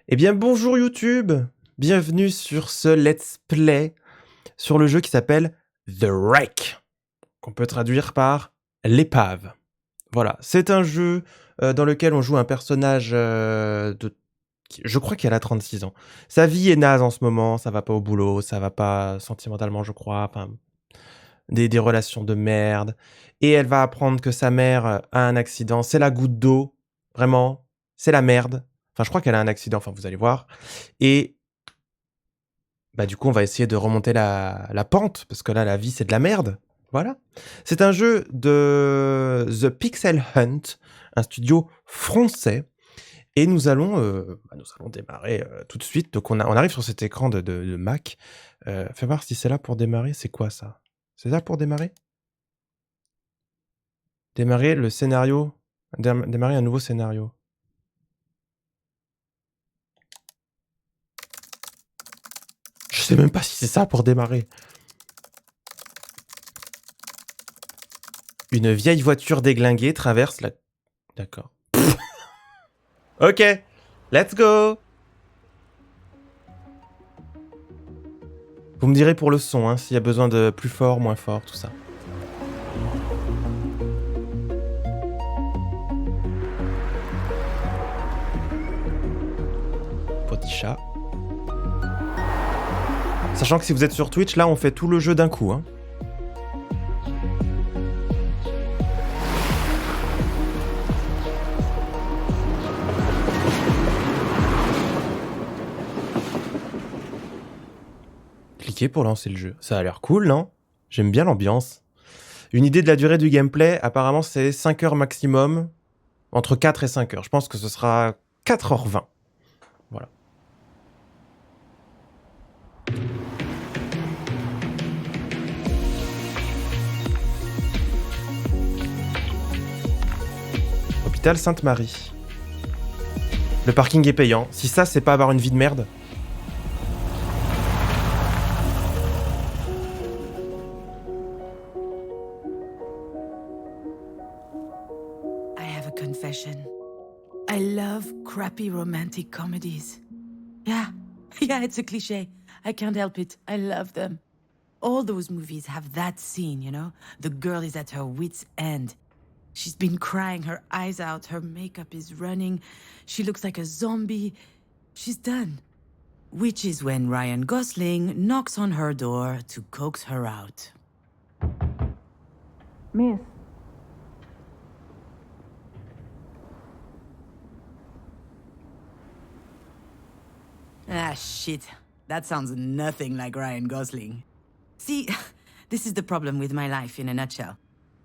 Eh bien bonjour YouTube, bienvenue sur ce let's play sur le jeu qui s'appelle The Wreck, qu'on peut traduire par l'épave. Voilà, c'est un jeu dans lequel on joue un personnage je crois qu'elle a 36 ans. Sa vie est naze en ce moment, ça va pas au boulot, ça va pas sentimentalement je crois, enfin des relations de merde. Et elle va apprendre que sa mère a un accident, c'est la goutte d'eau, vraiment, c'est la merde. Enfin, je crois qu'elle a un accident, enfin, vous allez voir. Et bah, du coup, on va essayer de remonter la pente, parce que là, la vie, c'est de la merde. Voilà. C'est un jeu de The Pixel Hunt, un studio français. Et nous allons démarrer tout de suite. Donc, on arrive sur cet écran de Mac. Fais voir si c'est là pour démarrer. C'est quoi ça? C'est là pour démarrer? Démarrer le scénario. Démarrer un nouveau scénario. Je sais même pas si c'est ça pour démarrer. Une vieille voiture déglinguée traverse la... D'accord. Ok, let's go. Vous me direz pour le son, hein, s'il y a besoin de plus fort, moins fort, tout ça. Petit chat. Sachant que si vous êtes sur Twitch, là, on fait tout le jeu d'un coup, hein. Cliquez pour lancer le jeu. Ça a l'air cool, non? J'aime bien l'ambiance. Une idée de la durée du gameplay, apparemment c'est 5 heures maximum, entre 4 et 5 heures. Je pense que ce sera 4h20. Voilà. Hôpital Sainte-Marie. Le parking est payant. Si ça, c'est pas avoir une vie de merde. Confession. I love crappy romantic comedies. Yeah, it's a cliché. I can't help it. I love them. All those movies have that scene, you know? The girl is at her wit's end. She's been crying her eyes out, her makeup is running, she looks like a zombie. She's done. Which is when Ryan Gosling knocks on her door to coax her out. Miss. Ah, shit. That sounds nothing like Ryan Gosling. See, this is the problem with my life in a nutshell.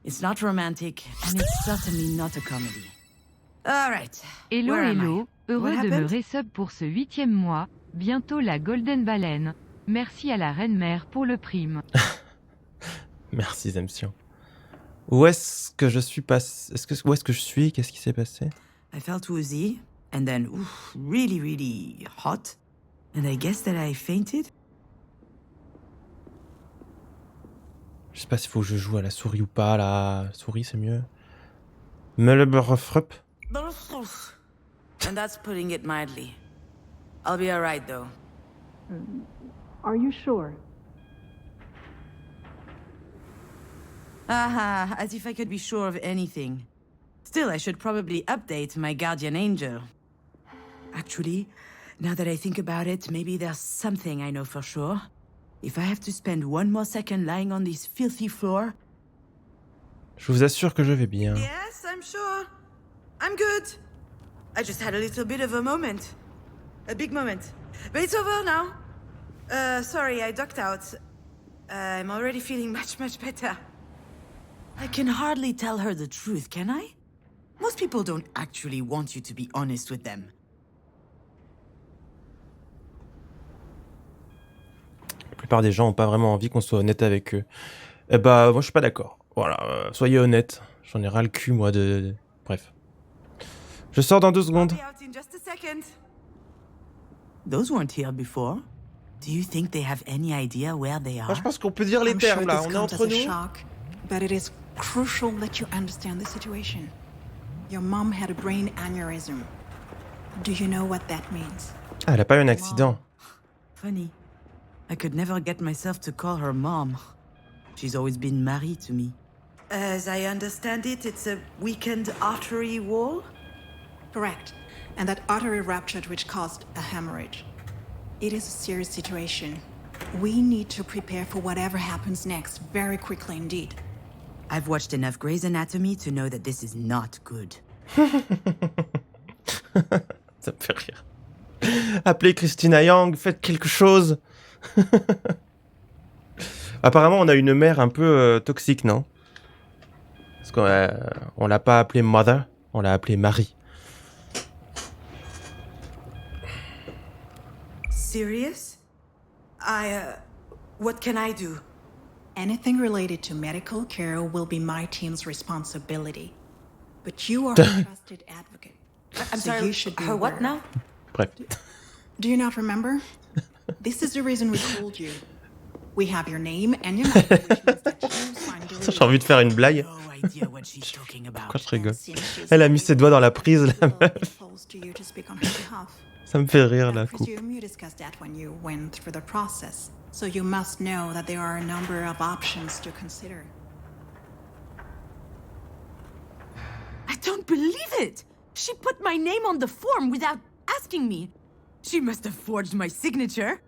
It's not romantic, and it's certainly not a comedy. Alright. Hello, hello. Heureux de me resub pour ce 8e mois. Bientôt la Golden Baleine. Merci à la Reine-Mère pour le prime. Merci, Zemsion. Où est-ce que je suis passé? Où est-ce que je suis? Qu'est-ce qui s'est passé? I felt woozy, and then really, really hot. And I guess that I fainted? Je sais pas s'il faut que je joue à la souris ou pas. La souris, c'est mieux. Melberfrup. And that's putting it mildly. I'll be alright, though. Are you sure? Aha, as if I could be sure of anything. Still, I should probably update my guardian angel. Actually, now that I think about it, maybe there's something I know for sure. If I have to spend one more second lying on this filthy floor... Je vous assure que je vais bien. Yes, I'm sure. I'm good. I just had a little bit of a moment. A big moment. But it's over now. Sorry, I ducked out. I'm already feeling much better. I can hardly tell her the truth, can I? Most people don't actually want you to be honest with them. La plupart des gens ont pas vraiment envie qu'on soit honnête avec eux. Eh bah, moi je suis pas d'accord. Voilà, soyez honnête. J'en ai ras le cul, moi, de... Bref. Je sors dans 2 secondes. Those weren't here before. Do you think they have any idea where they are? Moi, je pense qu'on peut dire les termes, là. On est entre nous. Shock, but it is crucial that you understand the situation. Your mom had a brain aneurysm. Do you know what that means? Ah, elle a pas eu un accident. Mom. Funny. I could never get myself to call her mom. She's always been Marie to me. As I understand it, it's a weakened artery wall? Correct. And that artery ruptured, which caused a hemorrhage. It is a serious situation. We need to prepare for whatever happens next very quickly indeed. I've watched enough Grey's Anatomy to know that this is not good. Ça me fait rire. Appelez Christina Yang, faites quelque chose. Apparemment, on a une mère un peu toxique, non? Parce qu'on l'a pas appelée Mother, on l'a appelée Marie. Serious? What can I do? Anything related to medical care will be my team's responsibility. But you are a trusted advocate. I'm So sorry, you should be her what aware. now? Bref. Do you not remember? This is the reason we called you. We have your name and your number, which means that you find the J'ai envie de faire une blague. No idea what she's talking about. Pourquoi je rigole? Elle a mis ses doigts dans la prise, la meuf. Ça me fait rire, la I coupe. presume you discussed that when you went through the process. So you must know that there are a number of options to consider. I don't believe it! She put my name on the form without asking me. She must have forged my signature.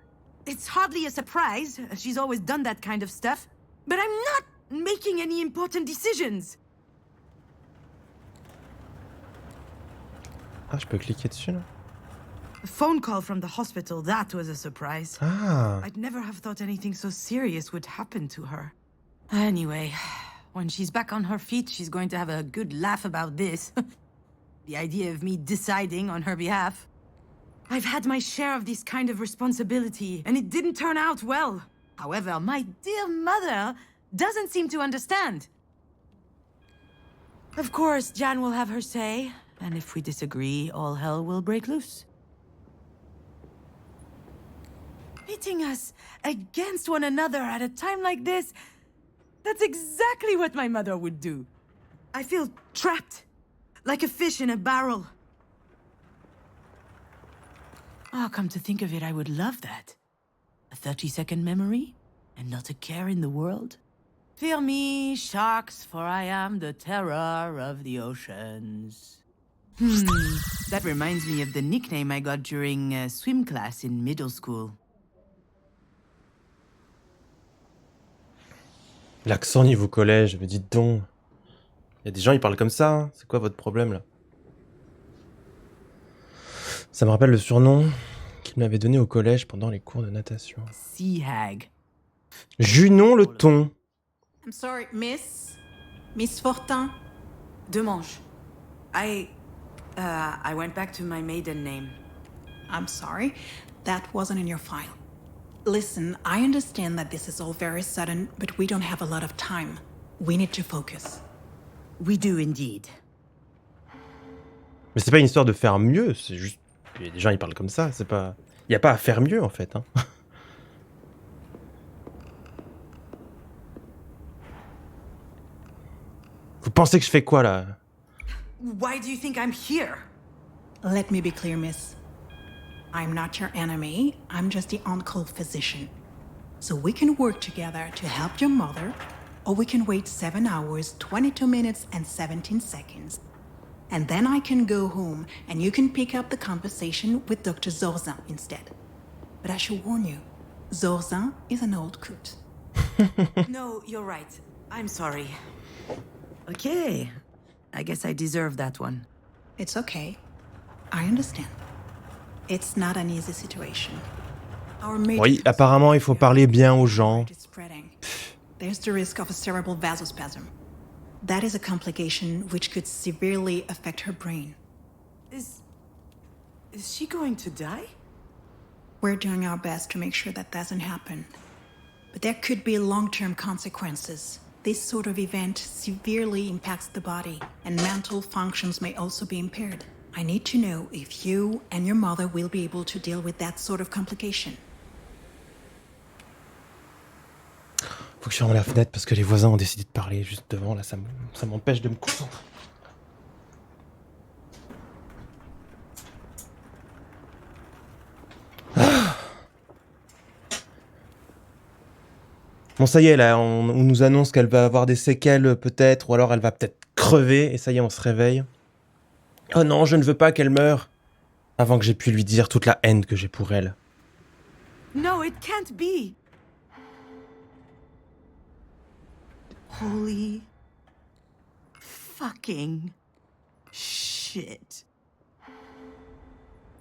It's hardly a surprise. She's always done that kind of stuff. But I'm not making any important decisions. Ah, je peux cliquer dessus, là? A phone call from the hospital, that was a surprise. Ah. I'd never have thought anything so serious would happen to her. Anyway, when she's back on her feet, she's going to have a good laugh about this. The idea of me deciding on her behalf. I've had my share of this kind of responsibility, and it didn't turn out well. However, my dear mother doesn't seem to understand. Of course, Jan will have her say, and if we disagree, all hell will break loose. Pitting us against one another at a time like this, that's exactly what my mother would do. I feel trapped, like a fish in a barrel. Oh, come to think of it, I would love that. A 30-second memory, and not a care in the world. Fear me, sharks, for I am the terror of the oceans. That reminds me of the nickname I got during swim class in middle school. L'accent niveau collège, mais dites donc. Il y a des gens, ils parlent comme ça, hein. C'est quoi votre problème, là? Ça me rappelle le surnom qu'il m'avait donné au collège pendant les cours de natation. Sea hag. Junon le thon. I'm sorry, Miss Fortin. Demange. I went back to my maiden name. I'm sorry, that wasn't in your file. Listen, I understand that this is all very sudden, but we don't have a lot of time. We need to focus. We do indeed. Mais c'est pas une histoire de faire mieux, c'est juste... Il y a des gens, ils parlent comme ça, c'est pas... Il y a pas à faire mieux, en fait, hein. Vous pensez que je fais quoi, là? Why do you think I'm here? Let me be clear, miss. I'm not your enemy, I'm just the on-call physician. So we can work together to help your mother, or we can wait 7 hours, 22 minutes, and 17 seconds. And then I can go home, and you can pick up the conversation with Dr. Zorzin instead. But I should warn you, Zorzin is an old coot. No, you're right. I'm sorry. Okay. I guess I deserve that one. It's okay. I understand. It's not an easy situation. Our major Oui, apparemment, il faut parler bien aux gens. is spreading. There's the risk of a cerebral vasospasm. That is a complication which could severely affect her brain. Is she going to die? We're doing our best to make sure that doesn't happen. But there could be long-term consequences. This sort of event severely impacts the body, and mental functions may also be impaired. I need to know if you and your mother will be able to deal with that sort of complication. Faut que je ferme la fenêtre parce que les voisins ont décidé de parler juste devant, là, ça m'empêche de me concentrer. Bon, ça y est, là, on nous annonce qu'elle va avoir des séquelles, peut-être, ou alors elle va peut-être crever, et ça y est, on se réveille. Oh non, je ne veux pas qu'elle meure, avant que j'ai pu lui dire toute la haine que j'ai pour elle. No, it can't be. Holy fucking shit.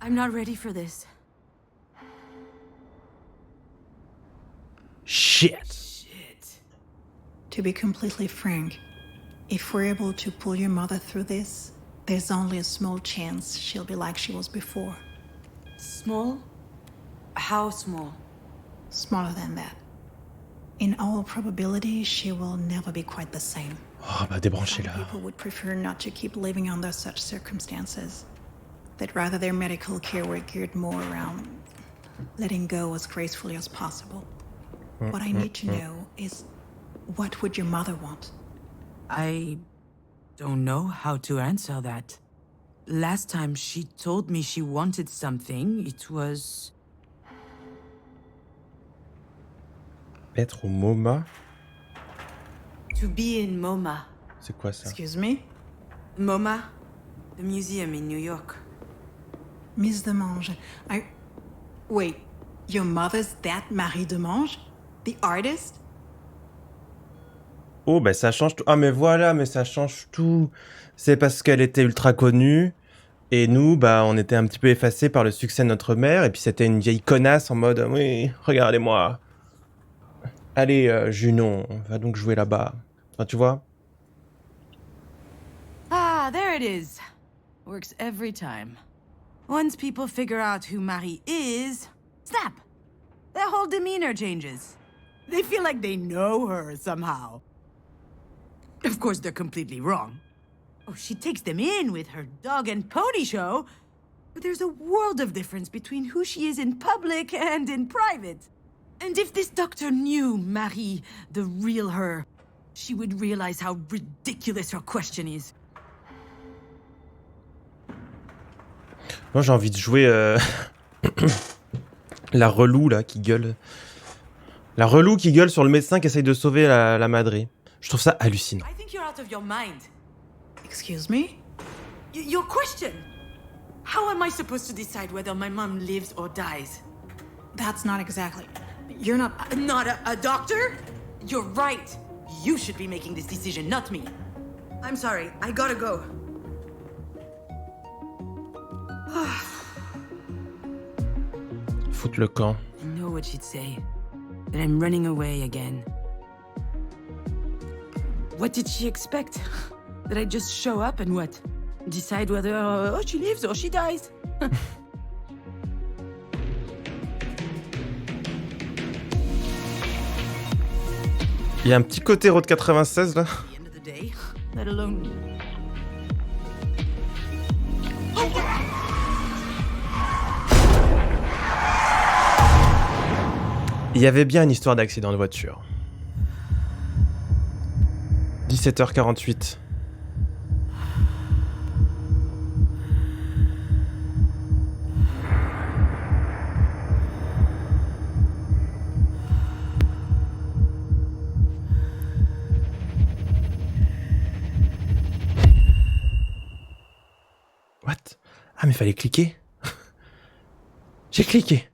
I'm not ready for this. Shit. Shit. To be completely frank, if we're able to pull your mother through this, there's only a small chance she'll be like she was before. Small? How small? Smaller than that. In all probability, she will never be quite the same. Oh, bah débranchez Some là. people would prefer not to keep living under such circumstances. That rather their medical care were geared more around letting go as gracefully as possible. What I need to know is, what would your mother want? I don't know how to answer that. Last time she told me she wanted something, it was... Être au MoMA. to be in MoMA. C'est quoi ça? Excuse me? MoMA? The museum in New York. Miss Demange, Wait, your mother's that Marie Demange? The artist? Oh, bah ça change tout. Ah, mais voilà, mais ça change tout. C'est parce qu'elle était ultra connue. Et nous, bah, on était un petit peu effacés par le succès de notre mère. Et puis c'était une vieille connasse en mode « Oui, regardez-moi. Allez, Junon, on va donc jouer là-bas. » Enfin, tu vois? Ah, there it is. Works every time. Once people figure out who Marie is, snap! Their whole demeanor changes. They feel like they know her somehow. Of course, they're completely wrong. Oh, she takes them in with her dog and pony show. But there's a world of difference between who she is in public and in private. And if this doctor knew Marie, the real her, she would realize how ridiculous her question is. Moi, j'ai envie de jouer la relou, là, qui gueule. La relou qui gueule sur le médecin qui essaye de sauver la Madré. Je trouve ça hallucinant. I think you're out of your mind. Excuse me? Your question! How am I supposed to decide whether my mom lives or dies? That's not exactly... You're not... Not a doctor? You're right. You should be making this decision, not me. I'm sorry, I gotta go. Foutre le camp. I know what she'd say. That I'm running away again. What did she expect? That I just show up and what? Decide whether she lives or she dies? Il y a un petit côté Road 96 là. At the end of the day, let alone... Il y avait bien une histoire d'accident de voiture. 17h48. What? Ah mais fallait cliquer. J'ai cliqué.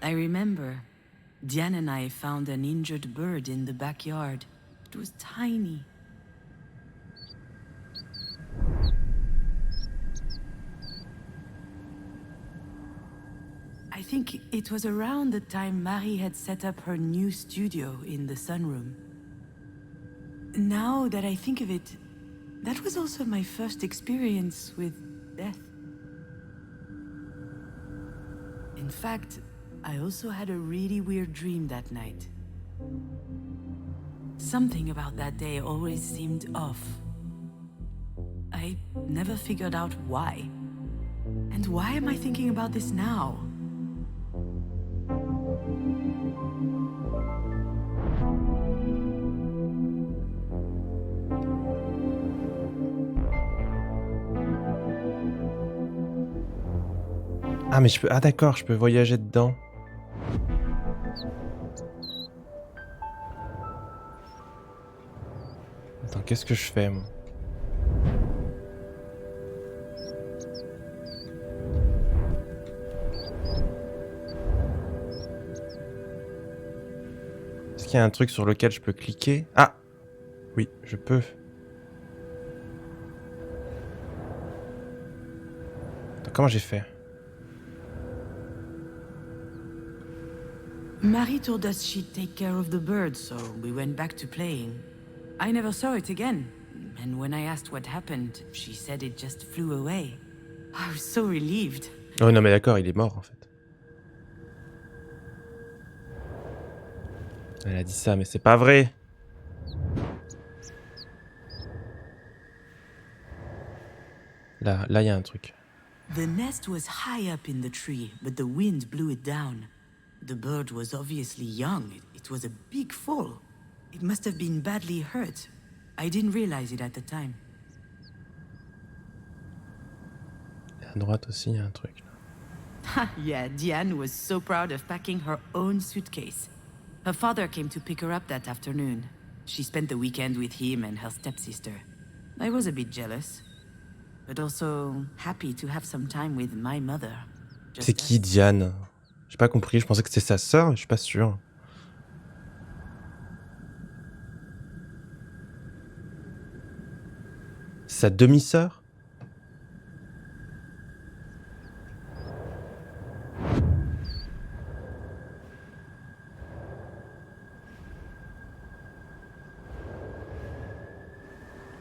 I remember. Diane and I found an injured bird in the backyard. It was tiny. I think it was around the time Marie had set up her new studio in the sunroom. Now that I think of it, that was also my first experience with death. In fact, I also had a really weird dream that night. Something about that day always seemed off. I never figured out why. And why am I thinking about this now? Ah, mais je peux... Ah, d'accord, je peux voyager dedans. Attends, qu'est-ce que je fais, moi? Est-ce qu'il y a un truc sur lequel je peux cliquer? Ah! Oui, je peux. Attends, comment j'ai fait? Marie told us she'd take care of the bird, so we went back to playing. I never saw it again, and when I asked what happened, she said it just flew away. I was so relieved. Oh non, mais d'accord, il est mort, en fait. Elle a dit ça, mais c'est pas vrai! Là, il y a un truc. The nest was high up in the tree, but the wind blew it down. The bird was obviously young. It was a big fall. It must have been badly hurt. I didn't realize it at the time. Et à droite aussi, il y a un truc. Yeah, Diane was so proud of packing her own suitcase. Her father came to pick her up that afternoon. She spent the weekend with him and her stepsister. I was a bit jealous, but also happy to have some time with my mother. C'est qui, Diane? J'ai pas compris, je pensais que c'était sa sœur, mais je suis pas sûr. Sa demi-sœur?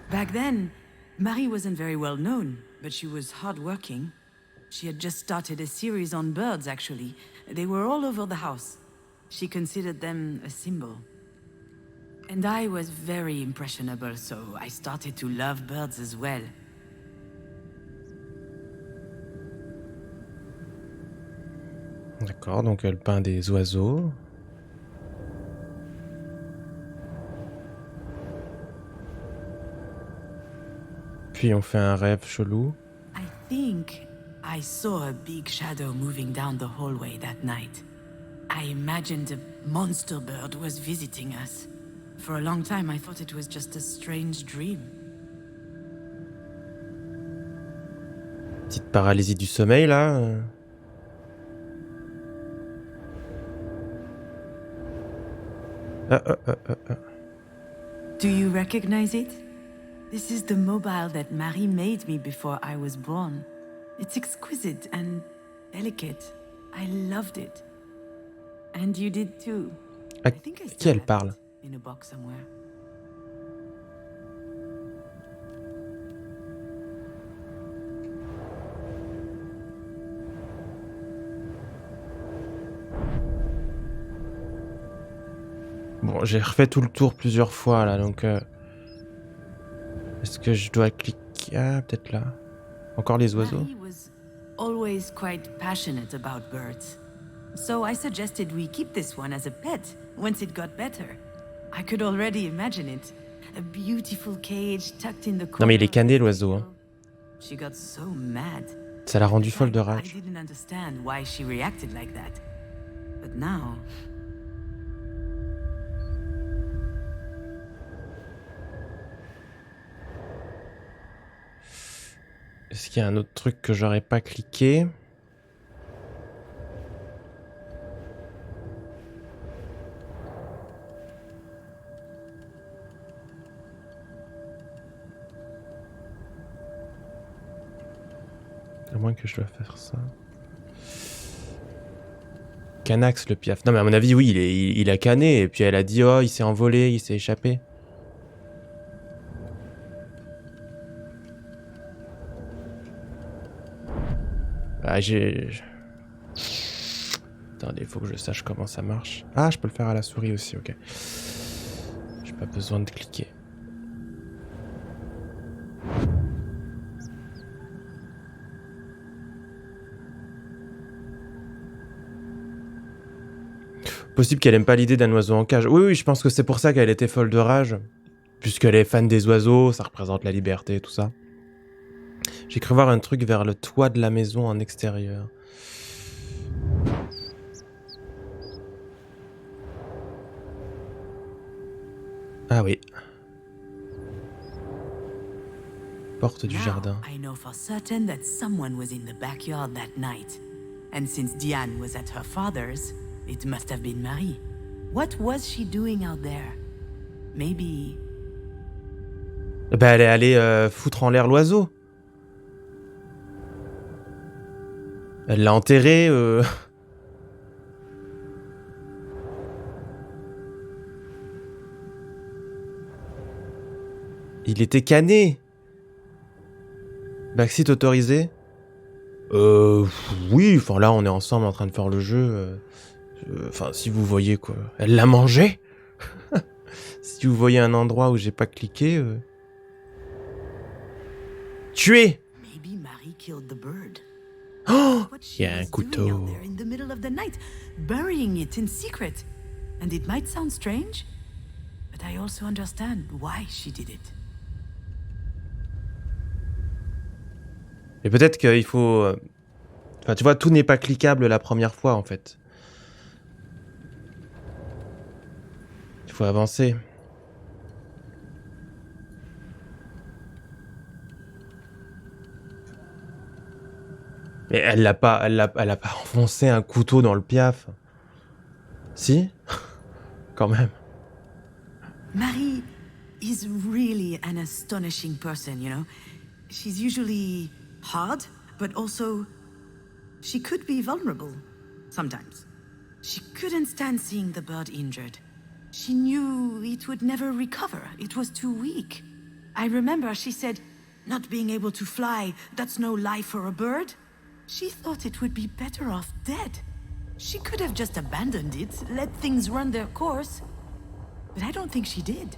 Back then, Marie wasn't very well known, but she was hardworking. She had just started a series on birds, actually. They were all over the house. She considered them a symbol. And I was very impressionable, so I started to love birds as well. D'accord, donc elle peint des oiseaux. Puis on fait un rêve chelou. I think I saw a big shadow moving down the hallway that night. I imagined a monster bird was visiting us. For a long time, I thought it was just a strange dream. Petite paralysie du sommeil, là. Do you recognize it? This is the mobile that Marie made me before I was born. It's exquisite and delicate. I loved it. And you did too. À I think I qui still elle have parle? it in a box somewhere. Bon, j'ai refait tout le tour plusieurs fois, là, donc... Est-ce que je dois cliquer? Ah, peut-être là. Encore les oiseaux. Marie was always quite passionate about birds. So I suggested we keep this one as a pet once it got better. I could already imagine it. A beautiful cage tucked in the corner. Non, mais il est cané, l'oiseau. Hein. She got so mad. Ça l'a rendu folle de I rage. didn't understand why she reacted like that. But now... Est-ce qu'il y a un autre truc que j'aurais pas cliqué? À moins que je dois faire ça. Canax, le piaf. Non, mais à mon avis, oui, il a cané. Et puis elle a dit, oh, il s'est envolé, il s'est échappé. Ah, Attendez, il faut que je sache comment ça marche. Ah, je peux le faire à la souris aussi, ok. J'ai pas besoin de cliquer. Possible qu'elle aime pas l'idée d'un oiseau en cage. Oui, je pense que c'est pour ça qu'elle était folle de rage. Puisqu'elle est fan des oiseaux, ça représente la liberté, tout ça. J'ai cru voir un truc vers le toit de la maison en extérieur. Ah oui. Porte du Now, jardin. I know for certain that someone was in the backyard that night. And since Diane was at her father's, it must have been Marie. What was she doing out there? Maybe... Bah, elle est allée foutre en l'air l'oiseau. Elle l'a enterré. Il était cané. Backseat autorisé. Oui, enfin là on est ensemble en train de faire le jeu. Enfin, si vous voyez quoi. Elle l'a mangé. Si vous voyez un endroit où j'ai pas cliqué. Tué. Maybe Marie killed the bird. Oh, What she il y a un was doing couteau. out there in the middle of the night, burying it in secret. And it might sound strange, but I also understand why she did it. Et peut-être qu'il faut... Enfin, tu vois, tout n'est pas cliquable la première fois, en fait. Il faut avancer. Mais elle a pas enfoncé un couteau dans le piaf. Si? Quand même. Marie is really an astonishing person, you know? She's usually hard, but also she could be vulnerable sometimes. She couldn't stand seeing the bird injured. She knew it would never recover. It was too weak. I remember she said, not being able to fly, that's no life for a bird. She thought it would be better off dead. She could have just abandoned it, let things run their course. But I don't think she did.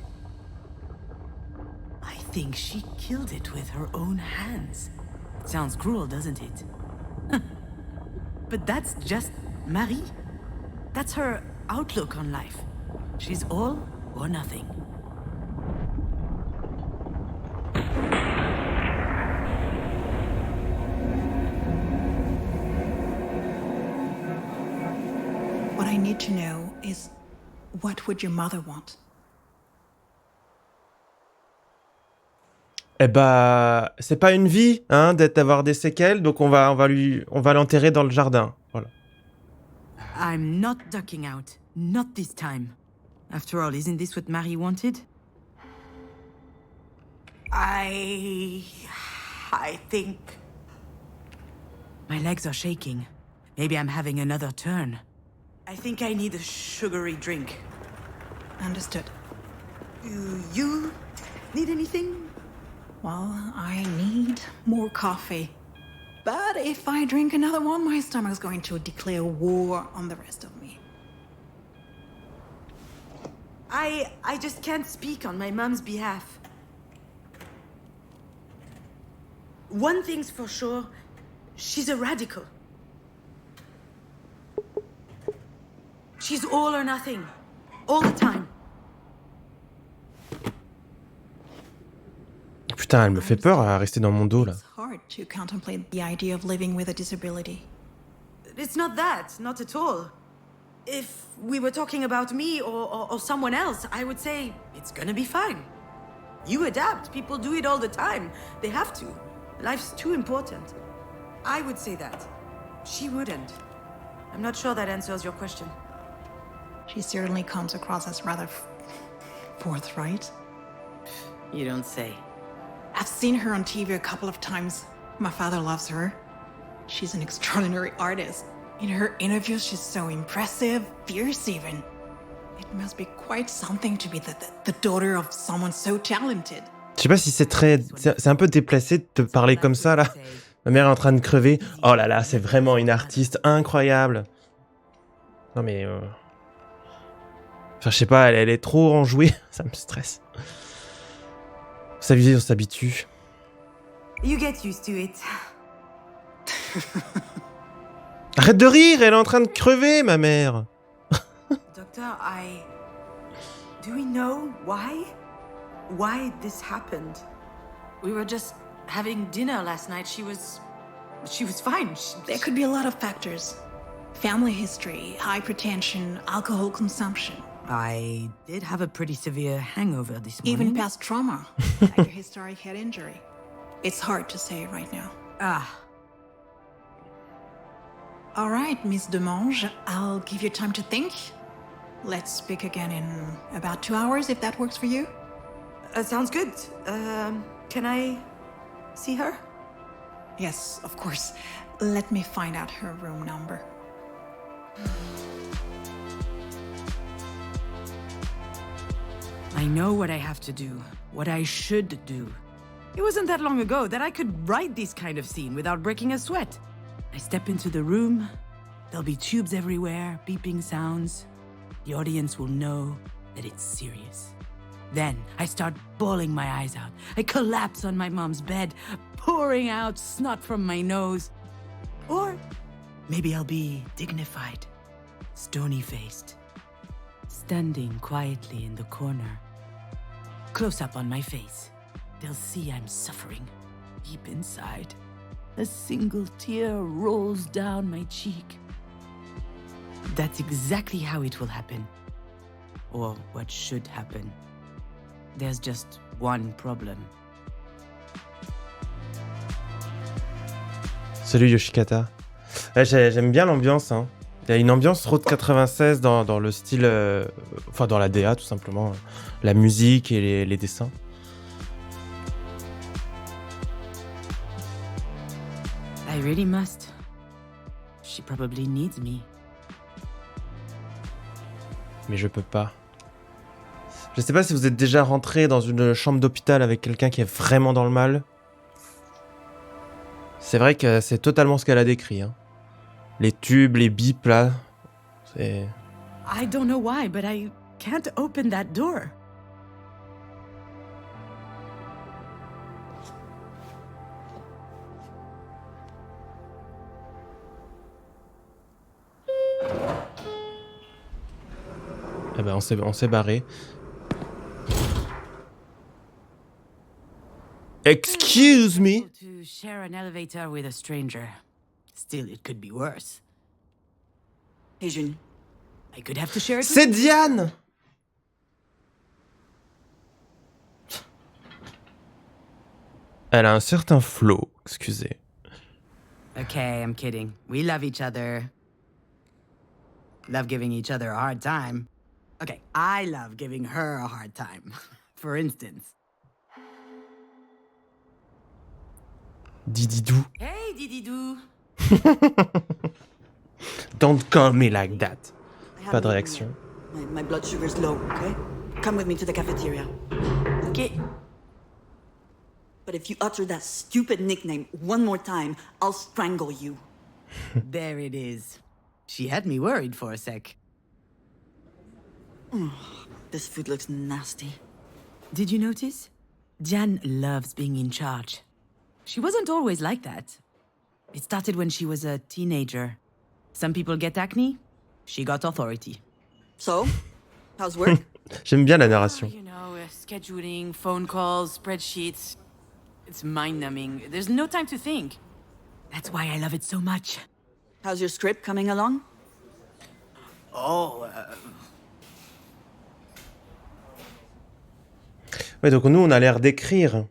I think she killed it with her own hands. It sounds cruel, doesn't it? But that's just Marie. That's her outlook on life. She's all or nothing. What I need to know is, what would your mother want? Eh bah, c'est pas une vie, hein, d'avoir des séquelles, donc on va l'enterrer dans le jardin. Voilà. I'm not ducking out. Not this time. After all, isn't this what Marie wanted? I think... My legs are shaking. Maybe I'm having another turn. I think I need a sugary drink. Understood. Do you need anything? Well, I need more coffee. But if I drink another one, my stomach's going to declare war on the rest of me. I just can't speak on my mom's behalf. One thing's for sure, she's a radical. She's all or nothing, all the time. Putain, elle me fait peur à rester dans mon dos, là. It's hard to contemplate the idea of living with a disability. It's not that, not at all. If we were talking about me or someone else, I would say it's gonna be fine. You adapt, people do it all the time. They have to. Life's too important. I would say that. She wouldn't. I'm not sure that answers your question. She certainly comes across as rather forthright. You don't say. I've seen her on TV a couple of times. My father loves her. She's an extraordinary artist. In her interviews, she's so impressive, fierce even. It must be quite something to be the daughter of someone so talented. Je sais pas si c'est un peu déplacé de te parler comme ça, là. Ma mère est en train de crever. Oh là là, c'est vraiment une artiste incroyable. Non mais... Enfin, je sais pas, elle est trop enjouée. Ça me stresse. On s'habitue. You get used to it. Arrête de rire, elle est en train de crever, ma mère. Doctor, do we know why this happened? We were just having dinner last night. She was She was fine. There could be a lot of factors. Family history, hypertension, alcohol consumption. I did have a pretty severe hangover this morning. Even past trauma, like a historic head injury. It's hard to say right now. All right, Miss Demange, I'll give you time to think. Let's speak again in about 2 hours, if that works for you. Sounds good. Can I see her? Yes, of course. Let me find out her room number. I know what I have to do, what I should do. It wasn't that long ago that I could write this kind of scene without breaking a sweat. I step into the room, there'll be tubes everywhere, beeping sounds. The audience will know that it's serious. Then I start bawling my eyes out. I collapse on my mom's bed, pouring out snot from my nose. Or maybe I'll be dignified, stony-faced, standing quietly in the corner. Close up on my face. They'll see I'm suffering deep inside. A single tear rolls down my cheek. That's exactly how it will happen. Or what should happen. There's just one problem. Salut Yoshikata. Ouais, j'aime bien l'ambiance. Hein. Il y a une ambiance Road 96 dans le style... enfin, dans la DA, tout simplement. La musique et les dessins. I really must. She probably needs me. Mais je peux pas. Je sais pas si vous êtes déjà rentré dans une chambre d'hôpital avec quelqu'un qui est vraiment dans le mal. C'est vrai que c'est totalement ce qu'elle a décrit. Hein. Les tubes, les bips là. C'est... I don't know why, but I can't open that door. Eh ben on s'est barré. Excuse me. To share an elevator with a stranger. Still, it could be worse. Hey, Junon. I could have to share it with C'est Diane. Elle a un certain flow, excusez. Okay, I'm kidding. We love each other. Love giving each other a hard time. Okay, I love giving her a hard time. For instance. Dididou. Hey, Dididou. Don't call me like that. Pas de réaction. My blood sugar's low, okay? Come with me to the cafeteria. Okay. But if you utter that stupid nickname one more time, I'll strangle you. There it is. She had me worried for a sec. This food looks nasty. Did you notice? Diane loves being in charge. She wasn't always like that. It started when she was a teenager. Some people get acne. She got authority. So, how's work? J'aime bien la narration. You know, scheduling, phone calls, spreadsheets. It's mind-numbing. There's no time to think. That's why I love it so much. How's your script coming along? Oh, Ouais, donc nous, on a l'air d'écrire.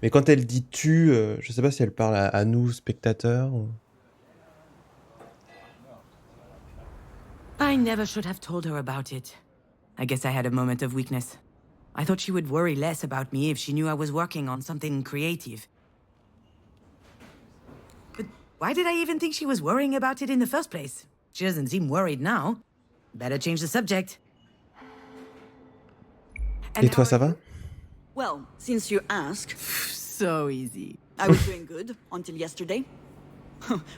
Mais quand elle dit tu, je sais pas si elle parle à nous, spectateurs. Ou... I never should have told her about it. I guess I had a moment of weakness. I thought she would worry less about me if she knew I was working on something creative. But why did I even think she was worrying about it in the first place? She doesn't seem worried now. Better change the subject. Et toi, ça va? Well, since you ask, So easy. I was doing good until yesterday.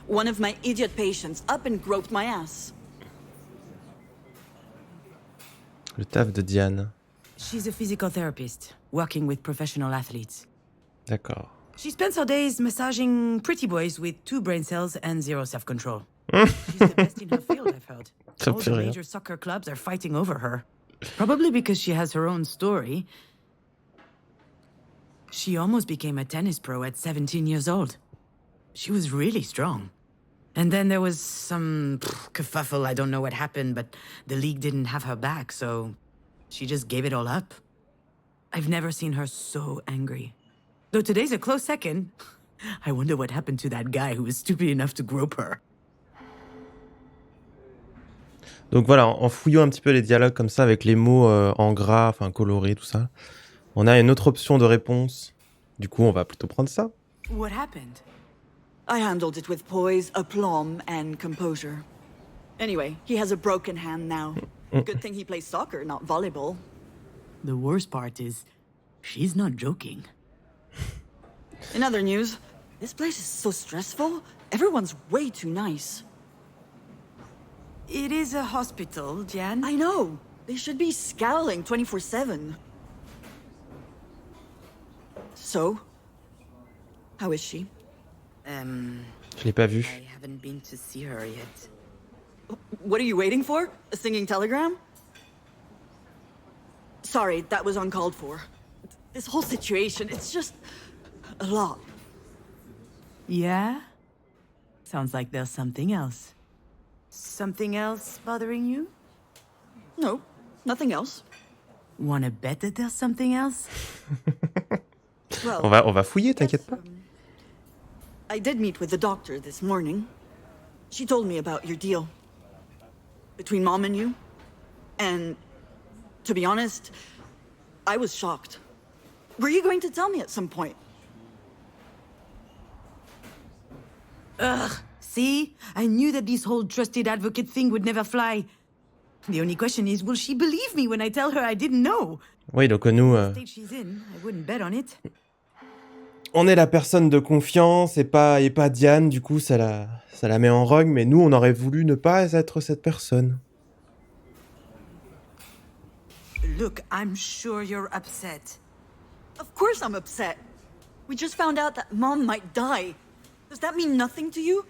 One of my idiot patients up and groped my ass. Le taf de Diane. She's a physical therapist, working with professional athletes. D'accord. She spends her days massaging pretty boys with 2 brain cells and 0 self-control. She's the best in her field, I've heard. Ça All me the fait rire. major soccer clubs are fighting over her. Probably because she has her own story. She almost became a tennis pro at 17 years old. She was really strong. And then there was some kerfuffle, I don't know what happened, but the league didn't have her back, so she just gave it all up. I've never seen her so angry. Though today's a close second. I wonder what happened to that guy who was stupid enough to grope her. Donc voilà, en fouillant un petit peu les dialogues comme ça, avec les mots en gras, enfin colorés, tout ça, on a une autre option de réponse. Du coup, on va plutôt prendre ça. What happened? I handled it with poise, aplomb, and composure. Anyway, he has a broken hand now. Good thing he plays soccer, not volleyball. The worst part is, she's not joking. In other news, this place is so stressful. Everyone's way too nice. It is a hospital, Diane. I know. They should be scowling 24/7. So, how is she? Je l'ai pas vue. I haven't been to see her yet. What are you waiting for? A singing telegram? Sorry, that was uncalled for. This whole situation, it's just a lot. Yeah? Sounds like there's something else. Something else bothering you? No, nothing else. Wanna bet that there's something else? Well, On va fouiller, t'inquiète pas. I did meet with the doctor this morning. She told me about your deal. Between Mom and you. And, to be honest, I was shocked. Were you going to tell me at some point? Ugh, see? I knew that this whole trusted advocate thing would never fly. The only question is, will she believe me when I tell her I didn't know? Oui, donc nous, The state she's in, I wouldn't bet on it. on est la personne de confiance et pas Diane, du coup ça la met en rogne, mais nous on aurait voulu ne pas être cette personne. Look, I'm sure you're upset. Of course I'm upset. We just found out that Mom might die. Does that mean nothing to you?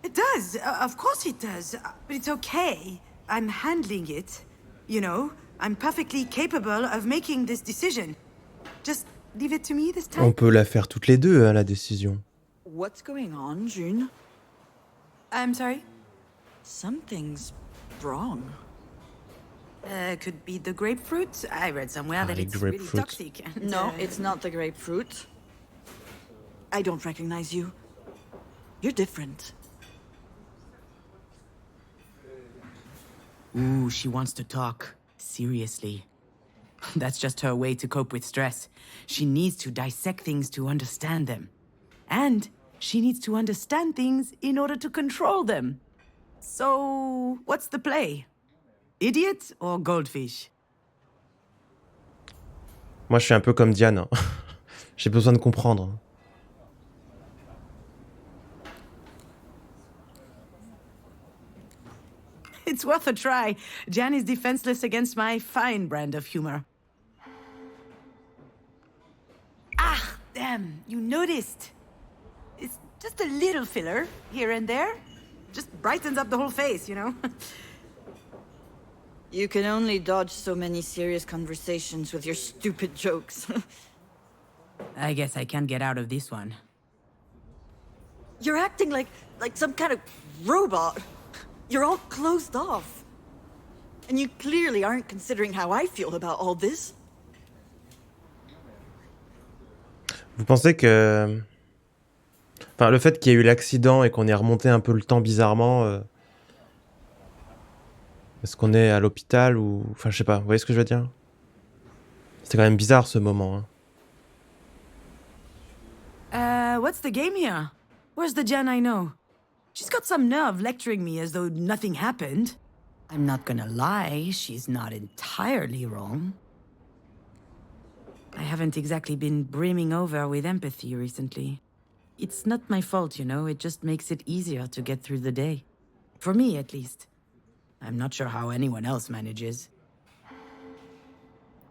It does. Of course it does. But it's okay. I'm handling it. You know, I'm perfectly capable of making this decision. Just leave it to me this time. On peut la faire toutes les deux, hein, la décision. What's going on, June? I'm sorry? Something's wrong. Could be the grapefruit. I read somewhere that les it's really grapefruit. toxic. And, No, it's not the grapefruit. I don't recognize you. You're different. Ooh, she wants to talk. Seriously. That's just her way to cope with stress. She needs to dissect things to understand them. And she needs to understand things in order to control them. So, what's the play? Idiot or goldfish? Moi je suis un peu comme Diane, hein. J'ai besoin de comprendre. It's worth a try. Jan is defenseless against my fine brand of humor. Ah, damn, you noticed. It's just a little filler, here and there. Just brightens up the whole face, you know? You can only dodge so many serious conversations with your stupid jokes. I guess I can't get out of this one. You're acting like some kind of robot. You're all closed off. And you clearly aren't considering how I feel about all this. Vous pensez que... Enfin, le fait qu'il y ait eu l'accident et qu'on ait remonté un peu le temps bizarrement... Est-ce qu'on est à l'hôpital ou... Enfin, je sais pas, vous voyez ce que je veux dire? C'était quand même bizarre ce moment. Hein. What's the game here? Where's the Jan I know? She's got some nerve lecturing me as though nothing happened. I'm not gonna lie, she's not entirely wrong. I haven't exactly been brimming over with empathy recently. It's not my fault, you know, it just makes it easier to get through the day. For me, at least. I'm not sure how anyone else manages.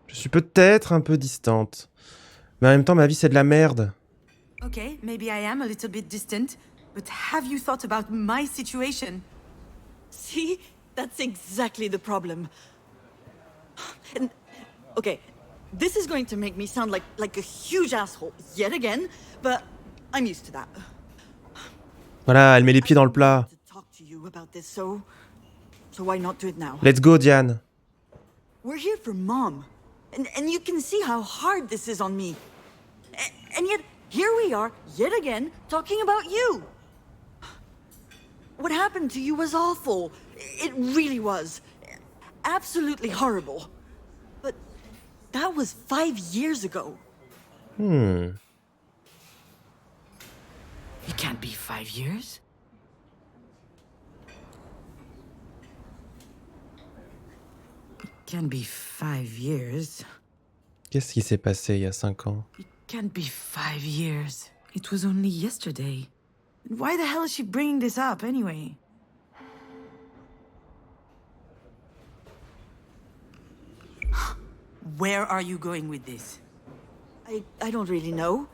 Je suis peut-être un peu distante. Mais en même temps, ma vie, c'est de la merde. Okay, maybe I am a little bit distant, but have you thought about my situation? See? That's exactly the problem. And, okay, This is going to make me sound like a huge asshole yet again, but I'm used to that. Voilà, elle met les pieds dans le plat. To talk to you about this, so why not do it now? Let's go, Diane. We're here for Mom, and you can see how hard this is on me. And yet, here we are, yet again, talking about you. What happened to you was awful. It really was. Absolutely horrible. But that was 5 years ago. Hmm. It can't be 5 years. It can't be 5 years. Qu'est-ce qui s'est passé il y a 5 ans? It can't be 5 years. It was only yesterday. Why the hell is she bringing this up anyway? Where are you going with this? I don't really know.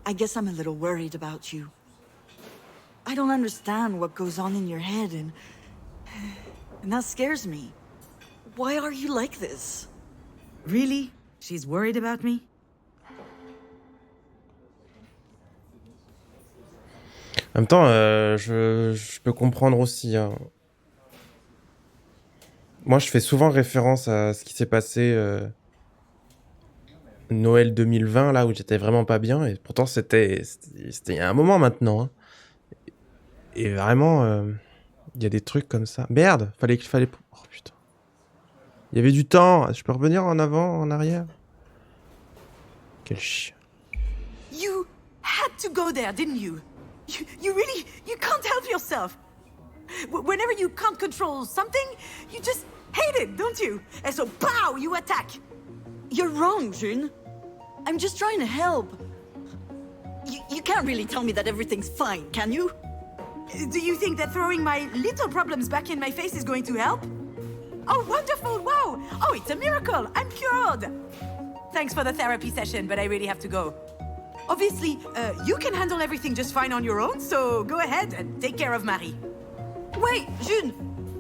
I guess I'm a little worried about you. I don't understand what goes on in your head, and that scares me. Why are you like this? Really? She's worried about me? En même temps, je peux comprendre aussi. Hein. Moi, je fais souvent référence à ce qui s'est passé Noël 2020, là où j'étais vraiment pas bien. Et pourtant, c'était il y a un moment maintenant. Hein. Et vraiment, il y a des trucs comme ça. Merde, fallait. Oh putain. Il y avait du temps. Je peux revenir en avant, en arrière? Quel chien. You had to go there, didn't you? You really, you can't help yourself. Whenever you can't control something, you just hate it, don't you? And so, pow, you attack. You're wrong, June. I'm just trying to help. You can't really tell me that everything's fine, can you? Do you think that throwing my little problems back in my face is going to help? Oh, wonderful, wow. Oh, it's a miracle, I'm cured. Thanks for the therapy session, but I really have to go. Obviously, you can handle everything just fine on your own, so go ahead and take care of Marie. Wait, June!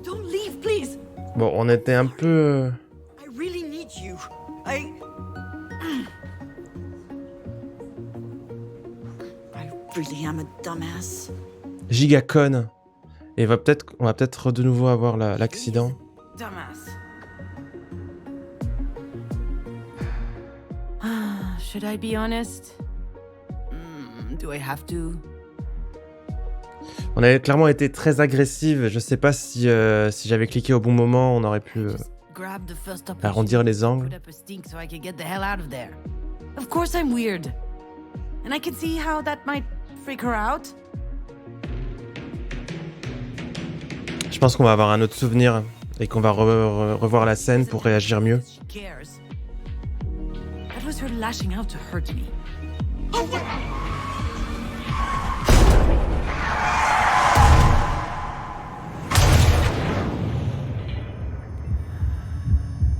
Don't leave, please! Bon, on était un peu... I really need you. I really am a dumbass. Gigaconne. Et on va peut-être de nouveau avoir l'accident. Dumbass. Should I be honest? Do I have to? On avait clairement été très agressive. Je sais pas si j'avais cliqué au bon moment, on aurait pu arrondir les angles. Of course I'm weird. And I can see how that might freak her out. Je pense qu'on va avoir un autre souvenir et qu'on va revoir la scène pour réagir mieux. That was her lashing out to hurt me.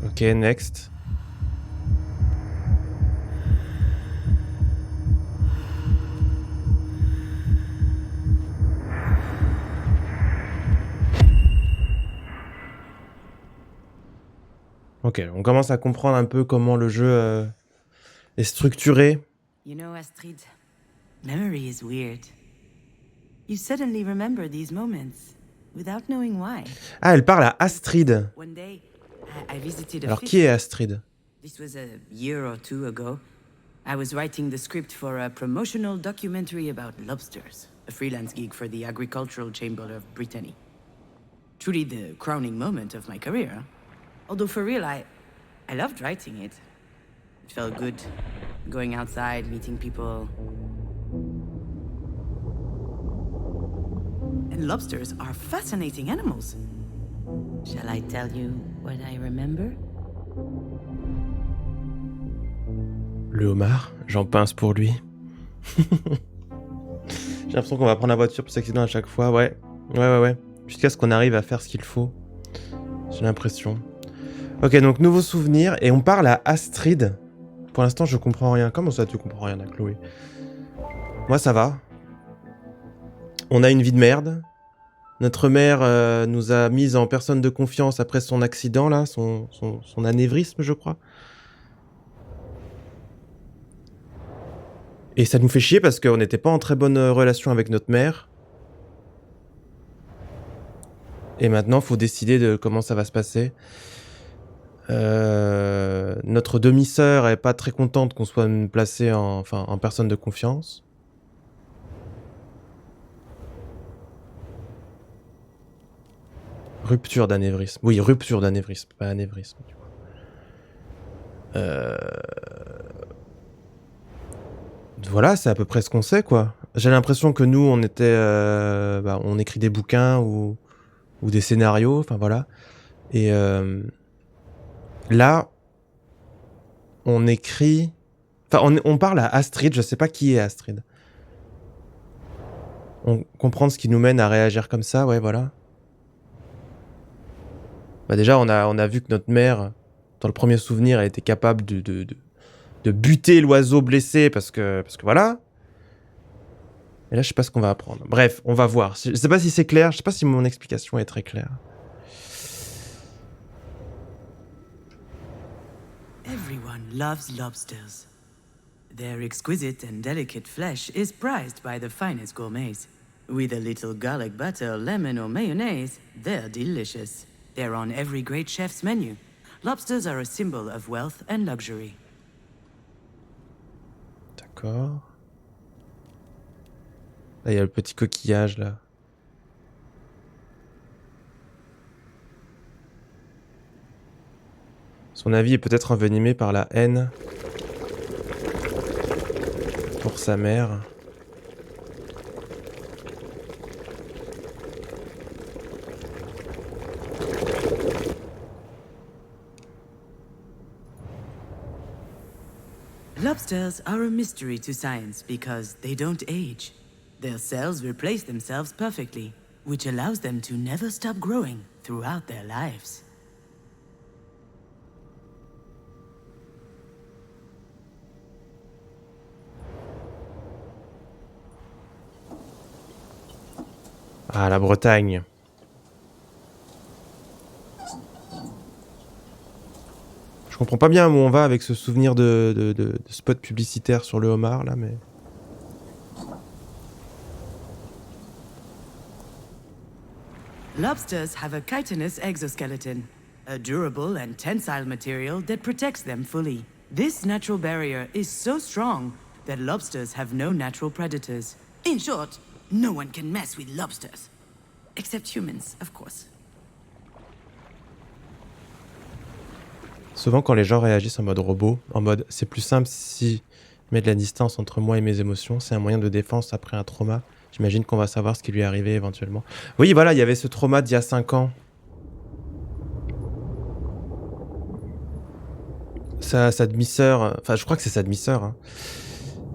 Ok, next. Ok, on commence à comprendre un peu comment le jeu est structuré. You know, Astrid, memory is weird. You suddenly remember these moments without knowing why. Ah, elle parle à Astrid. One day, I visited a Alors, fish. qui est Astrid? This was a year or two ago. I was writing the script for a promotional documentary about lobsters, a freelance gig for the Agricultural Chamber of Brittany. Truly the crowning moment of my career. Huh? Although for real, I loved writing it. It felt good, going outside, meeting people. And lobsters are fascinating animals. Shall I tell you what I remember? Le homard, j'en pince pour lui. J'ai l'impression qu'on va prendre la voiture pour s'accidenter à chaque fois, ouais. Jusqu'à ce qu'on arrive à faire ce qu'il faut. J'ai l'impression. Ok, donc nouveau souvenir, et on parle à Astrid. Pour l'instant, je comprends rien. Comment ça, tu comprends rien, Chloé? Moi, ça va. On a une vie de merde. Notre mère nous a mis en personne de confiance après son accident, là, son anévrisme, je crois. Et ça nous fait chier parce qu'on n'était pas en très bonne relation avec notre mère. Et maintenant, faut décider de comment ça va se passer. Notre demi-sœur est pas très contente qu'on soit placé en personne de confiance. Rupture d'anévrisme. Oui, rupture d'anévrisme, pas anévrisme. Du coup. Voilà, c'est à peu près ce qu'on sait, quoi. J'ai l'impression que nous, on était, on écrit des bouquins ou des scénarios, enfin voilà. Et là, on écrit... Enfin, on parle à Astrid, je sais pas qui est Astrid. On comprend ce qui nous mène à réagir comme ça, ouais, voilà. Bah déjà, on a vu que notre mère, dans le premier souvenir, elle était capable de buter l'oiseau blessé parce que voilà. Et là, je sais pas ce qu'on va apprendre. Bref, on va voir. Je sais pas si c'est clair, je sais pas si mon explication est très claire. Everyone loves lobsters. Their exquisite and delicate flesh is prized by the finest gourmets. With a little garlic butter, lemon, or mayonnaise, they're delicious. They're on every great chef's menu. Lobsters are a symbol of wealth and luxury. D'accord. Là, il y a le petit coquillage, là. Son avis est peut-être envenimé par la haine pour sa mère. Lobsters are a mystery to science because they don't age. Their cells replace themselves perfectly, which allows them to never stop growing throughout their lives. Ah, la Bretagne. Je comprends pas bien où on va avec ce souvenir de spot publicitaire sur le homard, là, mais... Lobsters have a chitinous exoskeleton, a durable and tensile material that protects them fully. This natural barrier is so strong that lobsters have no natural predators. In short, no one can mess with lobsters. Except humans, of course. Souvent, quand les gens réagissent en mode robot, en mode « c'est plus simple si je mets de la distance entre moi et mes émotions, c'est un moyen de défense après un trauma », j'imagine qu'on va savoir ce qui lui est arrivé éventuellement. Oui, voilà, il y avait ce trauma d'il y a 5 ans. Sa demi-sœur, enfin je crois que c'est sa demi-sœur, hein,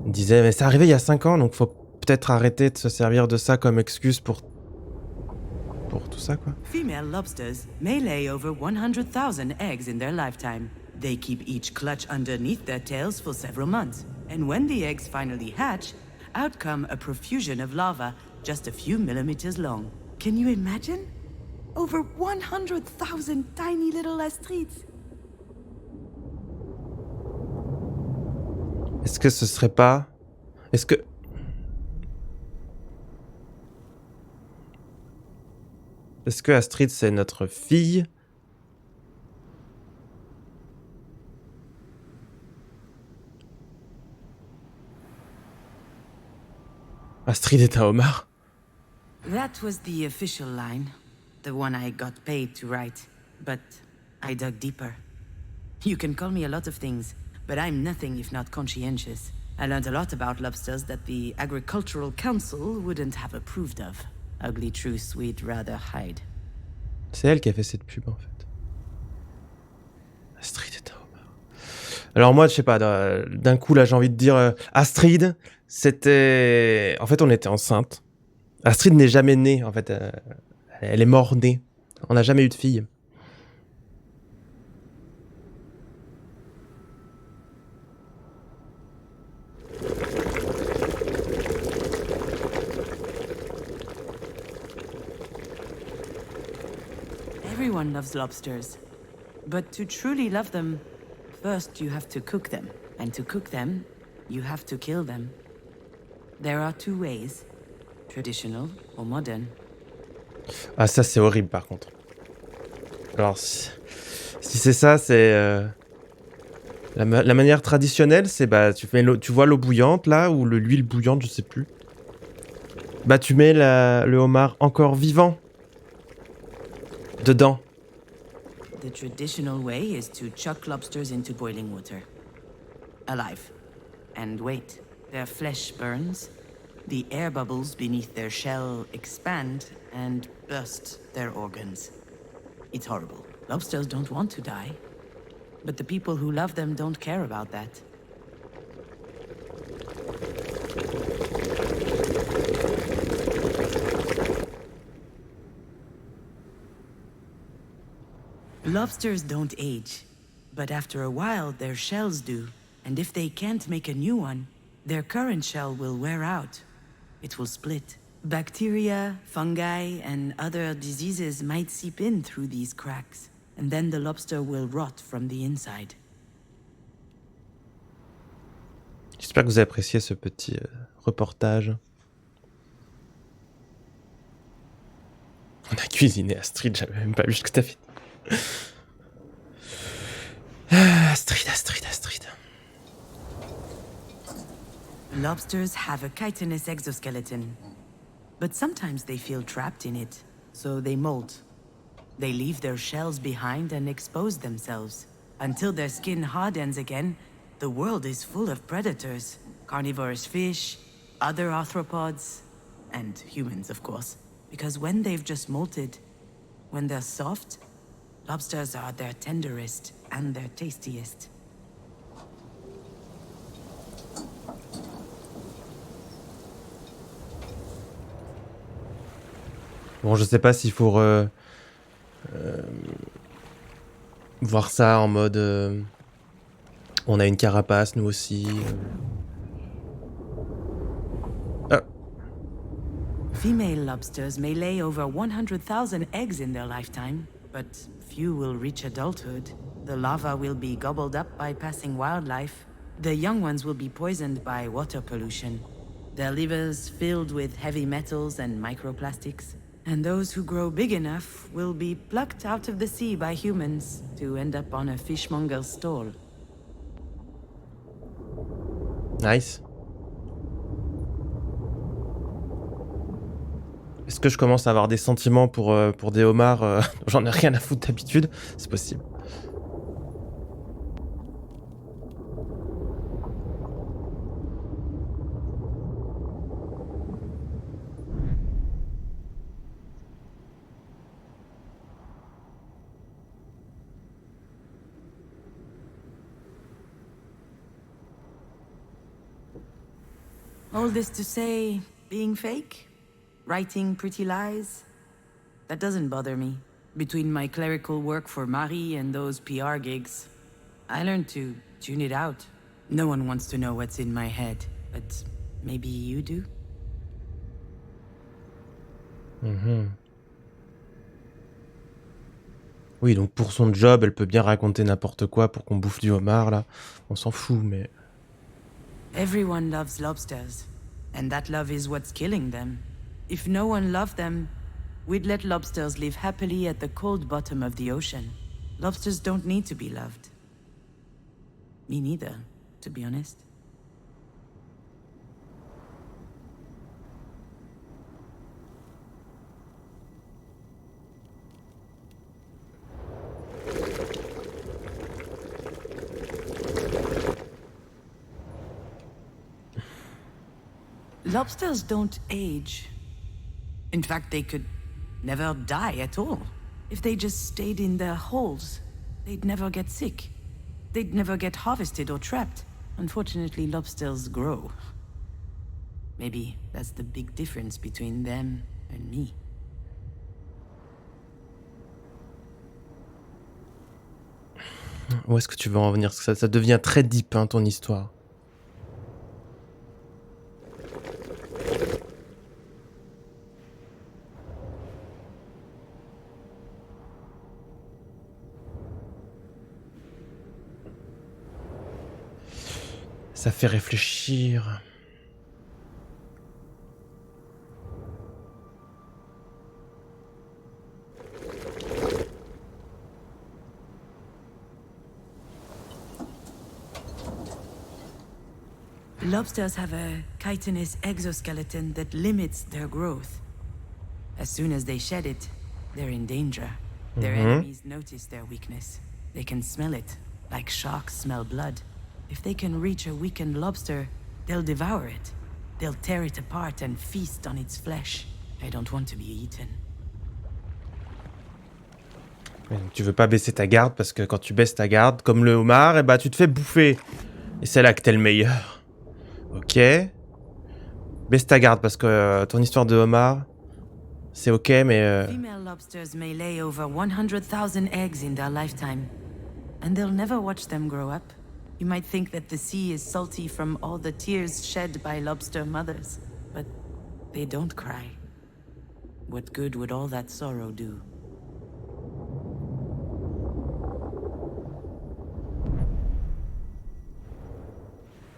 disait « mais c'est arrivé il y a 5 ans, donc faut peut-être arrêter de se servir de ça comme excuse pour tout ça, quoi. » Female lobsters may lay over 100,000 eggs in their lifetime. They keep each clutch underneath their tails for several months. And when the eggs finally hatch, out come a profusion of larvae just a few millimeters long. Can you imagine? Over 100,000 tiny little Astrids. Est-ce que ce serait pas... Est-ce que Astrid, c'est notre fille? Astrid est un homard? That was the official line, the one I got paid to write. But I dug deeper. You can call me a lot of things, but I'm nothing if not conscientious. I learned a lot about lobsters that the Agricultural Council wouldn't have approved of. Ugly truths we'd rather hide. C'est elle qui a fait cette pub, en fait. Astrid est un homard. Alors moi, je sais pas, d'un coup, là, j'ai envie de dire... Astrid, c'était... En fait, on était enceinte. Astrid n'est jamais née, en fait. Elle est mort-née. On n'a jamais eu de fille. Everyone loves lobsters. But to truly love them, first you have to cook them. And to cook them, you have to kill them. There are two ways, traditional or modern. Ah, ça, c'est horrible, par contre. Alors, si c'est ça, c'est... la manière traditionnelle, c'est, bah, tu vois l'eau bouillante, là, ou l'huile bouillante, je sais plus. Bah, tu mets le homard encore vivant dedans. The traditional way is to chuck lobsters into boiling water. Alive. And wait, their flesh burns, the air bubbles beneath their shell expand and burst their organs. It's horrible. Lobsters don't want to die. But the people who love them don't care about that. Lobsters don't age, but after a while their shells do, and if they can't make a new one, their current shell will wear out. It will split. Bacteria, fungi, and other diseases might seep in through these cracks, and then the lobster will rot from the inside. J'espère que vous avez apprécié ce petit reportage. On a cuisiné Astrid, j'avais même pas vu ce que t'as fait. Astrid. Lobsters have a chitinous exoskeleton, but sometimes they feel trapped in it, so they molt. They leave their shells behind and expose themselves. Until their skin hardens again, the world is full of predators. Carnivorous fish, other arthropods, and humans, of course. Because when they've just molted, when they're soft, lobsters are their tenderest and their tastiest. Bon, je sais pas s'il faut voir ça en mode... on a une carapace, nous aussi. Ah. Female lobsters may lay over 100,000 eggs in their lifetime, but few will reach adulthood. The larvae will be gobbled up by passing wildlife. The young ones will be poisoned by water pollution. Their livers filled with heavy metals and microplastics. And those who grow big enough will be plucked out of the sea by humans to end up on a fishmonger's stall. Nice. Est-ce que je commence à avoir des sentiments pour des homards j'en ai rien à foutre d'habitude? C'est possible. All this to say, being fake? Writing pretty lies? That doesn't bother me. Between my clerical work for Marie and those PR gigs, I learned to tune it out. No one wants to know what's in my head, but maybe you do? Oui, donc pour son job, elle peut bien raconter n'importe quoi pour qu'on bouffe du homard, là. On s'en fout, mais... Everyone loves lobsters, and that love is what's killing them. If no one loved them, we'd let lobsters live happily at the cold bottom of the ocean. Lobsters don't need to be loved. Me neither, to be honest. Lobsters don't age. In fact, they could never die at all. If they just stayed in their holes, they'd never get sick. They'd never get harvested or trapped. Unfortunately, lobsters grow. Maybe that's the big difference between them and me. Où est-ce que tu veux en venir? Ça devient très deep, hein, ton histoire. Ça fait réfléchir. Lobsters have a chitinous exoskeleton that limits their growth. As soon as they shed it, they're in danger. Their enemies notice their weakness. They can smell it, like sharks smell blood. If they can reach a weakened lobster, they'll devour it. They'll tear it apart and feast on its flesh. I don't want to be eaten. Donc, tu veux pas baisser ta garde parce que quand tu baisses ta garde, comme le homard, eh bah, tu te fais bouffer. Et c'est là que t'es le meilleur. Ok. Baisse ta garde parce que ton histoire de homard, c'est ok, mais... Female lobsters may lay over 100,000 eggs in their lifetime, and they'll never watch them grow up. You might think that the sea is salty from all the tears shed by lobster mothers, but they don't cry. What good would all that sorrow do?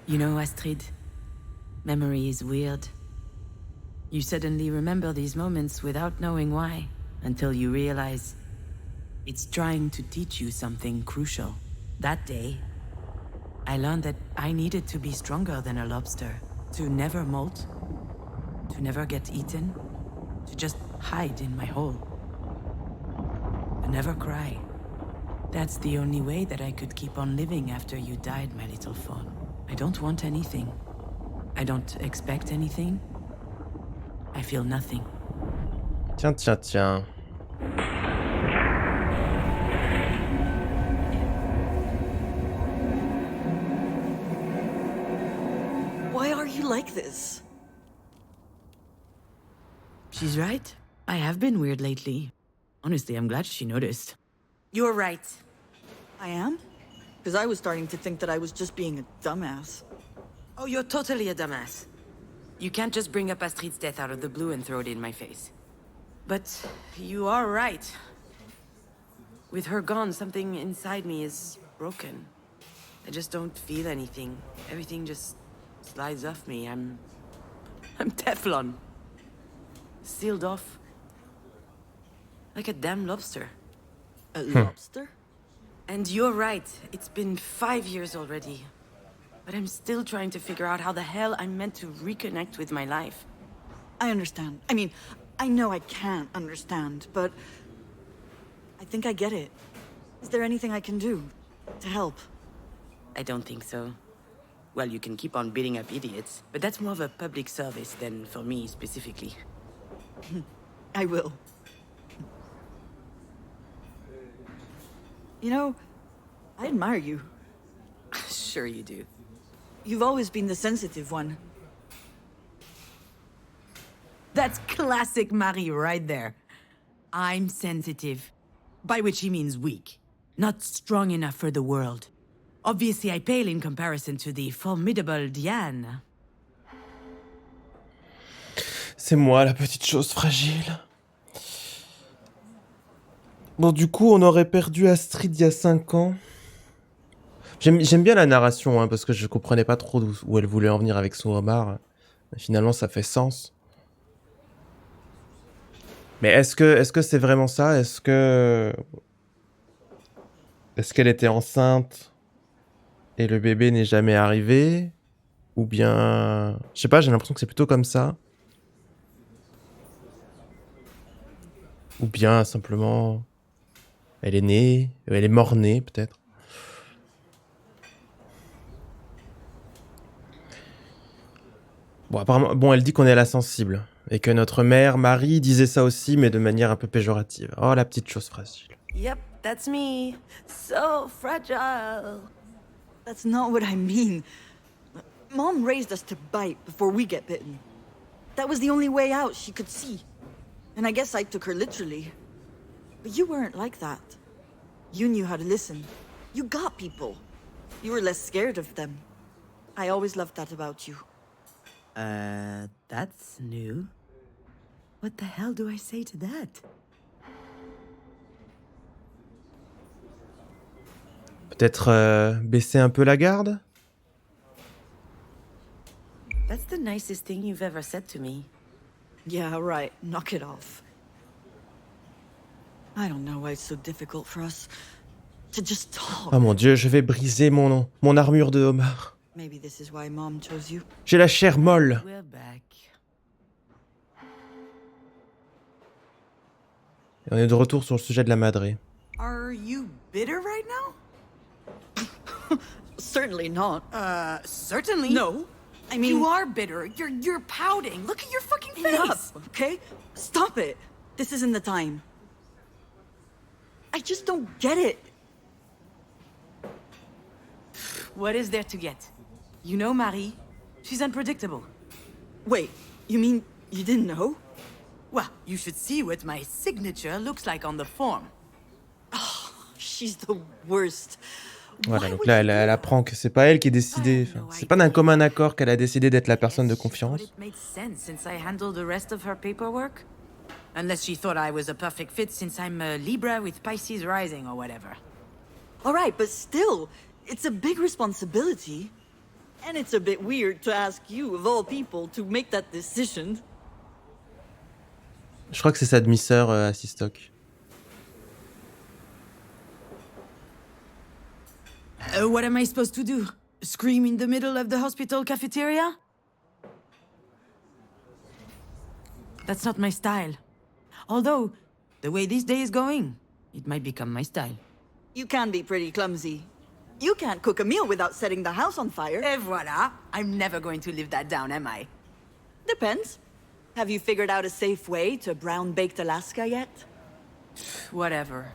You know, Astrid, memory is weird. You suddenly remember these moments without knowing why, until you realize it's trying to teach you something crucial. That day, I learned that I needed to be stronger than a lobster, to never molt, to never get eaten, to just hide in my hole, to never cry. That's the only way that I could keep on living after you died, my little fawn. I don't want anything. I don't expect anything. I feel nothing. Tiens, tiens, tiens. Why are you like this? She's right. I have been weird lately. Honestly, I'm glad she noticed. You're right. I am? Because I was starting to think that I was just being a dumbass. Oh, you're totally a dumbass. You can't just bring up Astrid's death out of the blue and throw it in my face. But you are right. With her gone, something inside me is broken. I just don't feel anything. Everything just slides off me. I'm Teflon. Sealed off. Like a damn lobster. A lobster? And you're right. It's been 5 years already. But I'm still trying to figure out how the hell I'm meant to reconnect with my life. I understand. I mean, I know I can't understand, but I think I get it. Is there anything I can do to help? I don't think so. Well, you can keep on beating up idiots, but that's more of a public service than for me specifically. I will. You know, I admire you. Sure you do. You've always been the sensitive one. That's classic Marie right there. I'm sensitive. By which he means weak. Not strong enough for the world. Obviously, I pale in comparison to the formidable Diane. C'est moi, la petite chose fragile. Bon, du coup, on aurait perdu Astrid il y a 5 ans. J'aime bien la narration, hein, parce que je comprenais pas trop où elle voulait en venir avec son homard. Finalement, ça fait sens. Mais est-ce que c'est vraiment ça? Est-ce qu'elle était enceinte et le bébé n'est jamais arrivé? Ou bien... Je sais pas, j'ai l'impression que c'est plutôt comme ça. Ou bien, simplement... Elle est née, elle est mort-née, peut-être. Bon, apparemment, bon, elle dit qu'on est la sensible. Et que notre mère, Marie, disait ça aussi, mais de manière un peu péjorative. Oh, la petite chose fragile. Yep, that's me. So fragile. That's not what I mean. Mom raised us to bite before we get bitten. That was the only way out she could see. And I guess I took her literally. But you weren't like that. You knew how to listen. You got people. You were less scared of them. I always loved that about you. That's new. What the hell do I say to that? Peut-être baisser un peu la garde? That's the nicest thing you've ever said to me. Yeah, right. Knock it off. I don't know why it's so difficult for us to just talk. Oh mon dieu, je vais briser mon armure de homard. Maybe this is why Mom chose you. J'ai la chair molle. We're back. Et on est de retour sur le sujet de la madré. Are you bitter right now? Certainly not. Certainly. No. I mean, You are bitter. You're pouting. Look at your fucking face. enough, okay? Stop it. This isn't the time. I just don't get it. What is there to get? You know Marie. She's unpredictable. Wait, you mean you didn't know? Well, you should see what my signature looks like on the form. She's the worst. Voilà, Why donc would là, you elle, do elle that? apprend que c'est pas elle qui est décidée. Enfin, c'est pas d'un commun accord qu'elle a décidé d'être la personne de She thought confiance. it made sense since I handled the rest of her paperwork. Unless she thought I was a perfect fit since I'm a Libra with Pisces rising or whatever. All right, but still, it's a big responsibility. And it's a bit weird to ask you, of all people, to make that decision. Je crois que c'est sa demi-sœur à Sistock. What am I supposed to do? Scream in the middle of the hospital cafeteria? That's not my style. Although, the way this day is going, it might become my style. You can be pretty clumsy. You can't cook a meal without setting the house on fire. Et voilà! I'm never going to live that down, am I? Depends. Have you figured out a safe way to brown-baked Alaska yet? Whatever.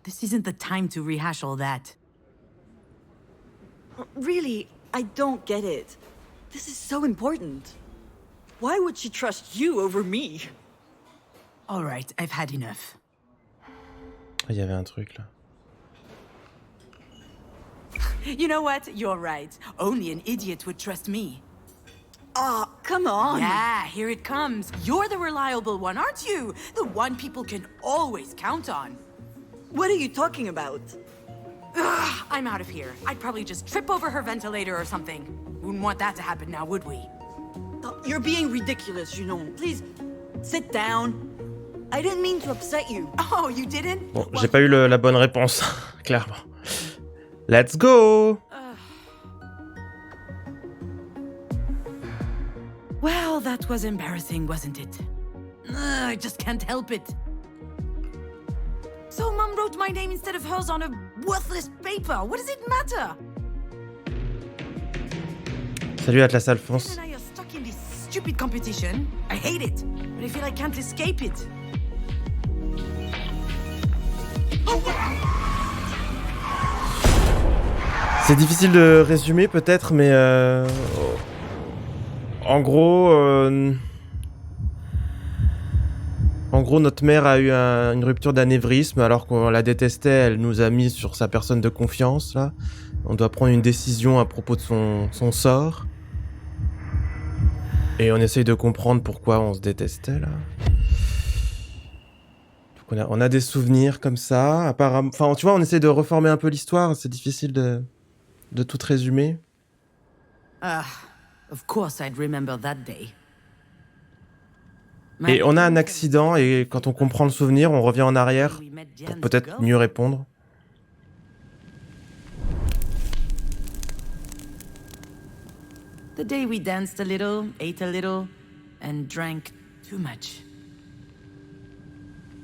This isn't the time to rehash all that. Really, I don't get it. This is so important. Why would she trust you over me? All right, I've had enough. Ah, il y avait un truc là. You know what? You're right. Only an idiot would trust me. Ah, come on. Yeah, here it comes. You're the reliable one, aren't you? The one people can always count on. What are you talking about? Ugh, I'm out of here. I'd probably just trip over her ventilator or something. Wouldn't want that to happen now, would we? You're being ridiculous, Junon. Please, sit down. I didn't mean to upset you. Oh, you didn't? Bon, j'ai pas eu la bonne réponse, clairement. Let's go! Well, that was embarrassing, wasn't it? I just can't help it. So Mom wrote my name instead of hers on a worthless paper. What does it matter? Salut Atlas Alphonse. And I are stuck in this stupid competition. I hate it, but I feel I can't escape it. C'est difficile de résumer peut-être, mais en gros, notre mère a eu une rupture d'anévrisme alors qu'on la détestait. Elle nous a mis sur sa personne de confiance. Là, on doit prendre une décision à propos de son sort, et on essaye de comprendre pourquoi on se détestait là. Donc on a des souvenirs comme ça. Apparemment, enfin, tu vois, on essaye de reformer un peu l'histoire. C'est difficile de tout résumer. Of course I'd remember that day. Et on a un accident, et quand on comprend le souvenir, on revient en arrière pour peut-être mieux répondre. The day we danced a little, ate a little, and drank too much.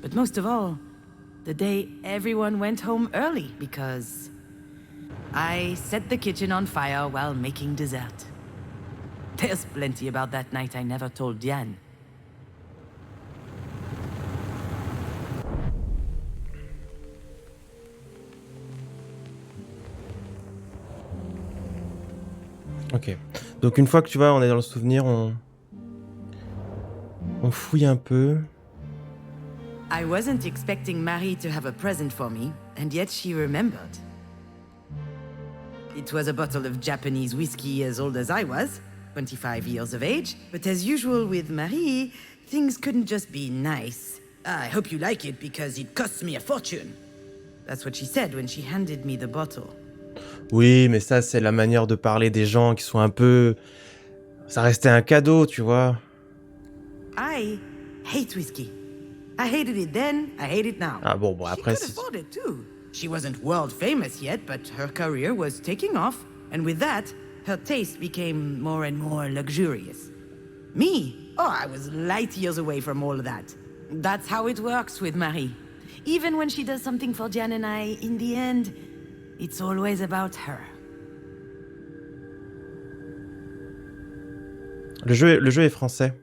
But most of all, the day everyone went home early because I set the kitchen on fire while making dessert. There's plenty about that night I never told Diane. Ok. Donc une fois que tu vois, on est dans le souvenir, on fouille un peu. I wasn't expecting Marie to have a present for me, and yet she remembered. It was a bottle of Japanese whiskey as old as I was, 25 years of age, but as usual with Marie, things couldn't just be nice. I hope you like it because it costs me a fortune. That's what she said when she handed me the bottle. Oui, mais ça, c'est la manière de parler des gens qui sont un peu... Ça restait un cadeau, tu vois. I hate whiskey. I hated it then, I hate it now. Ah bon, après... She could afford it too. She wasn't world famous yet, but her career was taking off. And with that, her taste became more and more luxurious. Me? Oh, I was light years away from all of that. That's how it works with Marie. Even when she does something for Diane and I, in the end, it's always about her. Le jeu est français.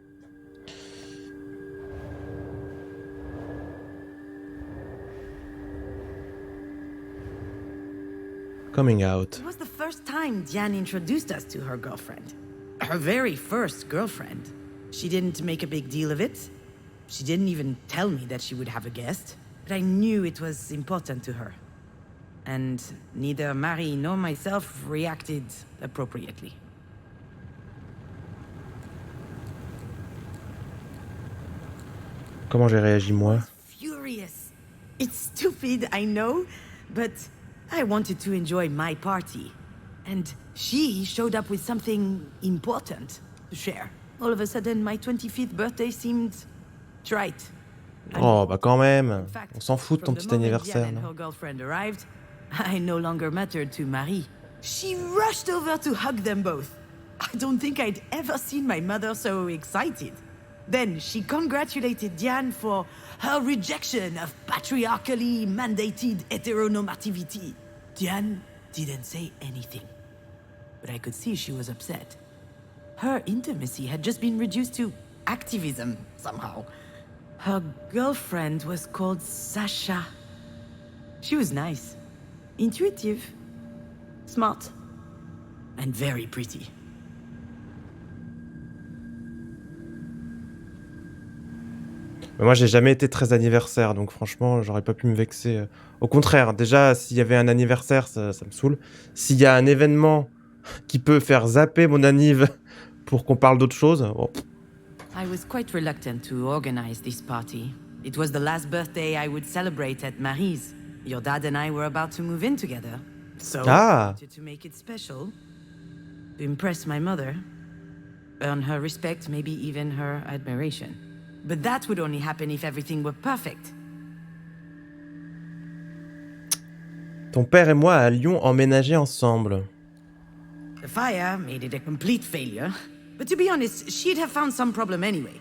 Coming out. It was the first time Diane introduced us to her girlfriend. Her very first girlfriend. She didn't make a big deal of it. She didn't even tell me that she would have a guest. But I knew it was important to her. And neither Marie nor myself reacted appropriately. Comment j'ai réagi moi? Furious. It's stupid, I know, but I wanted to enjoy my party. And she showed up with something important to share. All of a sudden, my 25th birthday seemed trite. Oh, bah quand même. In fact, On s'en fout de ton from the petit moment anniversaire. Diane and Non her girlfriend arrived, I no longer mattered to Marie. She rushed over to hug them both. I don't think I'd ever seen my mother so excited. Then she congratulated Diane for her rejection of patriarchally mandated heteronormativity. Diane didn't say anything, but I could see she was upset. Her intimacy had just been reduced to activism, somehow. Her girlfriend was called Sasha. She was nice, intuitive, smart, and very pretty. Mais moi, j'ai jamais été très anniversaire, donc franchement, j'aurais pas pu me vexer. Au contraire, déjà, s'il y avait un anniversaire, ça me saoule. S'il y a un événement qui peut faire zapper mon anniv pour qu'on parle d'autre chose, bon. I was quite reluctant to organize this party. It was the last birthday I would celebrate at Marie's. Your dad and I were about to move in together. So I wanted to make it special, to impress my mother, earn her respect, maybe even her admiration. But that would only happen if everything were perfect. Ton père et moi à Lyon emménager ensemble. The fire made it a complete failure. But to be honest, she'd have found some problem anyway.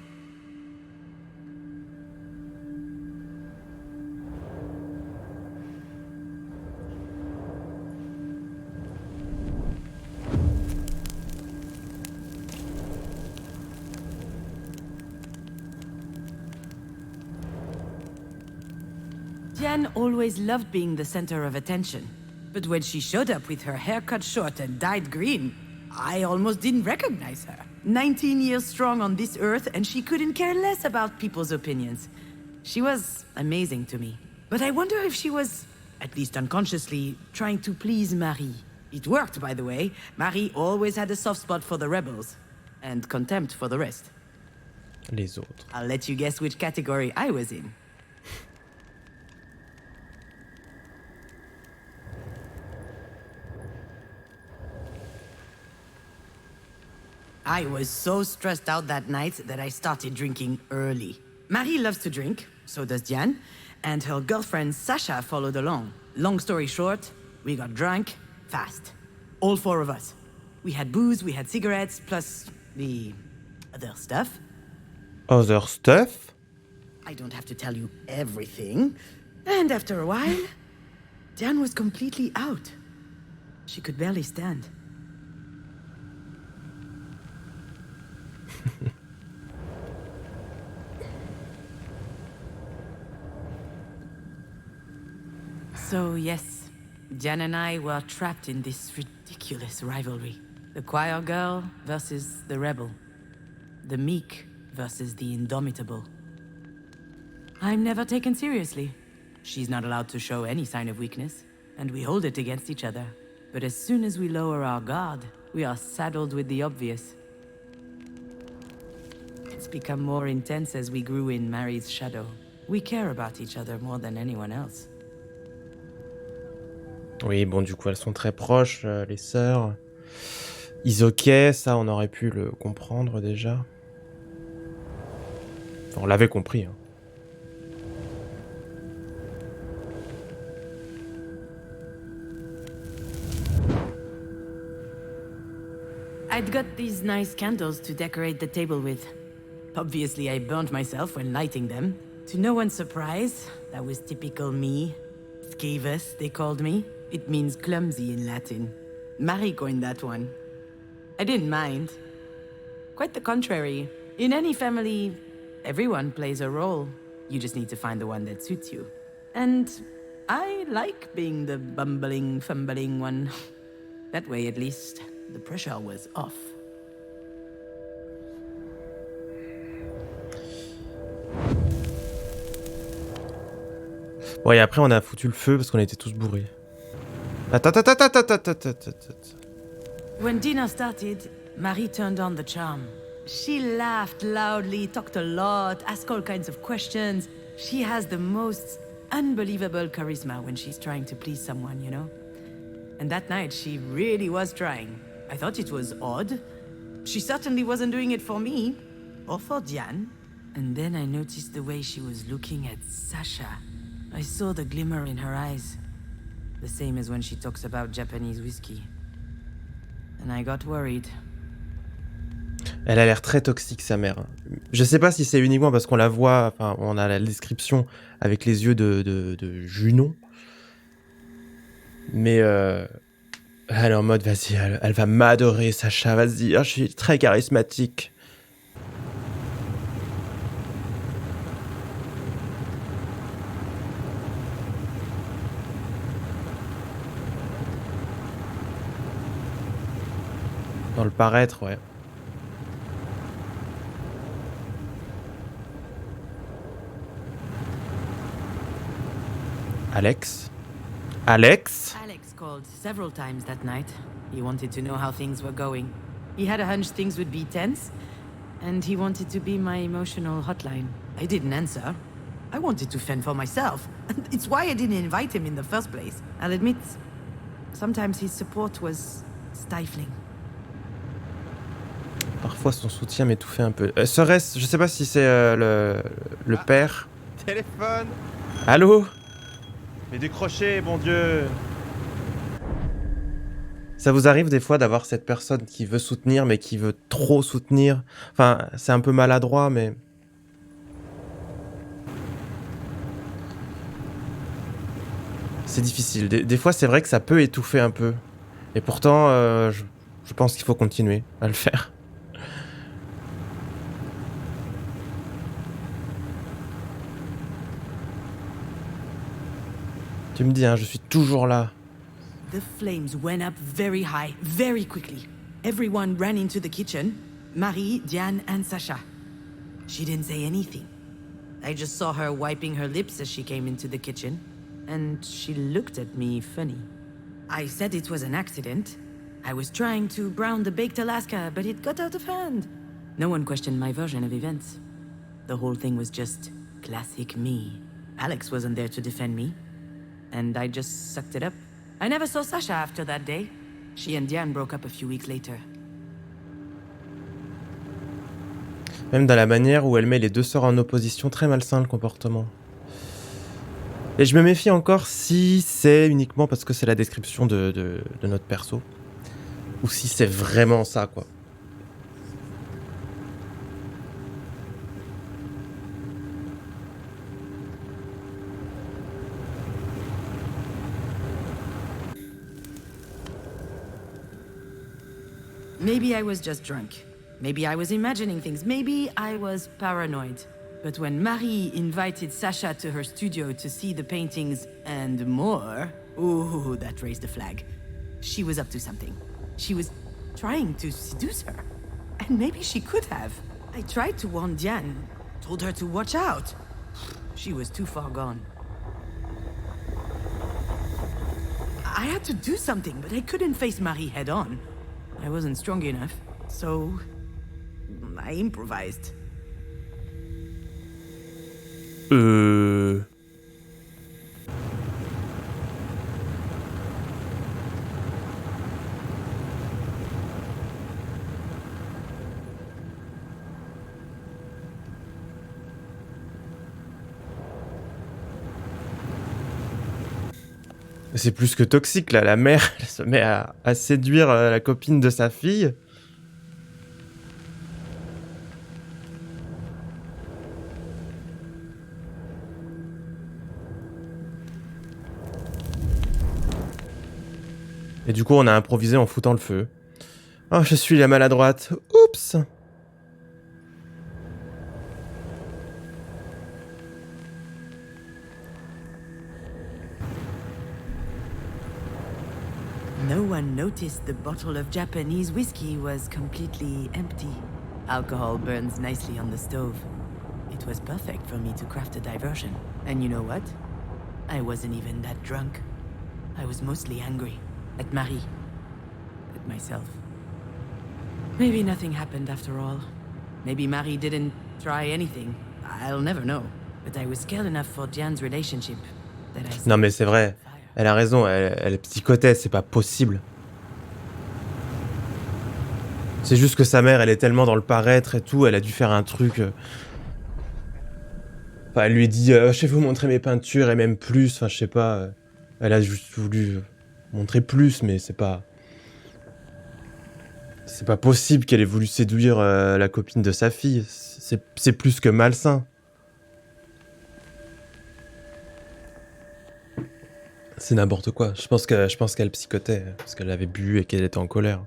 Diane always loved being the center of attention. But when she showed up with her hair cut short and dyed green, I almost didn't recognize her. 19 years strong on this earth, and she couldn't care less about people's opinions. She was amazing to me. But I wonder if she was, at least unconsciously, trying to please Marie. It worked, by the way. Marie always had a soft spot for the rebels, and contempt for the rest. Les autres. I'll let you guess which category I was in. I was so stressed out that night that I started drinking early. Marie loves to drink, so does Diane, and her girlfriend Sasha followed along. Long story short, we got drunk fast. All four of us. We had booze, we had cigarettes, plus the other stuff. Other stuff? I don't have to tell you everything. And after a while, Diane was completely out. She could barely stand. So yes, Diane and I were trapped in this ridiculous rivalry. The choir girl versus the rebel. The meek versus the indomitable. I'm never taken seriously. She's not allowed to show any sign of weakness, and we hold it against each other. But as soon as we lower our guard, we are saddled with the obvious. It's become more intense as we grew in Marie's shadow. We care about each other more than anyone else. Oui, bon, du coup, elles sont très proches, les sœurs. Ils ok, ça, on aurait pu le comprendre déjà. Enfin, on l'avait compris, hein. I'd got these nice candles to decorate the table with. Obviously, I burnt myself when lighting them. To no one's surprise, that was typical me. Scaevus, they called me. It means clumsy in Latin. Marie coined that one. I didn't mind. Quite the contrary. In any family, everyone plays a role. You just need to find the one that suits you. And I like being the bumbling, fumbling one. That way, at least, the pressure was off. Bon, et après, on a foutu le feu parce qu'on était tous bourrés. Attends. When dinner started, Marie turned on the charm. She laughed loudly, talked a lot, asked all kinds of questions. She has the most unbelievable charisma when she's trying to please someone, you know? And that night, she really was trying. I thought it was odd. She certainly wasn't doing it for me, or for Diane. And then I noticed the way she was looking at Sasha. I saw the glimmer in her eyes. The same as when she talks about Japanese whiskey. And I got worried. Elle a l'air très toxique, sa mère. Je sais pas si c'est uniquement parce qu'on la voit, enfin, on a la description avec les yeux de Junon. Mais elle est en mode, vas-y, elle va m'adorer, Sacha, vas-y, je suis très charismatique. Dans le paraître, ouais. Alex Alex called several times that night. He wanted to know how things were going. He had a hunch things would be tense, and he wanted to be my emotional hotline. I didn't answer. I wanted to fend for myself. It's why I didn't invite him in the first place. I'll admit, sometimes his support was stifling. Parfois son soutien m'étouffait un peu. Serait-ce, je sais pas si c'est le père. Téléphone. Allô? Mais décrochez, bon Dieu. Ça vous arrive des fois d'avoir cette personne qui veut soutenir mais qui veut trop soutenir? Enfin, c'est un peu maladroit mais... C'est difficile. Des fois c'est vrai que ça peut étouffer un peu. Et pourtant, je pense qu'il faut continuer à le faire. Tu me dis, hein, je suis toujours là. The flames went up very high, very quickly. Everyone ran into the kitchen. Marie, Diane, and Sasha. She didn't say anything. I just saw her wiping her lips as she came into the kitchen. And she looked at me funny. I said it was an accident. I was trying to brown the baked Alaska, but it got out of hand. No one questioned my version of events. The whole thing was just classic me. Alex wasn't there to defend me. And I just sucked it up. I never saw Sasha after that day. She and Diane broke up a few weeks later. Même dans la manière où elle met les deux sœurs en opposition, très malsain le comportement. Et je me méfie encore si c'est uniquement parce que c'est la description de notre perso. Ou si c'est vraiment ça, quoi. Maybe I was just drunk. Maybe I was imagining things. Maybe I was paranoid. But when Marie invited Sasha to her studio to see the paintings and more, ooh, that raised a flag. She was up to something. She was trying to seduce her. And maybe she could have. I tried to warn Diane, told her to watch out. She was too far gone. I had to do something, but I couldn't face Marie head on. I wasn't strong enough, so I improvised. C'est plus que toxique là, la mère elle se met à séduire la copine de sa fille. Et du coup, on a improvisé en foutant le feu. Oh, je suis la maladroite. Oups! No one noticed the bottle of Japanese whiskey was completely empty. Alcohol burns nicely on the stove. It was perfect for me to craft a diversion. And you know what? I wasn't even that drunk. I was mostly angry. At Marie. At myself. Maybe nothing happened after all. Maybe Marie didn't try anything. I'll never know. But I was scared enough for Diane's relationship that I... Non mais c'est vrai, elle a raison, elle psychotait, c'est pas possible. C'est juste que sa mère, elle est tellement dans le paraître et tout, elle a dû faire un truc... Enfin, elle lui dit je vais vous montrer mes peintures et même plus, enfin je sais pas. Elle a juste voulu montrer plus, mais c'est pas... C'est pas possible qu'elle ait voulu séduire la copine de sa fille. C'est plus que malsain. C'est n'importe quoi. Je pense qu'elle psychotait parce qu'elle avait bu et qu'elle était en colère.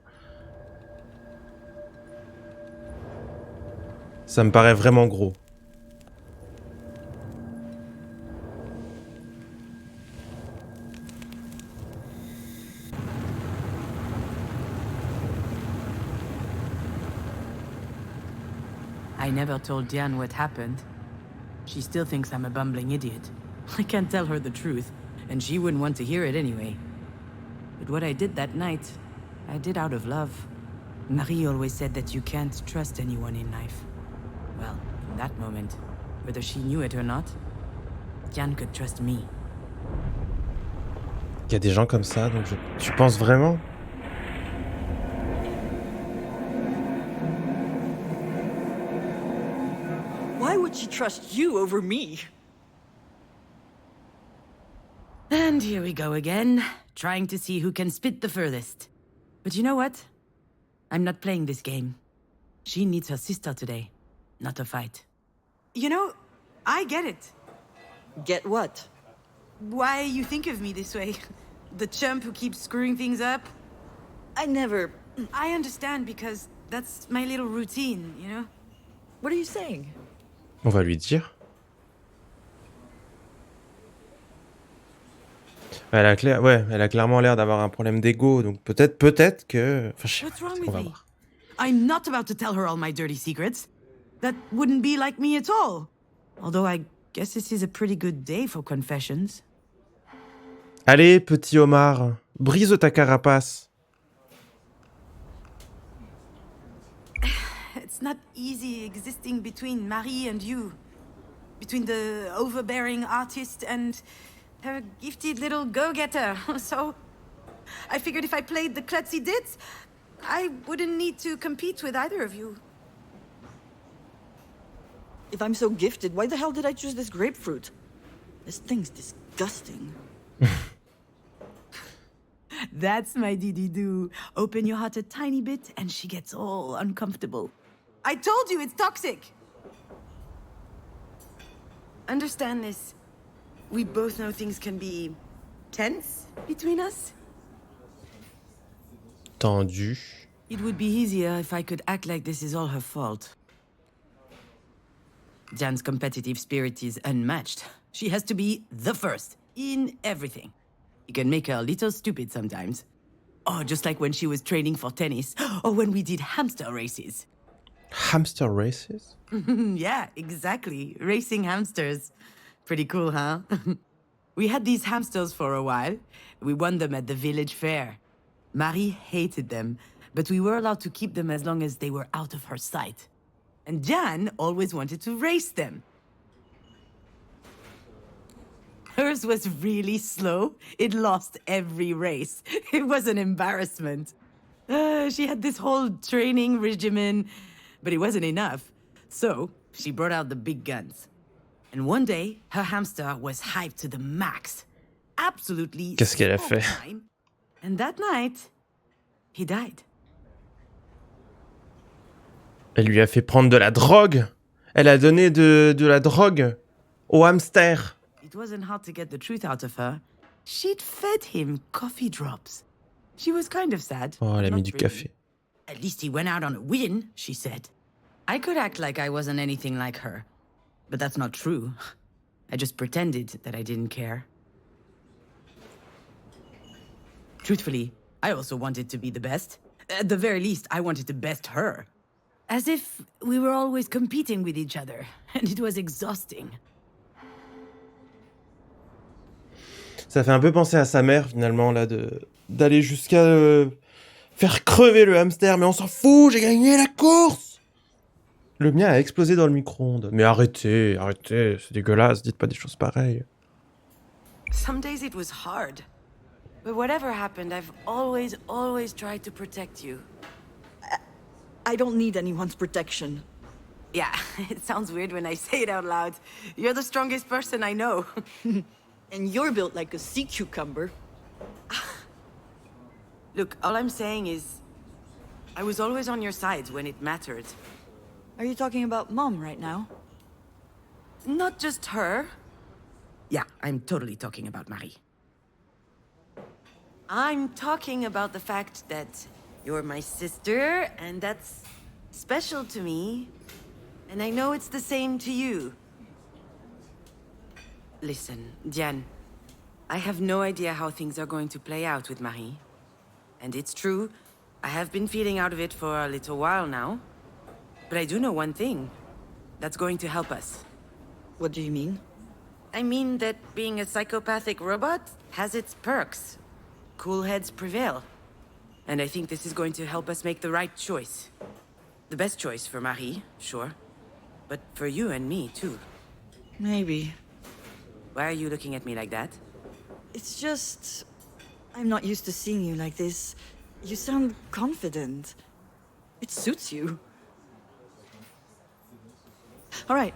Ça me paraît vraiment gros. I never told Diane what happened. She still thinks I'm a bumbling idiot. I can't tell her the truth, and she wouldn't want to hear it anyway. But what I did that night, I did out of love. Marie always said that you can't trust anyone in life. Well, in that moment, whether she knew it or not, Diane could trust me. Il y a des gens comme ça, donc tu penses vraiment? Why would she trust you over me? And here we go again, trying to see who can spit the furthest. But you know what? I'm not playing this game. She needs her sister today, not a fight. You know, I get it. Get what? Why you think of me this way. The chump who keeps screwing things up. I never... I understand because that's my little routine, you know? What are you saying? On va lui dire. Elle a clairement l'air d'avoir un problème d'ego, donc peut-être que... Enfin, je sais What's pas, wrong on with va me? voir. I'm not about to tell her all my dirty secrets. That wouldn't be like me at all. Although I guess this is a pretty good day for confessions. Allez, petit homard, brise ta carapace. It's not easy existing between Marie and you. Between the overbearing artist and her gifted little go-getter. So I figured if I played the klutzy ditz, I wouldn't need to compete with either of you. If I'm so gifted, why the hell did I choose this grapefruit? This thing's disgusting. That's my dee-dee-doo. Open your heart a tiny bit and she gets all uncomfortable. I told you it's toxic! Understand this. We both know things can be tense between us. Tendu. It would be easier if I could act like this is all her fault. Diane's competitive spirit is unmatched. She has to be the first in everything. You can make her a little stupid sometimes. Oh, just like when she was training for tennis, or when we did hamster races. Hamster races? Yeah, exactly. Racing hamsters. Pretty cool, huh? We had these hamsters for a while. We won them at the village fair. Marie hated them, but we were allowed to keep them as long as they were out of her sight. And Diane always wanted to race them. Hers was really slow. It lost every race. It was an embarrassment. She had this whole training regimen, but it wasn't enough. So she brought out the big guns. And one day, her hamster was hyped to the max. Absolutely. Qu'est-ce qu'elle a fait? time. And that night, he died. Elle lui a fait prendre de la drogue. Elle a donné de la drogue au hamster. It wasn't hard to get the truth out of her. She'd fed him coffee drops. She was kind of sad. Oh, elle a mis Not du really. café. At least he went out on a win, she said. I could act like I wasn't anything like her. But that's not true. I just pretended that I didn't care. Truthfully, I also wanted to be the best. At the very least, I wanted to best her. As if we were always competing with each other, and it was exhausting. Ça fait un peu penser à sa mère, finalement, là, d'aller jusqu'à faire crever le hamster. Mais on s'en fout, j'ai gagné la course! Le mien a explosé dans le micro-ondes. Mais arrêtez, c'est dégueulasse, dites pas des choses pareilles. Some days it was hard. But whatever happened, I've always tried to protect you. I don't need anyone's protection. Yeah, it sounds weird when I say it out loud. You're the strongest person I know. And you're built like a sea cucumber. Look, all I'm saying is, I was always on your side when it mattered. Are you talking about Mom right now? Not just her. Yeah, I'm totally talking about Marie. I'm talking about the fact that you're my sister, and that's special to me. And I know it's the same to you. Listen, Diane, I have no idea how things are going to play out with Marie. And it's true, I have been feeling out of it for a little while now. But I do know one thing. That's going to help us. What do you mean? I mean that being a psychopathic robot has its perks. Cool heads prevail. And I think this is going to help us make the right choice. The best choice for Marie, sure. But for you and me, too. Maybe. Why are you looking at me like that? It's just... I'm not used to seeing you like this. You sound confident. It suits you. Alright,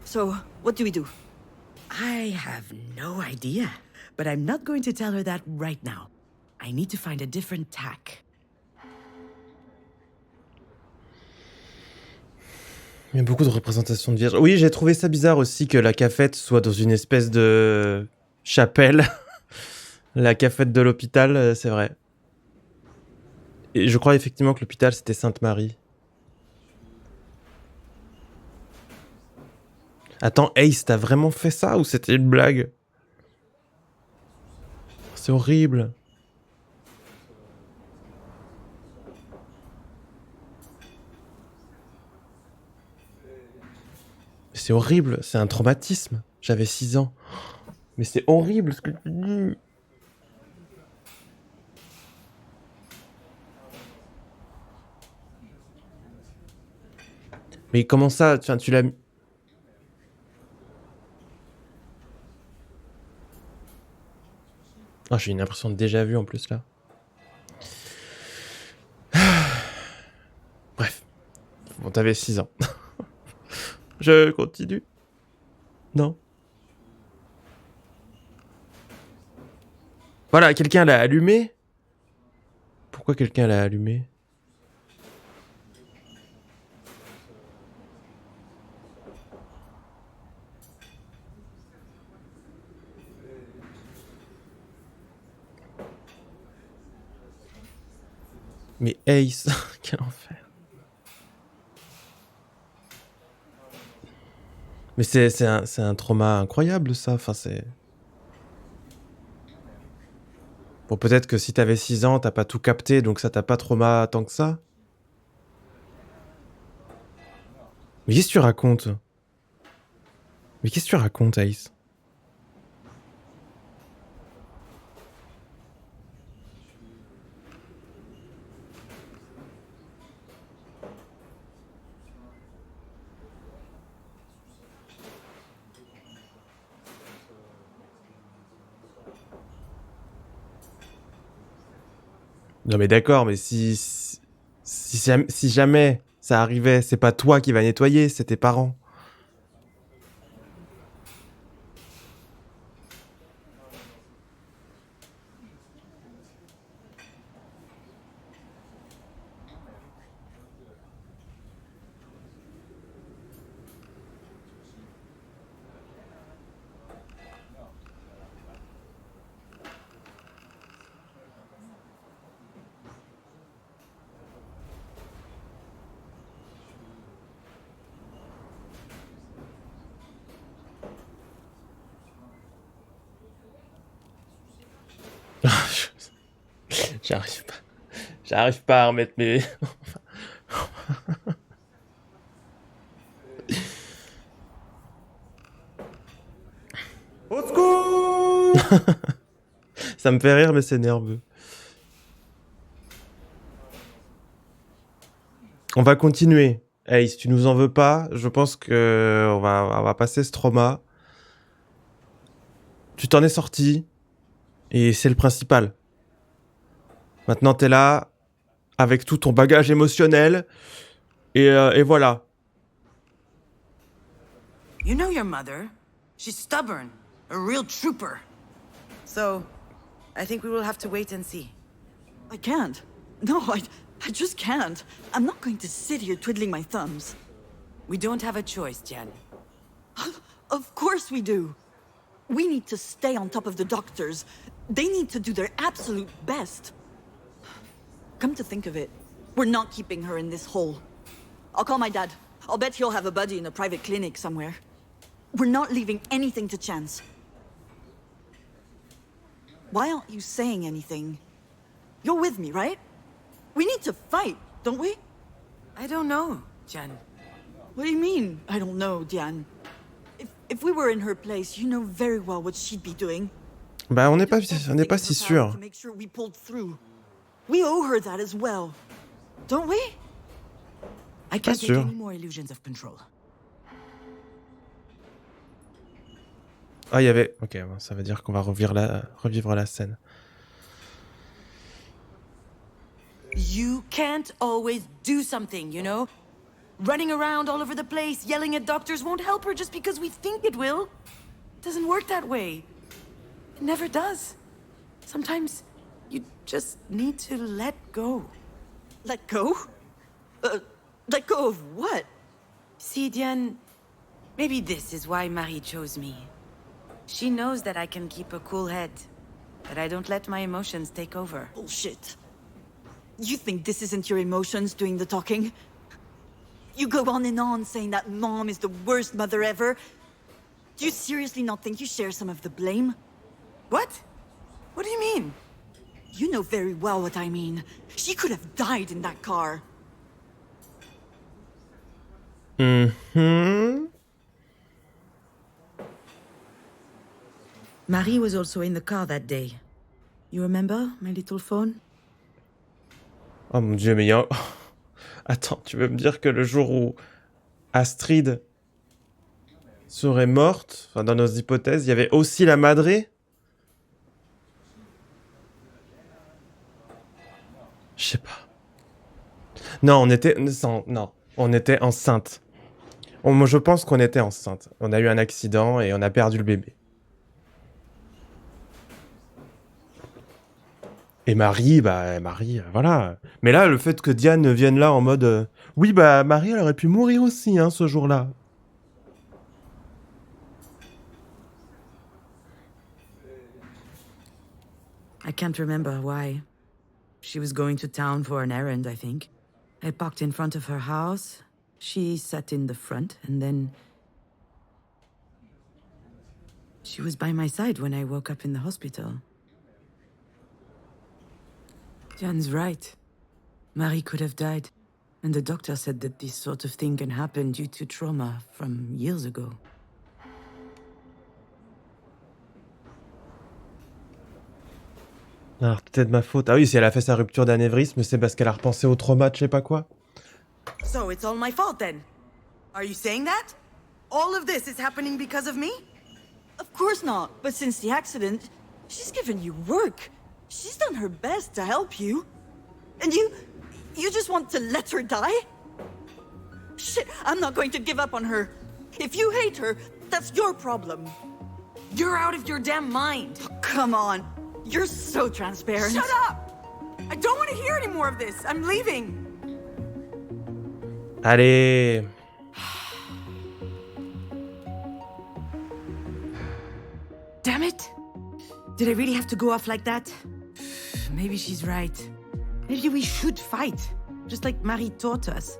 so what do we do? I have no idea. But I'm not going to tell her that right now. I need to find a different tack. Il y a beaucoup de représentations de vierges. Oui, j'ai trouvé ça bizarre aussi que la cafette soit dans une espèce de chapelle. La cafette de l'hôpital, c'est vrai. Et je crois effectivement que l'hôpital, c'était Sainte-Marie. Attends, Ace, t'as vraiment fait ça ou c'était une blague? C'est horrible. C'est horrible, c'est un traumatisme. J'avais 6 ans. Mais c'est horrible ce que tu dis. Mais comment ça, tu l'as mis... Oh, j'ai une impression de déjà vu en plus là. Bref. Bon, t'avais 6 ans. Je continue. Non. Voilà, quelqu'un l'a allumé. Pourquoi quelqu'un l'a allumé? Mais Ace, quel enfer. Mais c'est un trauma incroyable ça, enfin c'est... Bon, peut-être que si t'avais 6 ans, t'as pas tout capté, donc ça t'a pas trauma tant que ça. Mais qu'est-ce que tu racontes? Mais qu'est-ce que tu racontes, Ace? Non mais d'accord, mais si jamais ça arrivait, c'est pas toi qui vas nettoyer, c'est tes parents. J'arrive pas. J'arrive pas à remettre mes... Au secours! Ça me fait rire, mais c'est nerveux. On va continuer. Hey, si tu nous en veux pas, je pense que on va passer ce trauma. Tu t'en es sorti. Et c'est le principal. Maintenant, t'es là, avec tout ton bagage émotionnel. Et voilà. You know your mother. She's stubborn. A real trooper. So, I think we will have to wait and see. I can't. No, I just can't. I'm not going to sit here twiddling my thumbs. We don't have a choice, Jen. Of course we do. We need to stay on top of the doctors. They need to do their absolute best. Come to think of it, we're not keeping her in this hole. I'll call my dad. I'll bet he'll have a buddy in a private clinic somewhere. We're not leaving anything to chance. Why aren't you saying anything? You're with me, right? We need to fight, don't we? I don't know, Jen. What do you mean, I don't know, Diane? If we were in her place, you know very well what she'd be doing. Bah, on n'est pas si sûr. To make sure we pulled through. We owe her that as well, don't we? I can't take sûr. any more illusions of control. Ah, il y avait... Ok, bon, ça veut dire qu'on va revivre la scène. You can't always do something, you know? Running around all over the place, yelling at doctors won't help her just because we think it will. It doesn't work that way. It never does. Sometimes you just need to let go. Let go? Let go of what? See, Diane, maybe this is why Marie chose me. She knows that I can keep a cool head, that I don't let my emotions take over. Bullshit. You think this isn't your emotions doing the talking? You go on and on saying that Mom is the worst mother ever. Do you seriously not think you share some of the blame? What? What do you mean? You know very well what I mean. She could have died in that car. Mhm. Marie was also in the car that day. You remember my little phone? Oh mon dieu, mais il y a... Attends, tu veux me dire que le jour où Astrid serait morte, enfin dans nos hypothèses, il y avait aussi la madré? Je sais pas. Non, on était... Non, on était enceinte. Moi, je pense qu'on était enceinte. On a eu un accident et on a perdu le bébé. Et Marie, voilà. Mais là, le fait que Diane vienne là en mode... oui, bah, Marie, elle aurait pu mourir aussi, hein, ce jour-là. I can't remember why. She was going to town for an errand, I think. I parked in front of her house. She sat in the front, and then... She was by my side when I woke up in the hospital. Jan's right. Marie could have died. And the doctor said that this sort of thing can happen due to trauma from years ago. Alors, peut-être ma faute. Ah oui, si elle a fait sa rupture d'anévrisme, c'est parce qu'elle a repensé au trauma de je sais pas quoi. So it's all my fault then? Are you saying that? All of this is happening because of me? Of course not. But since the accident, she's given you work. She's done her best to help you. And you just want to let her die? Shit, I'm not going to give up on her. If you hate her, that's your problem. You're out of your damn mind. Oh, come on. You're so transparent. Shut up! I don't want to hear any more of this. I'm leaving. Allez. Damn it! Did I really have to go off like that? Maybe she's right. Maybe we should fight, just like Marie taught us.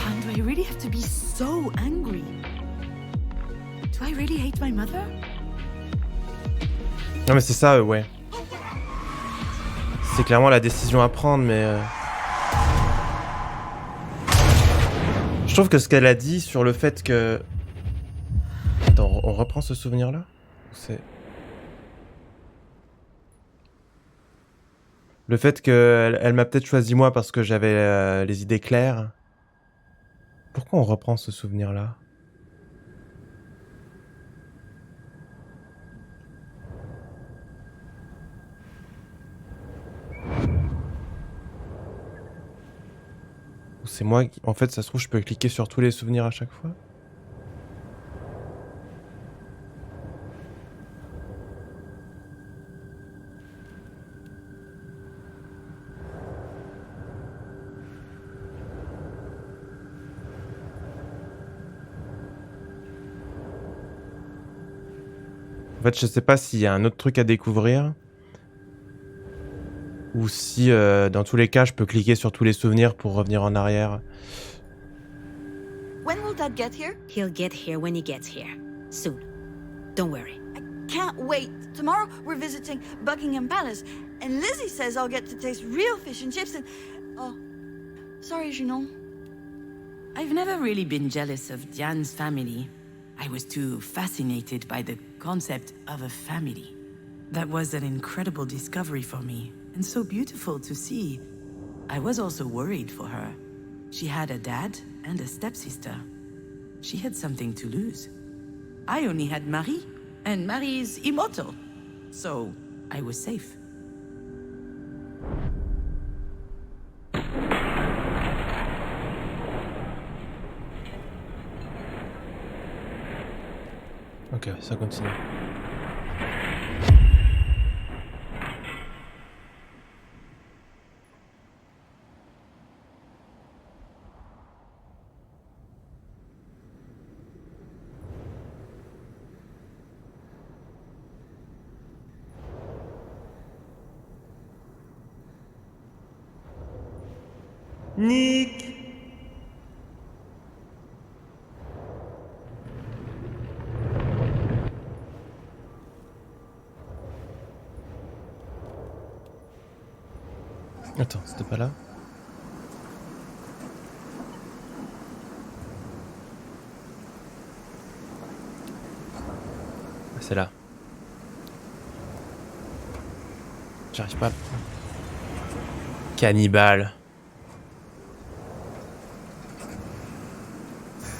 And do I really have to be so angry? Do I really hate my mother? Non mais c'est ça, ouais. C'est clairement la décision à prendre, mais... Je trouve que ce qu'elle a dit sur le fait que... Attends, on reprend ce souvenir-là? C'est... Le fait qu'elle m'a peut-être choisi moi parce que j'avais les idées claires. Pourquoi on reprend ce souvenir-là? Ou c'est moi qui... En fait, ça se trouve, je peux cliquer sur tous les souvenirs à chaque fois? En fait, je sais pas s'il y a un autre truc à découvrir. Ou si, dans tous les cas, je peux cliquer sur tous les souvenirs pour revenir en arrière. When will Dad get here? He'll get here when he gets here. Soon. Don't worry. I can't wait. Tomorrow we're visiting Buckingham Palace, and Lizzie says I'll get to taste real fish and chips and... Oh, sorry, Junon. I've never really been jealous of Diane's family. I was too fascinated by the concept of a family. That was an incredible discovery for me, and so beautiful to see. I was also worried for her. She had a dad and a stepsister. She had something to lose. I only had Marie, and Marie's immortal. So, I was safe. Ok, ça continue. Nick. Attends, c'était pas là? Ah, c'est là. J'arrive pas à... Cannibale.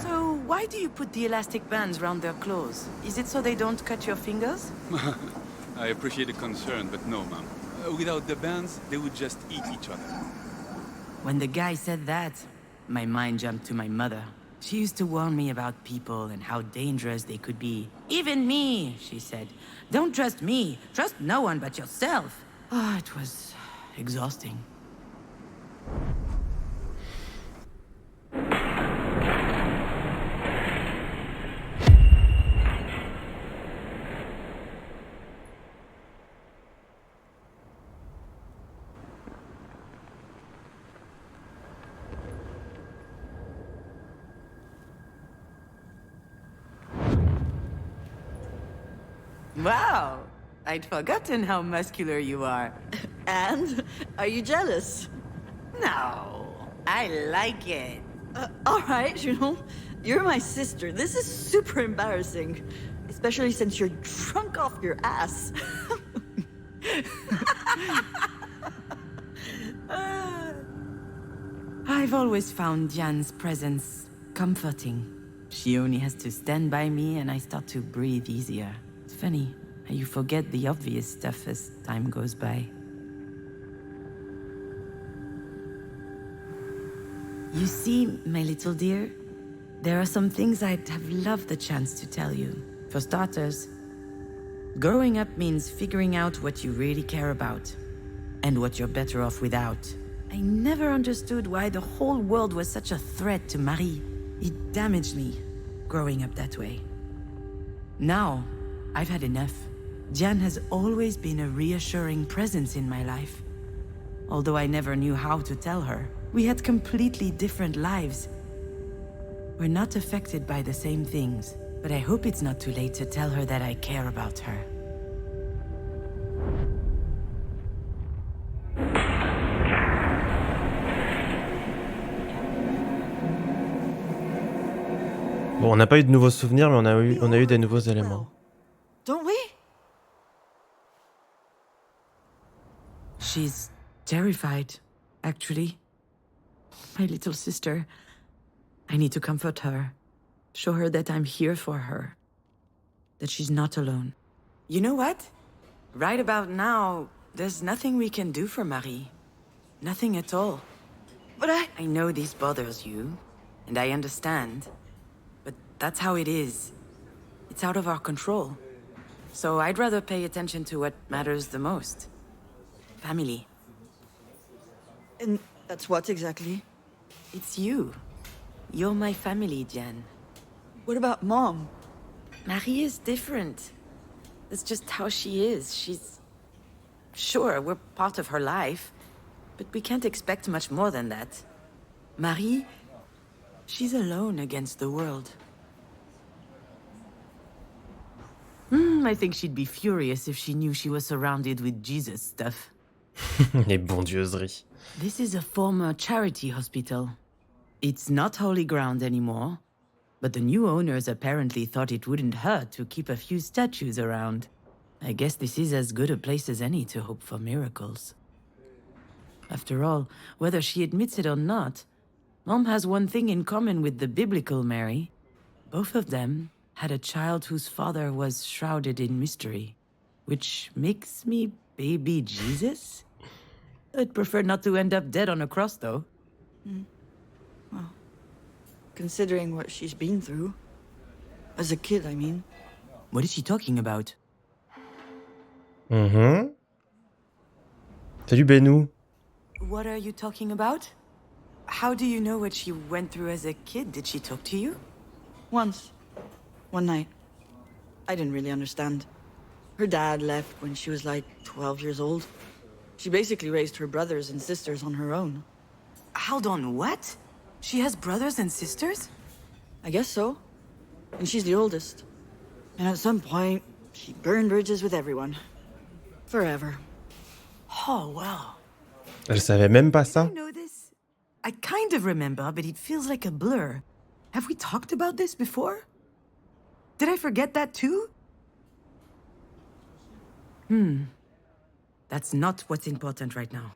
So, why do you put the elastic bands round their clothes? Is it so they don't cut your fingers? I appreciate the concern, but no, ma'am. Without the bands, they would just eat each other. When the guy said that, my mind jumped to my mother. She used to warn me about people and how dangerous they could be. Even me, she said. Don't trust me. Trust no one but yourself. Oh, it was exhausting. Wow! I'd forgotten how muscular you are. And? Are you jealous? No, I like it. Alright, Junon. You're my sister. This is super embarrassing. Especially since you're drunk off your ass. I've always found Diane's presence comforting. She only has to stand by me and I start to breathe easier. It's funny how you forget the obvious stuff as time goes by. You see, my little dear, there are some things I'd have loved the chance to tell you. For starters, growing up means figuring out what you really care about and what you're better off without. I never understood why the whole world was such a threat to Marie. It damaged me, growing up that way. Now, I've had enough. Diane has always been a reassuring presence in my life. Although I never knew how to tell her, we had completely different lives. We're not affected by the same things, but I hope it's not too late to tell her that I care about her. Bon, on n'a pas eu de nouveaux souvenirs, mais on a eu des nouveaux éléments. Don't we? She's terrified, actually. My little sister. I need to comfort her. Show her that I'm here for her. That she's not alone. You know what? Right about now, there's nothing we can do for Marie. Nothing at all. But I know this bothers you, and I understand. But that's how it is. It's out of our control. So I'd rather pay attention to what matters the most. Family. And that's what exactly? It's you. You're my family, Diane. What about Mom? Marie is different. That's just how she is. She's... Sure, we're part of her life, but we can't expect much more than that. Marie, she's alone against the world. I think she'd be furious if she knew she was surrounded with Jesus stuff. Les bondieuseries. This is a former charity hospital. It's not holy ground anymore, but the new owners apparently thought it wouldn't hurt to keep a few statues around. I guess this is as good a place as any to hope for miracles. After all, whether she admits it or not, Mom has one thing in common with the biblical Mary. Both of them had a child whose father was shrouded in mystery, which makes me baby Jesus? I'd prefer not to end up dead on a cross, though. Well, considering what she's been through. As a kid, I mean. What is she talking about? Salut Benou. What are you talking about? How do you know what she went through as a kid? Did she talk to you? Once. One night. I didn't really understand. Her dad left when she was like 12 years old. She basically raised her brothers and sisters on her own. Hold on, what? She has brothers and sisters? I guess so. And she's the oldest. And at some point, she burned bridges with everyone. Forever. Oh, wow. Elle savait même pas ça. I know this. I kind of remember, but it feels like a blur. Have we talked about this before? Did I forget that too? That's not what's important right now.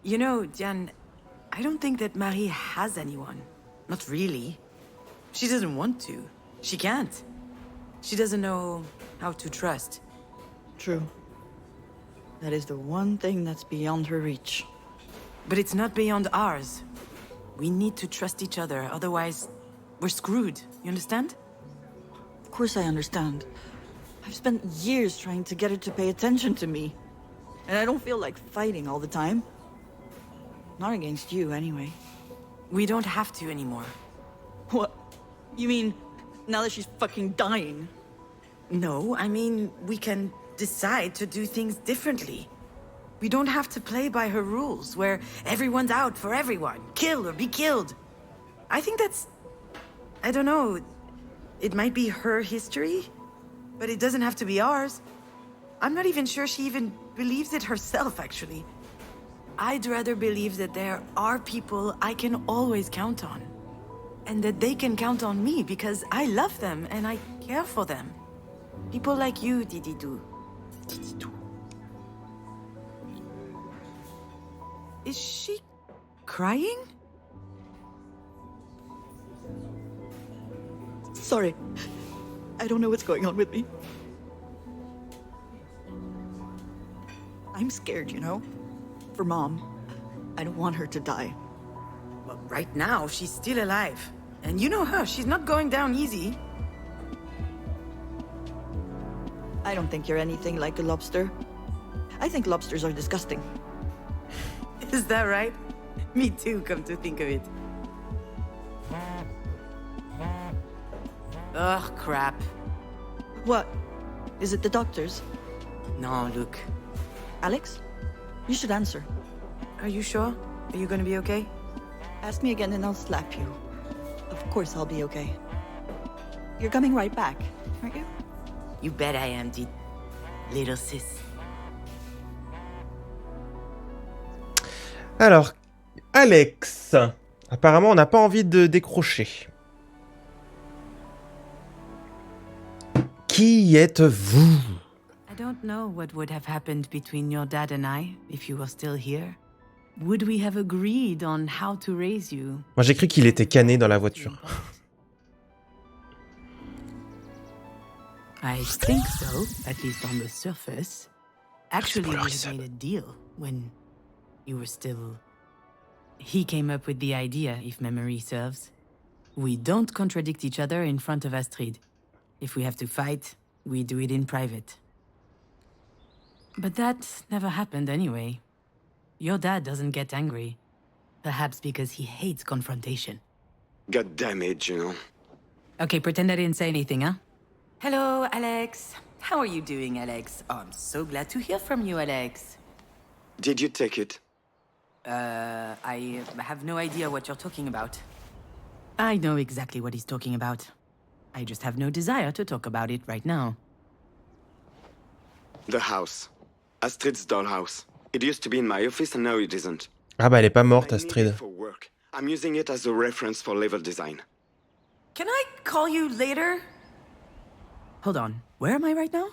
You know, Diane, I don't think that Marie has anyone. Not really. She doesn't want to. She can't. She doesn't know how to trust. True. That is the one thing that's beyond her reach. But it's not beyond ours. We need to trust each other, otherwise we're screwed. You understand? Of course I understand. I've spent years trying to get her to pay attention to me. And I don't feel like fighting all the time. Not against you, anyway. We don't have to anymore. What? You mean, now that she's fucking dying? No, I mean, we can decide to do things differently. We don't have to play by her rules, where everyone's out for everyone. Kill or be killed. I think that's... I don't know. It might be her history, but it doesn't have to be ours. I'm not even sure she even believes it herself, actually. I'd rather believe that there are people I can always count on. And that they can count on me because I love them and I care for them. People like you, Dididou. Is she crying? Sorry. I don't know what's going on with me. I'm scared, you know? For Mom. I don't want her to die. Well, right now, she's still alive. And you know her, she's not going down easy. I don't think you're anything like a lobster. I think lobsters are disgusting. Is that right? Me too, come to think of it. Ugh, crap. What? Is it the doctors? No, look. Alex? You should answer. Are you sure? Are you gonna be okay? Ask me again and I'll slap you. Of course I'll be okay. You're coming right back, aren't you? You bet I am, little sis. Alors, Alex. Apparemment, on n'a pas envie de décrocher. Qui êtes-vous? I don't know what would have happened between your dad and I if you were still here. Would we have agreed on how to raise you? Moi, j'ai cru qu'il était cané dans la voiture. I think so, at least on the surface. Actually, we Spoiler, had made a deal when you were still... He came up with the idea, if memory serves. We don't contradict each other in front of Astrid. If we have to fight, we do it in private. But that never happened anyway. Your dad doesn't get angry. Perhaps because he hates confrontation. God damn it, Junon. Okay, pretend I didn't say anything, huh? Hello, Alex. How are you doing, Alex? Oh, I'm so glad to hear from you, Alex. Did you take it? I have no idea what you're talking about. I know exactly what he's talking about. I just have no desire to talk about it right now. The house. Astrid's dollhouse. It used to be in my office and now it isn't. Ah bah, elle est pas morte, I need Astrid. it for work. I'm using it as a reference for level design. Can I call you later? Hold on, where am I right now?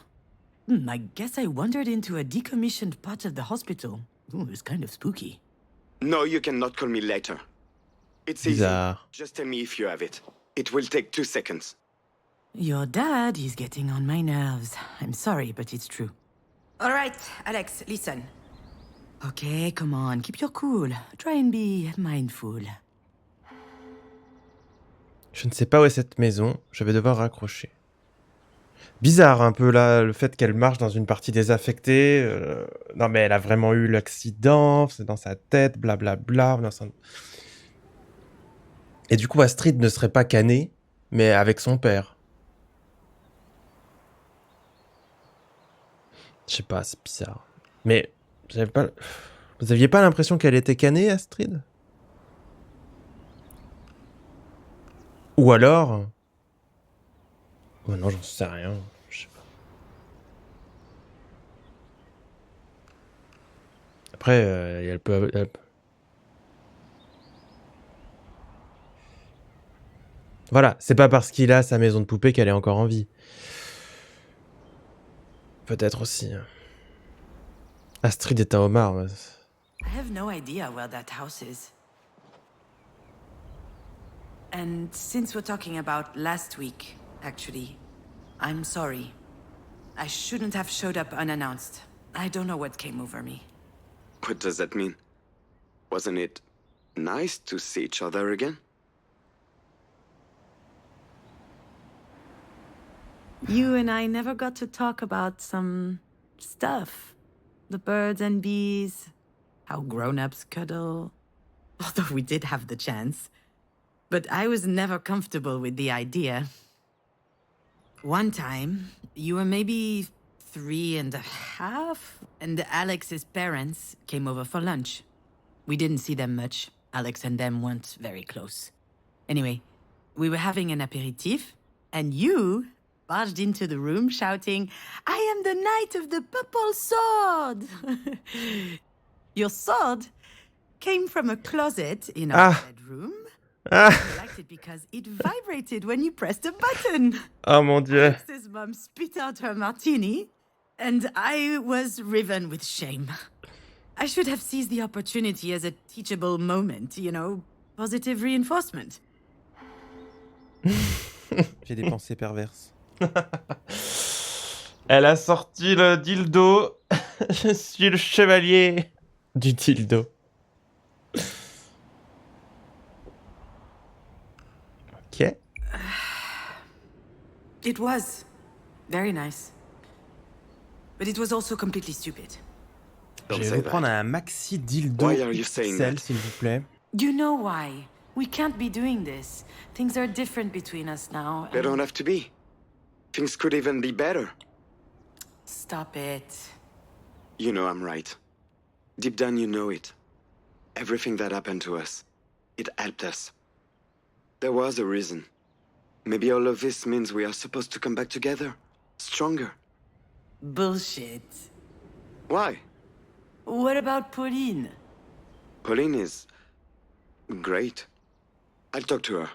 I guess I wandered into a decommissioned part of the hospital. Ooh, it's kind of spooky. No, you cannot call me later. It's easy. Bizarre. Just tell me if you have it. It will take 2 seconds. Your dad is getting on my nerves. I'm sorry, but it's true. All right, Alex, listen. Okay, come on, keep your cool. Try and be mindful. Je ne sais pas où est cette maison, je vais devoir raccrocher. Bizarre un peu là, le fait qu'elle marche dans une partie désaffectée. Non mais elle a vraiment eu l'accident, c'est dans sa tête, blablabla. Et du coup Astrid ne serait pas canée, mais avec son père. Je sais pas, c'est bizarre. Mais vous aviez pas l'impression qu'elle était canée, Astrid? Ou alors... Oh non, j'en sais rien. Je sais pas. Après, elle peut... Voilà, c'est pas parce qu'il a sa maison de poupée qu'elle est encore en vie. Peut-être aussi. Astrid est un homard. Ouais. I have no idea where that house is. And since we're talking about last week, actually, I'm sorry. I shouldn't have showed up unannounced. I don't know what came over me. What does that mean? Wasn't it nice to see each other again? You and I never got to talk about some stuff. The birds and bees, how grown-ups cuddle. Although we did have the chance. But I was never comfortable with the idea. One time, you were maybe 3.5, and Alex's parents came over for lunch. We didn't see them much. Alex and them weren't very close. Anyway, we were having an aperitif, and you barged into the room shouting, "I am the knight of the purple sword!" Your sword came from a closet in our bedroom. I liked it because it vibrated when you pressed a button. Oh mon Dieu. Alex's mom spit out her martini, and I was riven with shame. I should have seized the opportunity as a teachable moment, you know, positive reinforcement. J'ai des pensées perverses. Elle a sorti le dildo. Je suis le chevalier du dildo. Ok. It was very nice. But it was also completely stupid. Je Don't vais say vous that. prendre un maxi dildo Why are you saying XXL, that? s'il vous plaît. You know why? We can't be doing this. Things are different between us now. They don't have to be. Things could even be better. Stop it. You know I'm right. Deep down you know it. Everything that happened to us, it helped us. There was a reason. Maybe all of this means we are supposed to come back together. Stronger. Bullshit. Why? What about Pauline? Pauline is... great. I'll talk to her.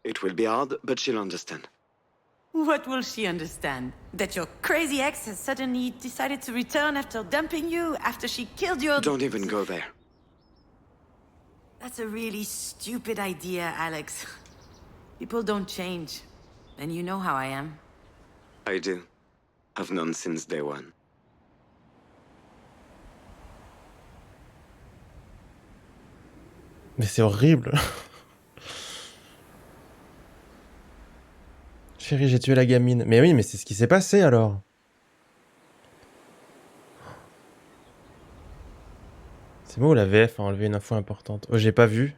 It will be hard, but she'll understand. What will she understand? That your crazy ex has suddenly decided to return after dumping you, after she killed your... Don't even go there. That's a really stupid idea, Alex. People don't change. And you know how I am. I do. I've known since day one. Mais c'est horrible. Chérie, j'ai tué la gamine. Mais oui, mais c'est ce qui s'est passé alors. C'est moi où la VF a enlevé une info importante. Oh, j'ai pas vu.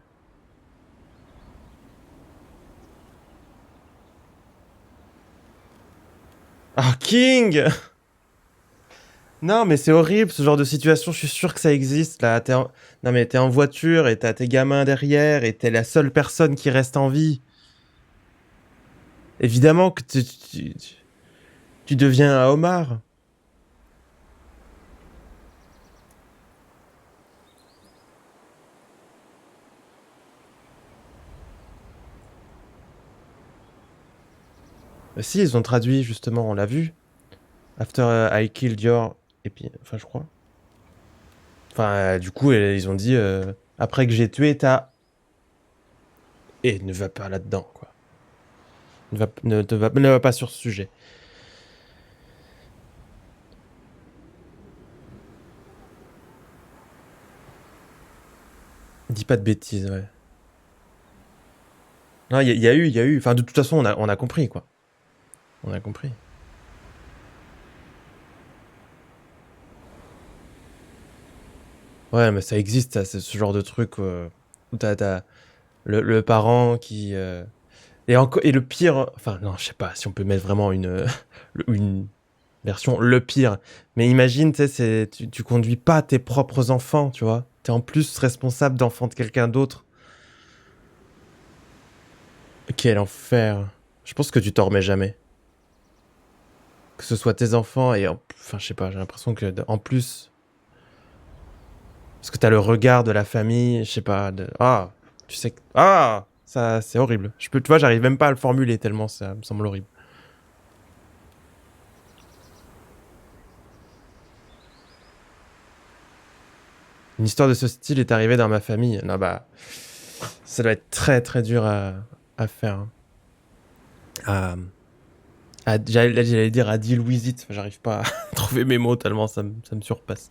Ah, King! Non, mais c'est horrible ce genre de situation. Je suis sûr que ça existe là. Non, mais t'es en voiture et t'as tes gamins derrière et t'es la seule personne qui reste en vie. Évidemment que tu deviens un homard. Si, ils ont traduit justement, on l'a vu. After I killed your... Et puis, enfin, je crois. Enfin, du coup, ils ont dit après que j'ai tué ta... Et ne va pas là-dedans, quoi. Ne va pas sur ce sujet. Dis pas de bêtises, ouais. Non, il y a eu. Enfin, de toute façon, on a compris, quoi. On a compris. Ouais, mais ça existe, ça, c'est ce genre de truc où t'as le parent qui... Et le pire... Enfin, non, je sais pas si on peut mettre vraiment une version le pire. Mais imagine, tu sais, tu conduis pas tes propres enfants, tu vois. T'es en plus responsable d'enfants de quelqu'un d'autre. Quel enfer. Je pense que tu t'en remets jamais. Que ce soit tes enfants et... Enfin, je sais pas, j'ai l'impression que en plus... Parce que t'as le regard de la famille, je sais pas... Ah, tu sais que... Ah, ça, c'est horrible. Tu vois, j'arrive même pas à le formuler tellement ça me semble horrible. Une histoire de ce style est arrivée dans ma famille. Non, bah... Ça doit être très très dur à faire. J'allais dire à deal with it. J'arrive pas à trouver mes mots tellement ça me surpasse.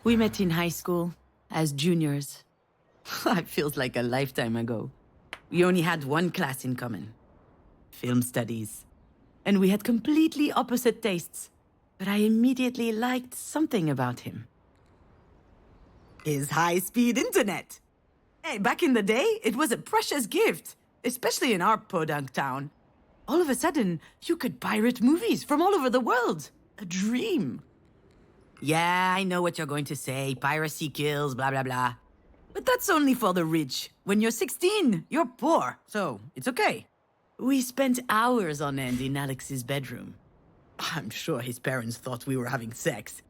We met in high school, as juniors. It feels like a lifetime ago. We only had one class in common. Film studies. And we had completely opposite tastes. But I immediately liked something about him. His high-speed internet. Hey, back in the day, it was a precious gift. Especially in our podunk town. All of a sudden, you could pirate movies from all over the world. A dream. Yeah, I know what you're going to say. Piracy kills, blah, blah, blah. But that's only for the rich. When you're 16, you're poor, so it's okay. We spent hours on end in Alex's bedroom. I'm sure his parents thought we were having sex.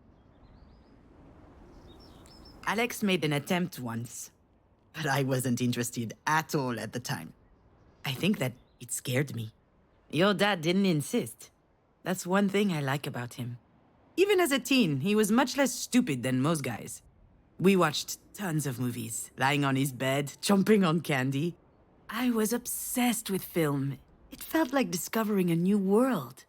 Alex made an attempt once, but I wasn't interested at all at the time. I think that it scared me. Your dad didn't insist. That's one thing I like about him. Even as a teen, he was much less stupid than most guys. We watched tons of movies, lying on his bed, chomping on candy. I was obsessed with film. It felt like discovering a new world.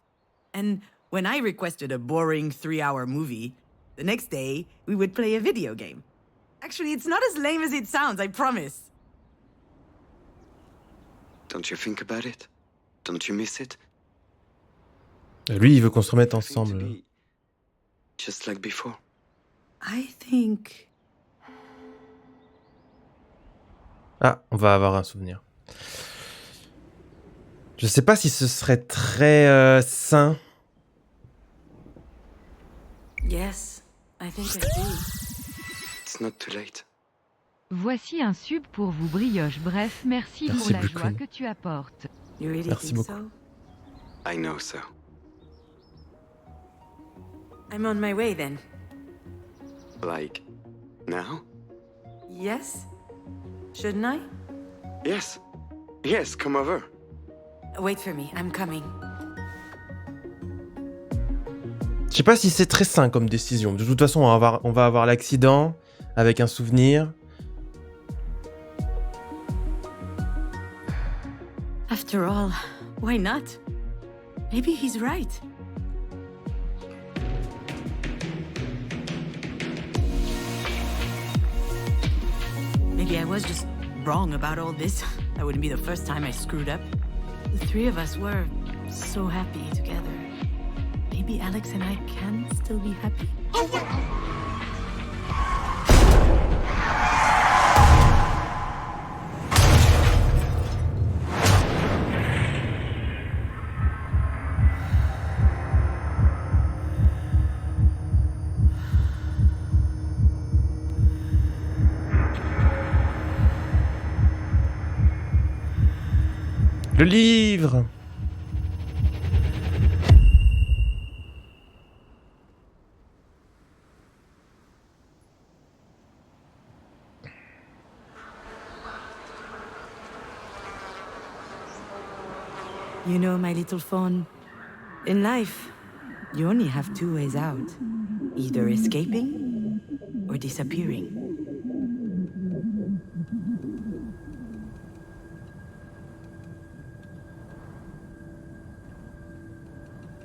And when I requested a boring 3-hour movie, the next day, we would play a video game. Actually, it's not as lame as it sounds, I promise. Don't you think about it? Don't you miss it? Lui, il veut qu'on se remette ensemble. Just like before. I think... Ah, on va avoir un souvenir. Je sais pas si ce serait très sain. Yes, I think I do. It's not too late. Voici un sub pour vous, Brioche. Bref, merci pour Merci la beaucoup. joie que tu apportes. You really Merci think beaucoup. so? I know so. I'm on my way then. Like, now? Yes? Shouldn't I? Yes. Yes, come over. Wait for me, I'm coming. Je sais pas si c'est très sain comme décision. De toute façon, on va avoir l'accident avec un souvenir. After all, why not? Maybe he's right. Maybe I was just wrong about all this. That wouldn't be the first time I screwed up. The three of us were so happy together. Maybe Alex and I can still be happy? Le livre! You know, my little fawn, in life, you only have two ways out. Either escaping or disappearing.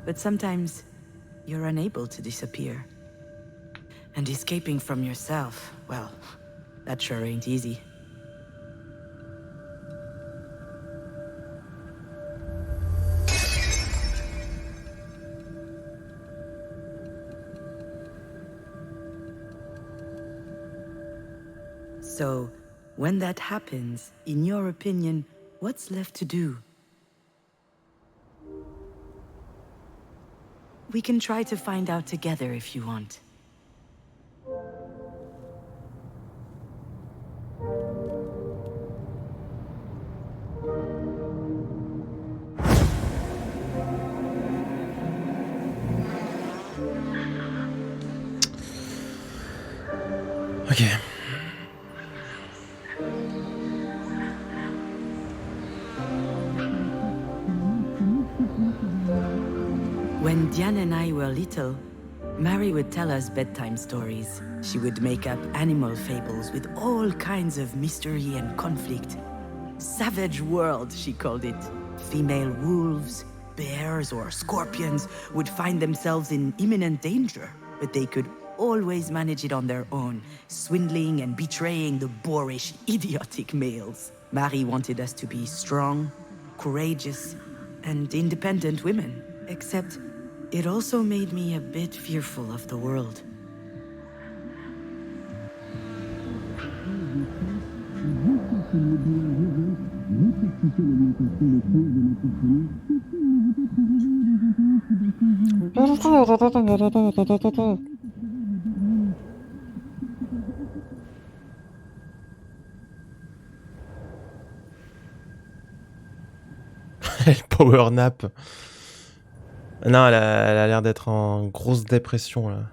But sometimes, you're unable to disappear. And escaping from yourself, well, that sure ain't easy. So, when that happens, in your opinion, what's left to do? We can try to find out together if you want. Ok. When Diane and I were little, Mary would tell us bedtime stories. She would make up animal fables with all kinds of mystery and conflict. Savage world, she called it. Female wolves, bears, or scorpions would find themselves in imminent danger, but they could always manage it on their own, swindling and betraying the boorish, idiotic males. Mary wanted us to be strong, courageous, and independent women. Except, it also made me a bit fearful of the world. Elle power nap. Non, elle a l'air d'être en grosse dépression là.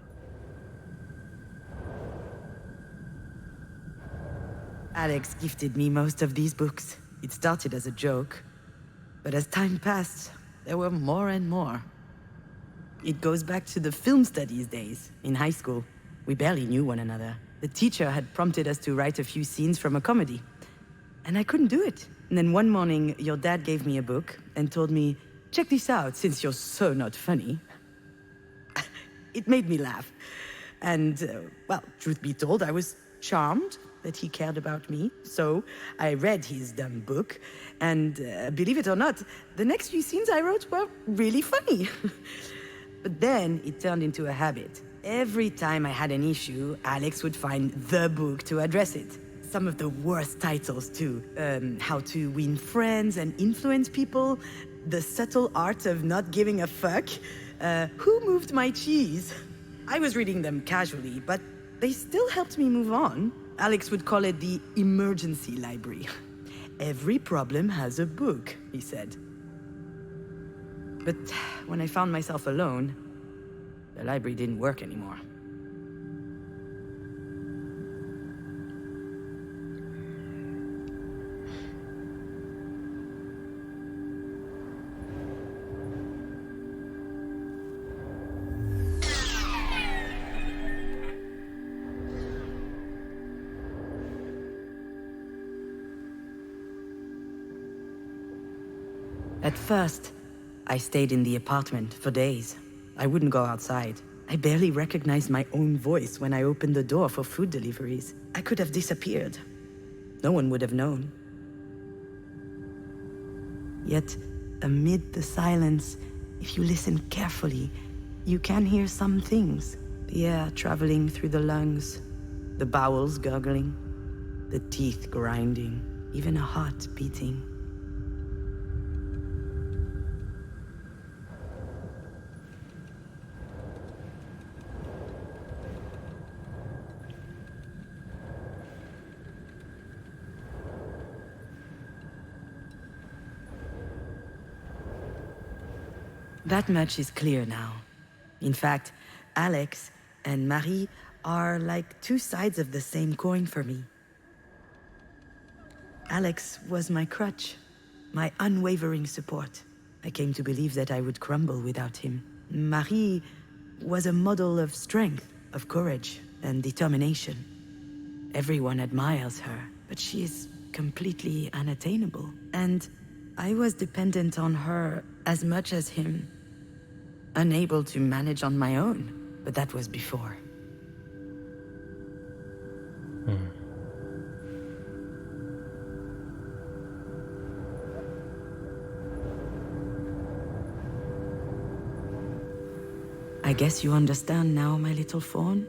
Alex gifted me most of these books. It started as a joke. But as time passed, there were more and more. It goes back to the film studies days, in high school. We barely knew one another. The teacher had prompted us to write a few scenes from a comedy. And I couldn't do it. And then one morning, your dad gave me a book and told me, check this out, since you're so not funny. It made me laugh. And, well, truth be told, I was charmed that he cared about me. So I read his dumb book, and believe it or not, the next few scenes I wrote were really funny. But then it turned into a habit. Every time I had an issue, Alex would find the book to address it. Some of the worst titles, too. How to Win Friends and Influence People, The Subtle Art of Not Giving a Fuck, Who Moved My Cheese? I was reading them casually, but they still helped me move on. Alex would call it the emergency library. Every problem has a book, he said. But when I found myself alone, the library didn't work anymore. At first, I stayed in the apartment for days. I wouldn't go outside. I barely recognized my own voice when I opened the door for food deliveries. I could have disappeared. No one would have known. Yet, amid the silence, if you listen carefully, you can hear some things. The air traveling through the lungs, the bowels gurgling, the teeth grinding, even a heart beating. That much is clear now. In fact, Alex and Marie are like two sides of the same coin for me. Alex was my crutch, my unwavering support. I came to believe that I would crumble without him. Marie was a model of strength, of courage, and determination. Everyone admires her, but she is completely unattainable. And I was dependent on her as much as him. Unable to manage on my own, but that was before. I guess you understand now, my little fawn.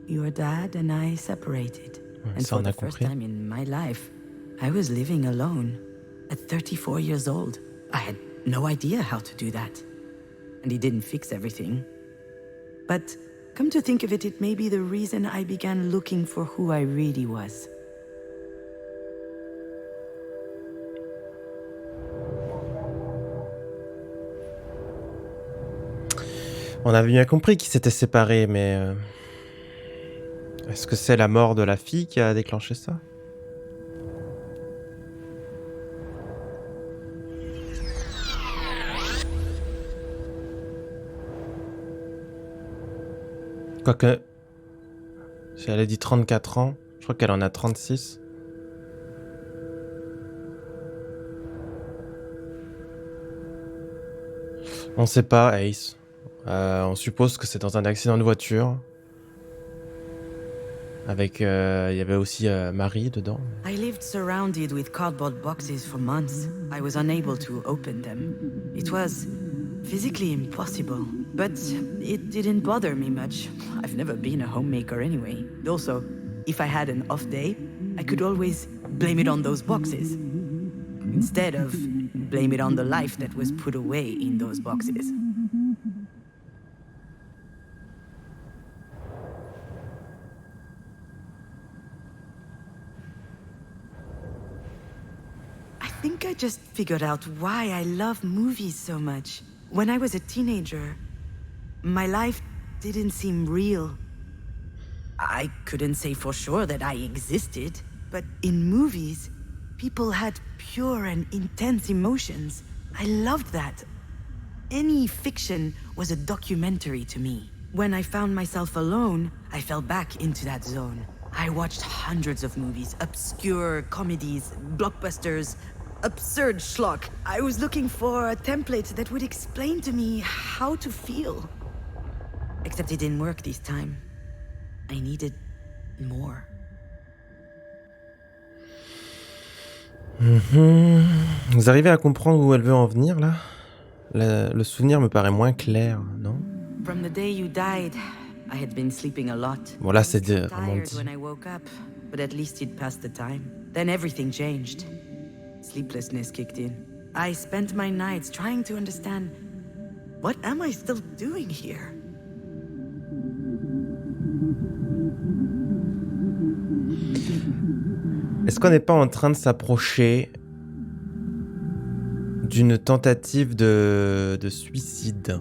Your dad and I separated. And for the first time in my life, I was living alone. At 34 years old, I had no idea how to do that. And he didn't fix everything. But come to think of it, it may be the reason I began looking for who I really was. On avait bien compris qu'ils s'étaient séparés, mais... est-ce que c'est la mort de la fille qui a déclenché ça? Quoique... Si elle a dit 34 ans, je crois qu'elle en a 36. On sait pas, Ace. On suppose que c'est dans un accident de voiture. Avec, il y avait aussi Marie dedans. I lived surrounded with cardboard boxes for months. I was unable to open them. It was physically impossible, but it didn't bother me much. I've never been a homemaker anyway. Also, if I had an off day, I could always blame it on those boxes, instead of blame it on the life that was put away in those boxes. I think I just figured out why I love movies so much. When I was a teenager, my life didn't seem real. I couldn't say for sure that I existed, but in movies, people had pure and intense emotions. I loved that. Any fiction was a documentary to me. When I found myself alone, I fell back into that zone. I watched hundreds of movies, obscure comedies, blockbusters, absurd schlock. I was looking for a template that would explain to me how to feel. Except it didn't work this time. I needed more. Vous arrivez à comprendre où elle veut en venir, là? Le souvenir me paraît moins clair, non? From the day you died, I had been sleeping a lot. Bon, là, c'est vraiment Tired dit. when I woke up, but at least it passed the time. Then everything changed. Sleeplessness kicked in. I spent my nights trying to understand, what am I still doing here? Est-ce qu'on n'est pas en train de s'approcher d'une tentative de suicide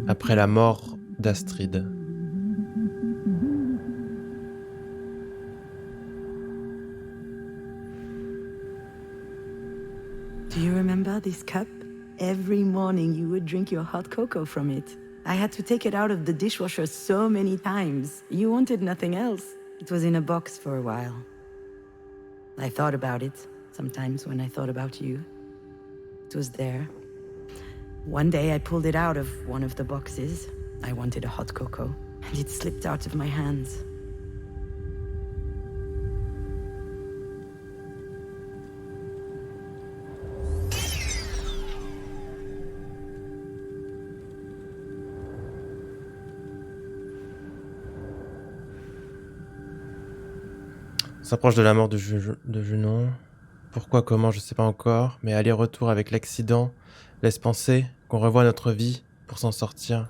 après la mort d'Astrid? Do you remember this cup? Every morning you would drink your hot cocoa from it. I had to take it out of the dishwasher so many times. You wanted nothing else. It was in a box for a while. I thought about it, sometimes when I thought about you. It was there. One day I pulled it out of one of the boxes. I wanted a hot cocoa, and it slipped out of my hands. On s'approche de la mort de Junon. Pourquoi, comment, je sais pas encore, mais aller-retour avec l'accident laisse penser qu'on revoit notre vie pour s'en sortir.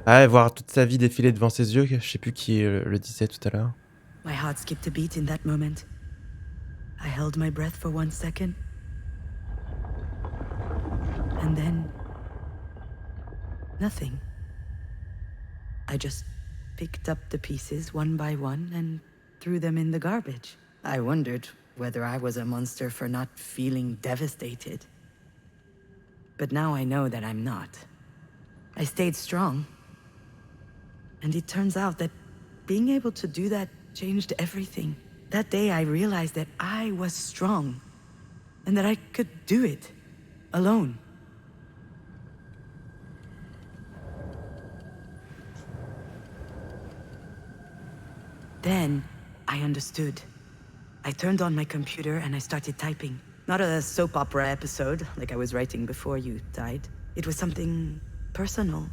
Ah, et voir toute sa vie défiler devant ses yeux, je sais plus qui le disait tout à l'heure. My heart skipped a beat in that moment. I held my breath for 1 second. And then... nothing. I just picked up the pieces one by one and threw them in the garbage. I wondered whether I was a monster for not feeling devastated. But now I know that I'm not. I stayed strong. And it turns out that being able to do that changed everything. That day I realized that I was strong. And that I could do it. Alone. Then I understood. I turned on my computer and I started typing. Not a soap opera episode, like I was writing before you died. It was something personal.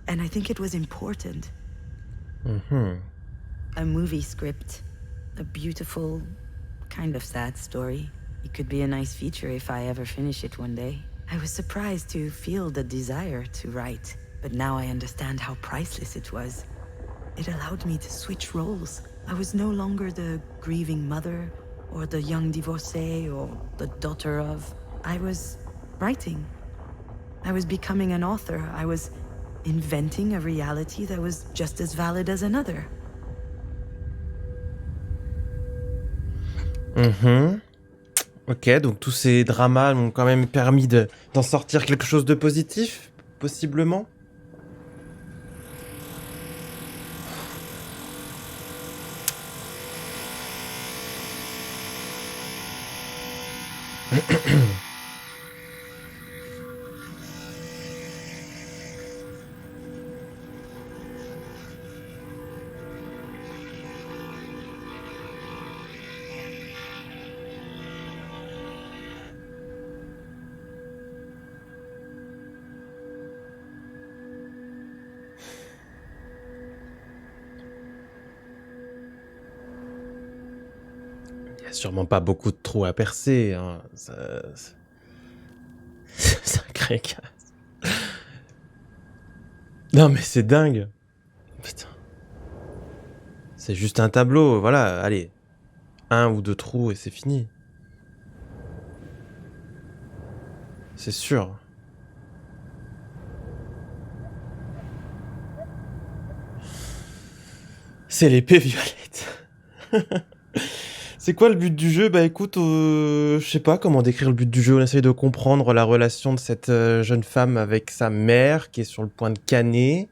And I think it was important. A movie script. A beautiful, kind of sad story. It could be a nice feature if I ever finish it one day. I was surprised to feel the desire to write. But now I understand how priceless it was. It allowed me to switch roles. I was no longer the grieving mother, or the young divorcee, or the daughter of. I was writing. I was becoming an author. I was inventing a reality that was just as valid as another. Ok, donc tous ces dramas m'ont quand même permis d'en sortir quelque chose de positif, possiblement. Il n'y a sûrement pas beaucoup de trous à percer. Hein. C'est un crécasse. Non mais c'est dingue. Putain. C'est juste un tableau, voilà, allez. 1 ou 2 trous et c'est fini. C'est sûr. C'est l'épée violette. C'est quoi le but du jeu? Bah écoute, je sais pas comment décrire le but du jeu. On essaye de comprendre la relation de cette jeune femme avec sa mère qui est sur le point de canner.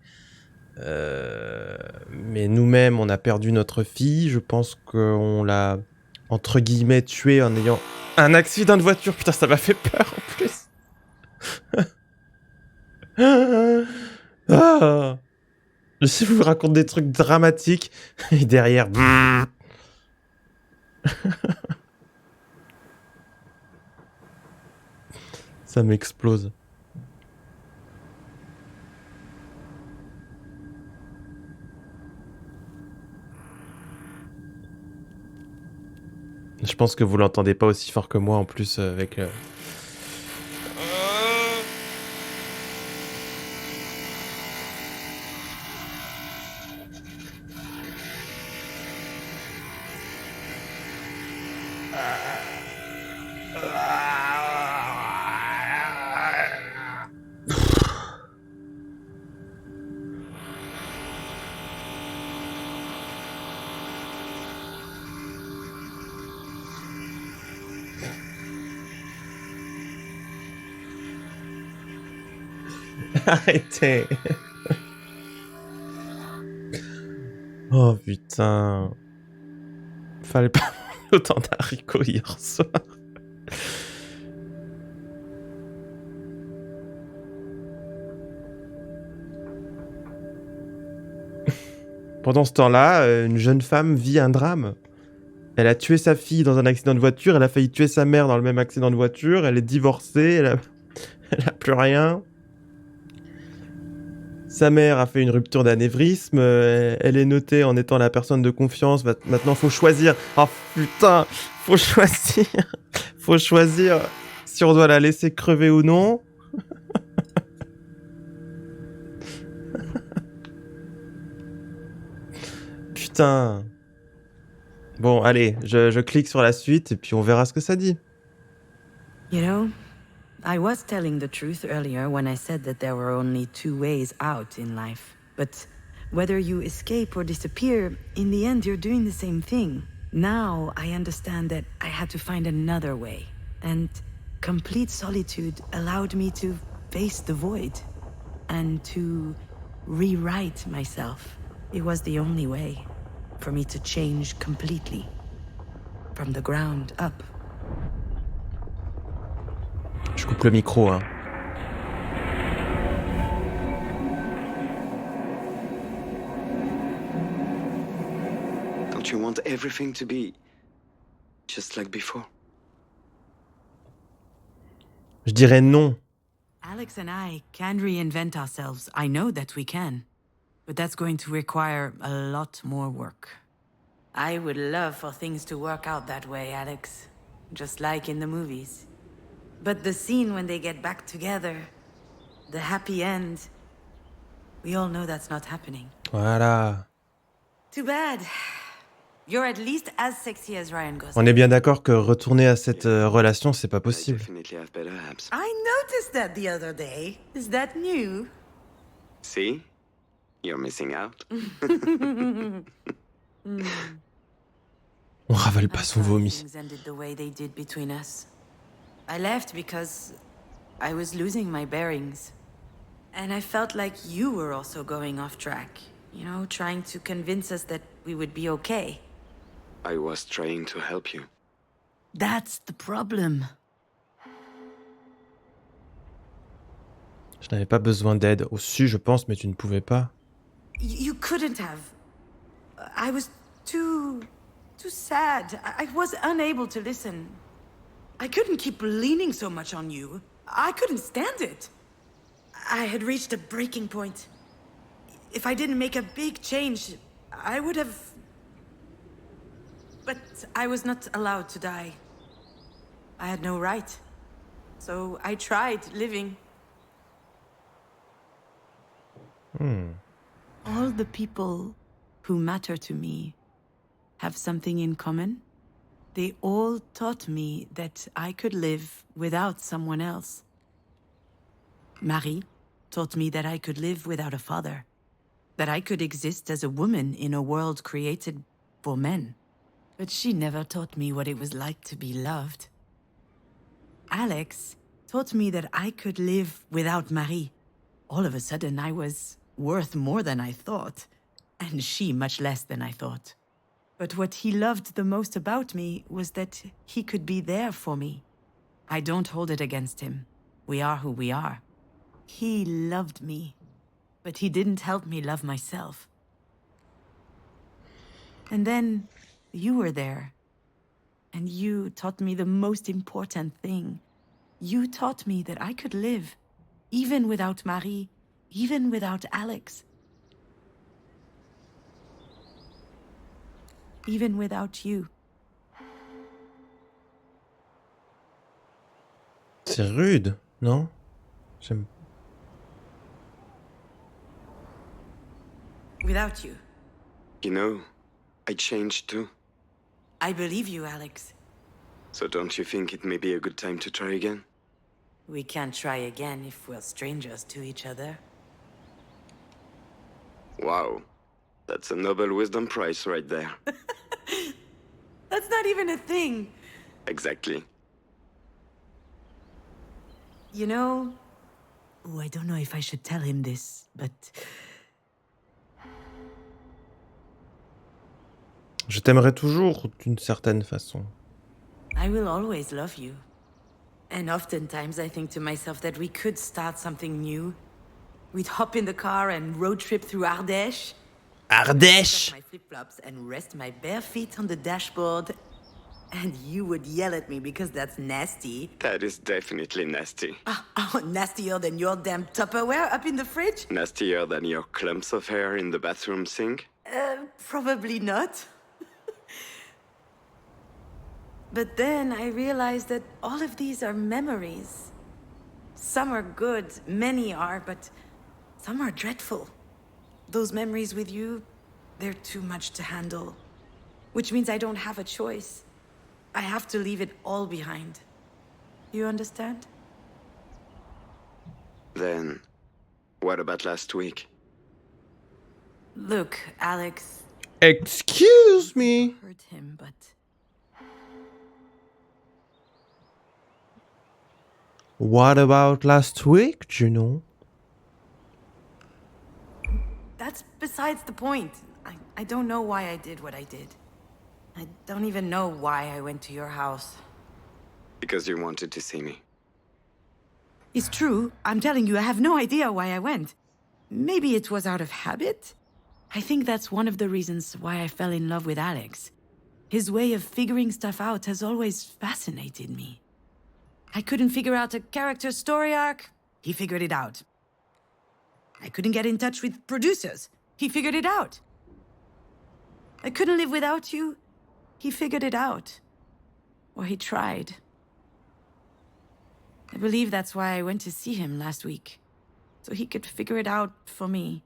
Mais nous-mêmes, on a perdu notre fille. Je pense qu'on l'a, entre guillemets, tuée en ayant un accident de voiture. Putain, ça m'a fait peur en plus. Ah. Je sais, je vous raconte des trucs dramatiques. Et derrière... Ça m'explose. Je pense que vous l'entendez pas aussi fort que moi en plus avec... Arrêtez. Oh putain. Fallait pas manger autant d'haricots hier soir. Pendant ce temps-là, une jeune femme vit un drame. Elle a tué sa fille dans un accident de voiture, elle a failli tuer sa mère dans le même accident de voiture, elle est divorcée, elle a plus rien. Sa mère a fait une rupture d'anévrisme, elle est notée en étant la personne de confiance. Maintenant, faut choisir. Oh putain, faut choisir. Faut choisir si on doit la laisser crever ou non. Putain. Bon, allez, je clique sur la suite et puis on verra ce que ça dit. You know, I was telling the truth earlier when I said that there were only two ways out in life. But whether you escape or disappear, in the end you're doing the same thing. Now I understand that I had to find another way. And complete solitude allowed me to face the void. And to rewrite myself. It was the only way for me to change completely. From the ground up. Je coupe le micro, hein. Don't you want everything to be just like before? Je dirais non. Alex and I can reinvent ourselves. I know that we can. But that's going to require a lot more work. I would love for things to work out that way, Alex. Just like in the movies. But the scene when they get back together, the happy end, we all know that's not happening. Voilà. Too bad. You're at least as sexy as Ryan Gosling. On est bien d'accord que retourner à cette relation, c'est pas possible. Definitely have better abs. I noticed that the other day. Is that new? See? You're missing out. On ravale pas son vomi. Things ended the way they did between us. I left because I was losing my bearings. And I felt like you were also going off track. You know, trying to convince us that we would be okay. I was trying to help you. That's the problem. Je n'avais pas besoin d'aide. Aussi, je pense, mais tu ne pouvais pas. You couldn't have. I was too sad. I was unable to listen. I couldn't keep leaning so much on you. I couldn't stand it. I had reached a breaking point. If I didn't make a big change, I would have... But I was not allowed to die. I had no right. So I tried living. All the people who matter to me have something in common. They all taught me that I could live without someone else. Marie taught me that I could live without a father. That I could exist as a woman in a world created for men. But she never taught me what it was like to be loved. Alex taught me that I could live without Marie. All of a sudden, I was worth more than I thought, and she much less than I thought. But what he loved the most about me was that he could be there for me. I don't hold it against him. We are who we are. He loved me, but he didn't help me love myself. And then you were there, and you taught me the most important thing. You taught me that I could live, even without Marie, even without Alex. Even without you. C'est rude, non? J'aime. Without you. You know, I changed too. I believe you, Alex. So don't you think it may be a good time to try again? We can't try again if we're strangers to each other. Wow. That's a Nobel Wisdom Prize right there. That's not even a thing. Exactly. You know... Oh, I don't know if I should tell him this, but... Je t'aimerai toujours d'une certaine façon. I will always love you. And oftentimes I think to myself that we could start something new. We'd hop in the car and road trip through Ardèche. Ardèche. My flip-flops and rest my bare feet on the dashboard. And you would yell at me because that's nasty. That is definitely nasty. Oh, nastier than your damn Tupperware up in the fridge? Nastier than your clumps of hair in the bathroom sink? Probably not. But then I realized that all of these are memories. Some are good, many are, but some are dreadful. Those memories with you, they're too much to handle. Which means I don't have a choice. I have to leave it all behind. You understand? Then, what about last week? Look, Alex. Excuse me. Hurt him, but What about last week, Junon? that's besides the point. I don't know why I did what I did. I don't even know why I went to your house. Because you wanted to see me. It's true. I'm telling you, I have no idea why I went. Maybe it was out of habit? I think that's one of the reasons why I fell in love with Alex. His way of figuring stuff out has always fascinated me. I couldn't figure out a character's story arc. He figured it out. I couldn't get in touch with producers. He figured it out. I couldn't live without you. He figured it out. Or he tried. I believe that's why I went to see him last week. So he could figure it out for me.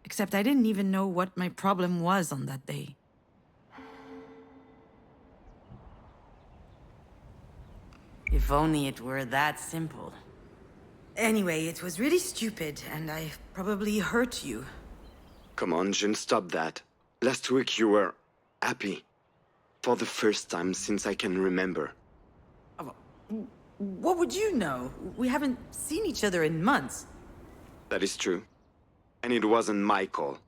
Except I didn't even know what my problem was on that day. If only it were that simple. Anyway, it was really stupid, and I probably hurt you. Come on, June, stop that. Last week you were happy. For the first time since I can remember. What would you know? We haven't seen each other in months. That is true. And it wasn't my call.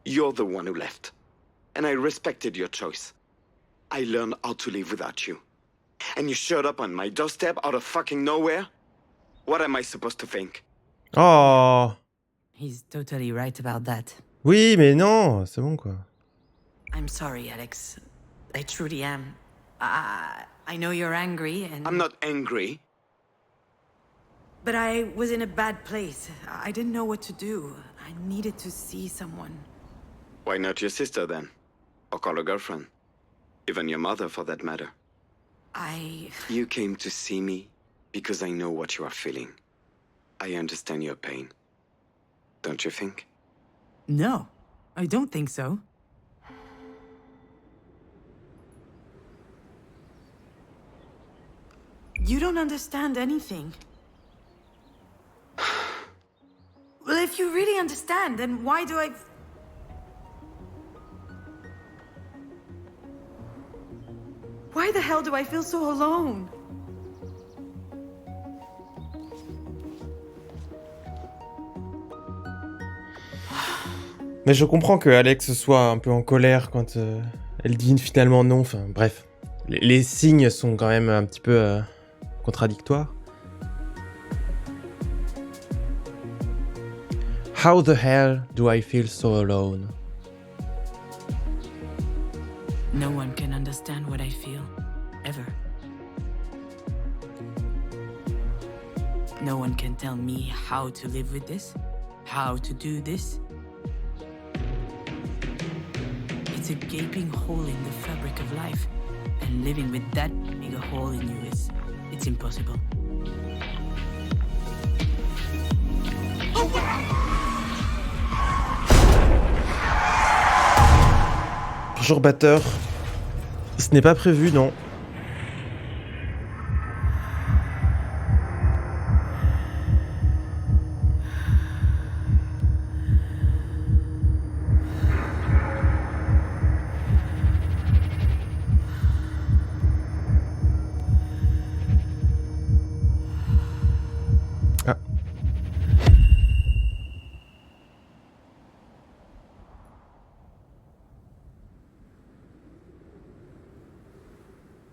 You're the one who left. And I respected your choice. I learned how to live without you. And you showed up on my doorstep out of fucking nowhere? What am I supposed to think? Oh. He's totally right about that. Oui, mais non, c'est bon quoi. I'm sorry, Alex. I truly am. I know you're angry and... I'm not angry. But I was in a bad place. I didn't know what to do. I needed to see someone. Why not your sister then? Or call a girlfriend? Even your mother for that matter. You came to see me because I know what you are feeling. I understand your pain. Don't you think? No, I don't think so. You don't understand anything. Well, if you really understand, then why do I... Why the hell do I feel so alone? Mais je comprends que Alex soit un peu en colère quand elle dit finalement non. Enfin, bref. Les signes sont quand même un petit peu contradictoires. How the hell do I feel so alone? No one can understand what I feel, ever. No one can tell me how to live with this, how to do this. It's a gaping hole in the fabric of life, and living with that big a hole in you it's impossible. Bonjour batteur. Ce n'est pas prévu, non. Ah.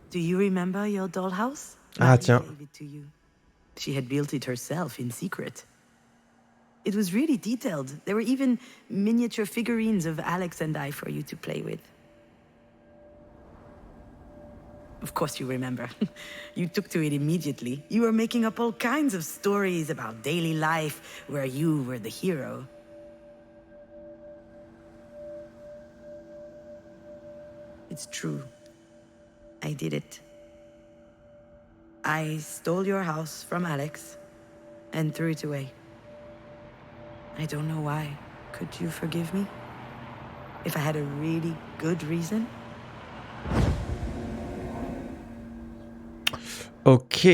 Do you remember your dollhouse? Ah, Marie tiens. gave it to you. She had built it herself in secret. It was really detailed. There were even miniature figurines of Alex and I for you to play with. Of course you remember. You took to it immediately. You were making up all kinds of stories about daily life where you were the hero. It's true. I did it. I stole your house from Alex and threw it away. I don't know why. Could you forgive me? If I had a really good reason? Ok.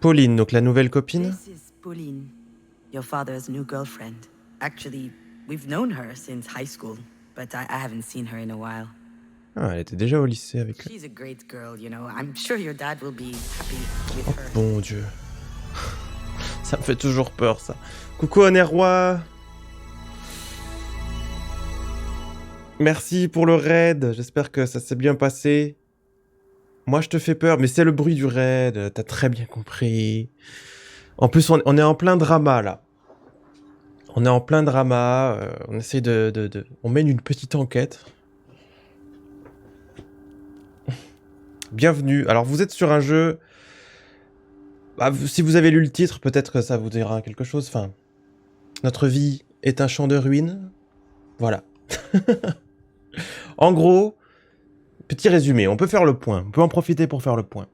Pauline, donc la nouvelle copine. This is Pauline, your father's new girlfriend. Actually, we've known her since high school, but I haven't seen her in a while. Ah, elle était déjà au lycée avec lui. She's a great girl, you know. I'm sure your dad will be happy with Oh her. bon Dieu. Ça me fait toujours peur, ça. Coucou Onerwa. Merci pour le raid. J'espère que ça s'est bien passé. Moi, je te fais peur, mais c'est le bruit du raid. T'as très bien compris. En plus, on est en plein drama, là. On est en plein drama. On essaye On mène une petite enquête. Bienvenue. Alors, vous êtes sur un jeu... Bah, si vous avez lu le titre, peut-être que ça vous dira quelque chose. Enfin, notre vie est un champ de ruines. Voilà. En gros... Petit résumé, on peut faire le point, on peut en profiter pour faire le point.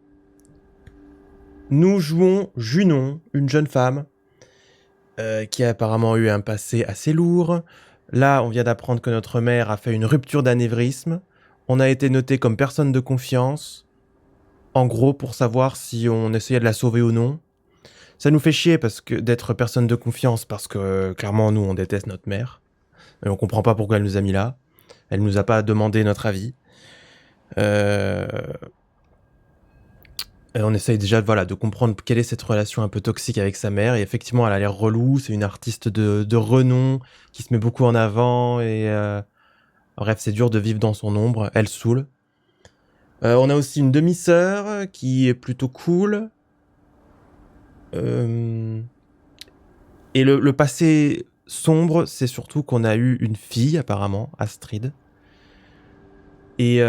Nous jouons Junon, une jeune femme qui a apparemment eu un passé assez lourd. Là, on vient d'apprendre que notre mère a fait une rupture d'anévrisme. On a été noté comme personne de confiance. En gros, pour savoir si on essayait de la sauver ou non. Ça nous fait chier d'être personne de confiance parce que clairement, nous, on déteste notre mère. Et on comprend pas pourquoi elle nous a mis là. Elle nous a pas demandé notre avis. Et on essaye déjà de comprendre quelle est cette relation un peu toxique avec sa mère. Et effectivement, elle a l'air relou. C'est une artiste de renom qui se met beaucoup en avant. Et bref, c'est dur de vivre dans son ombre. Elle saoule. On a aussi une demi-sœur qui est plutôt cool. Et le passé sombre, c'est surtout qu'on a eu une fille, apparemment, Astrid. Et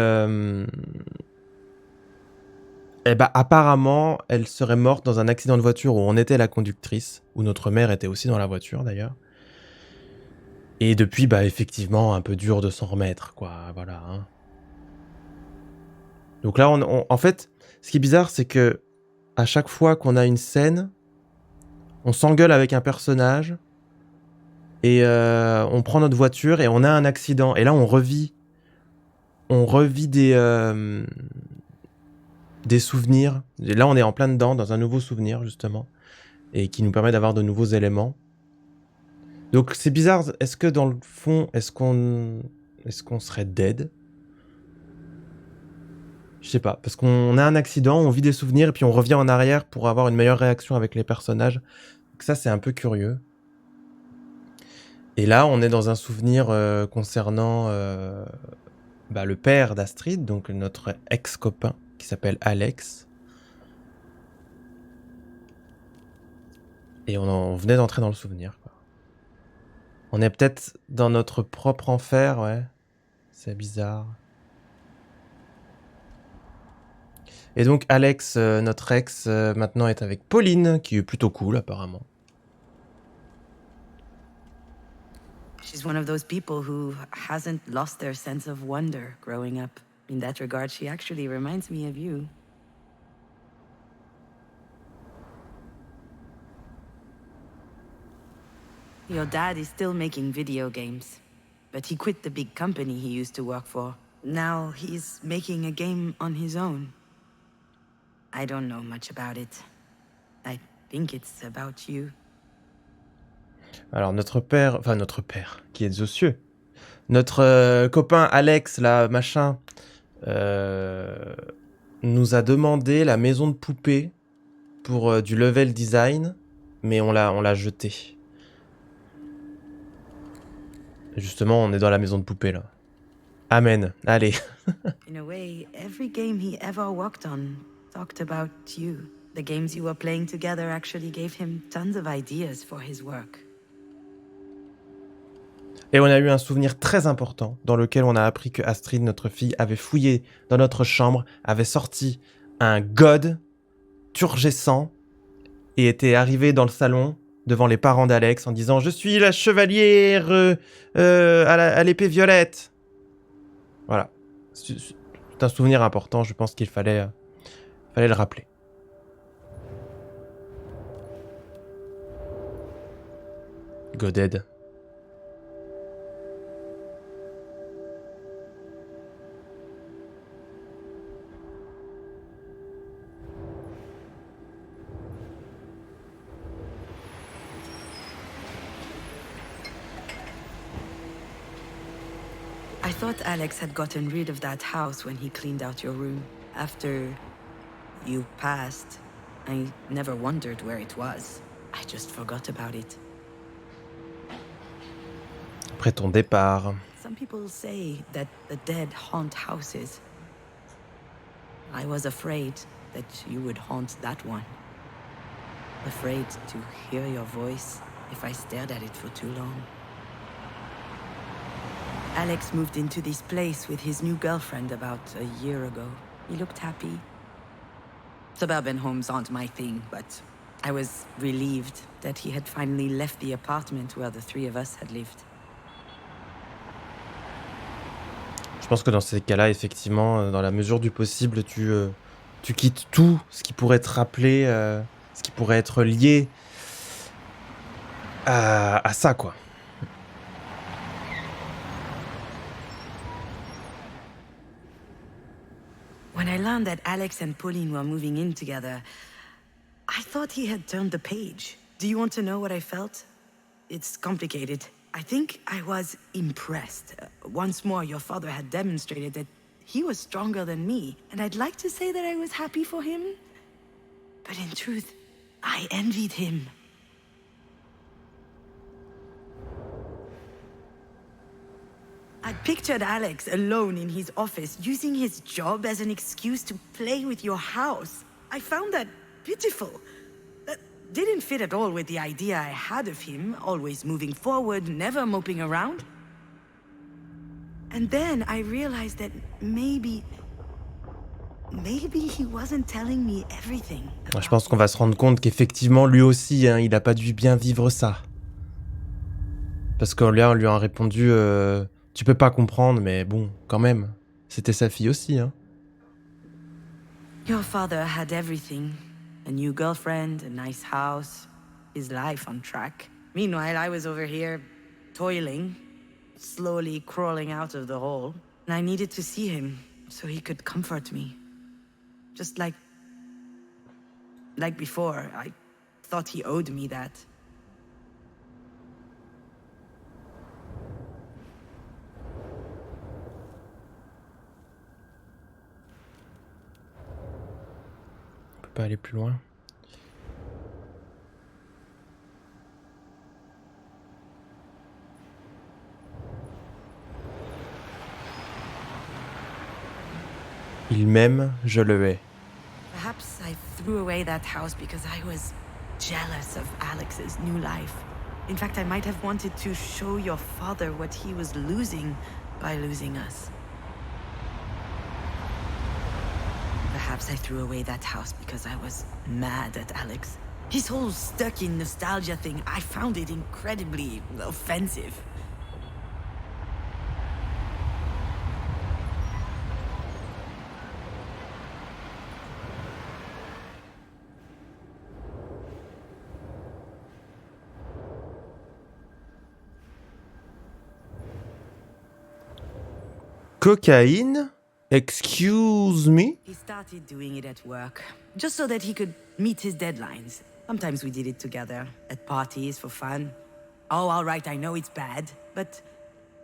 apparemment, elle serait morte dans un accident de voiture où on était la conductrice, où notre mère était aussi dans la voiture d'ailleurs. Et depuis, effectivement, un peu dur de s'en remettre, quoi, voilà. Hein. Donc là, en fait, ce qui est bizarre, c'est que à chaque fois qu'on a une scène, on s'engueule avec un personnage et on prend notre voiture et on a un accident. Et là, on revit des souvenirs. Et là, on est en plein dedans, dans un nouveau souvenir, justement, et qui nous permet d'avoir de nouveaux éléments. Donc, c'est bizarre. Est-ce que, dans le fond, est-ce qu'on serait dead ? Je sais pas. Parce qu'on a un accident, on vit des souvenirs, et puis on revient en arrière pour avoir une meilleure réaction avec les personnages. Donc ça, c'est un peu curieux. Et là, on est dans un souvenir concernant le père d'Astrid, donc notre ex-copain, qui s'appelle Alex. Et on venait d'entrer dans le souvenir, quoi. On est peut-être dans notre propre enfer, ouais. C'est bizarre. Et donc Alex, notre ex, maintenant est avec Pauline, qui est plutôt cool, apparemment. She's one of those people who hasn't lost their sense of wonder growing up. In that regard, she actually reminds me of you. Your dad is still making video games, but he quit the big company he used to work for. Now he's making a game on his own. I don't know much about it. I think it's about you. Alors notre père, qui est aux cieux, notre copain Alex, là, machin, nous a demandé la maison de poupée pour du level design, mais on l'a jeté. Justement, on est dans la maison de poupée, là. Amen. Allez. In a way, every game he ever worked on talked about you. The games you were playing together actually gave him tons of ideas for his work. Et on a eu un souvenir très important dans lequel on a appris que Astrid, notre fille, avait fouillé dans notre chambre, avait sorti un god turgescent et était arrivée dans le salon devant les parents d'Alex en disant « Je suis la chevalière à l'épée violette ». Voilà. C'est un souvenir important, je pense qu'il fallait le rappeler. Goded. I thought Alex had gotten rid of that house when he cleaned out your room. After you passed, I never wondered where it was. I just forgot about it. Après ton départ. Some people say that the dead haunt houses. I was afraid that you would haunt that one. Afraid to hear your voice if I stared at it for too long. Alex moved into this place with his new girlfriend about a year ago. He looked happy. Suburban homes aren't my thing, but I was relieved that he had finally left the apartment where the three of us had lived. Je pense que dans ces cas-là, effectivement, dans la mesure du possible, tu quittes tout ce qui pourrait te rappeler, ce qui pourrait être lié à ça, quoi. When I learned that Alex and Pauline were moving in together, I thought he had turned the page. Do you want to know what I felt? It's complicated. I think I was impressed. Once more, your father had demonstrated that he was stronger than me, and I'd like to say that I was happy for him. But in truth, I envied him. I pictured Alex alone in his office, using his job as an excuse to play with your house. I found that pitiful. That didn't fit at all with the idea I had of him, always moving forward, never moping around. And then I realized that maybe he wasn't telling me everything. Je pense qu'on va se rendre compte qu'effectivement, lui aussi, hein, il n'a pas dû bien vivre ça. Parce qu'on lui a répondu tu peux pas comprendre, mais bon, quand même, c'était sa fille aussi, hein. Your father had everything. A new girlfriend, a nice house, his life on track. Meanwhile, I was over here, toiling, slowly crawling out of the hole. And I needed to see him, so he could comfort me. Just like before, I thought he owed me that. Pas aller plus loin. Il m'aime, je le hais. Perhaps I threw away that house because I was jealous of Alex's new life. In fact, I might have wanted to show your father what he was losing by losing us. Perhaps I threw away that house because I was mad at Alex. His whole stuck in nostalgia thing, I found it incredibly offensive. Cocaïne? Excuse me? He started doing it at work, just so that he could meet his deadlines. Sometimes we did it together, at parties for fun. Oh, all right, I know it's bad, but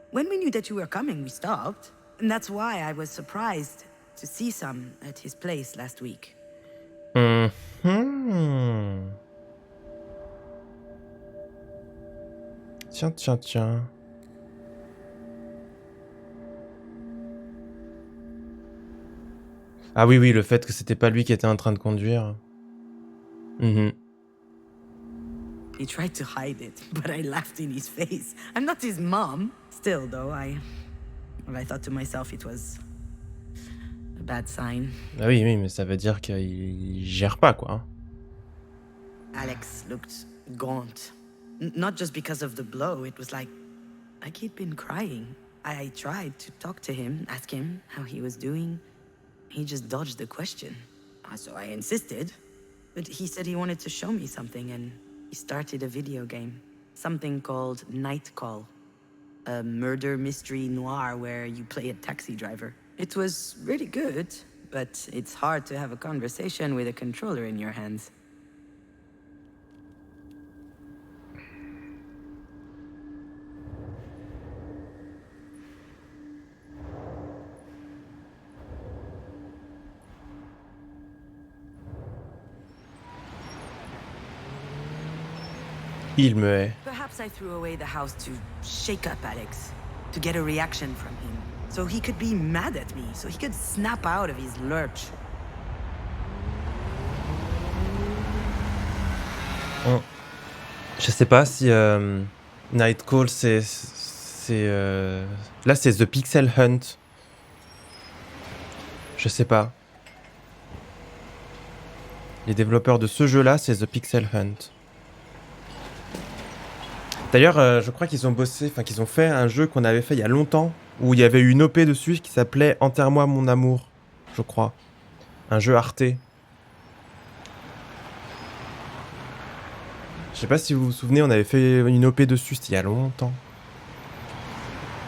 when we knew that you were coming, we stopped. And that's why I was surprised to see some at his place last week. Tiens. Ah oui, le fait que c'était pas lui qui était en train de conduire. He tried to hide it, but I laughed in his face. I'm not his mom. Still, though, I thought to myself it was a bad sign. Ah oui, oui, mais ça veut dire qu'il gère pas, quoi. Hein. Alex looked gaunt. Not just because of the blow, it was like he'd been crying. I tried to talk to him, ask him how he was doing. He just dodged the question. So I insisted, but he said he wanted to show me something, and he started a video game. Something called Night Call. A murder mystery noir where you play a taxi driver. It was really good, but it's hard to have a conversation with a controller in your hands. Il me hait. Perhaps I threw away the house to shake up Alex, to get a reaction from him, so he could be mad at me, so he could snap out of his lurch. Je sais pas si Night Call c'est là c'est The Pixel Hunt. Je sais pas. Les développeurs de ce jeu-là, c'est The Pixel Hunt. D'ailleurs, je crois qu'ils ont bossé, enfin qu'ils ont fait un jeu qu'on avait fait il y a longtemps, où il y avait eu une OP dessus qui s'appelait Enterre-moi mon amour, je crois. Un jeu Arte. Je sais pas si vous vous souvenez, on avait fait une OP dessus, c'était il y a longtemps.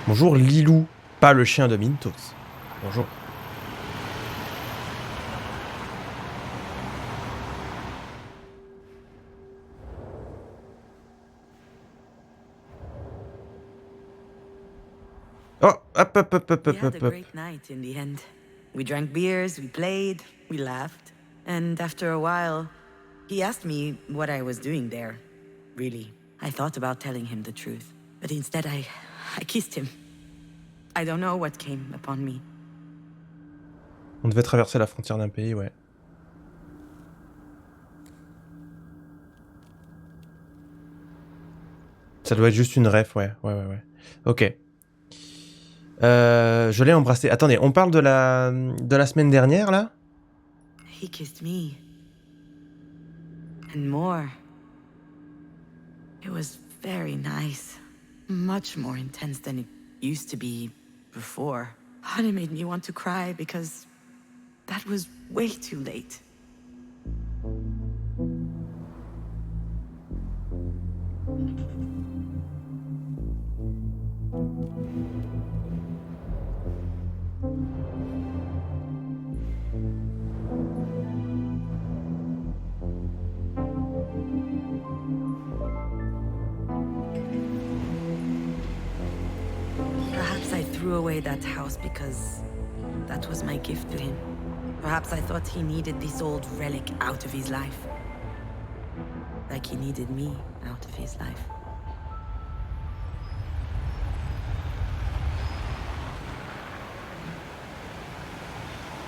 Bonjour Lilou, pas le chien de Mintos. Bonjour. Oh, hop, hop, hop, hop, We hop, had a hop, hop. great night in the end. We drank beers, we played, we laughed. And after a while, he asked me what I was doing there. Really, I thought about telling him the truth. But instead, I kissed him. I don't know what came upon me. On devait traverser la frontière d'un pays, ouais. Ça doit être juste une ref, ouais. Ok. Je l'ai embrassé. Attendez, on parle de la semaine dernière, là? He kissed me. And more. It was very nice. Much more intense than it used to be before. And it made me want to cry because that was way too late. Perhaps I threw away that house because that was my gift to him. Perhaps I thought he needed this old relic out of his life. Like he needed me out of his life.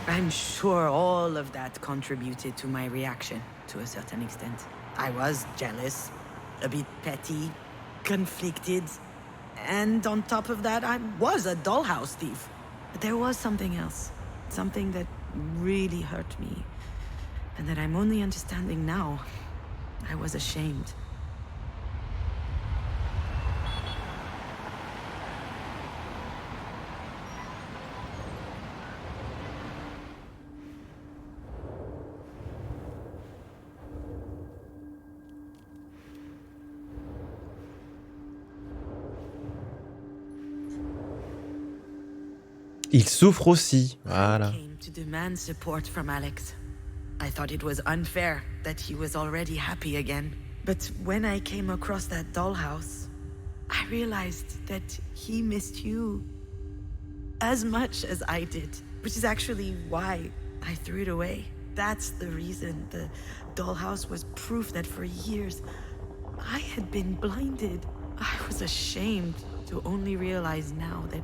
I'm sure all of that contributed to my reaction, to a certain extent. I was jealous, a bit petty, conflicted, and on top of that, I was a dollhouse thief. But there was something else, something that really hurt me, and that I'm only understanding now. I was ashamed. Il souffre aussi, voilà. I came to demand support from Alex. I thought it was unfair that he was already happy again. But when I came across that dollhouse, I realized that he missed you as much as I did, which is actually why I threw it away. That's the reason. The dollhouse was proof that for years I had been blinded. I was ashamed to only realize now that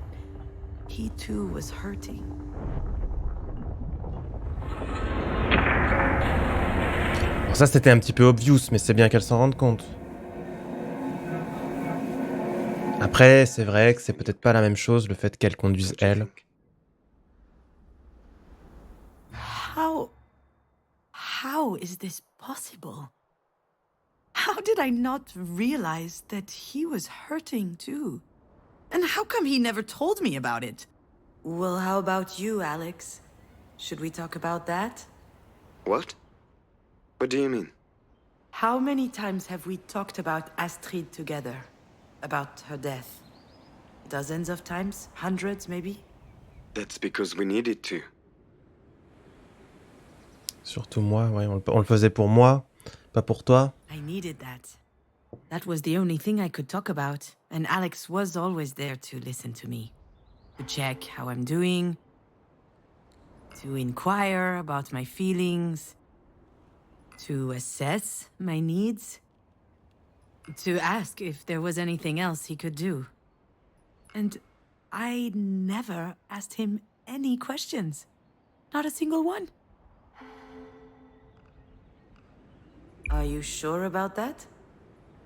he too was hurting. Bon, ça c'était un petit peu obvious, mais c'est bien qu'elle s'en rende compte. Après, c'est vrai que c'est peut-être pas la même chose le fait qu'elle conduise Don't you elle. think? How is this possible? How did I not realize that he was hurting too? And how come he never told me about it? Well, how about you, Alex? Should we talk about that? What? What do you mean? How many times have we talked about Astrid together? About her death? Dozens of times? Hundreds, maybe? That's because we needed to. Surtout moi, ouais, on le faisait pour moi, pas pour toi. I needed that. That was the only thing I could talk about, and Alex was always there to listen to me. To check how I'm doing, to inquire about my feelings, to assess my needs, to ask if there was anything else he could do. And I never asked him any questions. Not a single one. Are you sure about that?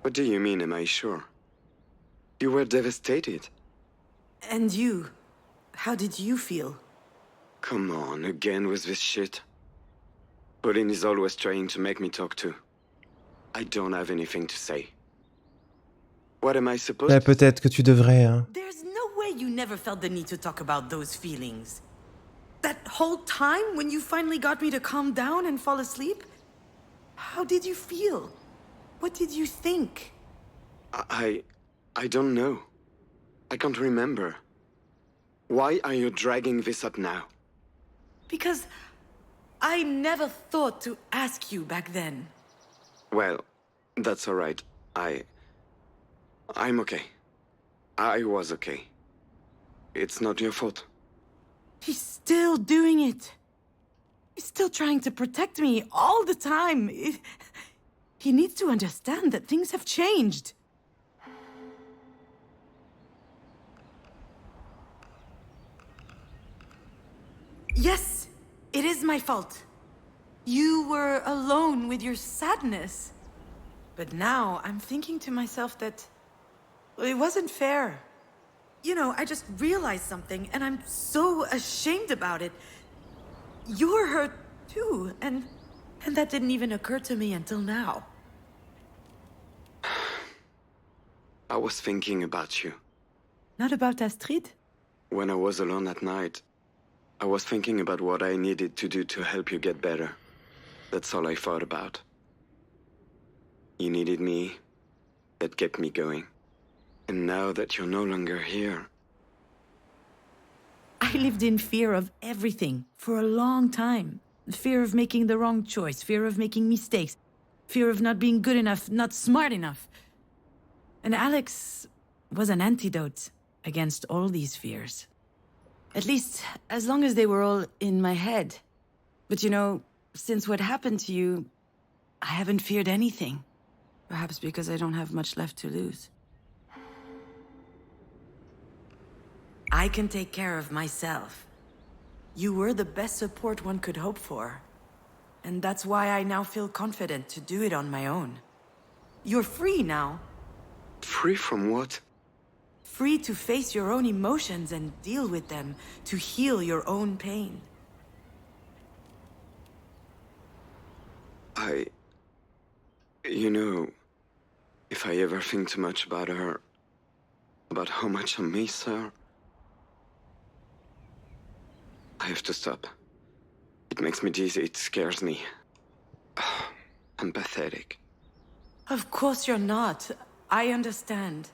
What do you mean, am I sure? You were devastated. And you? How did you feel? Come on, again with this shit. Pauline is always trying to make me talk to. I don't have anything to say. What am I supposed Ouais, to peut-être que tu devrais, hein. There's no way you never felt the need to talk about those feelings. That whole time when you finally got me to calm down and fall asleep? How did you feel? What did you think? I don't know. I can't remember. Why are you dragging this up now? Because I never thought to ask you back then. Well, that's alright. I'm okay. I was okay. It's not your fault. He's still doing it. He's still trying to protect me all the time. He needs to understand that things have changed. Yes, it is my fault. You were alone with your sadness. But now I'm thinking to myself that it wasn't fair. You know, I just realized something and I'm so ashamed about it. You're hurt too, and that didn't even occur to me until now. I was thinking about you. Not about Astrid? When I was alone at night, I was thinking about what I needed to do to help you get better. That's all I thought about. You needed me. That kept me going. And now that you're no longer here... I lived in fear of everything for a long time. Fear of making the wrong choice, fear of making mistakes, fear of not being good enough, not smart enough. And Alex was an antidote against all these fears. At least, as long as they were all in my head. But you know, since what happened to you, I haven't feared anything. Perhaps because I don't have much left to lose. I can take care of myself. You were the best support one could hope for. And that's why I now feel confident to do it on my own. You're free now. Free from what? Free to face your own emotions and deal with them, to heal your own pain. You know, if I ever think too much about her, about how much I miss her, I have to stop. It makes me dizzy, it scares me. I'm pathetic. Of course you're not. I understand.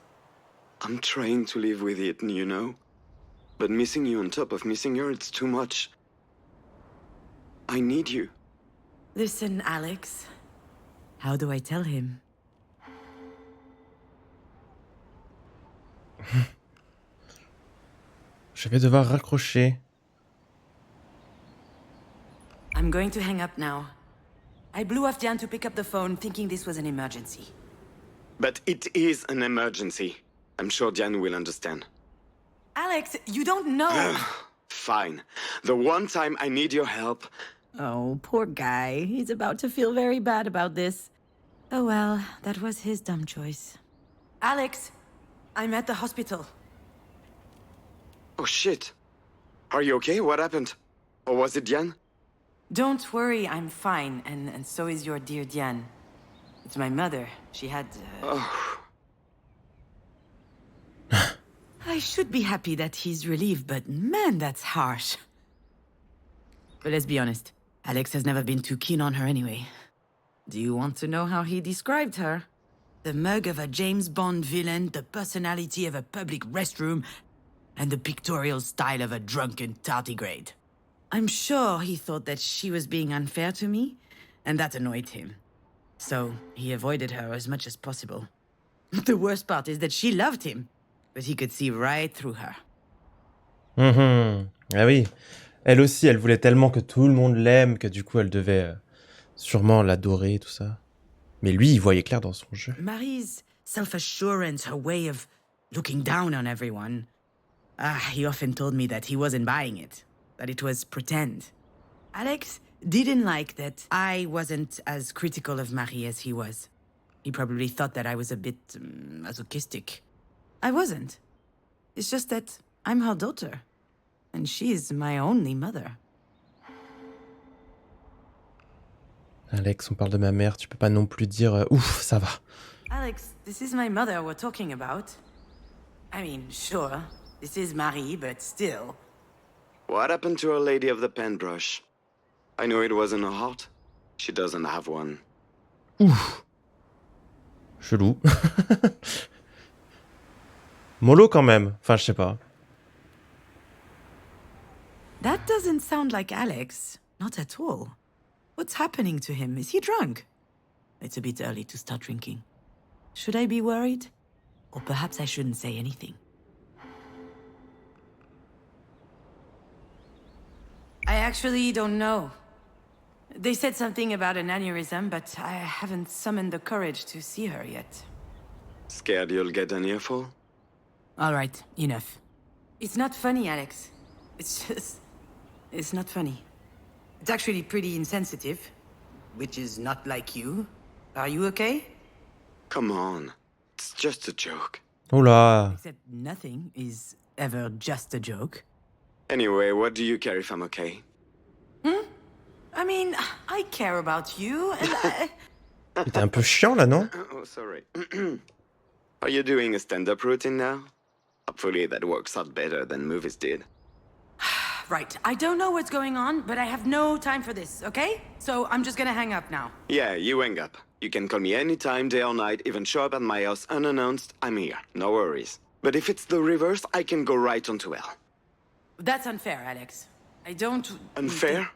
I'm trying to live with it, you know? But missing you on top of missing her, it's too much. I need you. Listen, Alex. How do I tell him? Je vais devoir raccrocher. I'm going to hang up now. I blew off Diane to pick up the phone, thinking this was an emergency. But it is an emergency. I'm sure Diane will understand. Alex, you don't know! Fine. The one time I need your help... Oh, poor guy. He's about to feel very bad about this. Oh well, that was his dumb choice. Alex, I'm at the hospital. Oh shit. Are you okay? What happened? Or was it Diane? Don't worry, I'm fine, and so is your dear Diane. It's my mother. She had... Oh. I should be happy that he's relieved, but man, that's harsh. But let's be honest, Alex has never been too keen on her anyway. Do you want to know how he described her? The mug of a James Bond villain, the personality of a public restroom, and the pictorial style of a drunken tardigrade. I'm sure he thought that she was being unfair to me, and that annoyed him. So he avoided her as much as possible. The worst part is that she loved him, but he could see right through her. Ah oui. Elle aussi, elle voulait tellement que tout le monde l'aime que du coup, elle devait sûrement l'adorer, tout ça. Mais lui, il voyait clair dans son jeu. Marie's self-assurance, her way of looking down on everyone. He often told me that he wasn't buying it, that it was pretend. Alex didn't like that I wasn't as critical of Marie as he was. He probably thought that I was a bit masochistic. I wasn't. It's just that I'm her daughter, and she is my only mother. Alex, on parle de ma mère, tu peux pas non plus dire ouf, ça va. Alex, this is my mother we're talking about. I mean, sure, this is Marie, but still. What happened to Our Lady of the Paintbrush? I know it wasn't her heart. She doesn't have one. Ouf. Chelou. Mollo quand même. Enfin, je sais pas. That doesn't sound like Alex. Not at all. What's happening to him? Is he drunk? It's a bit early to start drinking. Should I be worried? Or perhaps I shouldn't say anything. I actually don't know. They said something about an aneurysm, but I haven't summoned the courage to see her yet. Scared you'll get an earful? All right, enough. It's not funny, Alex. It's just... it's not funny. It's actually pretty insensitive, which is not like you. Are you okay? Come on. It's just a joke. Oula. Except nothing is ever just a joke. Anyway, what do you care if I'm okay? I mean, I care about you, and T'es un peu chiant là, non? Oh, sorry. Are you doing a stand-up routine now? Hopefully that works out better than movies did. Right, I don't know what's going on, but I have no time for this, okay? So I'm just gonna hang up now. Yeah, you hang up. You can call me anytime, day or night, even show up at my house unannounced. I'm here, no worries. But if it's the reverse, I can go right on to hell. That's unfair, Alex. I don't... Unfair?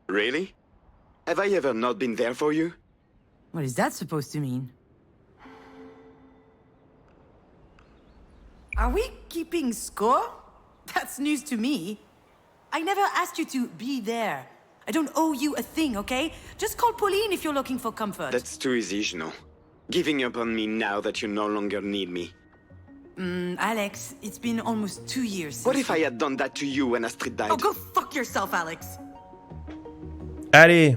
Really? Have I ever not been there for you? What is that supposed to mean? Are we keeping score? That's news to me. I never asked you to be there. I don't owe you a thing, okay? Just call Pauline if you're looking for comfort. That's too easy, Junon. Giving up on me now that you no longer need me. Alex, it's been almost 2 years since... What if I had done that to you when Astrid died? Oh, go fuck yourself, Alex! Allez.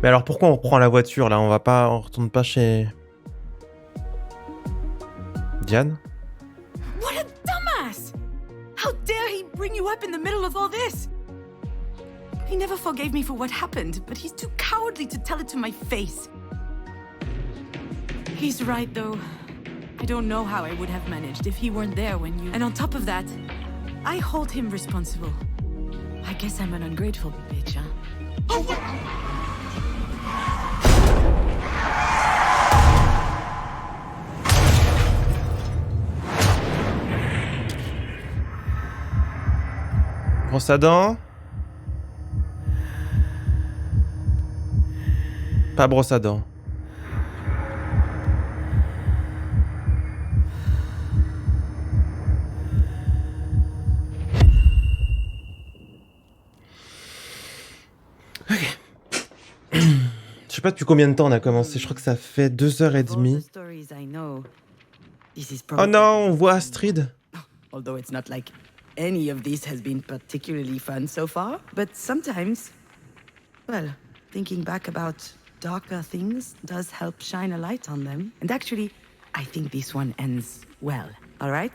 Mais alors pourquoi on reprend la voiture là? On retourne pas chez Diane? What a dumbass! How dare he bring you up in the middle of all this? He never forgave me for what happened, but he's too cowardly to tell it to my face. He's right, though. I don't know how I would have managed if he weren't there when you... And on top of that, I hold him responsible. I guess I'm an ungrateful bitch, huh? Brosse à dents. Pas brosse à dents. Ok. Je sais pas depuis combien de temps on a commencé. Je crois que ça fait 2h30. Oh non, on voit Astrid. Although it's not like any of this has been particularly fun so far, but sometimes, well, thinking back about darker things does help shine a light on them. And actually, I think this one ends well, all right?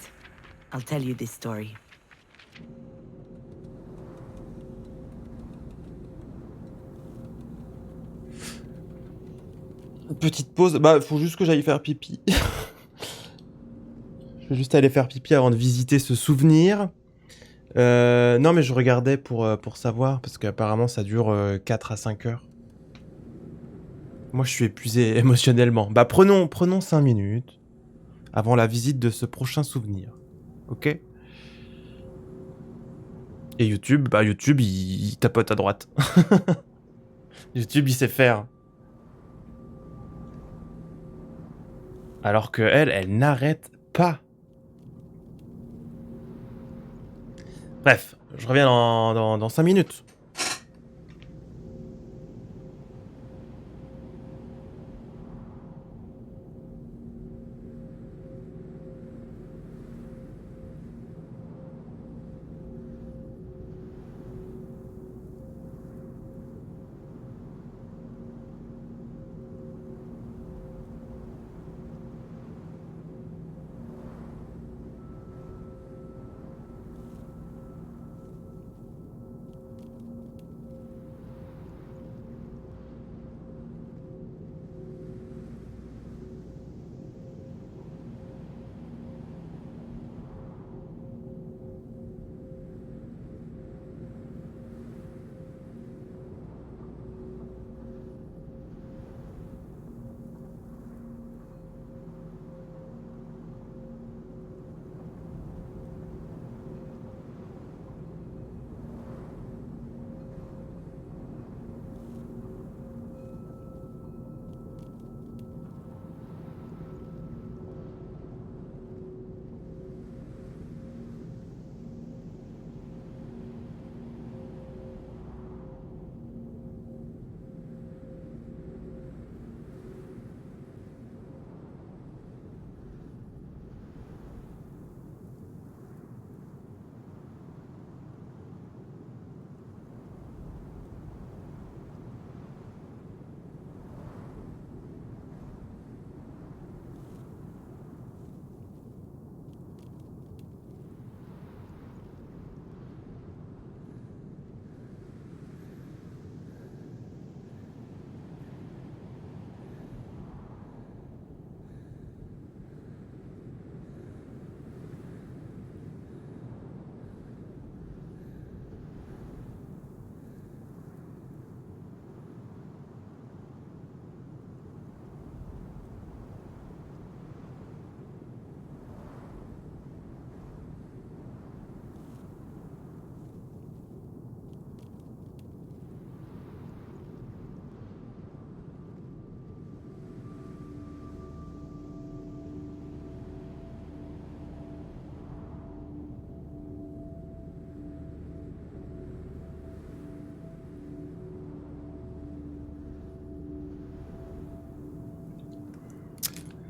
I'll tell you this story. Petite pause. Bah, faut juste que j'aille faire pipi. Je vais juste aller faire pipi avant de visiter ce souvenir. Non, mais je regardais pour savoir, parce qu'apparemment ça dure 4 à 5 heures. Moi, je suis épuisé émotionnellement. Bah, prenons 5 minutes avant la visite de ce prochain souvenir. Ok? Et YouTube, bah YouTube, il tapote à droite. YouTube, il sait faire. Alors que elle n'arrête pas. Bref, je reviens dans 5 minutes.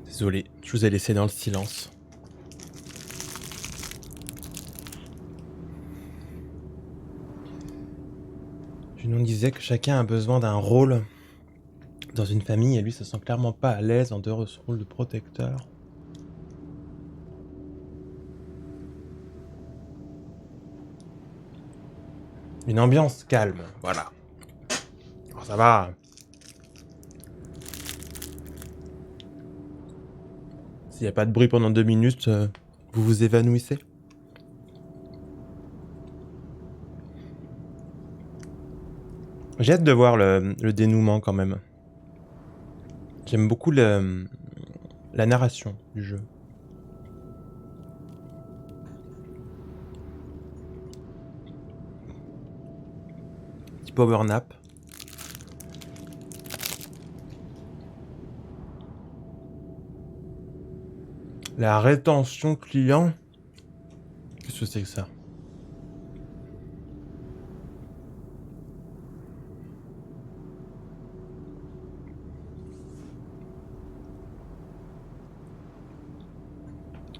Désolé, je vous ai laissé dans le silence. Junon disait que chacun a besoin d'un rôle dans une famille et lui se sent clairement pas à l'aise en dehors de ce rôle de protecteur. Une ambiance calme, voilà. Alors ça va. S'il n'y a pas de bruit pendant 2 minutes, vous vous évanouissez. J'ai hâte de voir le dénouement quand même. J'aime beaucoup la narration du jeu. Petit power nap. La rétention client. Qu'est-ce que c'est que ça?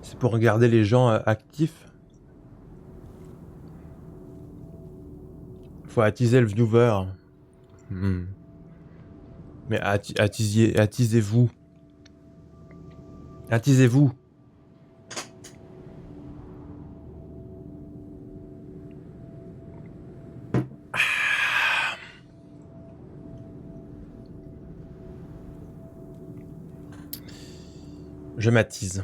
C'est pour regarder les gens actifs. Faut attiser le viewer. Mais attisez-vous. Attisez-vous. Je m'attise.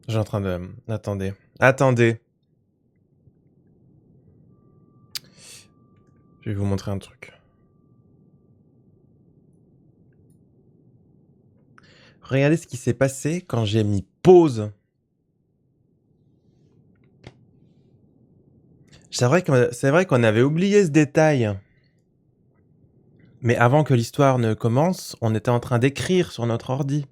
Je suis en train de... Attendez. Attendez. Je vais vous montrer un truc. Regardez ce qui s'est passé quand j'ai mis pause. C'est vrai qu'on avait oublié ce détail. Mais avant que l'histoire ne commence, on était en train d'écrire sur notre ordi.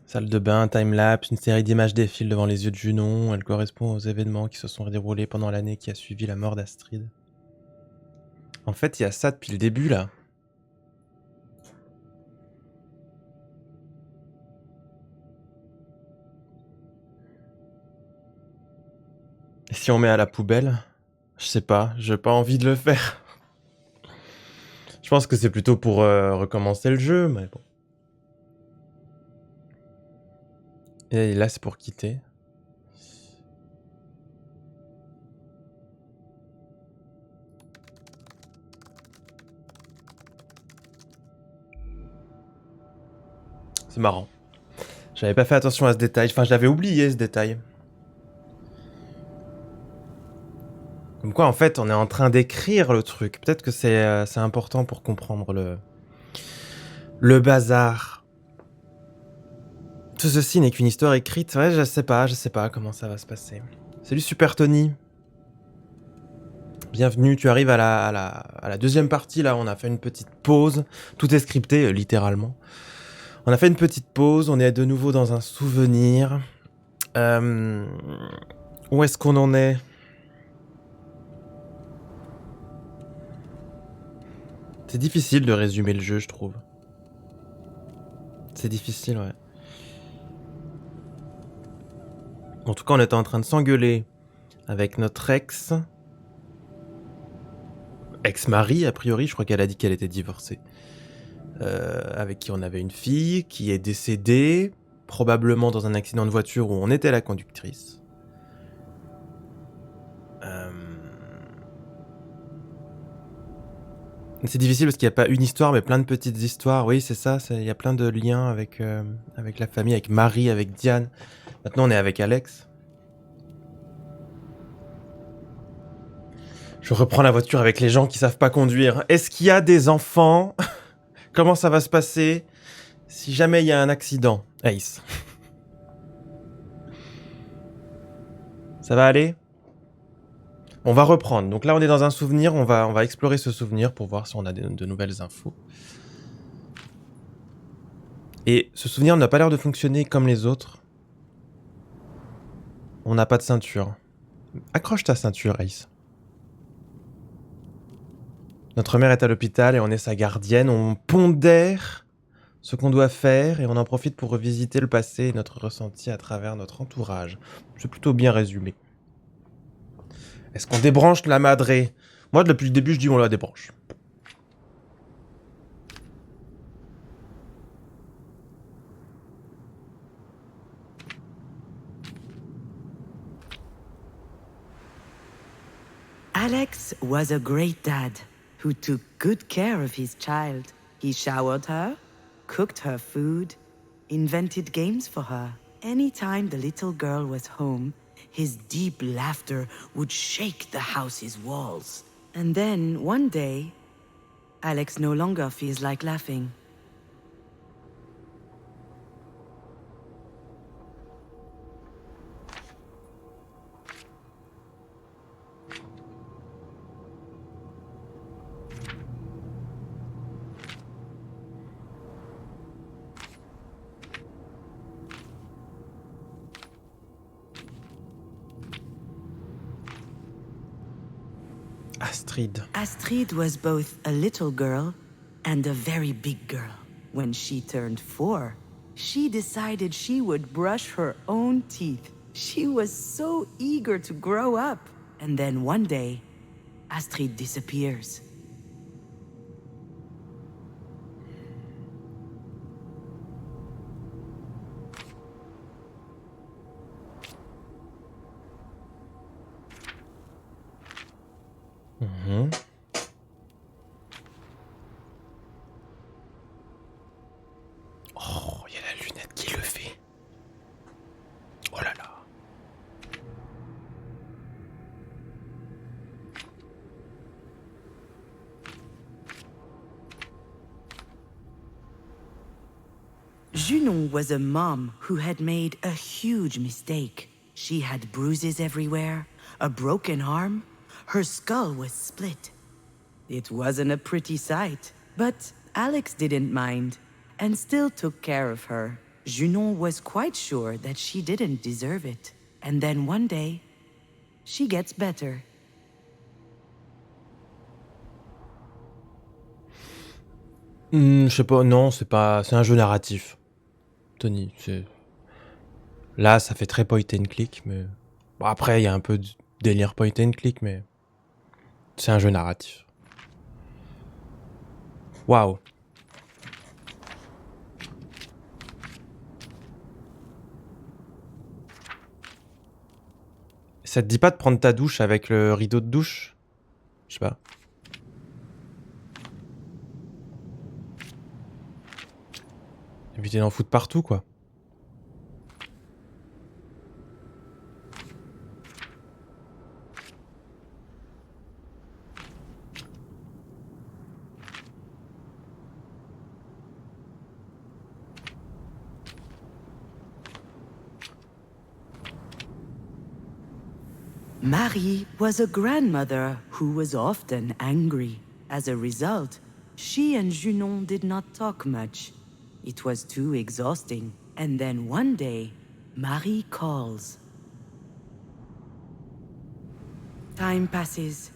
Salle de bain, timelapse, une série d'images défilent devant les yeux de Junon. Elle correspond aux événements qui se sont déroulés pendant l'année qui a suivi la mort d'Astrid. En fait, il y a ça depuis le début, là. Et si on met à la poubelle? Je sais pas, j'ai pas envie de le faire. Je pense que c'est plutôt pour recommencer le jeu, mais bon. Et là, c'est pour quitter. C'est marrant. J'avais pas fait attention à ce détail. Enfin, j'avais oublié ce détail. Comme quoi, en fait, on est en train d'écrire le truc. Peut-être que c'est important pour comprendre le bazar. Tout ceci n'est qu'une histoire écrite. Ouais, je sais pas comment ça va se passer. Salut Super Tony. Bienvenue, tu arrives à la deuxième partie, là, on a fait une petite pause. Tout est scripté, littéralement. On a fait une petite pause, on est de nouveau dans un souvenir. Où est-ce qu'on en est? C'est difficile de résumer le jeu, je trouve. C'est difficile, ouais. En tout cas, on était en train de s'engueuler avec notre ex-mari, a priori, je crois qu'elle a dit qu'elle était divorcée. Avec qui on avait une fille qui est décédée, probablement dans un accident de voiture où on était la conductrice. C'est difficile parce qu'il n'y a pas une histoire, mais plein de petites histoires. Oui, c'est ça, il y a plein de liens avec la famille, avec Marie, avec Diane. Maintenant, on est avec Alex. Je reprends la voiture avec les gens qui savent pas conduire. Est-ce qu'il y a des enfants? Comment ça va se passer si jamais il y a un accident? Ace. Ça va aller? On va reprendre. Donc là, on est dans un souvenir. On va explorer ce souvenir pour voir si on a de nouvelles infos. Et ce souvenir n'a pas l'air de fonctionner comme les autres. On n'a pas de ceinture. Accroche ta ceinture, Ace. Notre mère est à l'hôpital et on est sa gardienne. On pondère ce qu'on doit faire et on en profite pour revisiter le passé et notre ressenti à travers notre entourage. C'est plutôt bien résumé. Est-ce qu'on débranche la madré? Moi, depuis le début, je dis on la débranche. Alex was a great dad who took good care of his child. He showered her, cooked her food, invented games for her. Anytime the little girl was home, his deep laughter would shake the house's walls. And then, one day, Alex no longer feels like laughing. Astrid. Astrid. Astrid was both a little girl and a very big girl. When she turned 4, she decided she would brush her own teeth. She was so eager to grow up. And then one day, Astrid disappears. Oh, il y a la lunette qui le fait. Oh là là. Junon was a mom who had made a huge mistake. She had bruises everywhere, a broken arm, her skull was split. It wasn't a pretty sight, but Alex didn't mind and still took care of her. Junon was quite sure that she didn't deserve it. And then one day, she gets better. Je sais pas, non, c'est un jeu narratif. Tony, là, ça fait très point and click, mais bon, après, il y a un peu de délire point and click, mais c'est un jeu narratif. Waouh. Ça te dit pas de prendre ta douche avec le rideau de douche? Je sais pas. Éviter d'en foutre partout, quoi. Marie was a grandmother who was often angry. As a result, she and Junon did not talk much. It was too exhausting. And then one day, Marie calls. Time passes,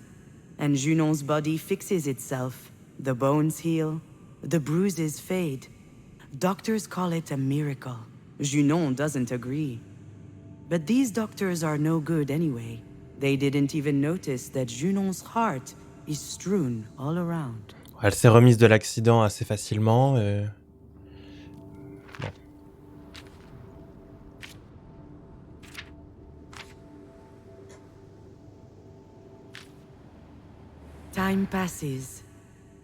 and Junon's body fixes itself. The bones heal, the bruises fade. Doctors call it a miracle. Junon doesn't agree. But these doctors are no good anyway. They didn't even notice that Junon's heart is strewn all around. Elle s'est remise de l'accident assez facilement. Bon. Time passes,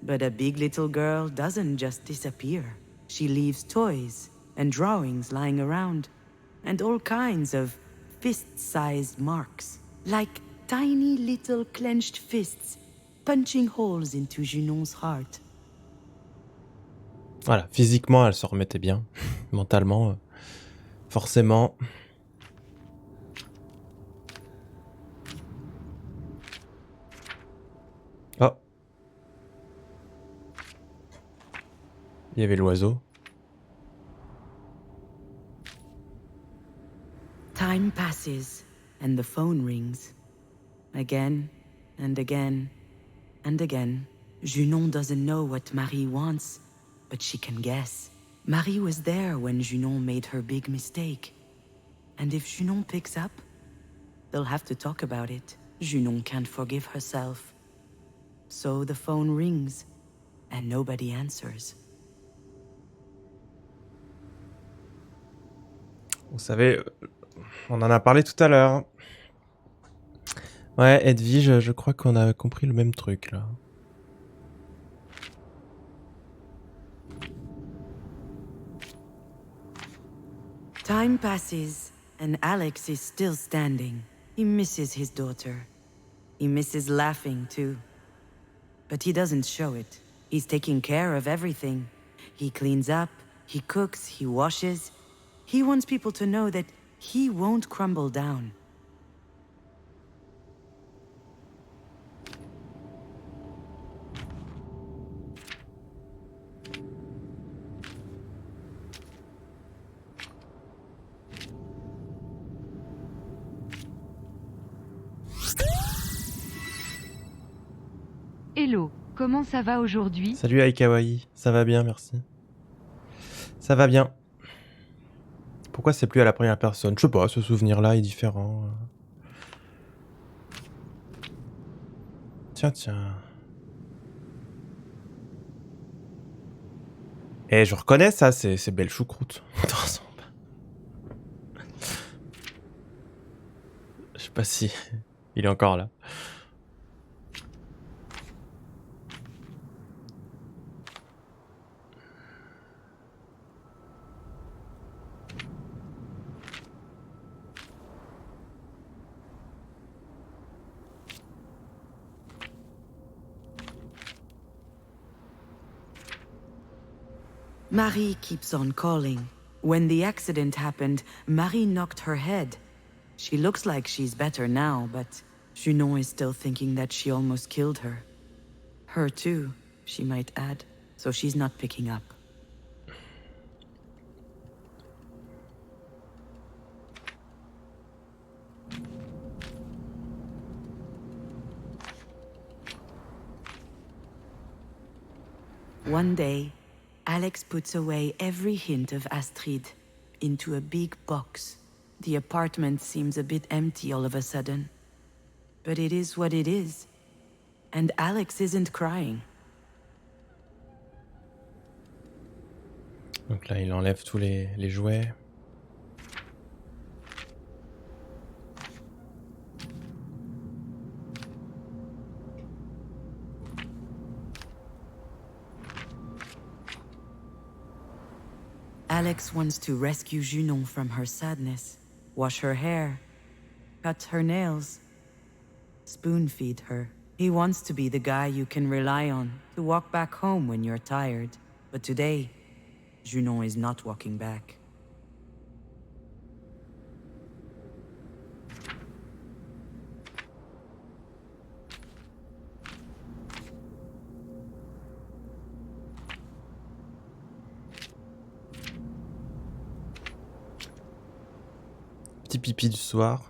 but a big little girl doesn't just disappear. She leaves toys and drawings lying around, and all kinds of fist-sized marks, like tiny little clenched fists punching holes into Junon's heart. Voilà, physiquement, elle se remettait bien. Mentalement, forcément. Oh. Il y avait l'oiseau. Time passes, and the phone rings. Again, and again, and again. Junon doesn't know what Marie wants, but she can guess. Marie was there when Junon made her big mistake. And if Junon picks up, they'll have to talk about it. Junon can't forgive herself. So the phone rings, and nobody answers. Vous savez, on en a parlé tout à l'heure. Ouais, Edwige, je crois qu'on a compris le même truc, là. Time passes, and Alex is still standing. He misses his daughter. He misses laughing, too. But he doesn't show it. He's taking care of everything. He cleans up, he cooks, he washes. He wants people to know that he won't crumble down. Hello, comment ça va aujourd'hui? Salut Aikawaii, ça va bien, merci. Ça va bien. Pourquoi c'est plus à la première personne? Je sais pas, ce souvenir-là est différent. Tiens, tiens. Eh, je reconnais ça, c'est belle choucroute. Je sais pas si il est encore là. Marie keeps on calling. When the accident happened, Marie knocked her head. She looks like she's better now, but Junon is still thinking that she almost killed her. Her too, she might add, so she's not picking up. One day, Alex puts away every hint of Astrid into a big box. The apartment seems a bit empty all of a sudden. But it is what it is. And Alex isn't crying. Donc là, il enlève tous les jouets. Alex wants to rescue Junon from her sadness, wash her hair, cut her nails, spoon-feed her. He wants to be the guy you can rely on, to walk back home when you're tired. But today, Junon is not walking back. Petit pipi du soir.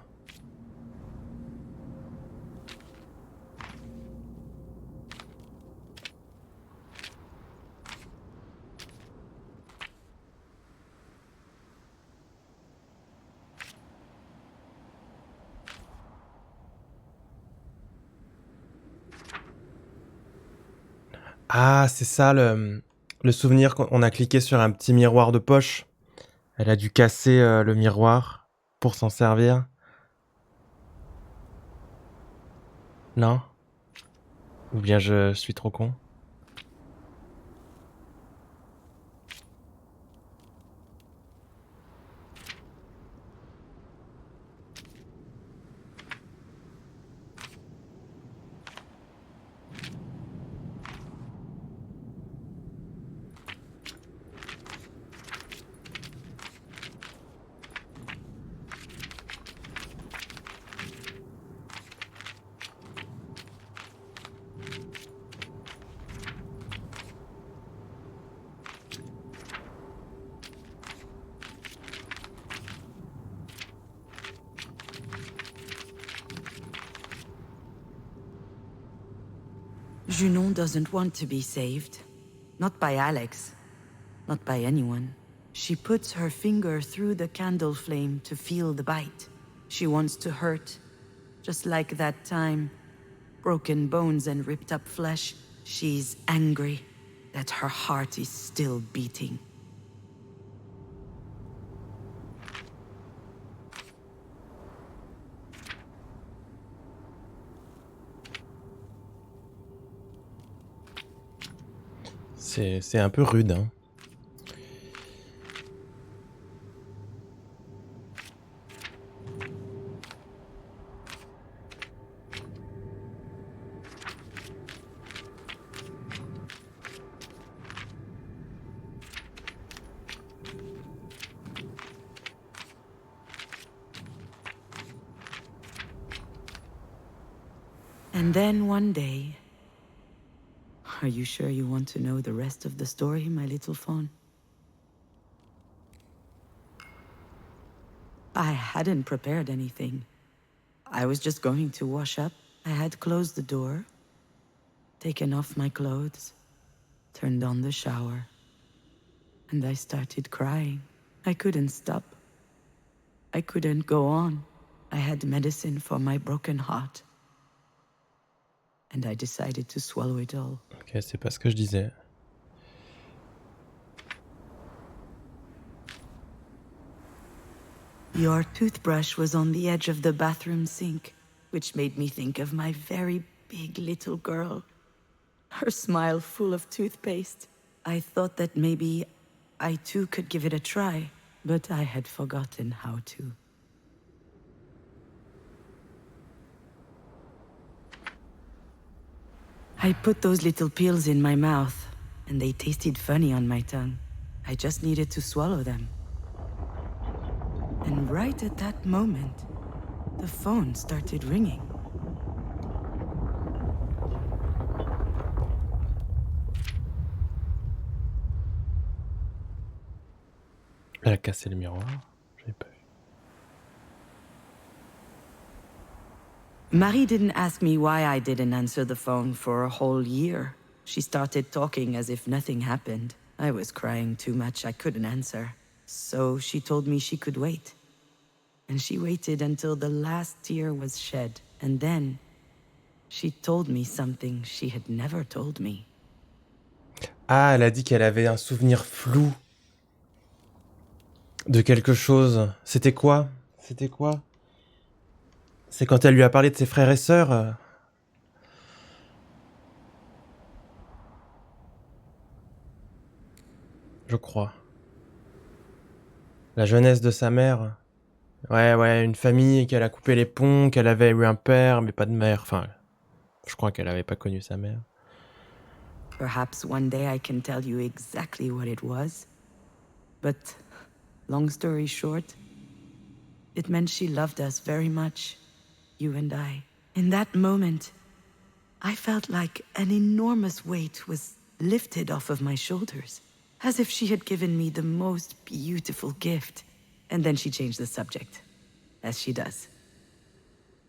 Ah, c'est ça le souvenir qu'on a cliqué sur un petit miroir de poche. Elle a dû casser le miroir pour s'en servir. Non? Ou bien je suis trop con? Junon doesn't want to be saved. Not by Alex. Not by anyone. She puts her finger through the candle flame to feel the bite. She wants to hurt. Just like that time. Broken bones and ripped up flesh. She's angry that her heart is still beating. C'est un peu rude, hein. And then one day... Are you sure you want to know the rest of the story, my little fawn? I hadn't prepared anything. I was just going to wash up. I had closed the door. taken off my clothes, turned on the shower, and I started crying. I couldn't stop. I couldn't go on. I had medicine for my broken heart. And I decided to swallow it all. Ok, c'est pas ce que je disais. Your toothbrush was on the edge of the bathroom sink, which made me think of my very big little girl. Her smile full of toothpaste. I thought that maybe I too could give it a try, but I had forgotten how to. I put those little pills in my mouth, and they tasted funny on my tongue. I just needed to swallow them. And right at that moment, the phone started ringing. Elle a cassé le miroir. J'avais pas vu. Marie didn't ask me why I didn't answer the phone for a whole year. She started talking as if nothing happened. I was crying too much, I couldn't answer. So she told me she could wait. And she waited until the last tear was shed. And then she told me something she had never told me. Ah, elle a dit qu'elle avait un souvenir flou de quelque chose. C'était quoi? C'était quoi? C'est quand elle lui a parlé de ses frères et sœurs. Je crois. La jeunesse de sa mère. Ouais, une famille, qu'elle a coupé les ponts, qu'elle avait eu un père, mais pas de mère. Enfin, je crois qu'elle avait pas connu sa mère. Perhaps one day I can tell you exactly what it was. But, long story short, it meant she loved us very much, you and I. In that moment, I felt like an enormous weight was lifted off of my shoulders, as if she had given me the most beautiful gift. And then she changed the subject, as she does.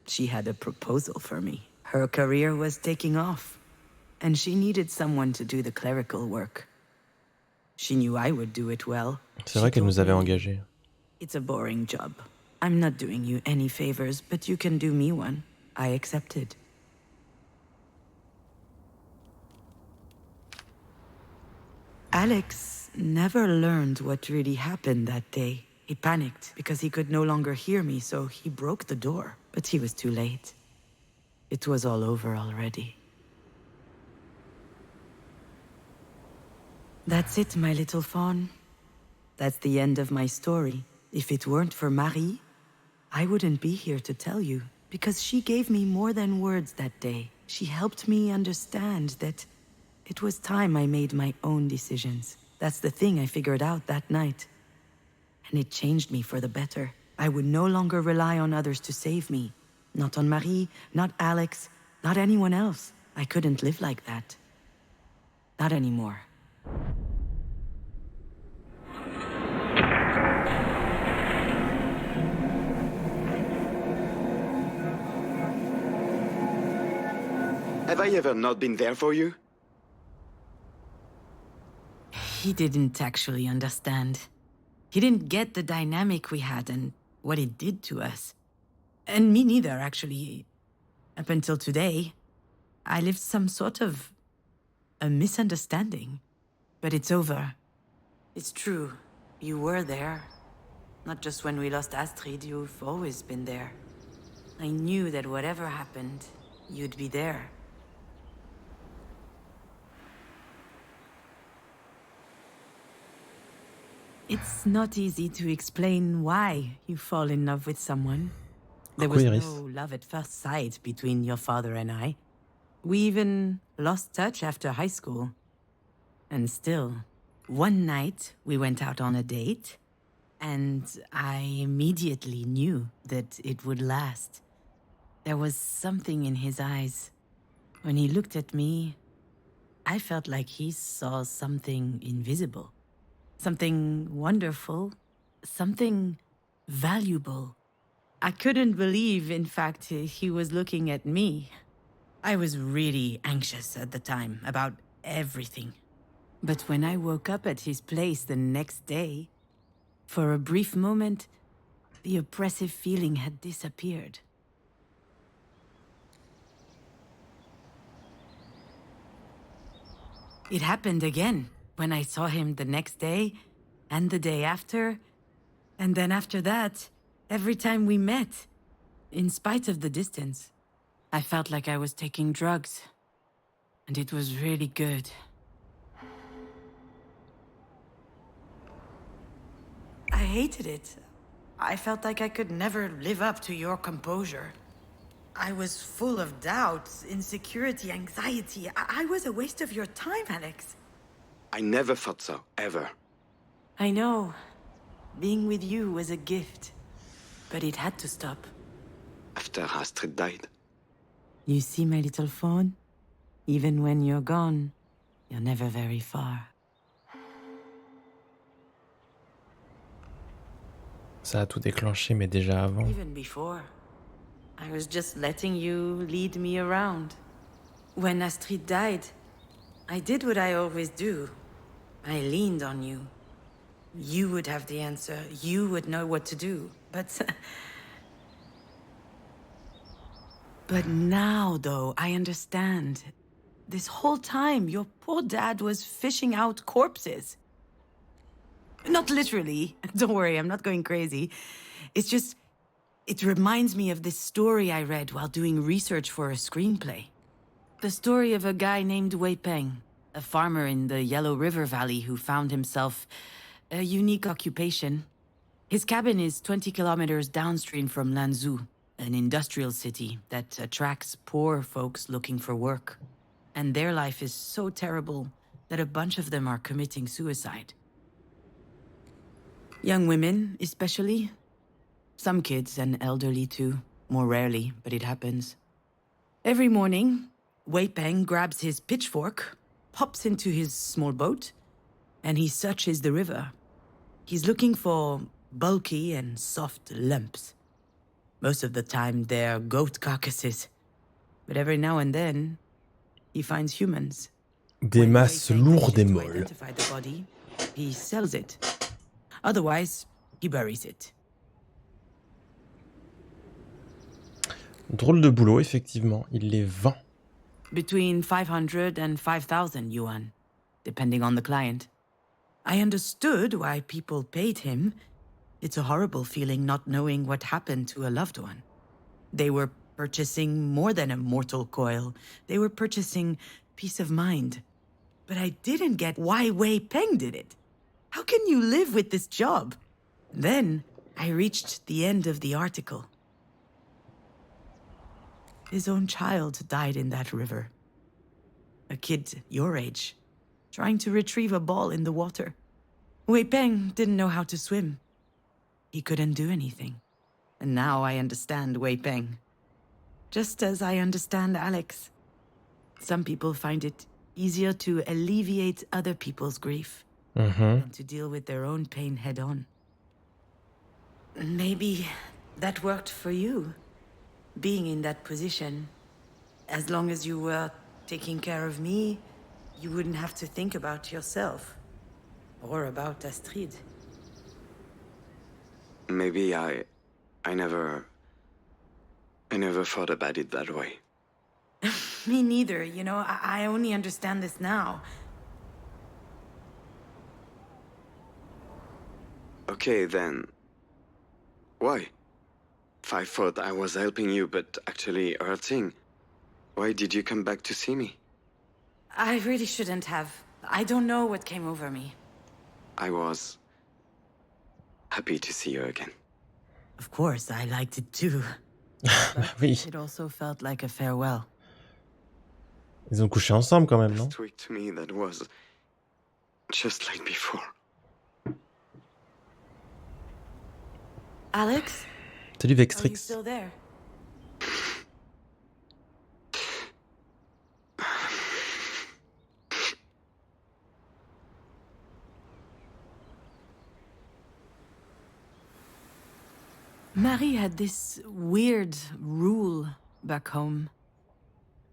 She had a proposal for me. Her career was taking off, and she needed someone to do the clerical work. She knew I would do it well. C'est vrai qu'elle nous avait engagés. It's a boring job. I'm not doing you any favors, but you can do me one. I accepted. Alex never learned what really happened that day. He panicked because he could no longer hear me, so he broke the door. But he was too late. It was all over already. That's it, my little fawn. That's the end of my story. If it weren't for Marie, I wouldn't be here to tell you, because she gave me more than words that day. She helped me understand that it was time I made my own decisions. That's the thing I figured out that night. And it changed me for the better. I would no longer rely on others to save me. Not on Marie, not Alex, not anyone else. I couldn't live like that. Not anymore. Have I ever not been there for you? He didn't actually understand. He didn't get the dynamic we had and what it did to us. And me neither, actually. Up until today, I lived some sort of a misunderstanding. But it's over. It's true. You were there. Not just when we lost Astrid, you've always been there. I knew that whatever happened, you'd be there. It's not easy to explain why you fall in love with someone. There was no love at first sight between your father and I. We even lost touch after high school. And still, one night we went out on a date, and I immediately knew that it would last. There was something in his eyes. When he looked at me, I felt like he saw something invisible. Something wonderful, something valuable. I couldn't believe, in fact, he was looking at me. I was really anxious at the time about everything. But when I woke up at his place the next day, for a brief moment, the oppressive feeling had disappeared. It happened again when I saw him the next day, and the day after, and then after that, every time we met, in spite of the distance. I felt like I was taking drugs, and it was really good. I hated it. I felt like I could never live up to your composure. I was full of doubts, insecurity, anxiety. I was a waste of your time, Alex. I never thought so, ever. I know. Being with you was a gift. But it had to stop. After Astrid died. You see my little phone? Even when you're gone, you're never very far. Ça a tout déclenché, mais déjà avant. Even before. I was just letting you lead me around. When Astrid died, I did what I always do. I leaned on you. You would have the answer. You would know what to do. But now, though, I understand. This whole time, your poor dad was fishing out corpses. Not literally. Don't worry, I'm not going crazy. It's just... it reminds me of this story I read while doing research for a screenplay. The story of a guy named Wei Peng, a farmer in the Yellow River Valley who found himself a unique occupation. His cabin is 20 kilometers downstream from Lanzhou, an industrial city that attracts poor folks looking for work. And their life is so terrible that a bunch of them are committing suicide. Young women, especially. Some kids and elderly too. More rarely, but it happens. Every morning, Wei Peng grabs his pitchfork, hops into his small boat, and he searches the river. He's looking for bulky and soft lumps. Most of the time, they're goat carcasses. But every now and then, he finds humans. Des masses lourdes et molles. To identify the body, he sells it. Otherwise, he buries it. Drôle de boulot, effectivement. Il les vend. Between 500 and 5,000 yuan, depending on the client. I understood why people paid him. It's a horrible feeling not knowing what happened to a loved one. They were purchasing more than a mortal coil. They were purchasing peace of mind. But I didn't get why Wei Peng did it. How can you live with this job? Then I reached the end of the article. His own child died in that river. A kid your age, trying to retrieve a ball in the water. Wei Peng didn't know how to swim. He couldn't do anything. And now I understand Wei Peng. Just as I understand Alex. Some people find it easier to alleviate other people's grief than to deal with their own pain head-on. Maybe that worked for you. Being in that position, as long as you were taking care of me, you wouldn't have to think about yourself. Or about Astrid. Maybe I never thought about it that way. Me neither, you know, I only understand this now. Okay, then. Why? If I thought I was helping you, but actually hurting, why did you come back to see me? I really shouldn't have. I don't know what came over me. I was happy to see you again. Of course, I liked it too. Oui. It also felt like a farewell. Ils ont couché ensemble quand même, non? Last week to me, that was just like before. Alex? Salut Are you Vextrix. still there? Marie had this weird rule back home.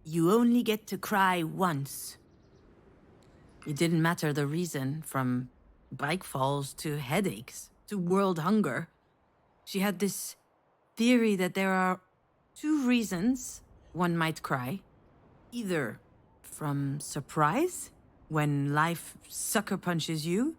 You only get to cry once. It didn't matter the reason, from bike falls to headaches to world hunger. She had this theory that there are 2 reasons one might cry. Either from surprise, when life sucker punches you,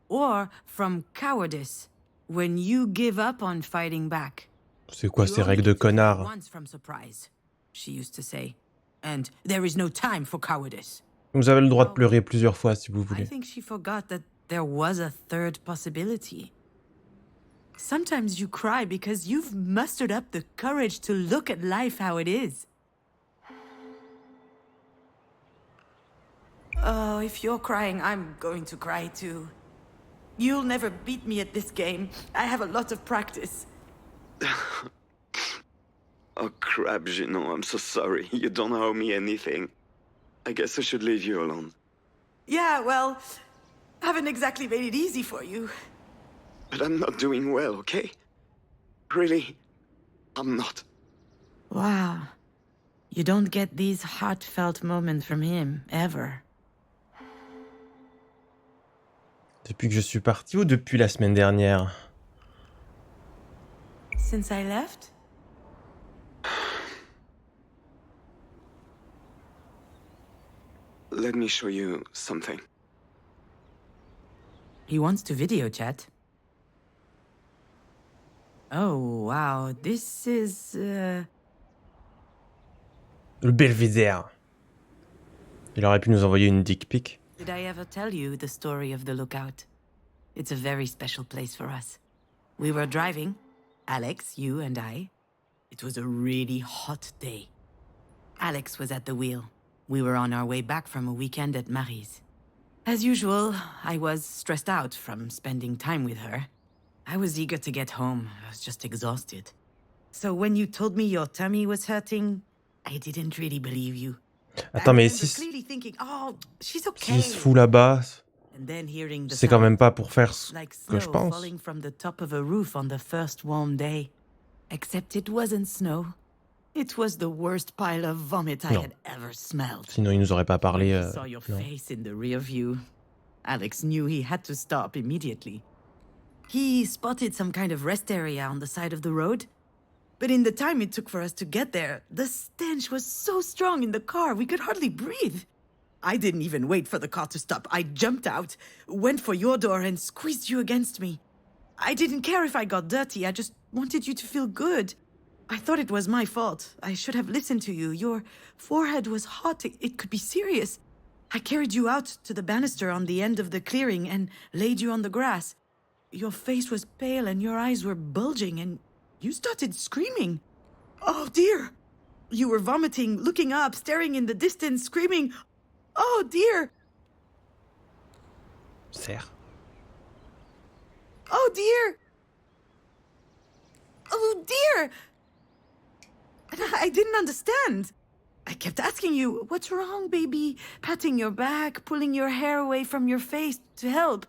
or from cowardice, when you give up on fighting back. C'est quoi ces règles de connard? Once from surprise, she used to say. And there is no time for cowardice. Vous avez le droit de pleurer plusieurs fois si vous I voulez. think she forgot that there was a third possibility. Sometimes you cry because you've mustered up the courage to look at life how it is. Oh, if you're crying, I'm going to cry too. You'll never beat me at this game. I have a lot of practice. Oh crap, Junon, I'm so sorry. You don't owe me anything. I guess I should leave you alone. Yeah, well, haven't exactly made it easy for you. But I'm not doing well, okay? Really, I'm not. Wow. You don't get these heartfelt moments from him, ever. Depuis que je suis parti ou depuis la semaine dernière? Since I left? Let me show you something. He wants to video chat. Oh, wow. This is, Le belvédère. Il aurait pu nous envoyer une dick pic. Did I ever tell you the story of the lookout? It's a very special place for us. We were driving, Alex, you and I. It was a really hot day. Alex was at the wheel. We were on our way back from a weekend at Marie's. As usual, I was stressed out from spending time with her. I was eager to get home. I was just exhausted. So when you told me your tummy was hurting, I didn't really believe you. Attends, mais clearly thinking, oh, she's okay. s'il se fout là-bas, And then hearing the c'est quand même pas pour faire ce like que je snow pense. falling from the top of a roof on the first warm day. Except it wasn't snow. It was the worst pile of vomit I had ever smelled. Sinon, il nous aurait pas parlé. I saw your face in the rear view. Alex knew he had to stop immediately. He spotted some kind of rest area on the side of the road. But in the time it took for us to get there, the stench was so strong in the car we could hardly breathe. I didn't even wait for the car to stop. I jumped out, went for your door, and squeezed you against me. I didn't care if I got dirty. I just wanted you to feel good. I thought it was my fault. I should have listened to you. Your forehead was hot. It could be serious. I carried you out to the banister on the end of the clearing and laid you on the grass. Your face was pale and your eyes were bulging and you started screaming. Oh dear! You were vomiting, looking up, staring in the distance, screaming, oh dear! Serre. Oh dear! Oh dear! And I didn't understand. I kept asking you, what's wrong, baby? Patting your back, pulling your hair away from your face to help.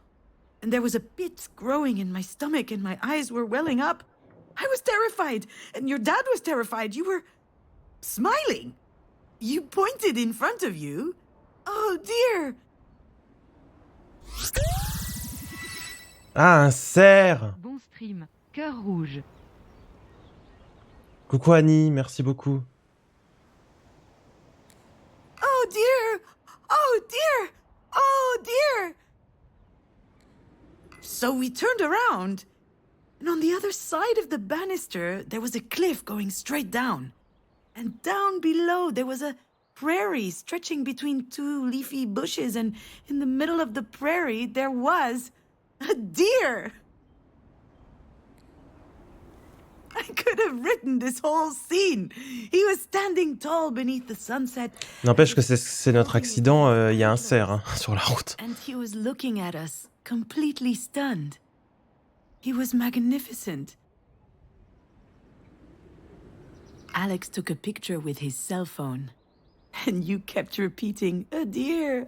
And there was a pit growing in my stomach and my eyes were welling up. I was terrified, and your dad was terrified. You were smiling. You pointed in front of you. Oh dear! Ah, un cerf! Bon stream. Cœur rouge. Coucou Annie, merci beaucoup. Oh dear! Oh dear! Oh dear! So we turned around, and on the other side of the banister, there was a cliff going straight down. And down below, there was a prairie stretching between 2 leafy bushes, and in the middle of the prairie, there was a deer! I could have written this whole scene. He was standing tall beneath the sunset. N'empêche que c'est notre accident, il y a un cerf hein, sur la route. And he was looking at us, completely stunned. He was magnificent. Alex took a picture with his cell phone. And you kept repeating, a deer,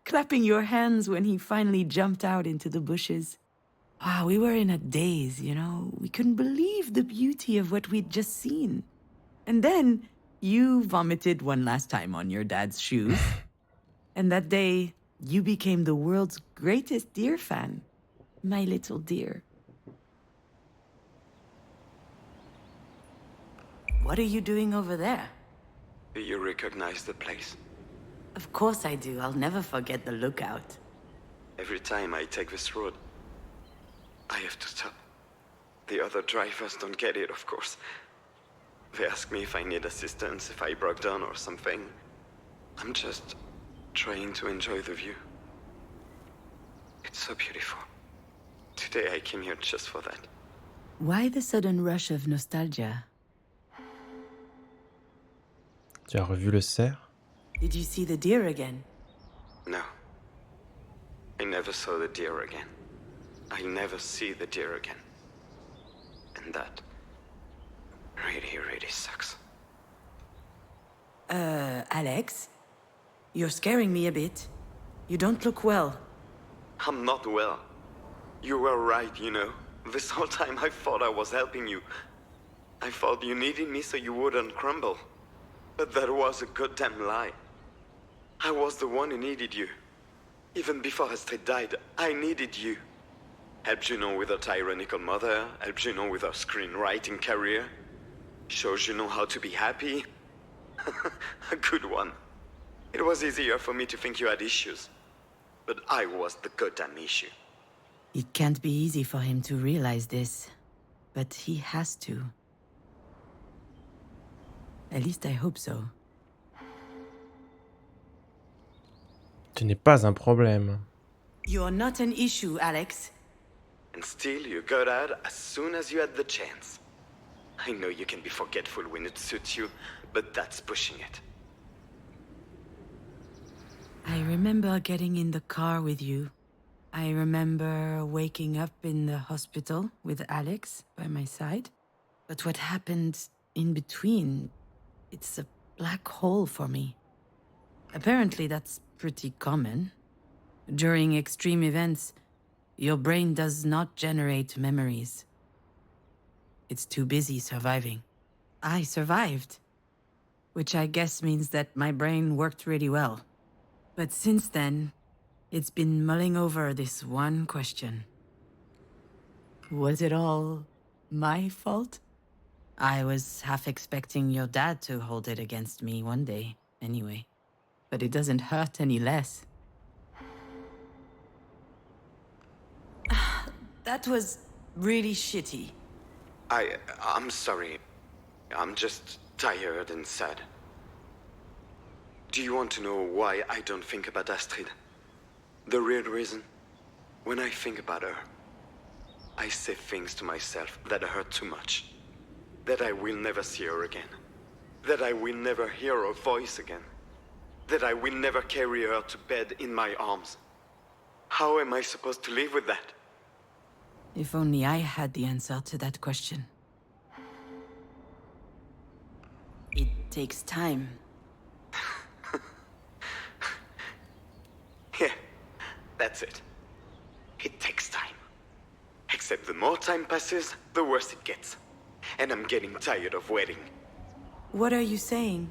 clapping your hands when he finally jumped out into the bushes. Wow, we were in a daze, you know. We couldn't believe the beauty of what we'd just seen. And then You vomited one last time on your dad's shoes. And that day, you became the world's greatest deer fan. My little deer. What are you doing over there? Do you recognize the place? Of course I do. I'll never forget the lookout. Every time I take this road, I have to stop. The other drivers don't get it, of course. They ask me if I need assistance, if I broke down or something. I'm just trying to enjoy the view. It's so beautiful. Today I came here just for that. Why the sudden rush of nostalgia? Tu as revu le cerf? Did you see the deer again? No. I never saw the deer again. I never see the deer again. And that really, really sucks. Alex? You're scaring me a bit. You don't look well. I'm not well. You were right, you know. This whole time I thought I was helping you. I thought you needed me so you wouldn't crumble. But that was a goddamn lie. I was the one who needed you. Even before Astrid died, I needed you. Helped Junon with her tyrannical mother, helped Junon with her screenwriting career. Shows Junon how to be happy. A good one. It was easier for me to think you had issues. But I was the goddamn issue. It can't be easy for him to realize this. But he has to. At least I hope so. Tu n'es pas un problème. You're not an issue, Alex. And still you got out as soon as you had the chance. I know you can be forgetful when it suits you, but that's pushing it. I remember getting in the car with you. I remember waking up in the hospital with Alex by my side. But what happened in between, it's a black hole for me. Apparently that's pretty common. During extreme events, your brain does not generate memories. It's too busy surviving. I survived, which I guess means that my brain worked really well. But since then, it's been mulling over this one question. Was it all my fault? I was half expecting your dad to hold it against me one day, anyway. But it doesn't hurt any less. That was really shitty. I'm sorry. I'm just tired and sad. Do you want to know why I don't think about Astrid? The real reason? When I think about her, I say things to myself that hurt too much. That I will never see her again. That I will never hear her voice again. That I will never carry her to bed in my arms. How am I supposed to live with that? If only I had the answer to that question. It takes time. Yeah, that's it. It takes time. Except the more time passes, the worse it gets. And I'm getting tired of waiting. What are you saying?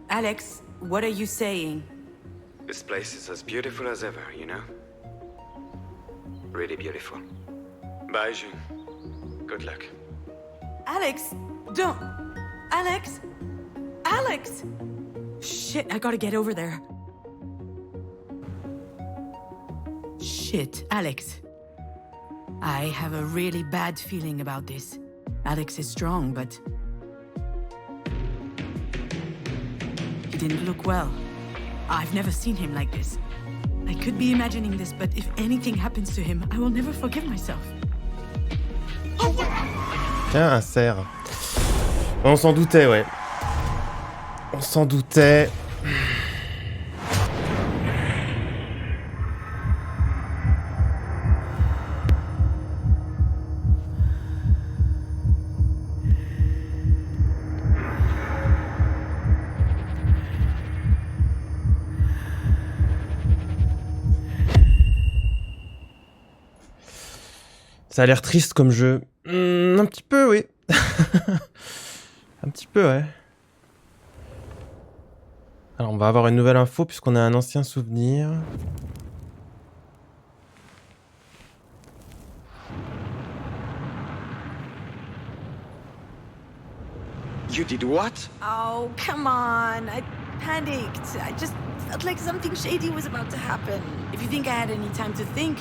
Alex, what are you saying? This place is as beautiful as ever, you know? Really beautiful. Bye, June. Good luck. Alex, don't! Alex! Alex! Shit, I gotta get over there. Shit, Alex. I have a really bad feeling about this. Alex is strong, but... he didn't look well. I've never seen him like this. I could be imagining this, but if anything happens to him, I will never forgive myself. Tiens, un cerf. On s'en doutait, ouais. On s'en doutait. Ça a l'air triste comme jeu. Un petit peu, oui. Un petit peu, ouais. Alors, on va avoir une nouvelle info puisqu'on a un ancien souvenir. You did what? Oh, come on. I panicked. I just felt like something shady was about to happen. If you think I had any time to think.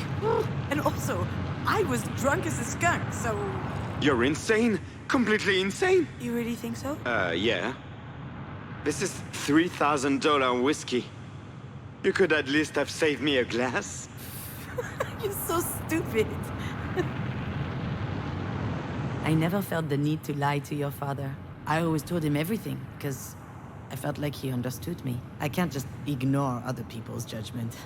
And also, I was drunk as a skunk, so... You're insane. Completely insane. You really think so? Yeah. This is $3,000 whiskey. You could at least have saved me a glass. You're so stupid. I never felt the need to lie to your father. I always told him everything, because I felt like he understood me. I can't just ignore other people's judgment.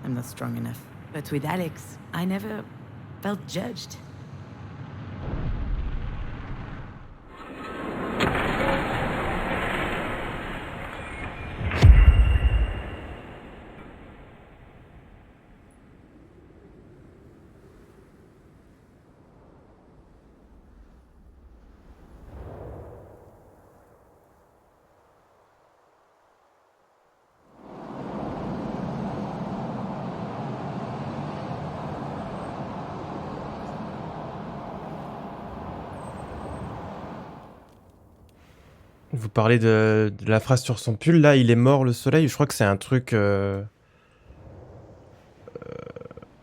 I'm not strong enough. But with Alex, I never felt judged. Vous parlez de la phrase sur son pull, là, il est mort le soleil. Je crois que c'est un truc...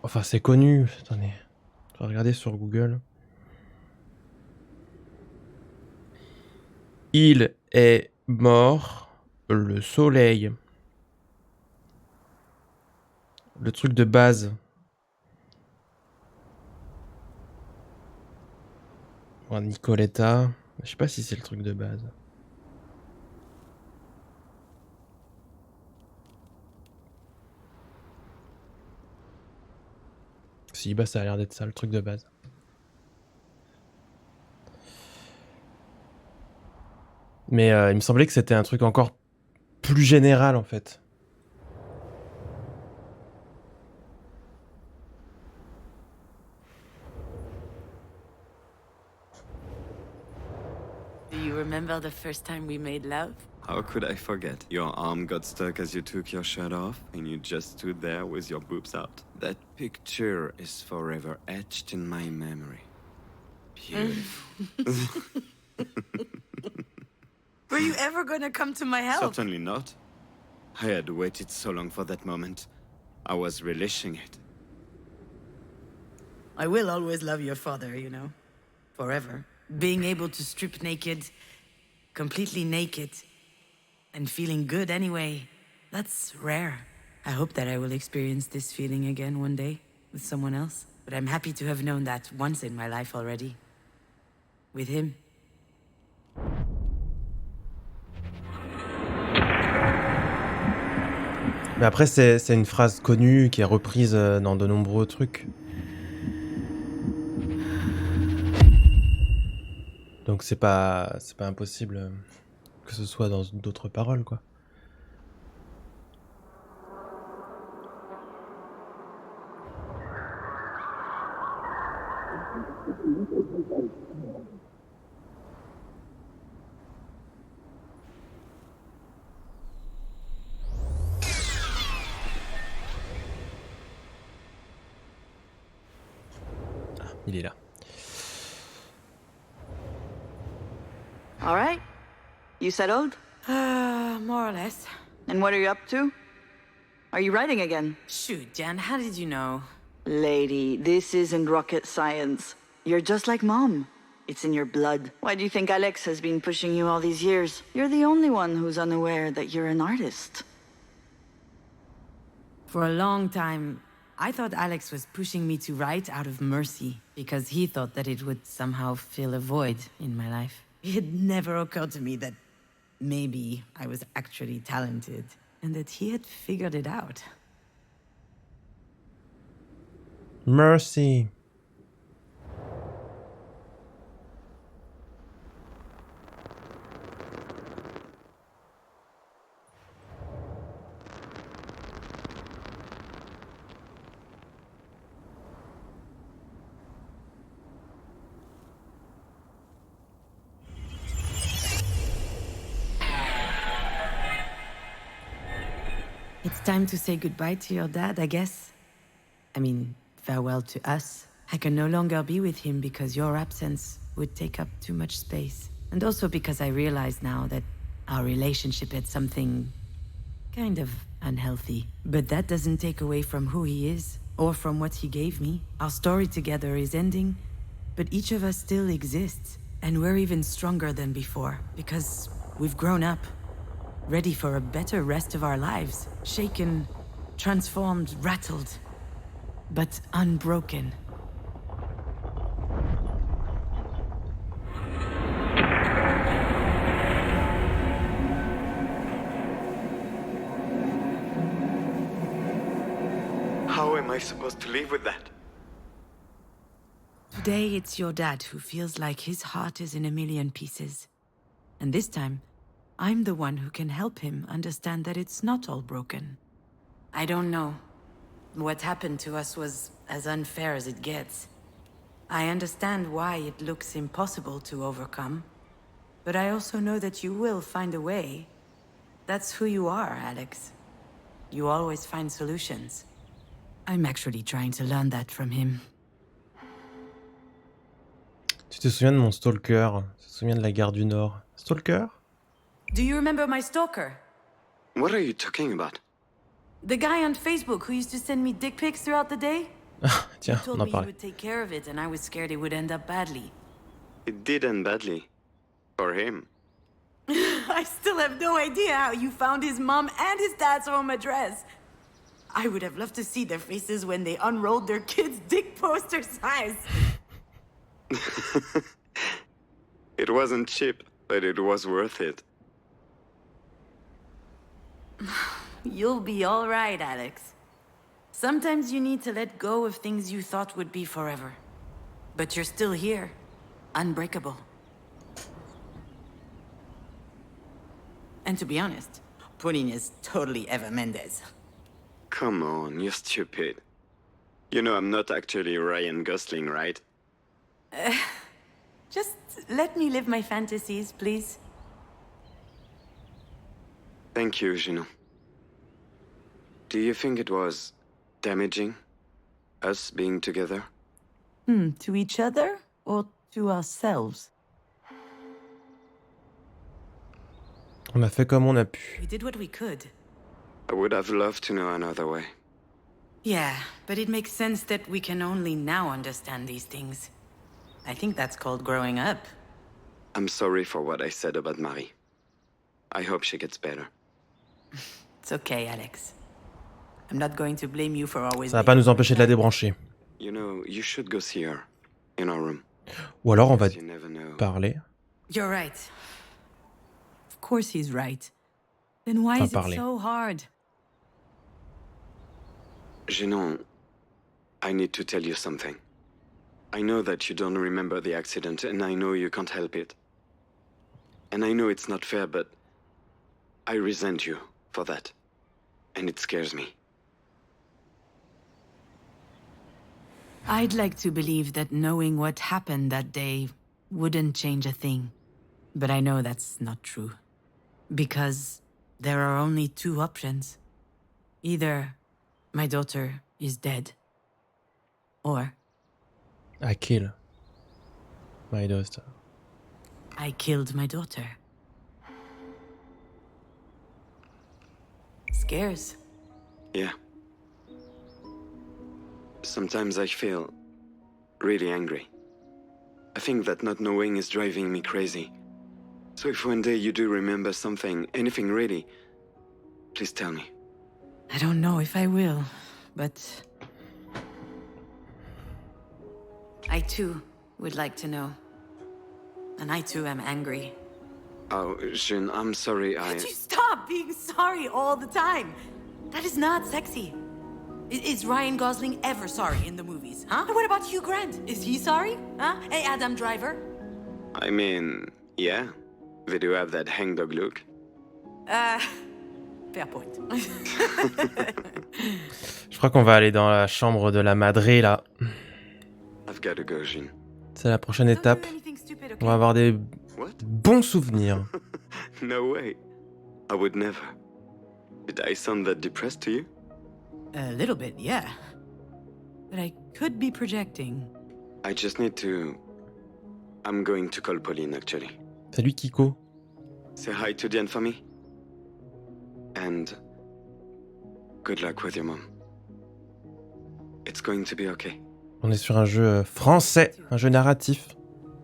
Enfin, c'est connu. Attendez, je vais regarder sur Google. Il est mort le soleil. Le truc de base. Bon, Nicoletta. Je sais pas si c'est le truc de base. Si, bah ça a l'air d'être ça, le truc de base. Mais il me semblait que c'était un truc encore plus général, en fait. Do you remember the first time we made love? How could I forget? Your arm got stuck as you took your shirt off, and you just stood there with your boobs out. That picture is forever etched in my memory. Beautiful. Were you ever gonna come to my help? Certainly not. I had waited so long for that moment. I was relishing it. I will always love your father, you know. Forever. Being able to strip naked, completely naked, and feeling good anyway, that's rare. I hope that I will experience this feeling again one day, with someone else. But I'm happy to have known that once in my life already. With him. Mais après, c'est une phrase connue qui est reprise dans de nombreux trucs. Donc c'est pas impossible que ce soit dans d'autres paroles, quoi. Ah, il est là. All right. You settled? More or less. And what are you up to? Are you writing again? Shoot, Jan, how did you know? Lady, this isn't rocket science. You're just like Mom. It's in your blood. Why do you think Alex has been pushing you all these years? You're the only one who's unaware that you're an artist. For a long time, I thought Alex was pushing me to write out of mercy, because he thought that it would somehow fill a void in my life. It had never occurred to me that maybe I was actually talented, and that he had figured it out. Mercy. It's time to say goodbye to your dad, I guess. I mean, farewell to us. I can no longer be with him because your absence would take up too much space. And also because I realize now that our relationship had something kind of unhealthy. But that doesn't take away from who he is, or from what he gave me. Our story together is ending, but each of us still exists. And we're even stronger than before, because we've grown up, ready for a better rest of our lives. Shaken, transformed, rattled, but unbroken. How am I supposed to live with that? Today, it's your dad who feels like his heart is in a million pieces. And this time, I'm the one who can help him understand that it's not all broken. I don't know. What happened to us was as unfair as it gets. I understand why it looks impossible to overcome. But I also know that you will find a way. That's who you are, Alex. You always find solutions. I'm actually trying to learn that from him. Tu te souviens de mon stalker? Tu te souviens de la gare du Nord? Stalker? Do you remember my stalker? What are you talking about? The guy on Facebook who used to send me dick pics throughout the day? Tiens, He told on en me he parlait. would take care of it, and I was scared it would end up badly. It did end badly. For him. I still have no idea how you found his mom and his dad's home address. I would have loved to see their faces when they unrolled their kids' dick poster size. It wasn't cheap, but it was worth it. You'll be all right, Alex. Sometimes you need to let go of things you thought would be forever. But you're still here, unbreakable. And to be honest, Pauline is totally Eva Mendes. Come on, you're stupid. You know I'm not actually Ryan Gosling, right? Just let me live my fantasies, please. Thank you, Junon. Do you think it was damaging, us being together? To each other or to ourselves? On a fait comme on a pu. We did what we could. I would have loved to know another way. Yeah, but it makes sense that we can only now understand these things. I think that's called growing up. I'm sorry for what I said about Marie. I hope she gets better. It's okay, Alex. I'm not going to blame you for always. Ça va pas nous empêcher de la débrancher. You know, you should go see her. In our room. Ou alors on va You never know. parler. You're right. Of course he's right. Then why is it parler. so hard? Junon, I need to tell you something. I know that you don't remember the accident, and I know you can't help it. And I know it's not fair, but I resent you for that. And it scares me. I'd like to believe that knowing what happened that day wouldn't change a thing. But I know that's not true. Because there are only two options. Either my daughter is dead, or I kill my daughter. I killed my daughter. Scares. Yeah. Sometimes I feel really angry. I think that not knowing is driving me crazy. So if one day you do remember something, anything really, please tell me. I don't know if I will, but I too would like to know. And I too am angry. Oh, June, I'm sorry, Could you stop being sorry all the time? That is not sexy. Is Ryan Gosling ever sorry in the movies, huh? And what about Hugh Grant? Is he sorry? Huh? Hey, Adam Driver? I mean, yeah. They do have that hangdog look. Fair point. Je crois qu'on va aller dans la chambre de la madré là. I've got to go, June. C'est la prochaine étape. Don't do anything stupid, On okay? va avoir des What? bons souvenirs. No way. I would never. Did I sound that depressed to you? A little bit, yeah. But I could be projecting. I just need to... I'm going to call Pauline, actually. Salut Kiko. Say hi to Diane for me. And... good luck with your mom. It's going to be okay. On est sur un jeu français, un jeu narratif,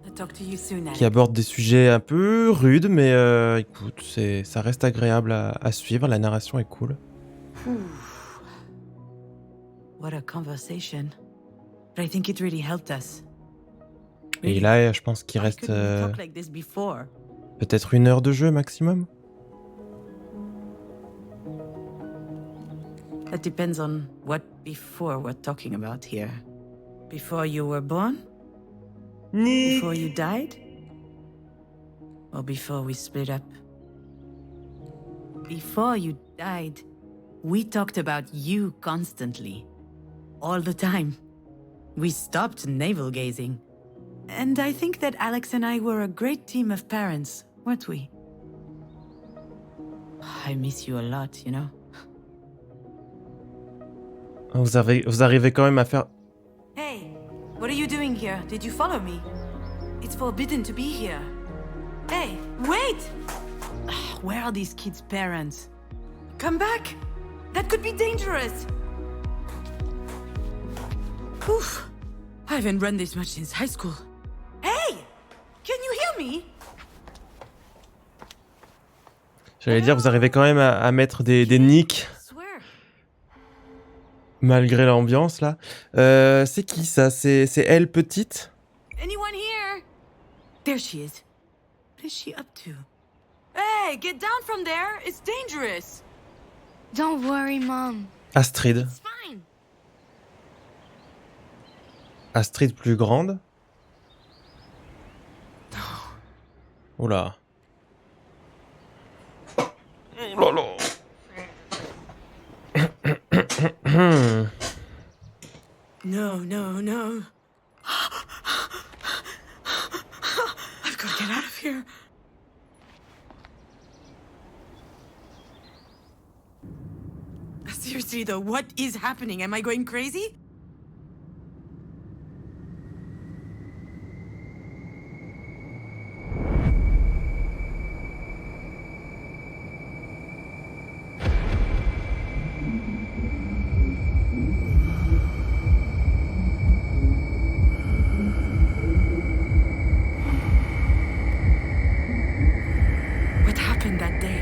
I'll talk to you soon, qui aborde des sujets un peu rudes, mais écoute, ça reste agréable à suivre, la narration est cool. What a conversation. But I think it really helped us. Et là, je pense qu'il Why reste couldn't we talk like this before? peut-être 1 heure de jeu maximum. That depends on what before we're talking about here. Before you were born? Nick. Before you died? Or before we split up? Before you died, we talked about you constantly. All the time. We stopped navel-gazing. And I think that Alex and I were a great team of parents, weren't we? I miss you a lot, you know? Vous arrivez quand même à faire... Hey, what are you doing here? Did you follow me? It's forbidden to be here. Hey, wait! Where are these kids' parents? Come back! That could be dangerous! Oof! I haven't run this much since high school. Hey! Can you hear me? J'allais dire, vous arrivez quand même à mettre des nicks, Swear. malgré l'ambiance, là. C'est qui, ça? C'est elle, petite? Anyone here? There she is. What is she up to? Hey, get down from there! It's dangerous! Don't worry, Mom. Astrid. It's fine. Astrid plus grande? Oula. Oh là là. No, no, no. I've got to get out of here. Seriously though, what is happening? Am I going crazy? What happened that day?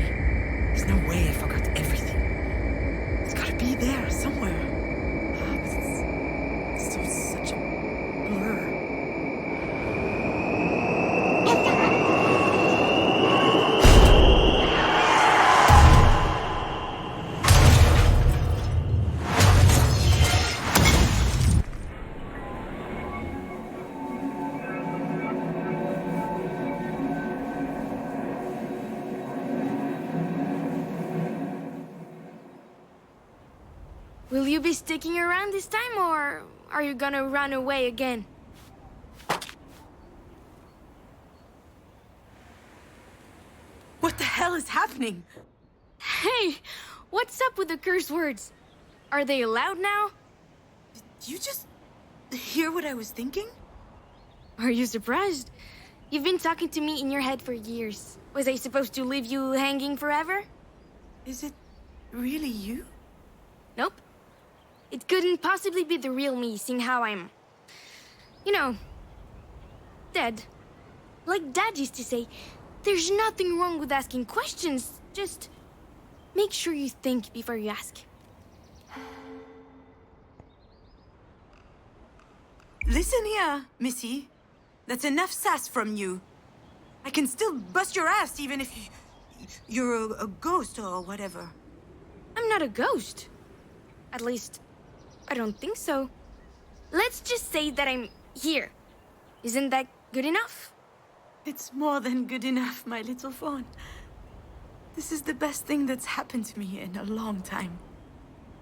There's no way I forgot everything. It's gotta be there somewhere. But it's so such a blur. Will you be sticking around this time, or are you gonna run away again? What the hell is happening? Hey, what's up with the curse words? Are they allowed now? Did you just hear what I was thinking? Are you surprised? You've been talking to me in your head for years. Was I supposed to leave you hanging forever? Is it really you? Nope. It couldn't possibly be the real me, seeing how I'm... you know... dead. Like Dad used to say, there's nothing wrong with asking questions, just... make sure you think before you ask. Listen here, Missy. That's enough sass from you. I can still bust your ass even if you're a ghost or whatever. I'm not a ghost. At least, I don't think so. Let's just say that I'm here. Isn't that good enough? It's more than good enough, my little fawn. This is the best thing that's happened to me in a long time.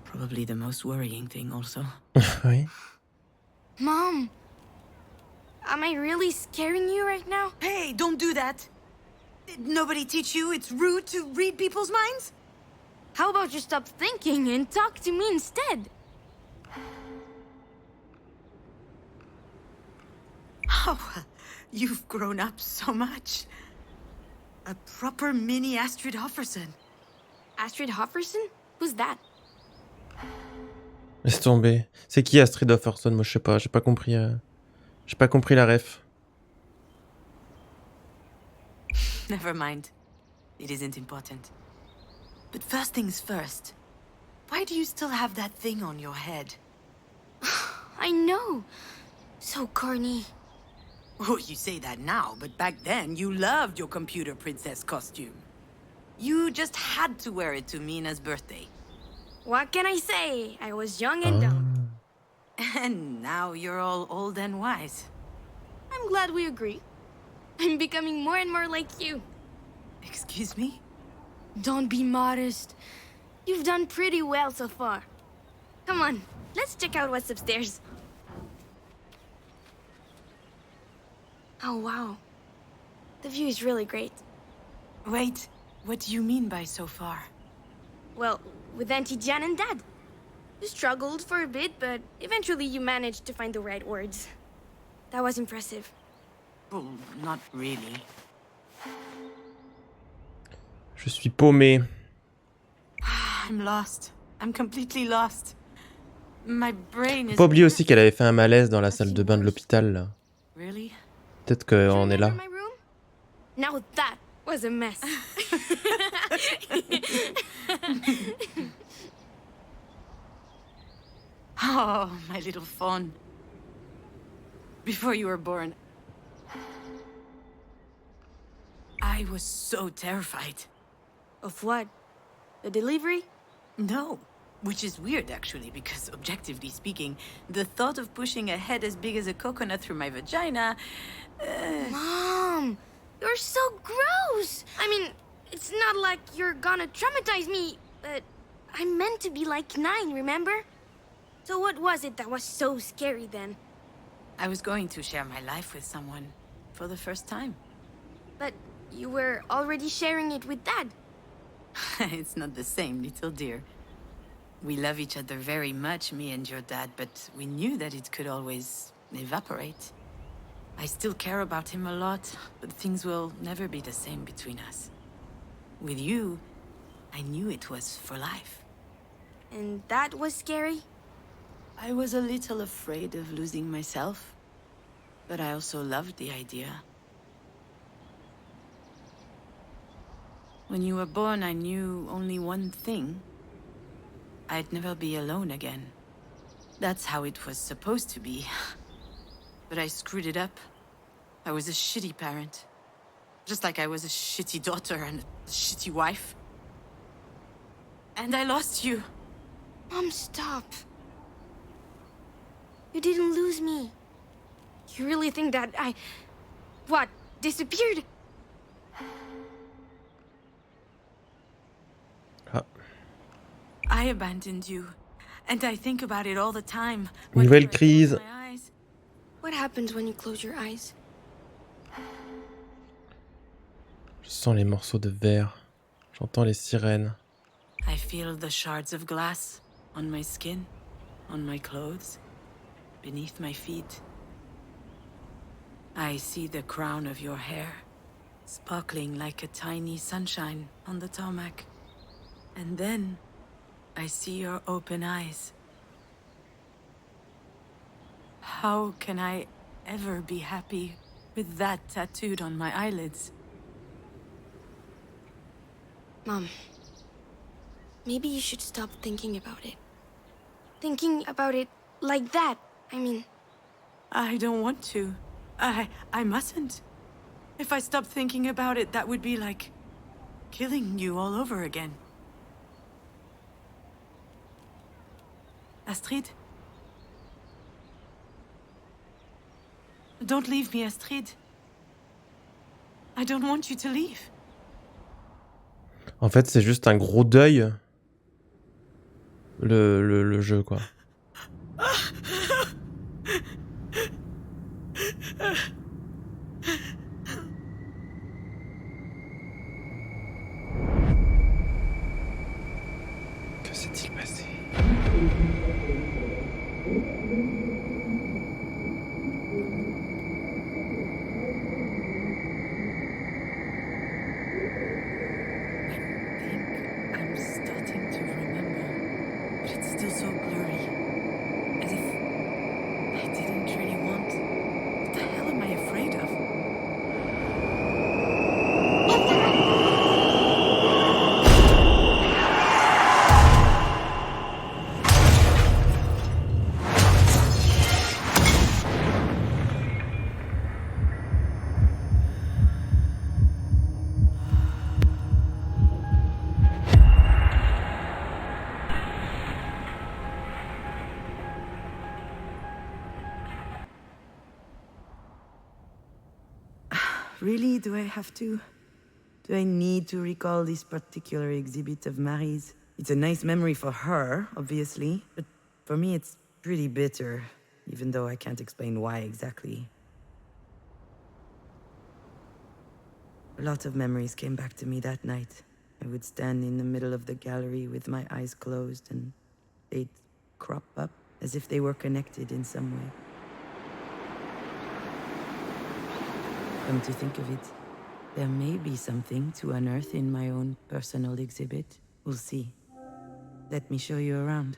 Probably the most worrying thing also. Oui. Mom, am I really scaring you right now? Hey, don't do that. Did nobody teach you it's rude to read people's minds? How about you stop thinking and talk to me instead? Oh, you've grown up so much. A proper mini Astrid Hofferson. Astrid Hofferson? Who's that? Laisse tomber. C'est qui Astrid Hofferson? Moi, je sais pas. J'ai pas compris la ref. Never mind. It isn't important. But first things first. Why do you still have that thing on your head? I know. So corny. Oh, you say that now, but back then you loved your computer princess costume. You just had to wear it to Mina's birthday. What can I say? I was young and dumb. And now you're all old and wise. I'm glad we agree. I'm becoming more and more like you. Excuse me? Don't be modest. You've done pretty well so far. Come on, let's check out what's upstairs. Oh, wow. The view is really great. Wait, what do you mean by so far? Well, with Auntie Diane and Dad. You struggled for a bit, but eventually you managed to find the right words. That was impressive. Well, not really. Je suis paumé. I'm lost. I'm completely lost. My brain is... Faut pas oublier aussi qu'elle avait fait un malaise dans la salle de bain de l'hôpital, là. Really? Peut-être qu'on est là. My room? Now that was a mess. Oh, my little fawn. Before you were born, I was so terrified. Of what? The delivery? No, which is weird actually, because objectively speaking, the thought of pushing a head as big as a coconut through my vagina... Mom, you're so gross! I mean, it's not like you're gonna traumatize me, but I'm meant to be like 9, remember? So what was it that was so scary then? I was going to share my life with someone for the first time. But you were already sharing it with Dad. It's not the same, little dear. We love each other very much, me and your dad, but we knew that it could always evaporate. I still care about him a lot, but things will never be the same between us. With you, I knew it was for life. And that was scary? I was a little afraid of losing myself, but I also loved the idea. When you were born, I knew only one thing. I'd never be alone again. That's how it was supposed to be. But I screwed it up. I was a shitty parent. Just like I was a shitty daughter and a shitty wife. And I lost you. Mom, stop. You didn't lose me. You really think that I... What? Disappeared? I abandoned you. And I think about it all the time. Nouvelle crise. What happens when you close your eyes? Je sens les morceaux de verre. J'entends les sirènes. I feel the shards of glass on my skin, on my clothes, beneath my feet. I see the crown of your hair, sparkling like a tiny sunshine on the tarmac. And then I see your open eyes. How can I ever be happy with that tattooed on my eyelids? Mom, maybe you should stop thinking about it. Thinking about it like that, I mean. I don't want to. I mustn't. If I stopped thinking about it, that would be like killing you all over again. Astrid? Don't leave me, Astrid. I don't want you to leave. En fait, c'est juste un gros deuil. Le jeu, quoi. Really? Do I have to? Do I need to recall this particular exhibit of Marie's? It's a nice memory for her, obviously, but for me it's pretty bitter, even though I can't explain why exactly. A lot of memories came back to me that night. I would stand in the middle of the gallery with my eyes closed, and they'd crop up as if they were connected in some way. Come to think of it, there may be something to unearth in my own personal exhibit. We'll see. Let me show you around.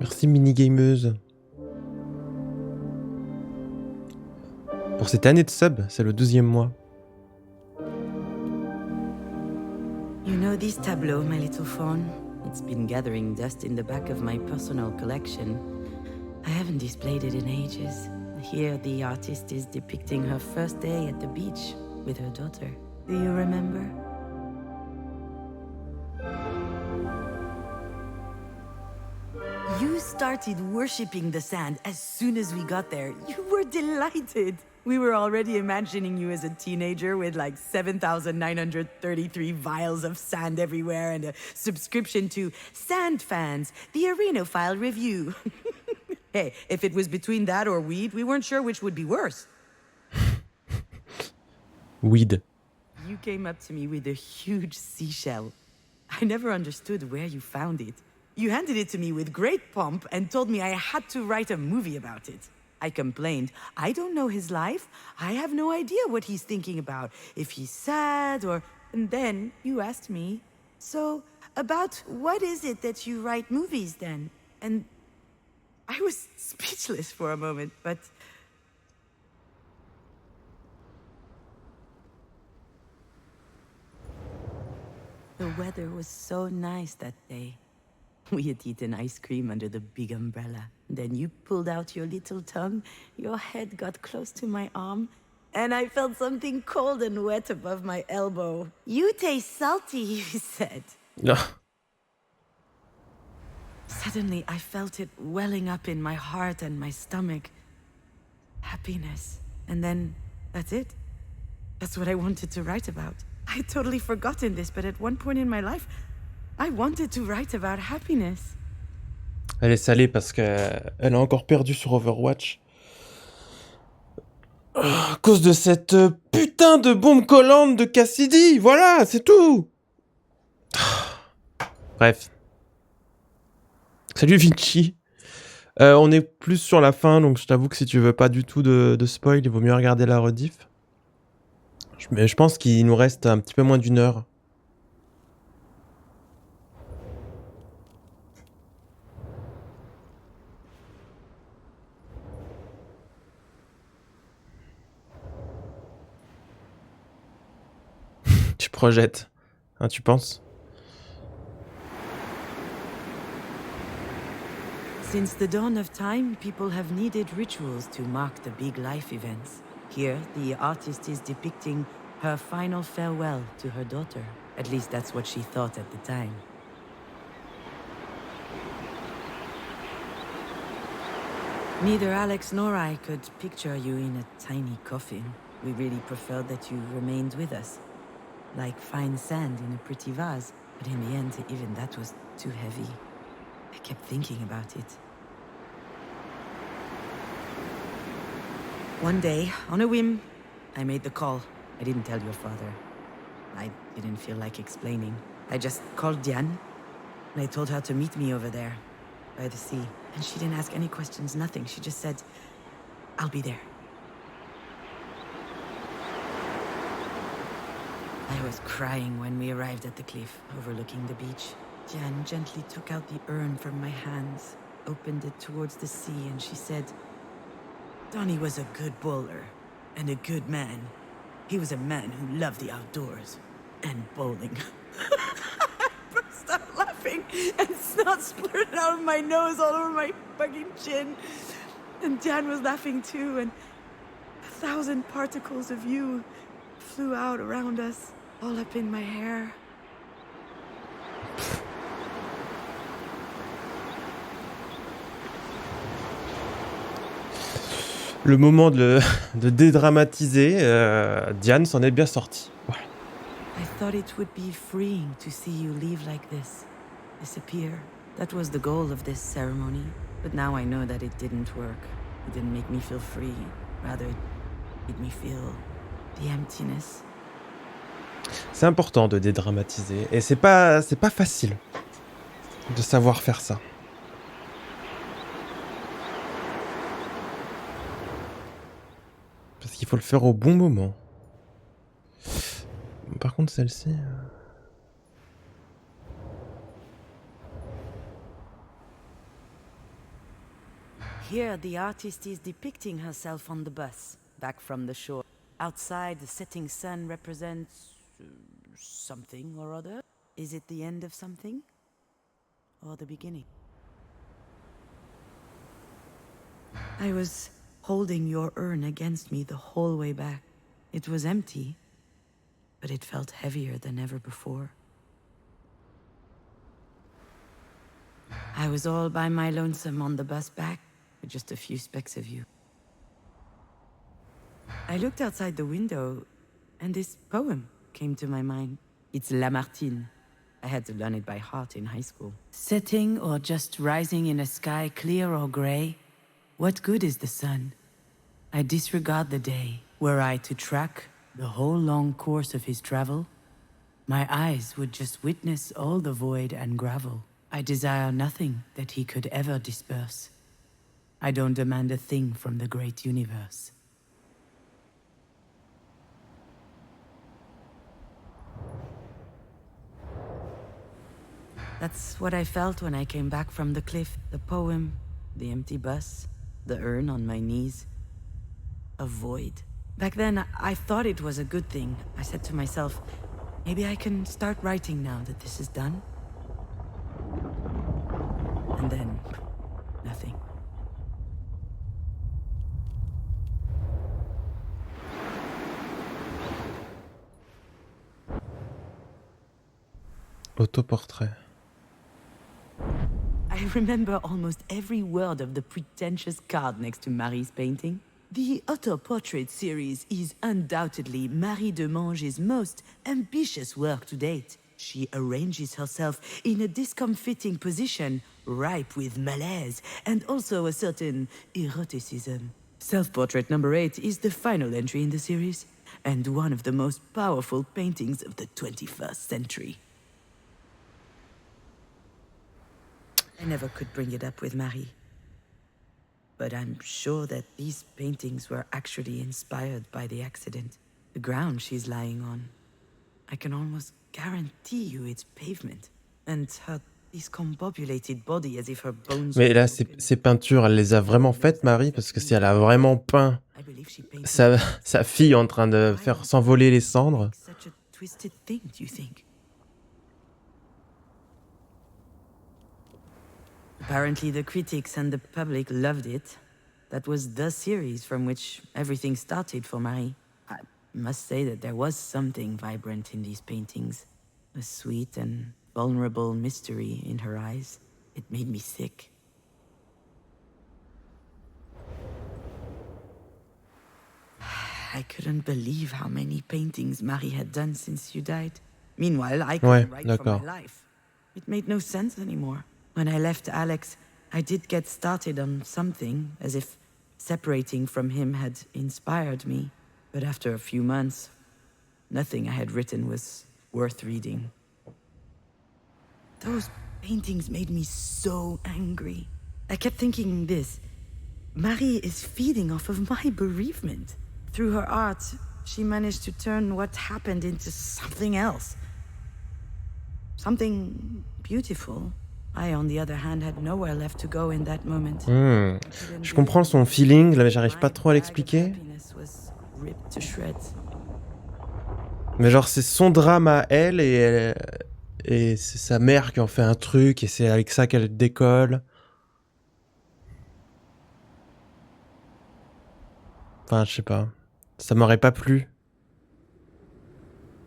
Merci mini-gameuse. Pour cette année de sub, c'est le 12e mois. You know this tableau, my little fawn? It's been gathering dust in the back of my personal collection. I haven't displayed it in ages. Here the artist is depicting her first day at the beach with her daughter. Do you remember? You started worshipping the sand as soon as we got there. You were delighted. We were already imagining you as a teenager with like 7,933 vials of sand everywhere and a subscription to Sand Fans, the Arenophile Review. Hey, if it was between that or weed, we weren't sure which would be worse. Weed. You came up to me with a huge seashell. I never understood where you found it. You handed it to me with great pomp and told me I had to write a movie about it. I complained. I don't know his life. I have no idea what he's thinking about. If he's sad or... And then you asked me, so about what is it that you write movies then? And I was speechless for a moment, but... The weather was so nice that day. We had eaten ice cream under the big umbrella. Then you pulled out your little tongue, your head got close to my arm, and I felt something cold and wet above my elbow. You taste salty, you said. No. Suddenly, I felt it welling up in my heart and my stomach. Happiness. And then, that's it. That's what I wanted to write about. I had totally forgotten this, but at one point in my life, I wanted to write about happiness. Elle est salée parce qu'elle a encore perdu sur Overwatch. À cause de cette putain de bombe collante de Cassidy. Voilà, c'est tout. Bref. Salut Vinci. On est plus sur la fin, donc je t'avoue que si tu veux pas du tout de spoil, il vaut mieux regarder la rediff. Mais je pense qu'il nous reste un petit peu moins d'une heure. Tu projettes, hein, tu penses? Since the dawn of time, people have needed rituals to mark the big life events. Here, the artist is depicting her final farewell to her daughter. At least that's what she thought at the time. Neither Alex nor I could picture you in a tiny coffin. We really preferred that you remained with us. Like fine sand in a pretty vase. But in the end, even that was too heavy. I kept thinking about it. One day, on a whim, I made the call. I didn't tell your father. I didn't feel like explaining. I just called Diane, and I told her to meet me over there, by the sea. And she didn't ask any questions, nothing. She just said, I'll be there. I was crying when we arrived at the cliff overlooking the beach. Diane gently took out the urn from my hands, opened it towards the sea, and she said, Donnie was a good bowler and a good man. He was a man who loved the outdoors and bowling. I burst out laughing and snot splurted out of my nose all over my fucking chin. And Dan was laughing too, and 1,000 particles of you flew out around us, all up in my hair. le moment de dédramatiser, Diane s'en est bien sortie. Voilà. I thought it would be freeing to see you leave like this, disappear. That was the goal of this ceremony. But now I know that it didn't work. It didn't make me feel free. Rather, it made me feel the emptiness. C'est important de dédramatiser. Et c'est pas facile de savoir faire ça. Parce qu'il faut le faire au bon moment. Par contre, celle-ci... Here, the artist is depicting herself on the bus, back from the shore. Outside, the setting sun represents something or other. Is it the end of something? Or the beginning? I was holding your urn against me the whole way back. It was empty, but it felt heavier than ever before. I was all by my lonesome on the bus back, with just a few specks of you. I looked outside the window, and this poem came to my mind. It's Lamartine. I had to learn it by heart in high school. Setting or just rising in a sky clear or gray, what good is the sun? I disregard the day. Were I to track the whole long course of his travel, my eyes would just witness all the void and gravel. I desire nothing that he could ever disperse. I don't demand a thing from the great universe. That's what I felt when I came back from the cliff. The poem, the empty bus, the urn on my knees. A void. Back then, I thought it was a good thing. I said to myself, maybe I can start writing now that this is done. And then, nothing. Autoportrait. I remember almost every word of the pretentious card next to Marie's painting. The auto-portrait series is undoubtedly Marie de Mange's most ambitious work to date. She arranges herself in a discomfiting position, ripe with malaise, and also a certain eroticism. Self-portrait number 8 is the final entry in the series, and one of the most powerful paintings of the 21st century. I never could bring it up with Marie. But I'm sure that these paintings were actually inspired by the accident. The ground she's lying on. I can almost guarantee you it's pavement. And her discombobulated body as if her bones... Mais là, ces peintures, elle les a vraiment faites, Marie, parce que si elle a vraiment peint sa fille en train de faire s'envoler les cendres... Such a twisted thing, do you think? Apparently the critics and the public loved it. That was the series from which everything started for Marie. I must say that there was something vibrant in these paintings. A sweet and vulnerable mystery in her eyes. It made me sick. I couldn't believe how many paintings Marie had done since you died. Meanwhile, I couldn't write for my life. It made no sense anymore. When I left Alex, I did get started on something, as if separating from him had inspired me. But after a few months, nothing I had written was worth reading. Those paintings made me so angry. I kept thinking this. Marie is feeding off of my bereavement. Through her art, she managed to turn what happened into something else. Something beautiful. I, on the other hand, had nowhere left to go in that moment. Je comprends son feeling, là, mais j'arrive pas trop à l'expliquer. Mais genre, c'est son drame à elle, et c'est sa mère qui en fait un truc, et c'est avec ça qu'elle décolle. Enfin, je sais pas. Ça m'aurait pas plu.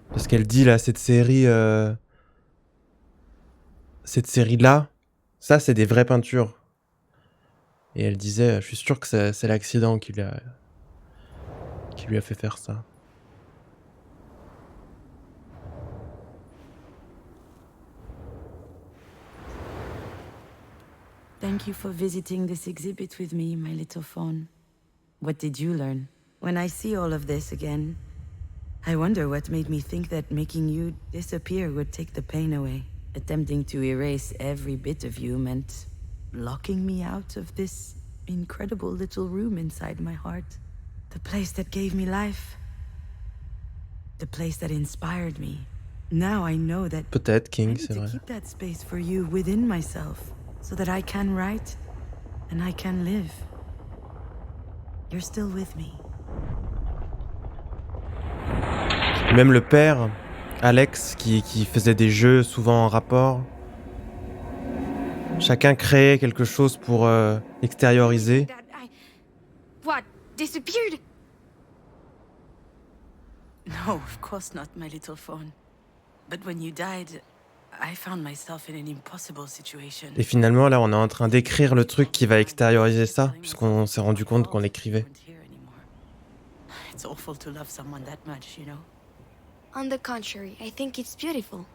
Parce qu'elle dit, là, cette série-là, ça, c'est des vraies peintures. Et elle disait, je suis sûre que c'est l'accident qui lui a fait faire ça. Thank you for visiting this exhibit with me, my little fawn. What did you learn? When I see all of this again, I wonder what made me think that making you disappear would take the pain away. Attempting to erase every bit of you meant locking me out of this incredible little room inside my heart. The place that gave me life. The place that inspired me. Now I know that Peut-être, I King, need c'est to vrai. keep that space for you within myself, so that I can write and I can live. You're still with me. Même le père, Alex, qui faisait des jeux souvent en rapport. Chacun créait quelque chose pour extérioriser. That I... What? Disappeared? No, of course not, my little fawn. But when you died, I found myself in an impossible situation. Et finalement, là, on est en train d'écrire le truc qui va extérioriser ça, puisqu'on s'est rendu compte qu'on l'écrivait. It's awful to love someone that much, you know? On the contrary, I think it's beautiful.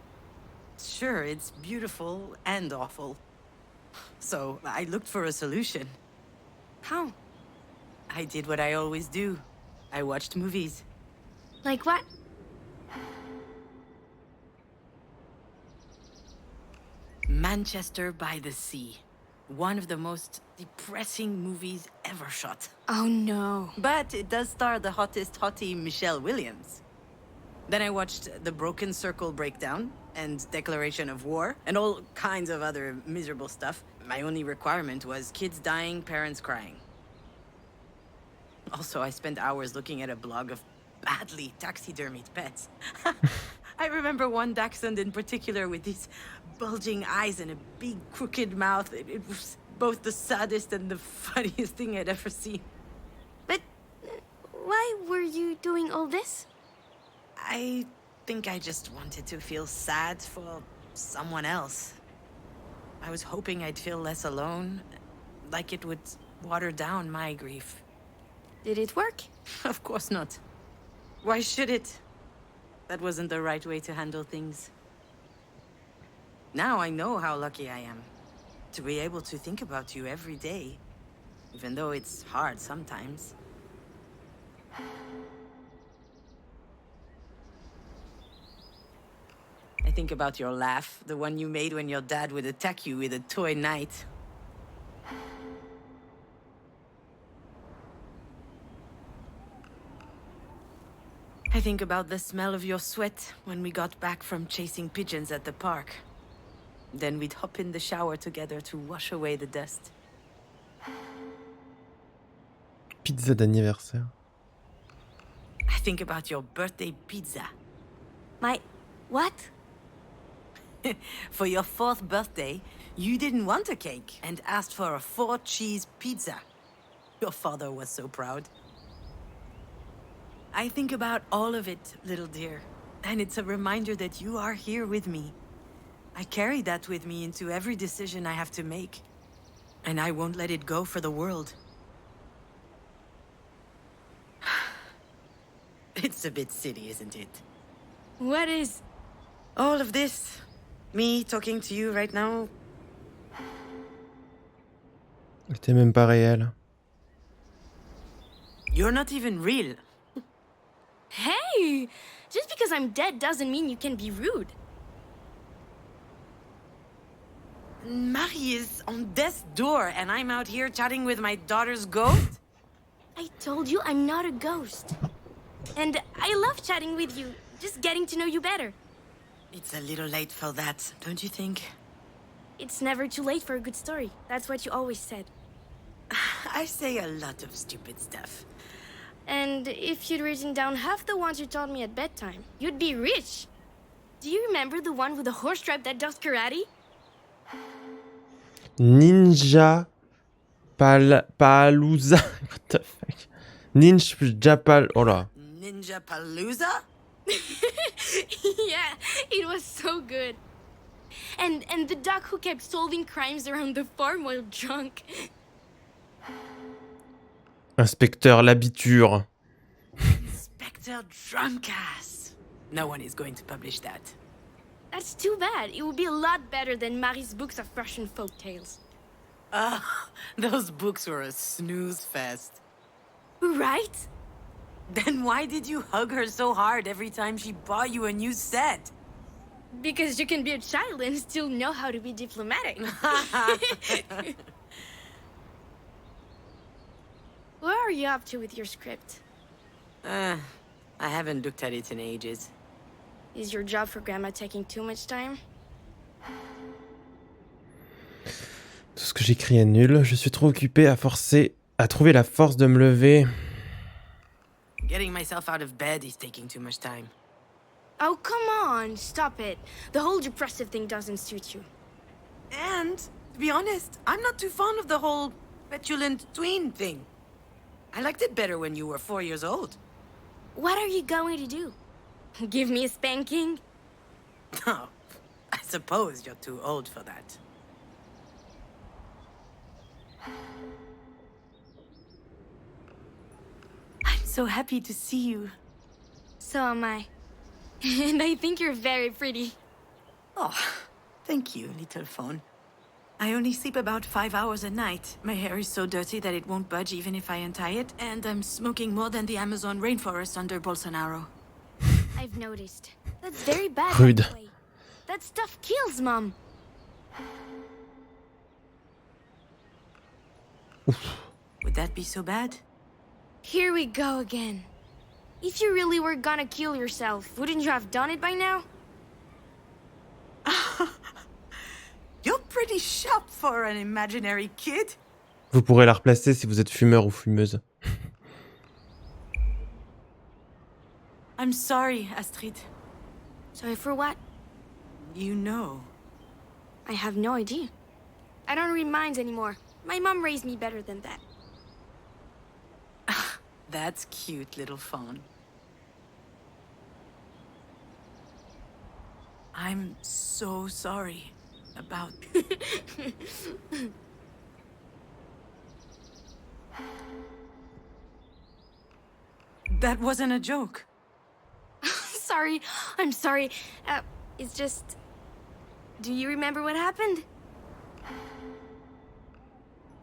Sure, it's beautiful and awful. So, I looked for a solution. How? I did what I always do. I watched movies. Like what? Manchester by the Sea. One of the most depressing movies ever shot. Oh no. But it does star the hottest hottie Michelle Williams. Then I watched The Broken Circle Breakdown and Declaration of War and all kinds of other miserable stuff. My only requirement was kids dying, parents crying. Also, I spent hours looking at a blog of badly taxidermied pets. I remember one dachshund in particular with these bulging eyes and a big crooked mouth. It was both the saddest and the funniest thing I'd ever seen. But why were you doing all this? I think I just wanted to feel sad for someone else. I was hoping I'd feel less alone, like it would water down my grief. Did it work? Of course not. Why should it? That wasn't the right way to handle things. Now I know how lucky I am to be able to think about you every day, even though it's hard sometimes. I think about your laugh, the one you made when your dad would attack you with a toy knight. I think about the smell of your sweat when we got back from chasing pigeons at the park. Then we'd hop in the shower together to wash away the dust. Pizza d'anniversaire. I think about your birthday pizza. My... what? For your 4th birthday, you didn't want a cake and asked for a 4-cheese pizza. Your father was so proud. I think about all of it, little dear. And it's a reminder that you are here with me. I carry that with me into every decision I have to make. And I won't let it go for the world. It's a bit silly, isn't it? What is... All of this. Me talking to you right now. C'était même pas réel. You're not even real. Hey! Just because I'm dead doesn't mean you can be rude. Marie is on death's door and I'm out here chatting with my daughter's ghost? I told you I'm not a ghost. And I love chatting with you, just getting to know you better. It's a little late for that, don't you think? It's never too late for a good story. That's what you always said. I say a lot of stupid stuff. And if you'd written down half the ones you taught me at bedtime, you'd be rich. Do you remember the one with the horse tribe that does karate? Ninja Palooza. What the fuck? Ninja Pal... Oh là. Ninja Palooza? Yeah, it was so good. And the duck who kept solving crimes around the farm while drunk. Inspecteur Labiture. Inspector Drunkass. No one is going to publish that. That's too bad. It would be a lot better than Marie's books of Russian folk tales. Those books were a snooze fest. Right? Then why did you hug her so hard every time she bought you a new set? Because you can be a child and still know how to be diplomatic. Where are you up to with your script? I haven't looked at it in ages. Is your job for Grandma taking too much time? Tout ce que j'écris est nul. Je suis trop occupé à trouver la force de me lever. Getting myself out of bed is taking too much time. Oh, come on. Stop it. The whole depressive thing doesn't suit you. And, to be honest, I'm not too fond of the whole petulant tween thing. I liked it better when you were 4 years old. What are you going to do? Give me a spanking? No, I suppose you're too old for that. I'm so happy to see you. So am I. And I think you're very pretty. Oh, thank you, little phone. I only sleep about 5 hours a night. My hair is so dirty that it won't budge even if I untie it, and I'm smoking more than the Amazon rainforest under Bolsonaro. I've noticed. That's very bad, by Rude. the way. That stuff kills, Mom. Would that be so bad? Here we go again. If you really were gonna kill yourself, wouldn't you have done it by now? You're pretty sharp for an imaginary kid. Vous pourrez la replacer si vous êtes fumeur ou fumeuse. I'm sorry, Astrid. Sorry for what? You know. I have no idea. I don't read minds anymore. My mom raised me better than that. That's cute, little fawn. I'm so sorry about... That wasn't a joke. Sorry, I'm sorry. It's just... Do you remember what happened?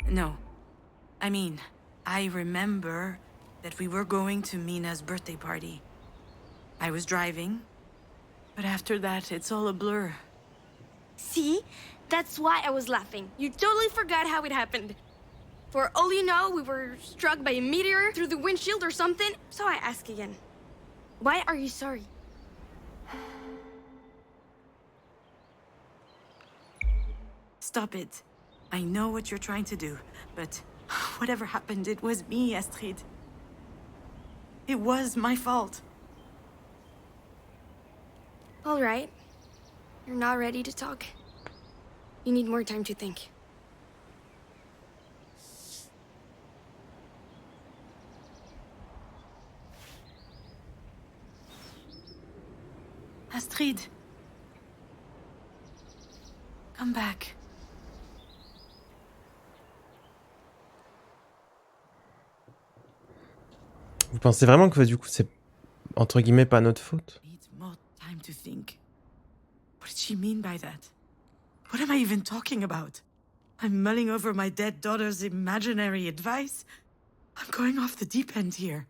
No. I mean, I remember that we were going to Mina's birthday party. I was driving, but after that, it's all a blur. See? That's why I was laughing. You totally forgot how it happened. For all you know, we were struck by a meteor through the windshield or something. So I ask again. Why are you sorry? Stop it. I know what you're trying to do, but whatever happened, it was me, Astrid. It was my fault. All right. You're not ready to talk. You need more time to think. Astrid. Come back. Vous pensez vraiment que du coup c'est entre guillemets pas notre faute? Need more time to think. What did she mean by that? What am I even talking about? I'm mulling over my dead daughter's imaginary advice. I'm going off the deep end here.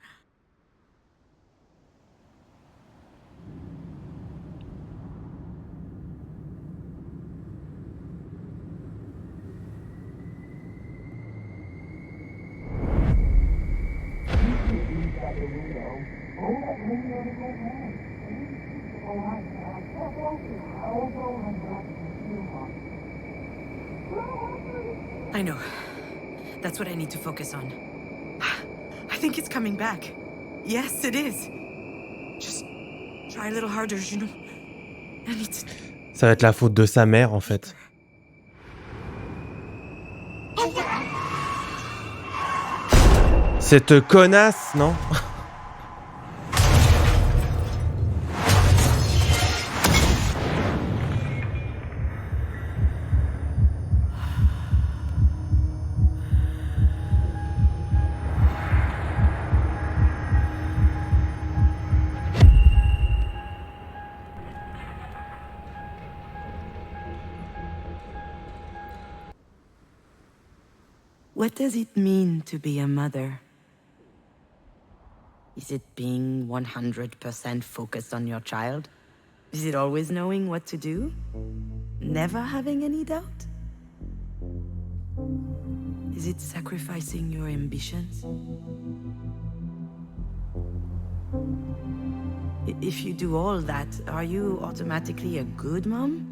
I know. That's what I need to focus on. I think it's coming back. Yes, it is. Just try a little harder, Junon. I need to... Ça va être la faute de sa mère en fait. Cette connasse, non? What does it mean to be a mother? Is it being 100% focused on your child? Is it always knowing what to do? Never having any doubt? Is it sacrificing your ambitions? If you do all that, are you automatically a good mom?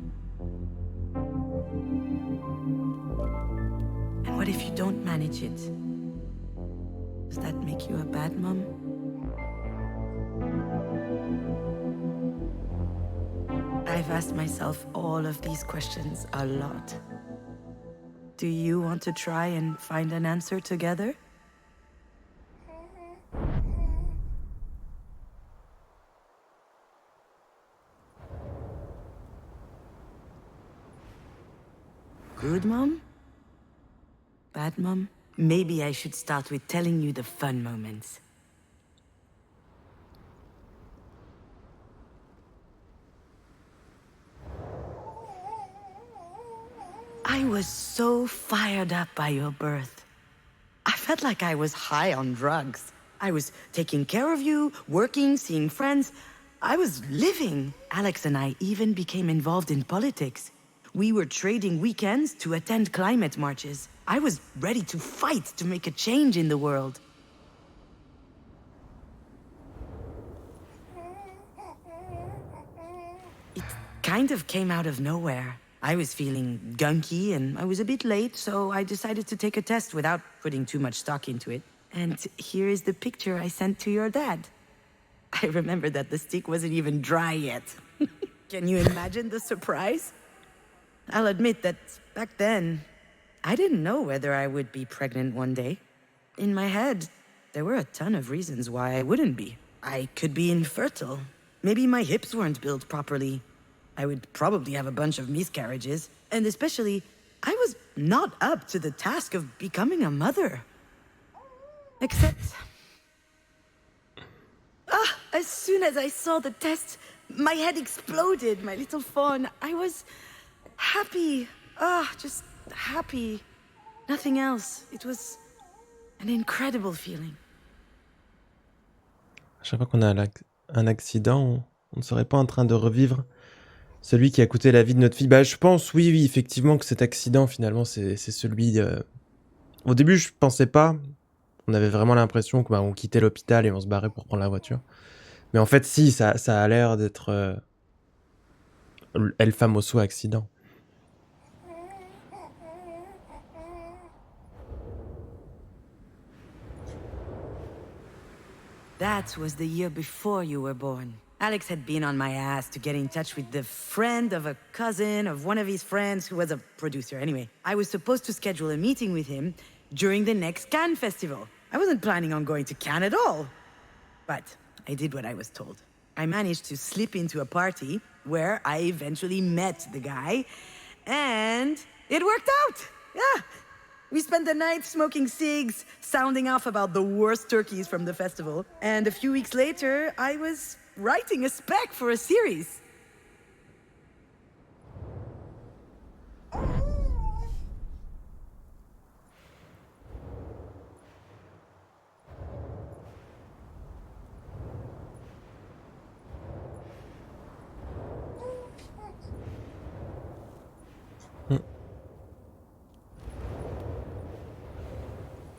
And what if you don't manage it? Does that make you a bad mom? I've asked myself all of these questions a lot. Do you want to try and find an answer together? Good mom? Bad mom? Maybe I should start with telling you the fun moments. I was so fired up by your birth. I felt like I was high on drugs. I was taking care of you, working, seeing friends. I was living. Alex and I even became involved in politics. We were trading weekends to attend climate marches. I was ready to fight to make a change in the world. It kind of came out of nowhere. I was feeling gunky and I was a bit late, so I decided to take a test without putting too much stock into it. And here is the picture I sent to your dad. I remember that the stick wasn't even dry yet. Can you imagine the surprise? I'll admit that back then, I didn't know whether I would be pregnant one day. In my head, there were a ton of reasons why I wouldn't be. I could be infertile. Maybe my hips weren't built properly. I would probably have a bunch of miscarriages. And especially, I was not up to the task of becoming a mother. Except... as soon as I saw the test, my head exploded, my little fawn. I was happy. Just happy. Nothing else. It was an incredible feeling. À chaque fois qu'on a un accident, on ne serait pas en train de revivre celui qui a coûté la vie de notre fille. Bah, je pense, oui, effectivement, que cet accident, finalement, c'est celui... Au début, je pensais pas. On avait vraiment l'impression qu'on quittait l'hôpital et on se barrait pour prendre la voiture. Mais en fait, si, ça a l'air d'être El famoso accident. That was the year before you were born. Alex had been on my ass to get in touch with the friend of a cousin of one of his friends who was a producer. Anyway, I was supposed to schedule a meeting with him during the next Cannes festival. I wasn't planning on going to Cannes at all. But I did what I was told. I managed to slip into a party where I eventually met the guy, and it worked out. Yeah. We spent the night smoking cigs, sounding off about the worst turkeys from the festival. And a few weeks later, I was writing a spec for a series.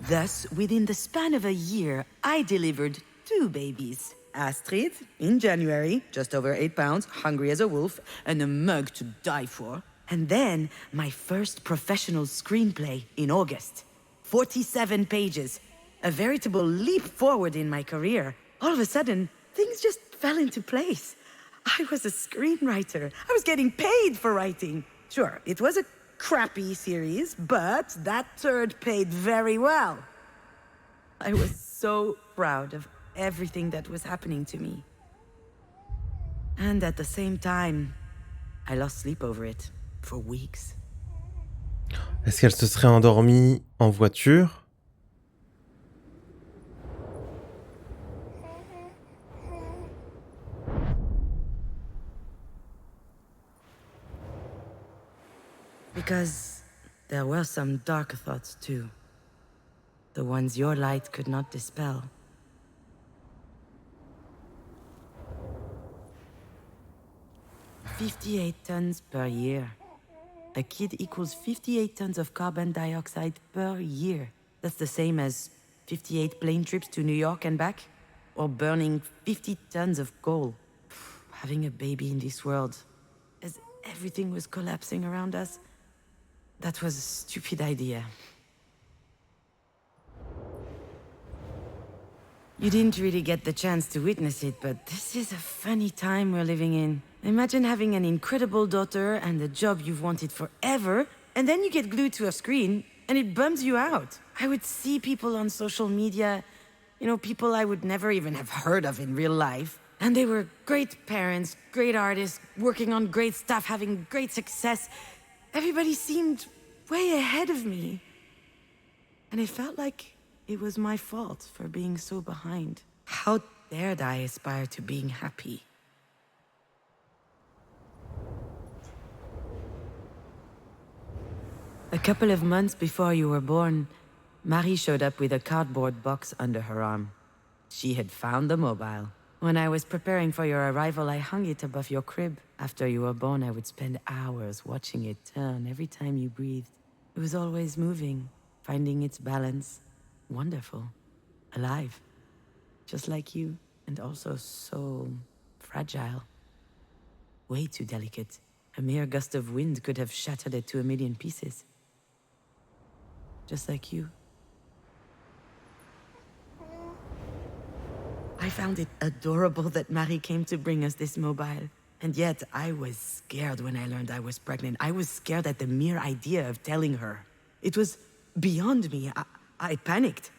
Thus, within the span of a year, I delivered 2 babies. Astrid, in January, just over 8 pounds, hungry as a wolf, and a mug to die for. And then, my first professional screenplay in August. 47 pages. A veritable leap forward in my career. All of a sudden, things just fell into place. I was a screenwriter. I was getting paid for writing. Sure, it was a crappy series, but that turd paid very well. I was so proud of everything that was happening to me. And at the same time, I lost sleep over it for weeks. Est-ce qu'elle se serait endormie en voiture? Because there were some dark thoughts too. The ones your light could not dispel. $58 tons per year. A kid equals 58 tons of carbon dioxide per year. That's the same as 58 plane trips to New York and back, or burning 50 tons of coal. Having a baby in this world, as everything was collapsing around us, that was a stupid idea. You didn't really get the chance to witness it, but this is a funny time we're living in. Imagine having an incredible daughter and a job you've wanted forever, and then you get glued to a screen, and it bums you out. I would see people on social media, you know, people I would never even have heard of in real life, and they were great parents, great artists, working on great stuff, having great success. Everybody seemed way ahead of me. And it felt like it was my fault for being so behind. How dared I aspire to being happy? A couple of months before you were born, Marie showed up with a cardboard box under her arm. She had found the mobile. When I was preparing for your arrival, I hung it above your crib. After you were born, I would spend hours watching it turn every time you breathed. It was always moving, finding its balance. Wonderful. Alive. Just like you, and also so fragile. Way too delicate. A mere gust of wind could have shattered it to a million pieces. Just like you. I found it adorable that Marie came to bring us this mobile. And yet, I was scared when I learned I was pregnant. I was scared at the mere idea of telling her. It was beyond me. I panicked.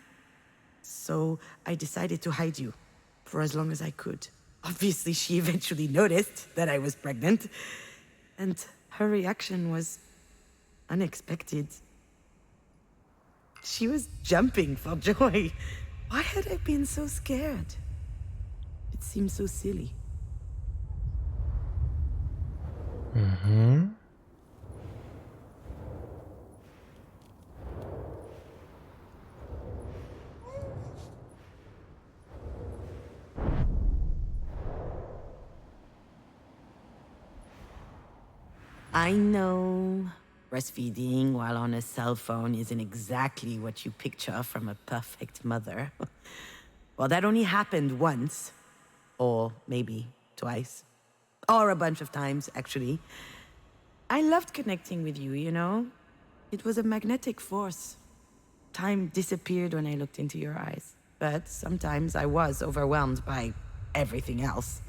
So I decided to hide you for as long as I could. Obviously, she eventually noticed that I was pregnant. And her reaction was unexpected. She was jumping for joy. Why had I been so scared? It seemed so silly. I know breastfeeding while on a cell phone isn't exactly what you picture from a perfect mother. Well, that only happened once. Or maybe twice. Or a bunch of times, actually. I loved connecting with you, you know? It was a magnetic force. Time disappeared when I looked into your eyes. But sometimes I was overwhelmed by everything else.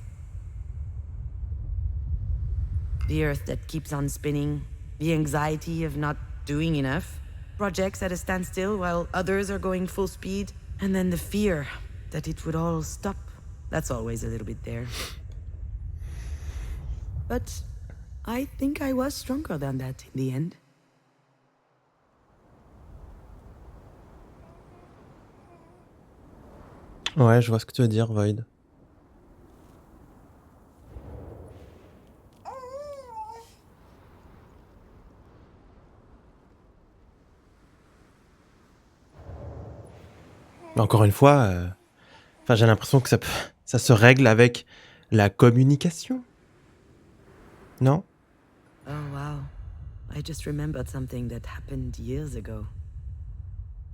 The earth that keeps on spinning, the anxiety of not doing enough, projects at a standstill while others are going full speed, and then the fear that it would all stop. That's always a little bit there. But I think I was stronger than that in the end. Ouais, je vois ce que tu veux dire, Void. Mais encore une fois, j'ai l'impression que ça se règle avec la communication. Non? Oh, wow. I just remembered something that happened years ago.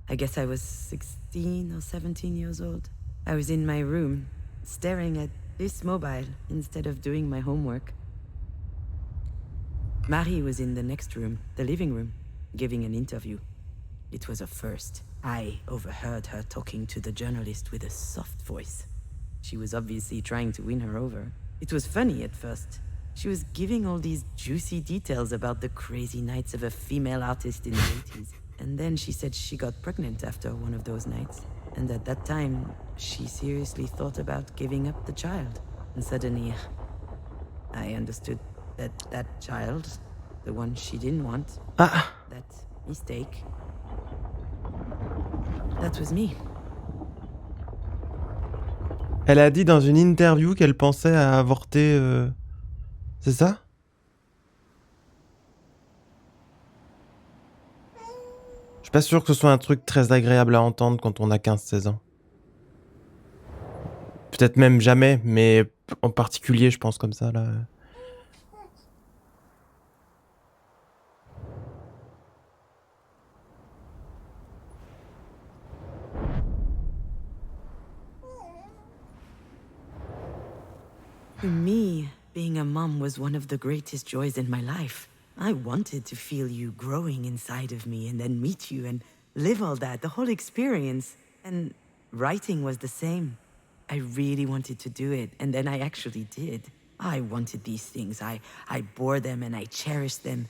I guess I was 16 or 17 years old. I was in my room, staring at this mobile instead of doing my homework. Marie was in the next room, the living room, giving an interview. It was a first. I overheard her talking to the journalist with a soft voice. She was obviously trying to win her over. It was funny at first. She was giving all these juicy details about the crazy nights of a female artist in the 80s. And then she said she got pregnant after one of those nights. And at that time, she seriously thought about giving up the child. And suddenly, I understood that that child, the one she didn't want, that mistake, that was me. Elle a dit dans une interview qu'elle pensait à avorter... C'est ça? suis pas sûr que ce soit un truc très agréable à entendre quand on a 15-16 ans. Peut-être même jamais, mais en particulier, je pense comme ça, là. For me, being a mom was one of the greatest joys in my life. I wanted to feel you growing inside of me and then meet you and live all that, the whole experience. And writing was the same. I really wanted to do it, and then I actually did. I wanted these things. I bore them and I cherished them.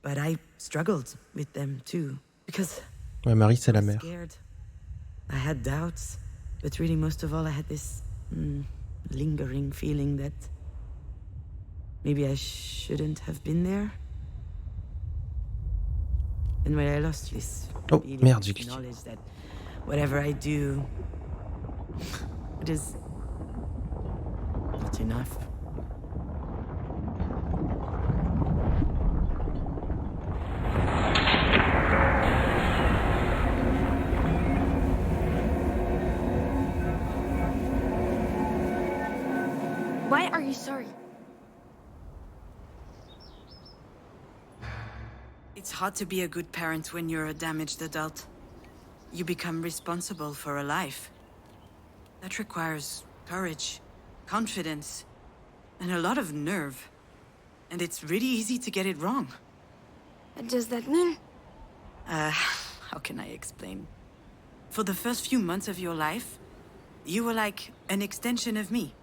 But I struggled with them too, because Ouais, Marie, c'est la I was mère. scared. I had doubts, but really most of all I had this lingering feeling that maybe I shouldn't have been there. And when I lost this Oh, feeling, merde, j'ai this cliqué. knowledge that whatever I do, it is not enough. Why are you sorry? It's hard to be a good parent when you're a damaged adult. You become responsible for a life. That requires courage, confidence, and a lot of nerve. And it's really easy to get it wrong. What does that mean? How can I explain? For the first few months of your life, you were like an extension of me.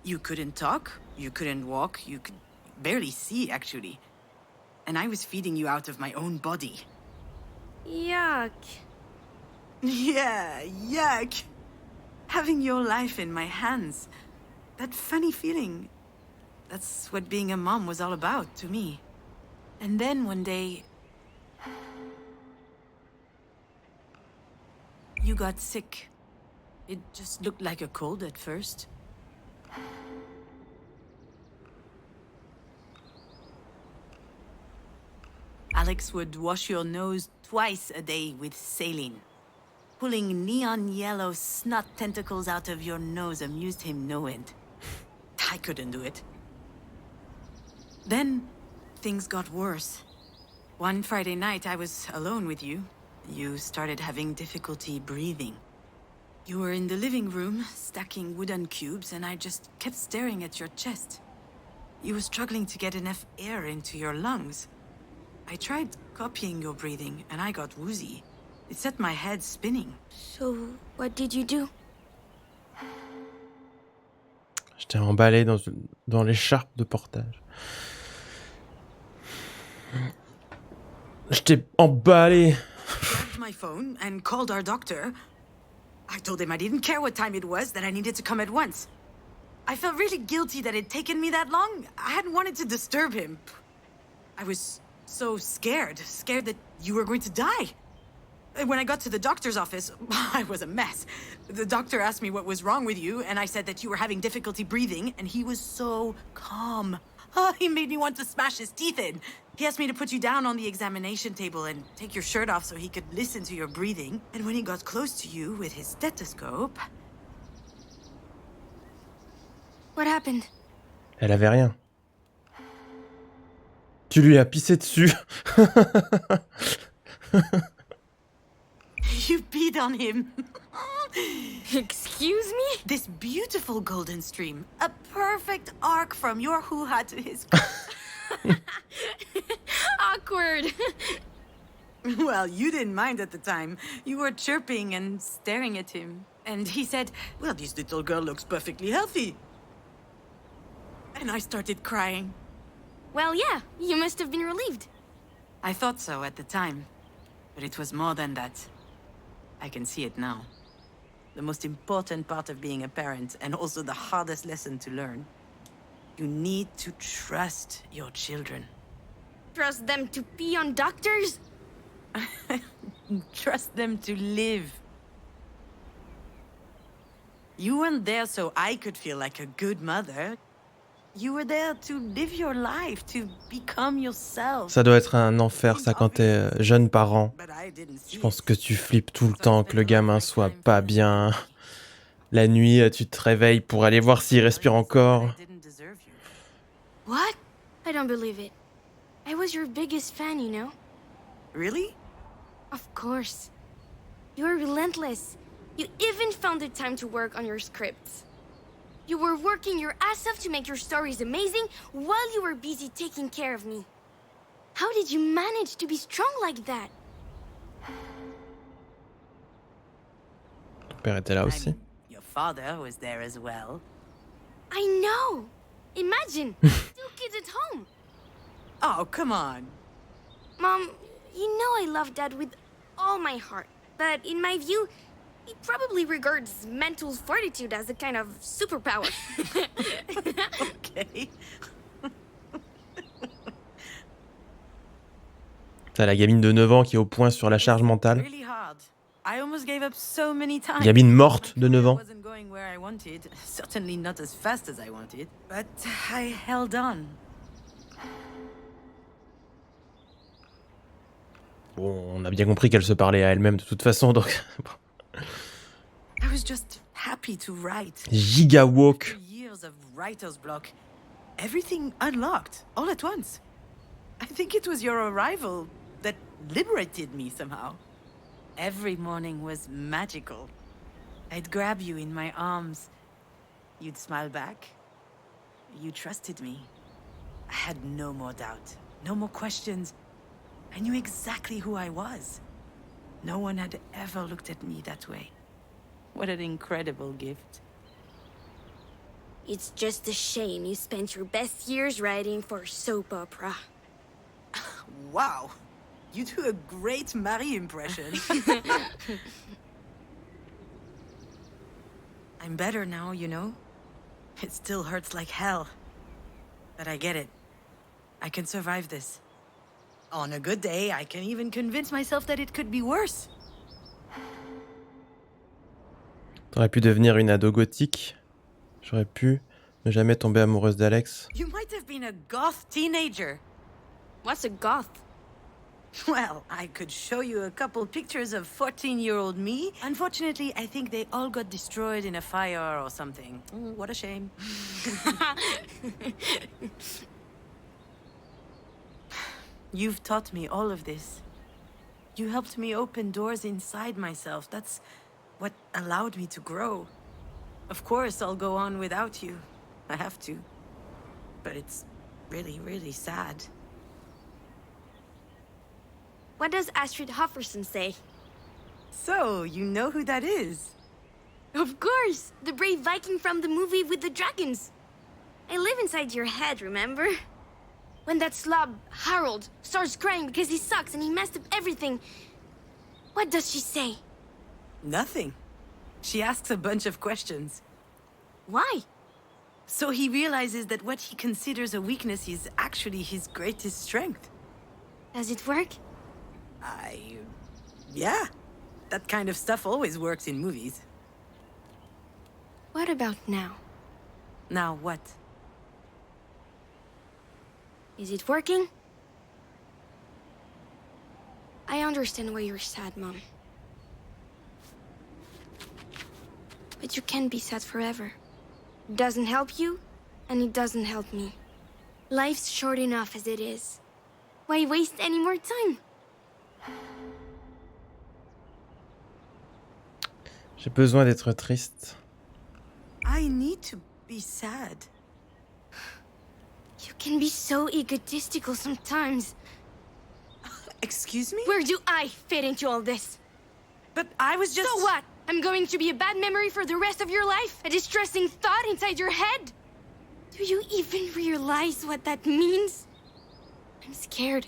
You couldn't talk, you couldn't walk, you could barely see, actually. And I was feeding you out of my own body. Yuck. Yeah, yuck! Having your life in my hands. That funny feeling. That's what being a mom was all about to me. And then one day... you got sick. It just looked like a cold at first. Alex would wash your nose twice a day with saline. Pulling neon yellow snot tentacles out of your nose amused him no end. I couldn't do it. Then, things got worse. One Friday night, I was alone with you. You started having difficulty breathing. You were in the living room, stacking wooden cubes, and I just kept staring at your chest. You were struggling to get enough air into your lungs. I tried copying your breathing, and I got woozy. It set my head spinning. So, what did you do? Je t'ai emballé dans l'écharpe de portage. Je t'ai emballé. Grabbed my phone and called our doctor. I told him I didn't care what time it was, that I needed to come at once. I felt really guilty that it'd taken me that long. I hadn't wanted to disturb him. I was so scared that you were going to die. When I got to the doctor's office, I was a mess. The doctor asked me what was wrong with you, and I said that you were having difficulty breathing, and he was so calm. He made me want to smash his teeth in. He asked me to put you down on the examination table and take your shirt off so he could listen to your breathing. And when he got close to you with his stethoscope... What happened? Elle avait rien. Tu lui as pissé dessus. You peed on him. Excuse me? This beautiful golden stream. A perfect arc from your hoo-ha to his... Awkward. Well, you didn't mind at the time. You were chirping and staring at him. And he said, well, this little girl looks perfectly healthy. And I started crying. Well, yeah, you must have been relieved. I thought so at the time. But it was more than that. I can see it now. The most important part of being a parent, and also the hardest lesson to learn. You need to trust your children. Trust them to pee on doctors? Trust them to live. You weren't there so I could feel like a good mother. You were there to live your life, to become yourself. Ça doit être un enfer, ça, quand t'es jeune parent. Je pense que tu flippes tout le temps que le gamin soit pas bien. La nuit, tu te réveilles pour aller voir s'il respire encore. What? I don't believe it. I was your biggest fan, you know? Really? Of course. You were relentless. You even found the time to work on your scripts. You were working your ass off to make your stories amazing while you were busy taking care of me. How did you manage to be strong like that? Ton père était là aussi. Your father was there as well. I know! Imagine! 2 kids at home! Oh, come on. Mom, you know I love Dad with all my heart. But in my view, he probably regards mental fortitude as a kind of superpower. Okay. T'as la gamine de 9 ans qui est au point sur la charge mentale. Really hard. I almost gave up so many times. Gamine morte de 9 ans. Wasn't going where I wanted. Certainly not as fast as I wanted. But I held on. Bon, on a bien compris qu'elle se parlait à elle-même de toute façon, donc... I was just happy to write. Giga woke. After years of writer's block, everything unlocked all at once. I think it was your arrival that liberated me somehow. Every morning was magical. I'd grab you in my arms. You'd smile back. You trusted me. I had no more doubt, no more questions. I knew exactly who I was. No one had ever looked at me that way. What an incredible gift. It's just a shame you spent your best years writing for soap opera. Wow! You do a great Marie impression. I'm better now, you know? It still hurts like hell. But I get it. I can survive this. On a good day, I can even convince myself that it could be worse. T'aurais pu devenir une ado gothique. J'aurais pu ne jamais tomber amoureuse d'Alex. You might have been a goth teenager. What's a goth? Well, I could show you a couple pictures of 14-year-old me. Unfortunately, I think they all got destroyed in a fire or something. What a shame. You've taught me all of this. You helped me open doors inside myself. That's what allowed me to grow. Of course, I'll go on without you. I have to. But it's really, really sad. What does Astrid Hofferson say? So, you know who that is? Of course! The brave Viking from the movie with the dragons. I live inside your head, remember? When that slob, Harold, starts crying because he sucks and he messed up everything. What does she say? Nothing. She asks a bunch of questions. Why? So he realizes that what he considers a weakness is actually his greatest strength. Does it work? Yeah. That kind of stuff always works in movies. What about now? Now what? Is it working? I understand why you're sad, Mom. But you can't be sad forever. It doesn't help you, and it doesn't help me. Life's short enough as it is. Why waste any more time? J'ai besoin d'être triste. I need to be sad. You can be so egotistical sometimes. Excuse me? Where do I fit into all this? But I was just... So what? I'm going to be a bad memory for the rest of your life? A distressing thought inside your head? Do you even realize what that means? I'm scared.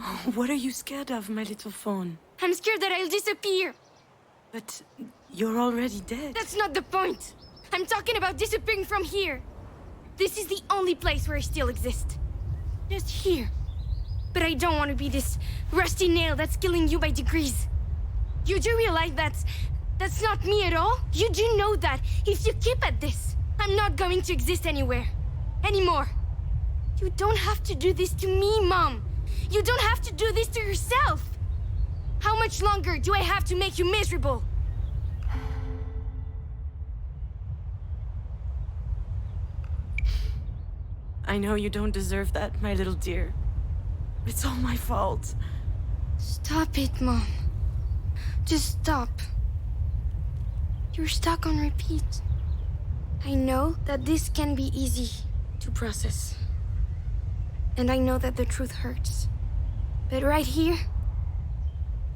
Oh, what are you scared of, my little phone? I'm scared that I'll disappear. But you're already dead. That's not the point. I'm talking about disappearing from here. This is the only place where I still exist. Just here. But I don't want to be this rusty nail that's killing you by degrees. You do realize that's not me at all? You do know that if you keep at this, I'm not going to exist anywhere. Anymore. You don't have to do this to me, Mom. You don't have to do this to yourself. How much longer do I have to make you miserable? I know you don't deserve that, my little dear. It's all my fault. Stop it, Mom. Just stop. You're stuck on repeat. I know that this can be easy to process. And I know that the truth hurts. But right here,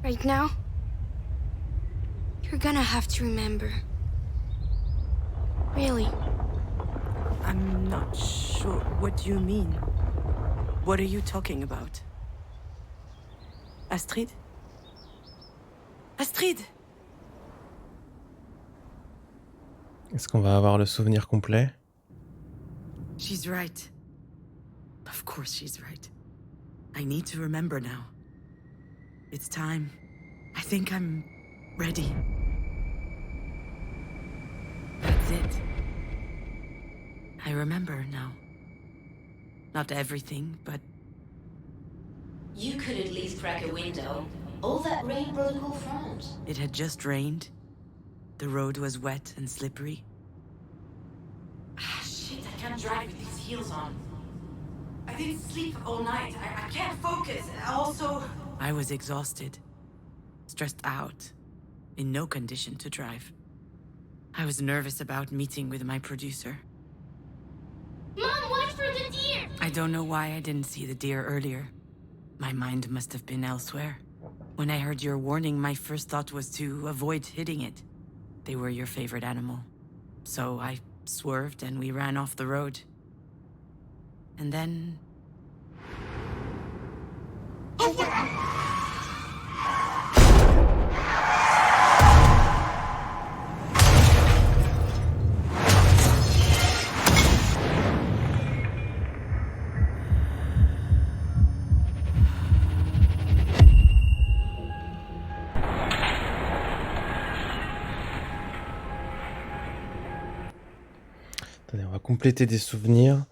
right now, you're gonna have to remember. Really. I'm not sure what you mean. What are you talking about? Astrid? Astrid! Est-ce qu'on va avoir le souvenir complet? She's right. Of course she's right. I need to remember now. It's time. I think I'm ready. That's it. I remember now. Not everything, but... You could at least crack a window. All that rain brought a cool front. It had just rained. The road was wet and slippery. Ah, shit, I can't drive with these heels on. I didn't sleep all night. I can't focus. Also... I was exhausted. Stressed out. In no condition to drive. I was nervous about meeting with my producer. Mom, watch for the deer! I don't know why I didn't see the deer earlier. My mind must have been elsewhere. When I heard your warning, my first thought was to avoid hitting it. They were your favorite animal. So I swerved and we ran off the road. And then... Attendez, on va compléter des souvenirs.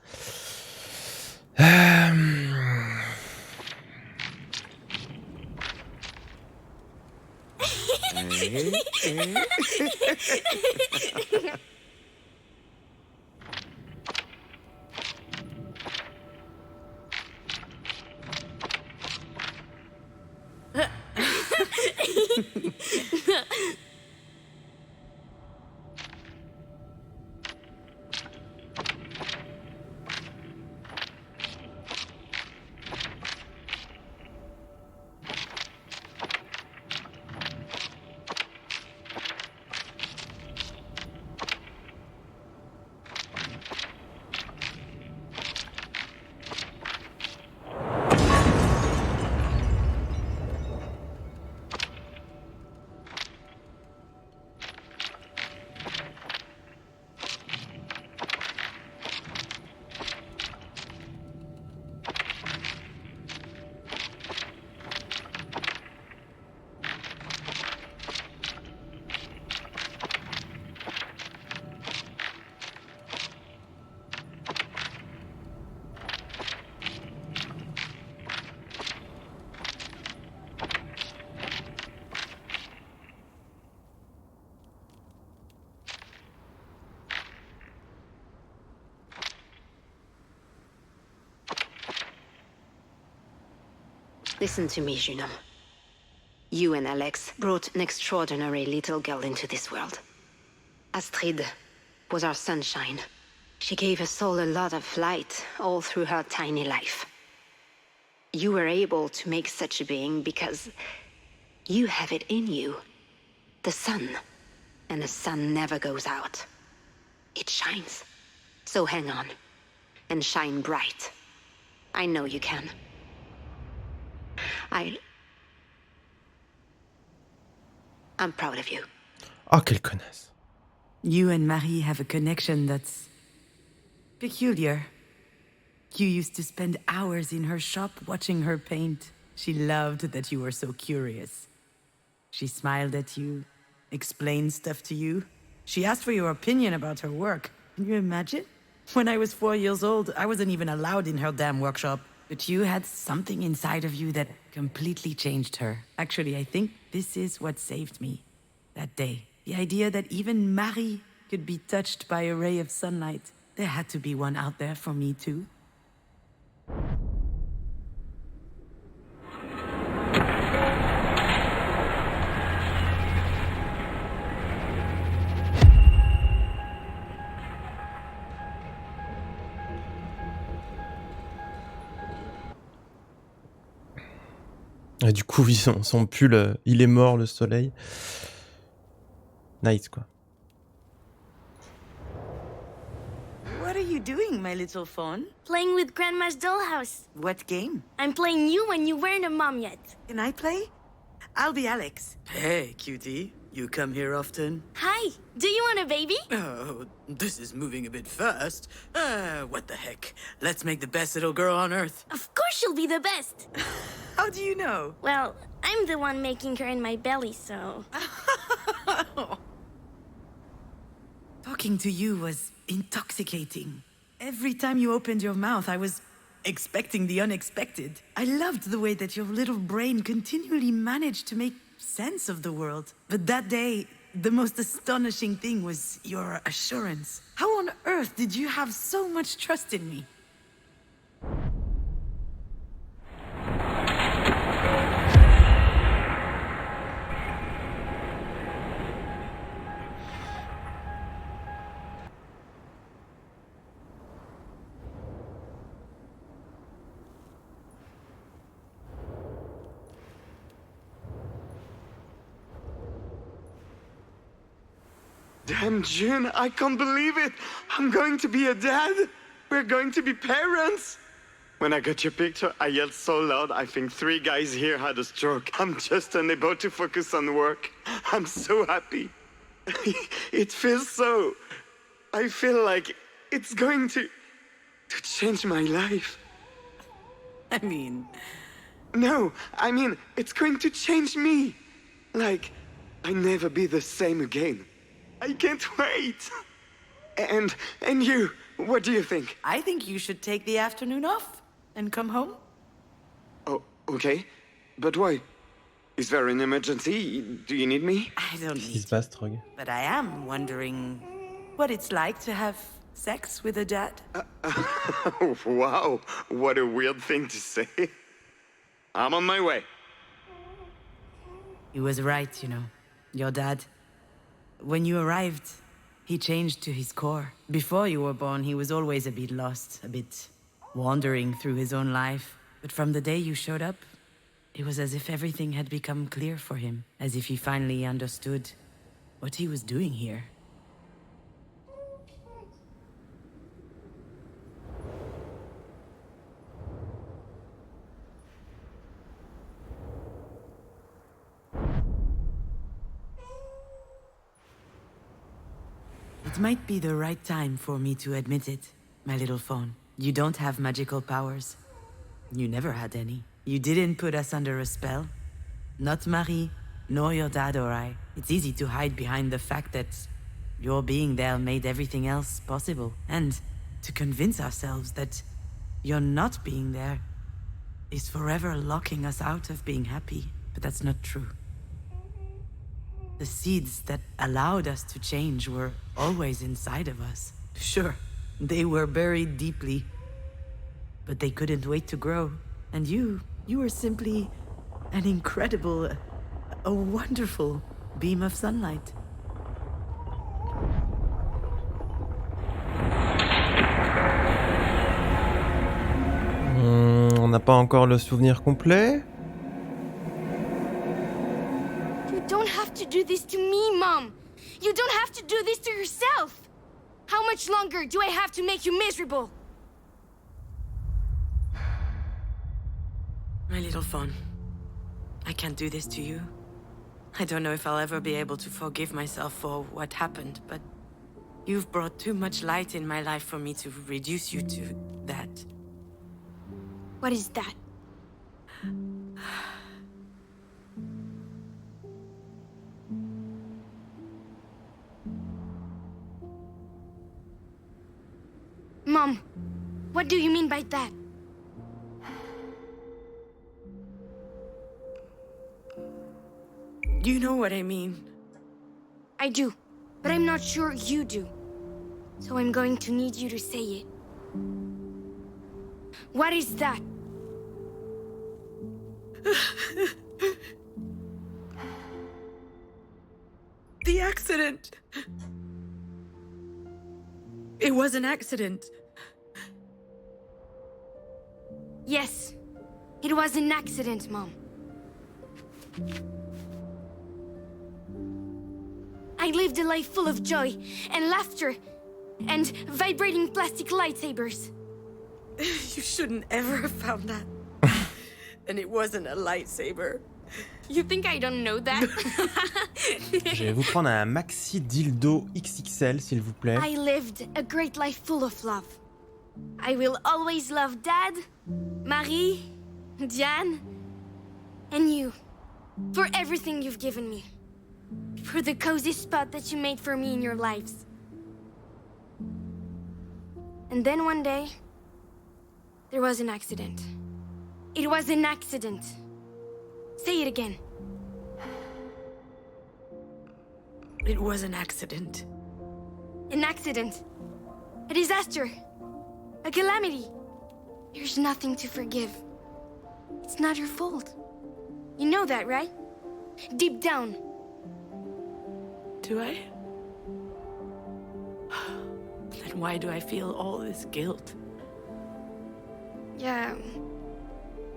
Listen to me, Junon. You and Alex brought an extraordinary little girl into this world. Astrid was our sunshine. She gave us all a lot of light all through her tiny life. You were able to make such a being because you have it in you. The sun. And the sun never goes out. It shines. So hang on. And shine bright. I know you can. I'm proud of you. Oh, quelle connasse. You and Marie have a connection that's... peculiar. You used to spend hours in her shop watching her paint. She loved that you were so curious. She smiled at you, explained stuff to you. She asked for your opinion about her work. Can you imagine? When I was 4 years old, I wasn't even allowed in her damn workshop. But you had something inside of you that completely changed her. Actually, I think this is what saved me that day. The idea that even Marie could be touched by a ray of sunlight. There had to be one out there for me too. Et du coup, oui, son pull, il est mort, le soleil. Nice, quoi. What are you doing, my little fawn? Playing with Grandma's dollhouse. What game? I'm playing you when you weren't a mom yet. Can I play? I'll be Alex. Hey, cutie. You come here often? Hi, do you want a baby? Oh, this is moving a bit fast. What the heck? Let's make the best little girl on Earth. Of course she'll be the best. How do you know? Well, I'm the one making her in my belly, so... Talking to you was intoxicating. Every time you opened your mouth, I was expecting the unexpected. I loved the way that your little brain continually managed to make sense of the world. But that day, the most astonishing thing was your assurance. How on earth did you have so much trust in me? Damn, June, I can't believe it. I'm going to be a dad. We're going to be parents. When I got your picture, I yelled so loud, I think 3 guys here had a stroke. I'm just unable to focus on work. I'm so happy. It feels so... I feel like it's going to change my life. I mean... No, I mean, it's going to change me. Like, I'll never be the same again. I can't wait. And you, what do you think? I think you should take the afternoon off and come home. Oh, okay. But why? Is there an emergency? Do you need me? I don't Qu'est-ce qui need se passe, Trog? But I am wondering what it's like to have sex with a dad. Wow, what a weird thing to say. I'm on my way. He was right, you know. Your dad. When you arrived, he changed to his core. Before you were born, he was always a bit lost, a bit wandering through his own life. But from the day you showed up, it was as if everything had become clear for him, as if he finally understood what he was doing here. It might be the right time for me to admit it, my little fawn. You don't have magical powers. You never had any. You didn't put us under a spell. Not Marie, nor your dad or I. It's easy to hide behind the fact that your being there made everything else possible. And to convince ourselves that your not being there is forever locking us out of being happy. But that's not true. The seeds that allowed us to change were always inside of us. Sure, they were buried deeply, but they couldn't wait to grow. And you were simply an incredible, a wonderful beam of sunlight. On n'a pas encore le souvenir complet. You don't have to do this to me, Mom. You don't have to do this to yourself. How much longer do I have to make you miserable? My little fawn, I can't do this to you. I don't know if I'll ever be able to forgive myself for what happened, but you've brought too much light in my life for me to reduce you to that. What is that? Mom, what do you mean by that? You know what I mean. I do, but I'm not sure you do. So I'm going to need you to say it. What is that? The accident. It was an accident. Yes, it was an accident, Mom. I lived a life full of joy and laughter and vibrating plastic lightsabers. You shouldn't ever have found that. And it wasn't a lightsaber. You think I don't know that? Je vais vous prendre un maxi dildo XXL, s'il vous plaît. I lived a great life full of love. I will always love Dad, Marie, Diane, and you. For everything you've given me. For the cozy spot that you made for me in your lives. And then one day, there was an accident. It was an accident. Say it again. It was an accident. An accident. A disaster. A calamity. There's nothing to forgive. It's not your fault. You know that, right? Deep down. Do I? Then why do I feel all this guilt? Yeah,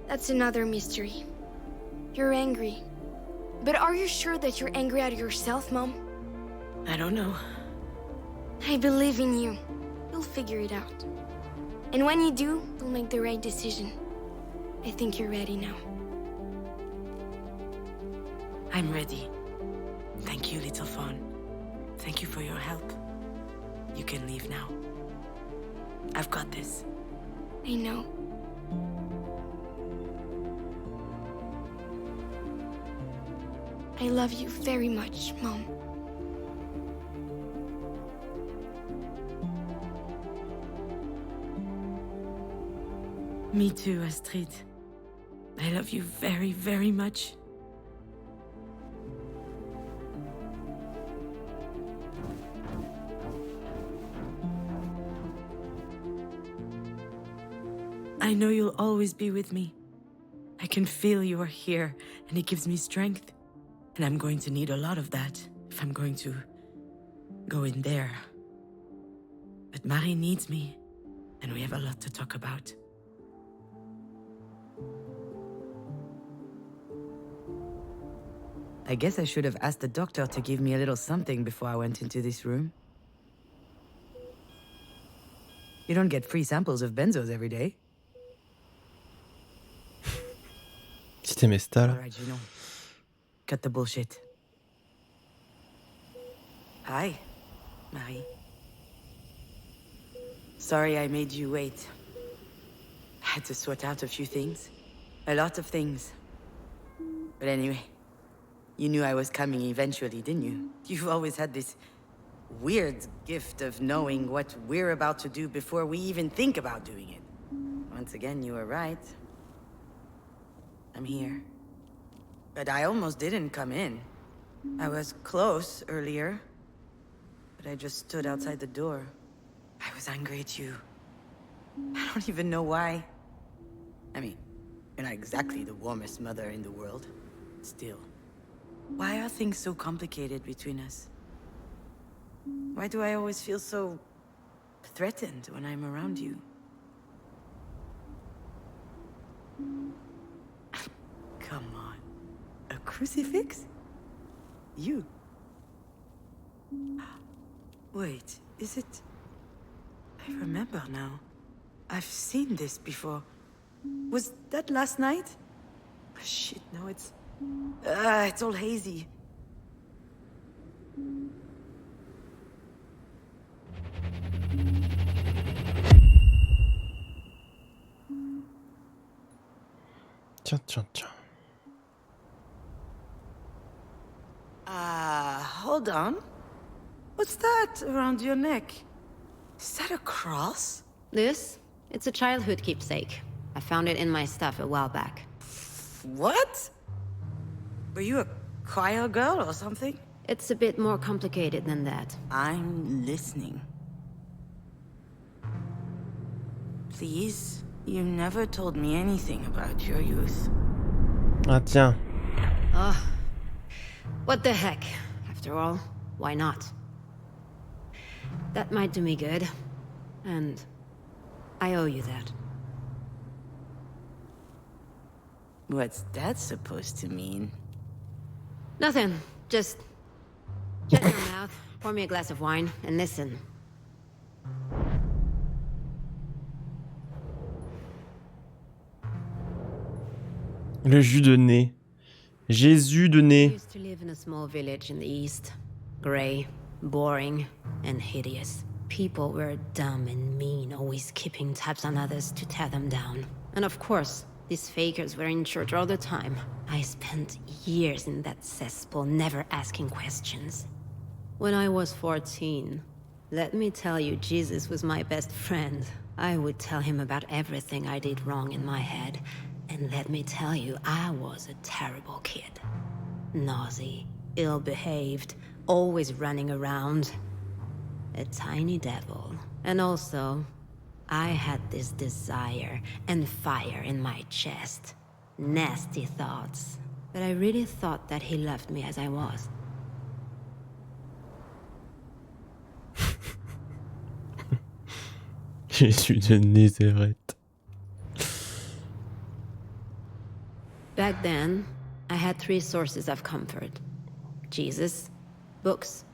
that's another mystery. You're angry. But are you sure that you're angry at yourself, Mom? I don't know. I believe in you. You'll figure it out. And when you do, you'll make the right decision. I think you're ready now. I'm ready. Thank you, little fawn. Thank you for your help. You can leave now. I've got this. I know. I love you very much, Mom. Me too, Astrid. I love you very, very much. I know you'll always be with me. I can feel you are here, and it gives me strength. And I'm going to need a lot of that if I'm going to go in there. But Marie needs me, and we have a lot to talk about. I guess I should have asked the doctor to give me a little something before I went into this room. You don't get free samples of benzos every day. Petit aimé ça, là. All right, Junon. Cut the bullshit. Hi, Marie. Sorry I made you wait. I had to sort out a few things. A lot of things. But anyway, you knew I was coming eventually, didn't you? You've always had this weird gift of knowing what we're about to do before we even think about doing it. Once again, you were right. I'm here. But I almost didn't come in. I was close earlier, but I just stood outside the door. I was angry at you. I don't even know why. I mean, you're not exactly the warmest mother in the world. Still, why are things so complicated between us? Why do I always feel so threatened when I'm around you? Come on. A crucifix? You? Wait, is it... I remember now. I've seen this before. Was that last night? Oh, shit, no, it's all hazy. Tiens. Hold on. What's that around your neck? Is that a cross? This? It's a childhood keepsake. I found it in my stuff a while back. What? Were you a choir girl or something? It's a bit more complicated than that. I'm listening. Please, you never told me anything about your youth. Ah tiens. Oh, what the heck? After all, why not? That might do me good. And I owe you that. What's that supposed to mean? Nothing. Just shut your mouth, pour me a glass of wine, and listen. Le jus de nez. Jésus de I nez. used to live in a small village in the east. Grey, boring, and hideous. People were dumb and mean, always keeping tabs on others to tear them down. And of course, these fakers were in church all the time. I spent years in that cesspool, never asking questions. When I was 14, let me tell you, Jesus was my best friend. I would tell him about everything I did wrong in my head. And let me tell you, I was a terrible kid. Naughty, ill-behaved, always running around. A tiny devil. And also, I had this desire and fire in my chest. Nasty thoughts. But I really thought that he loved me as I was. Jésus de Nazareth. Back then, I had 3 sources of comfort. Jesus, books,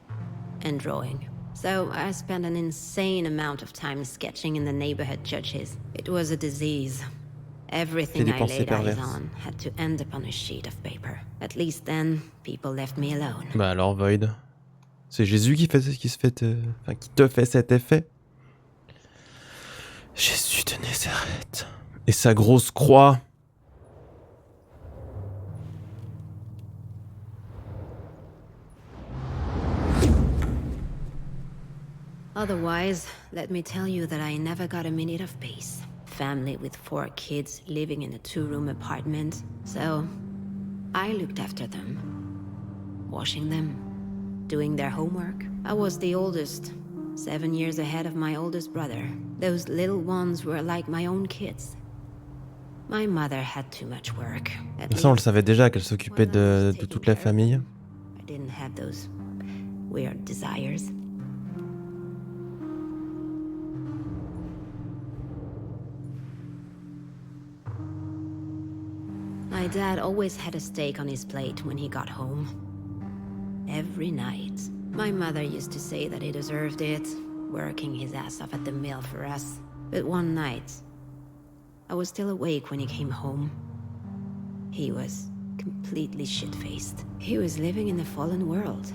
and drawing. So I spent an insane amount of time sketching in the neighborhood churches. It was a disease. Everything I laid eyes on had to end up on a sheet of paper. At least then, people left me alone. Bah alors Void, c'est Jésus qui qui te fait cet effet. Jésus de Nazareth et sa grosse croix. Otherwise, let me tell you that I never got a minute of peace. Family with 4 kids living in a 2-room apartment. So, I looked after them. Washing them. Doing their homework. I was the oldest. 7 years ahead of my oldest brother. Those little ones were like my own kids. My mother had too much work. Ça, on le savait déjà qu'elle s'occupait de toute la famille. I didn't have those weird desires. My dad always had a steak on his plate when he got home. Every night. My mother used to say that he deserved it, working his ass off at the mill for us. But one night, I was still awake when he came home. He was completely shit-faced. He was living in a fallen world.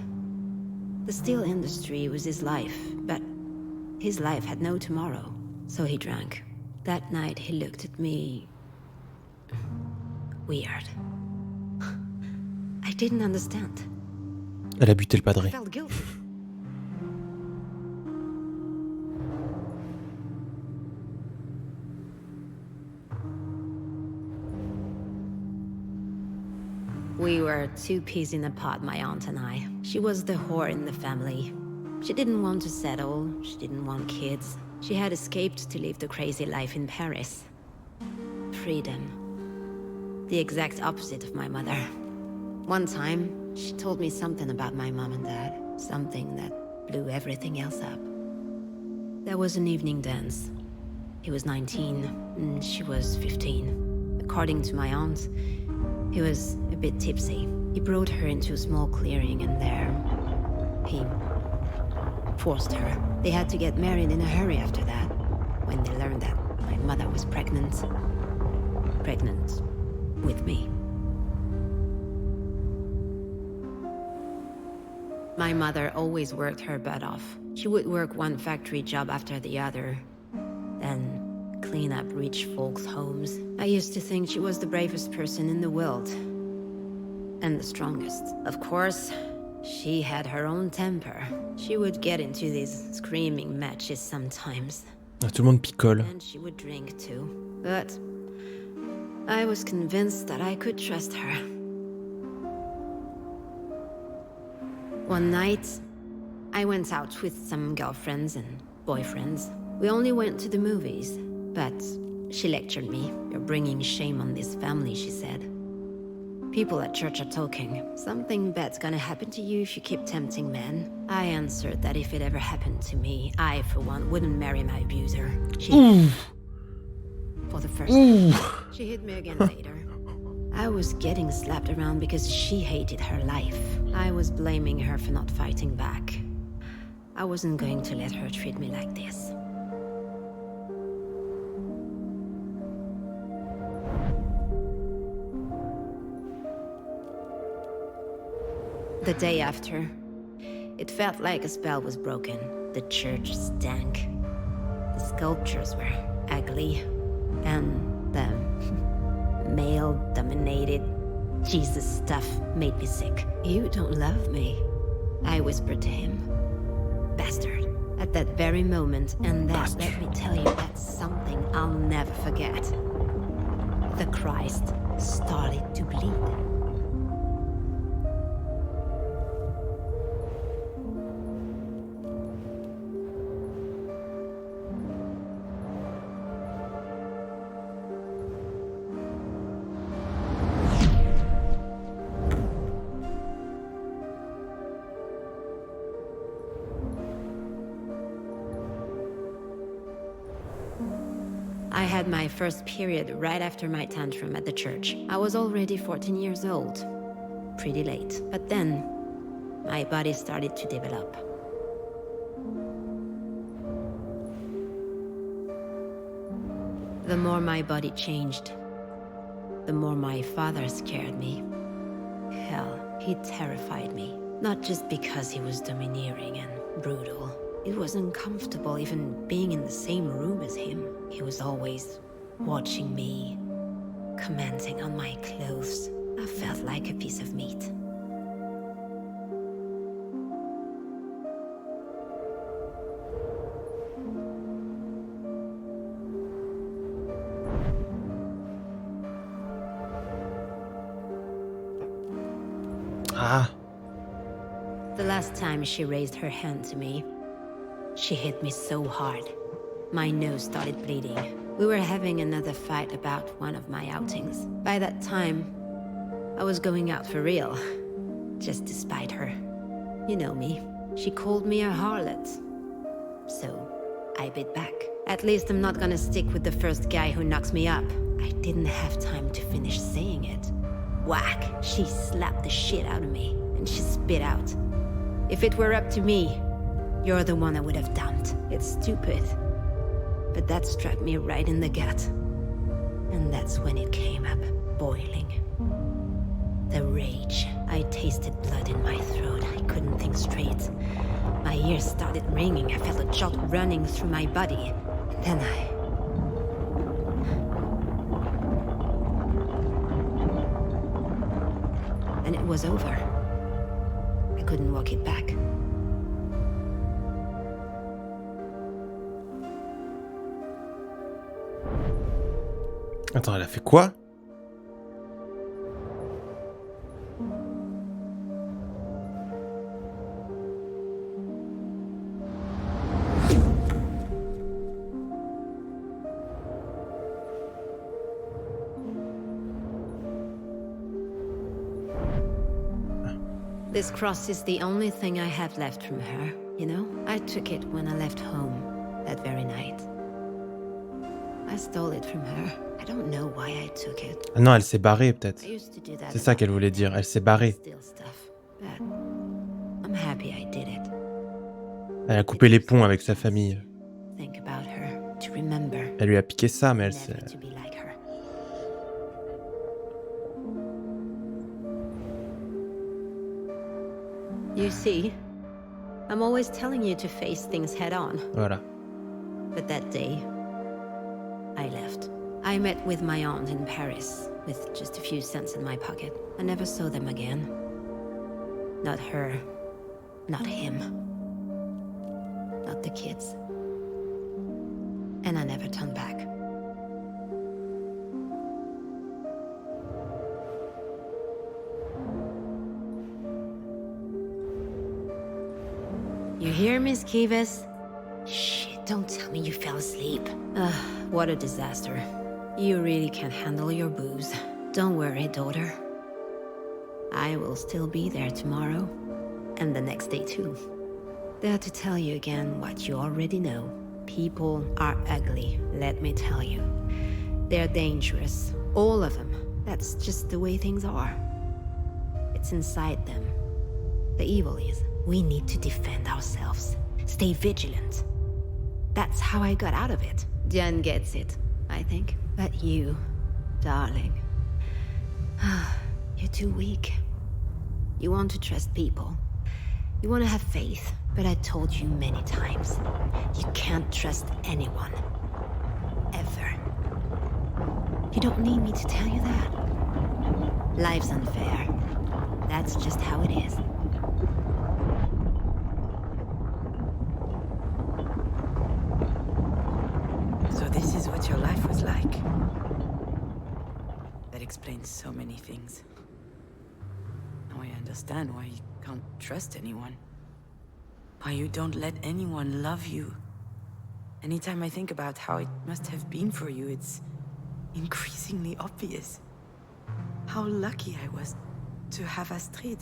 The steel industry was his life, but his life had no tomorrow. So he drank. That night he looked at me weird. I didn't understand. Elle a buté le padré. I felt guilty. We were 2 peas in a pod, my aunt and I. She was the whore in the family. She didn't want to settle, she didn't want kids. She had escaped to live the crazy life in Paris. Freedom. The exact opposite of my mother. One time, she told me something about my mom and dad. Something that blew everything else up. There was an evening dance. He was 19, and she was 15. According to my aunt, he was a bit tipsy. He brought her into a small clearing, and there, he forced her. They had to get married in a hurry after that, when they learned that my mother was pregnant. Pregnant with me. My mother always worked her butt off. She would work one factory job after the other, then clean up rich folks' homes. I used to think she was the bravest person in the world. And the strongest. Of course, she had her own temper. She would get into these screaming matches sometimes. Ah, tout le monde picole. And she would drink too. But I was convinced that I could trust her. One night, I went out with some girlfriends and boyfriends. We only went to the movies, but she lectured me. You're bringing shame on this family, she said. People at church are talking. Something bad's gonna happen to you if you keep tempting men. I answered that if it ever happened to me, I, for one, wouldn't marry my abuser. For the first time. She hit me again later. I was getting slapped around because she hated her life. I was blaming her for not fighting back. I wasn't going to let her treat me like this. The day after, it felt like a spell was broken. The church stank. The sculptures were ugly. And the male-dominated Jesus stuff made me sick. You don't love me, I whispered to him. Bastard. At that very moment, and that, let me tell you, that's something I'll never forget. The Christ started to bleed. I had my first period right after my tantrum at the church. I was already 14 years old. Pretty late. But then, my body started to develop. The more my body changed, the more my father scared me. Hell, he terrified me. Not just because he was domineering and brutal. It was uncomfortable even being in the same room as him. He was always watching me, commenting on my clothes. I felt like a piece of meat. Ah. The last time she raised her hand to me, she hit me so hard. My nose started bleeding. We were having another fight about one of my outings. By that time, I was going out for real. Just to spite her. You know me. She called me a harlot. So, I bit back. At least I'm not gonna stick with the first guy who knocks me up. I didn't have time to finish saying it. Whack! She slapped the shit out of me, and she spit out. If it were up to me, you're the one I would have dumped. It's stupid. But that struck me right in the gut. And that's when it came up, boiling. The rage. I tasted blood in my throat. I couldn't think straight. My ears started ringing. I felt a jolt running through my body. And then And it was over. I couldn't walk it back. Attends, elle a fait quoi? This cross is the only thing I have left from her, you know? I took it when I left home, that very night. I stole it from her. I don't know why I took it. Ah non, elle s'est barrée peut-être. I used to do that C'est ça qu'elle voulait dire, elle s'est barrée. steal stuff, but I'm happy I did it. Elle a coupé les ponts avec sa famille. Think about her, to remember. Elle lui a piqué ça, mais elle s'est... Never to be like her. You see, I'm always telling you to face things head on. Voilà. But that day, I left. I met with my aunt in Paris, with just a few cents in my pocket. I never saw them again. Not her, not him, not the kids. and I never turned back. You hear, Miss Kivas? Shit, don't tell me you fell asleep. Ugh, what a disaster. You really can't handle your booze. Don't worry, daughter. I will still be there tomorrow, and the next day too. There to tell you again what you already know. People are ugly, let me tell you. They're dangerous, all of them. That's just the way things are. It's inside them. The evil is, we need to defend ourselves. Stay vigilant. That's how I got out of it. Diane gets it, I think. But you, darling, you're too weak. You want to trust people. You want to have faith. But I told you many times, you can't trust anyone. Ever. You don't need me to tell you that. Life's unfair. That's just how it is. So this is what your life was like. That explains so many things. Now I understand why you can't trust anyone. Why you don't let anyone love you. Anytime I think about how it must have been for you, it's increasingly obvious. How lucky I was to have Astrid.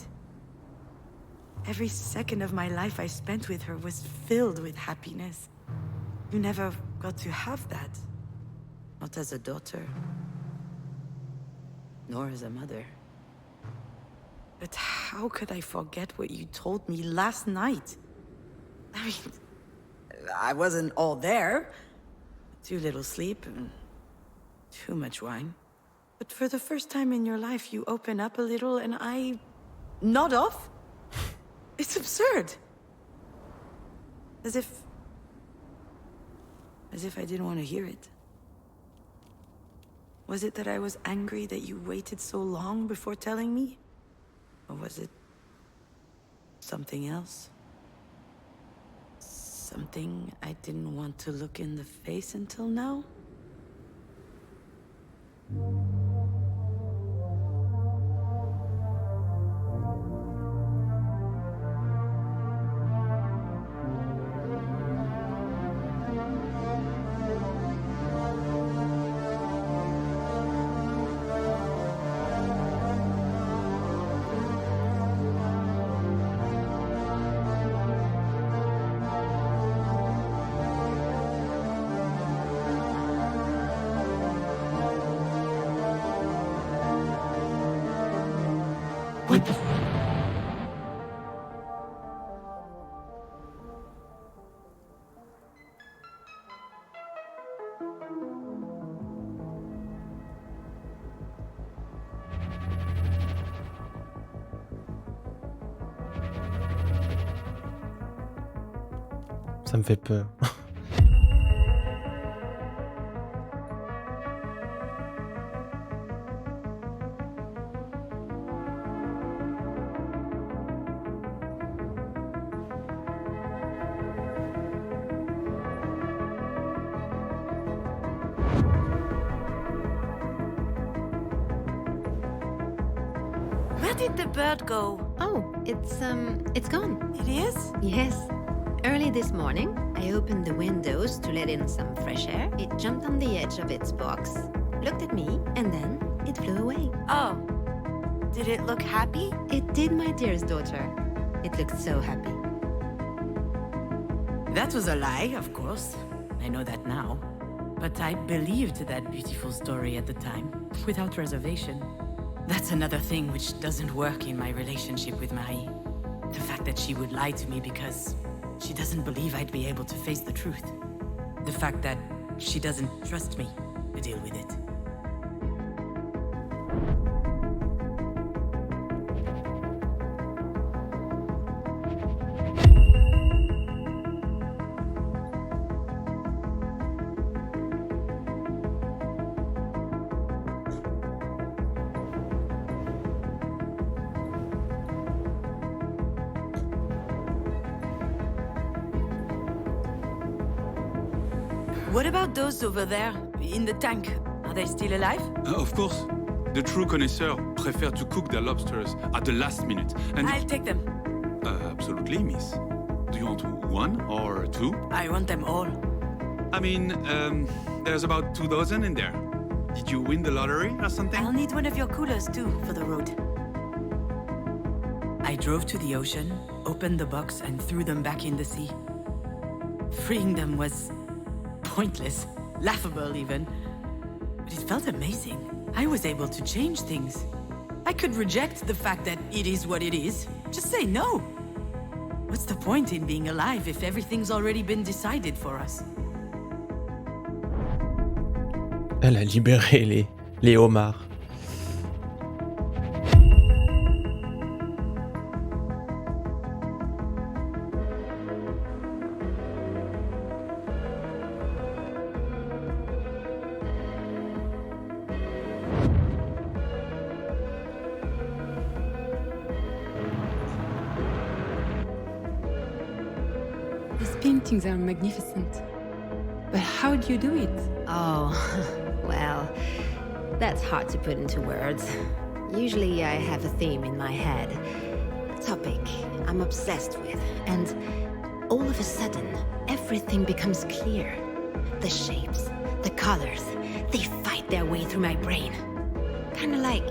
Every second of my life I spent with her was filled with happiness. You never got to have that. Not as a daughter. Nor as a mother. But how could I forget what you told me last night? I mean, I wasn't all there. Too little sleep and too much wine. But for the first time in your life, you open up a little and I nod off. It's absurd. As if I didn't want to hear it. Was it that I was angry that you waited so long before telling me? Or was it something else? Something I didn't want to look in the face until now? Ça me fait peur. Where did the bird go? Oh, it's gone. It is? Yes. Early this morning, I opened the windows to let in some fresh air. It jumped on the edge of its box, looked at me, and then it flew away. Oh. Did it look happy? It did, my dearest daughter. It looked so happy. That was a lie, of course. I know that now. But I believed that beautiful story at the time, without reservation. That's another thing which doesn't work in my relationship with Marie. The fact that she would lie to me because she doesn't believe I'd be able to face the truth. The fact that she doesn't trust me to deal with it. What about those over there, in the tank? Are they still alive? Of course. The true connoisseur prefer to cook their lobsters at the last minute. And I'll take them. Absolutely, miss. Do you want one or two? I want them all. I mean, there's about 2 dozen in there. Did you win the lottery or something? I'll need one of your coolers too, for the road. I drove to the ocean, opened the box and threw them back in the sea. Freeing them was pointless, laughable even. But it felt amazing. I was able to change things. I could reject the fact that it is what it is. Just say no. What's the point in being alive if everything's already been decided for us? Elle a libéré les homards. These paintings are magnificent. But how do you do it? Oh, well, that's hard to put into words. Usually I have a theme in my head, a topic I'm obsessed with, and all of a sudden, everything becomes clear. The shapes, the colors, they fight their way through my brain. Kinda like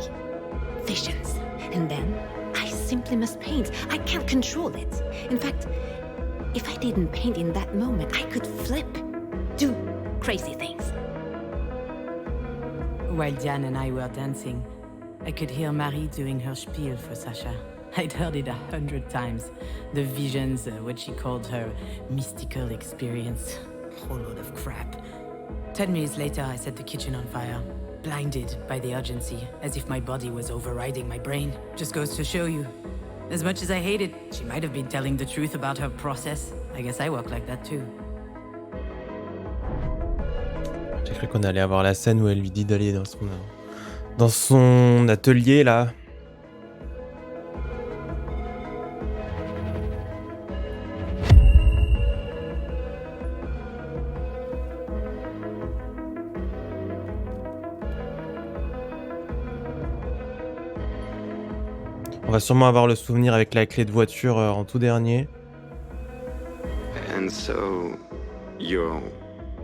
visions. And then I simply must paint. I can't control it. In fact, if I didn't paint in that moment, I could flip, do crazy things. While Diane and I were dancing, I could hear Marie doing her spiel for Sasha. I'd heard it 100 times. The visions, what she called her mystical experience. Whole load of crap. 10 minutes later, I set the kitchen on fire. Blinded by the urgency, as if my body was overriding my brain. Just goes to show you. As much as I hate it, she might have been telling the truth about her process. I guess I work like that too. J'ai cru qu'on allait avoir la scène où elle lui dit d'aller dans son atelier là. On va sûrement avoir le souvenir avec la clé de voiture en tout dernier. And so, you're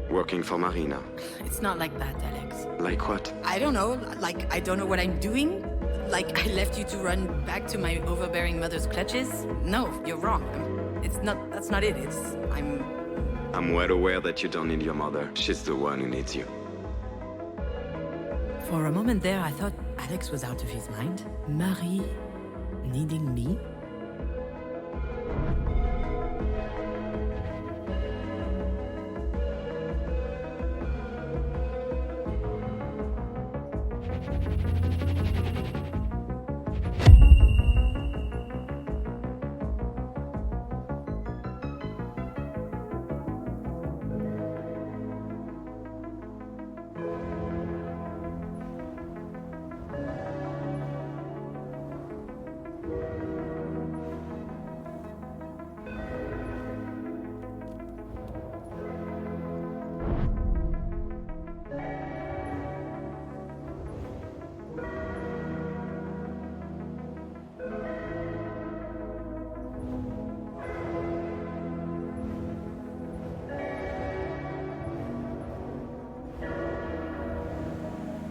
working for Marina. It's not like that, Alex. Like what? I don't know. Like, I don't know what I'm doing. Like, I left you to run back to my overbearing mother's clutches. No, you're wrong. That's not it. I'm well aware that you don't need your mother. She's the one who needs you. For a moment there, I thought Alex was out of his mind. Marie needing me?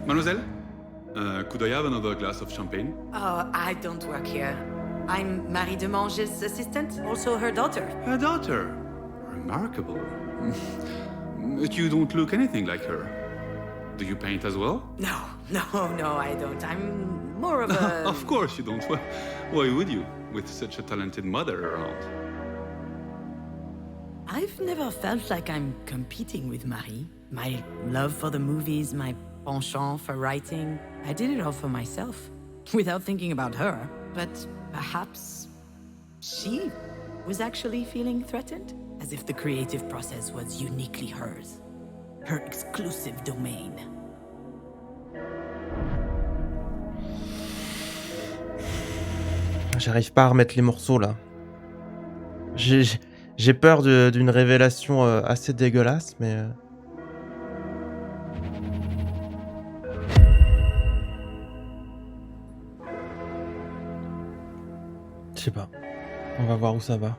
Mademoiselle, could I have another glass of champagne? Oh, I don't work here. I'm Marie Demange's assistant, also her daughter. Her daughter? Remarkable. But you don't look anything like her. Do you paint as well? No, I don't. I'm more of a... Of course you don't. Why would you, with such a talented mother around? I've never felt like I'm competing with Marie. My love for the movies, my penchant for writing, I did it all for myself, without thinking about her. But perhaps she was actually feeling threatened, as if the creative process was uniquely hers, her exclusive domain. J'arrive pas à remettre les morceaux là. J'ai peur d'une révélation assez dégueulasse, mais Je sais pas. On va voir où ça va.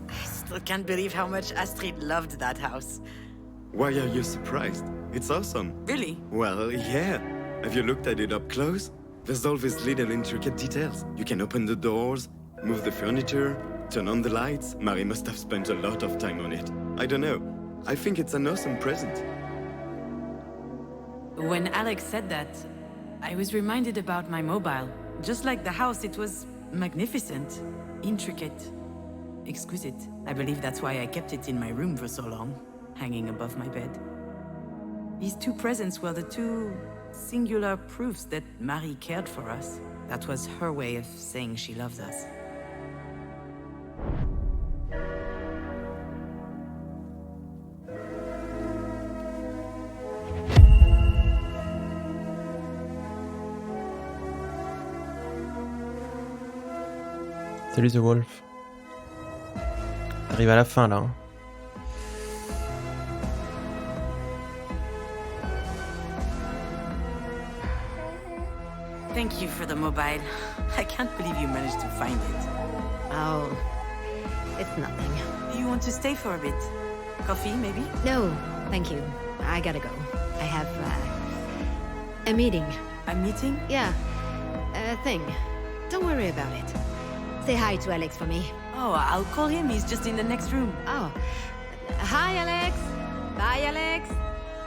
I still can't believe how much Astrid loved that house. Why are you surprised? It's awesome. Really? Well, yeah. Have you looked at it up close? There's all these little intricate details. You can open the doors, move the furniture, turn on the lights. Marie must have spent a lot of time on it. I don't know. I think it's an awesome present. When Alex said that, I was reminded about my mobile. Just like the house, it was magnificent, intricate, exquisite. I believe that's why I kept it in my room for so long, hanging above my bed. These two presents were the two singular proofs that Marie cared for us. That was her way of saying she loves us. Salut The Wolf. Arrive à la fin là. Thank you for the mobile. I can't believe you managed to find it. Oh, it's nothing. You want to stay for a bit? Coffee, maybe? No, thank you. I gotta go. I have a meeting. A meeting? Yeah, a thing. Don't worry about it. Say hi to Alex for me. Oh, I'll call him. He's just in the next room. Oh, hi Alex. Bye Alex.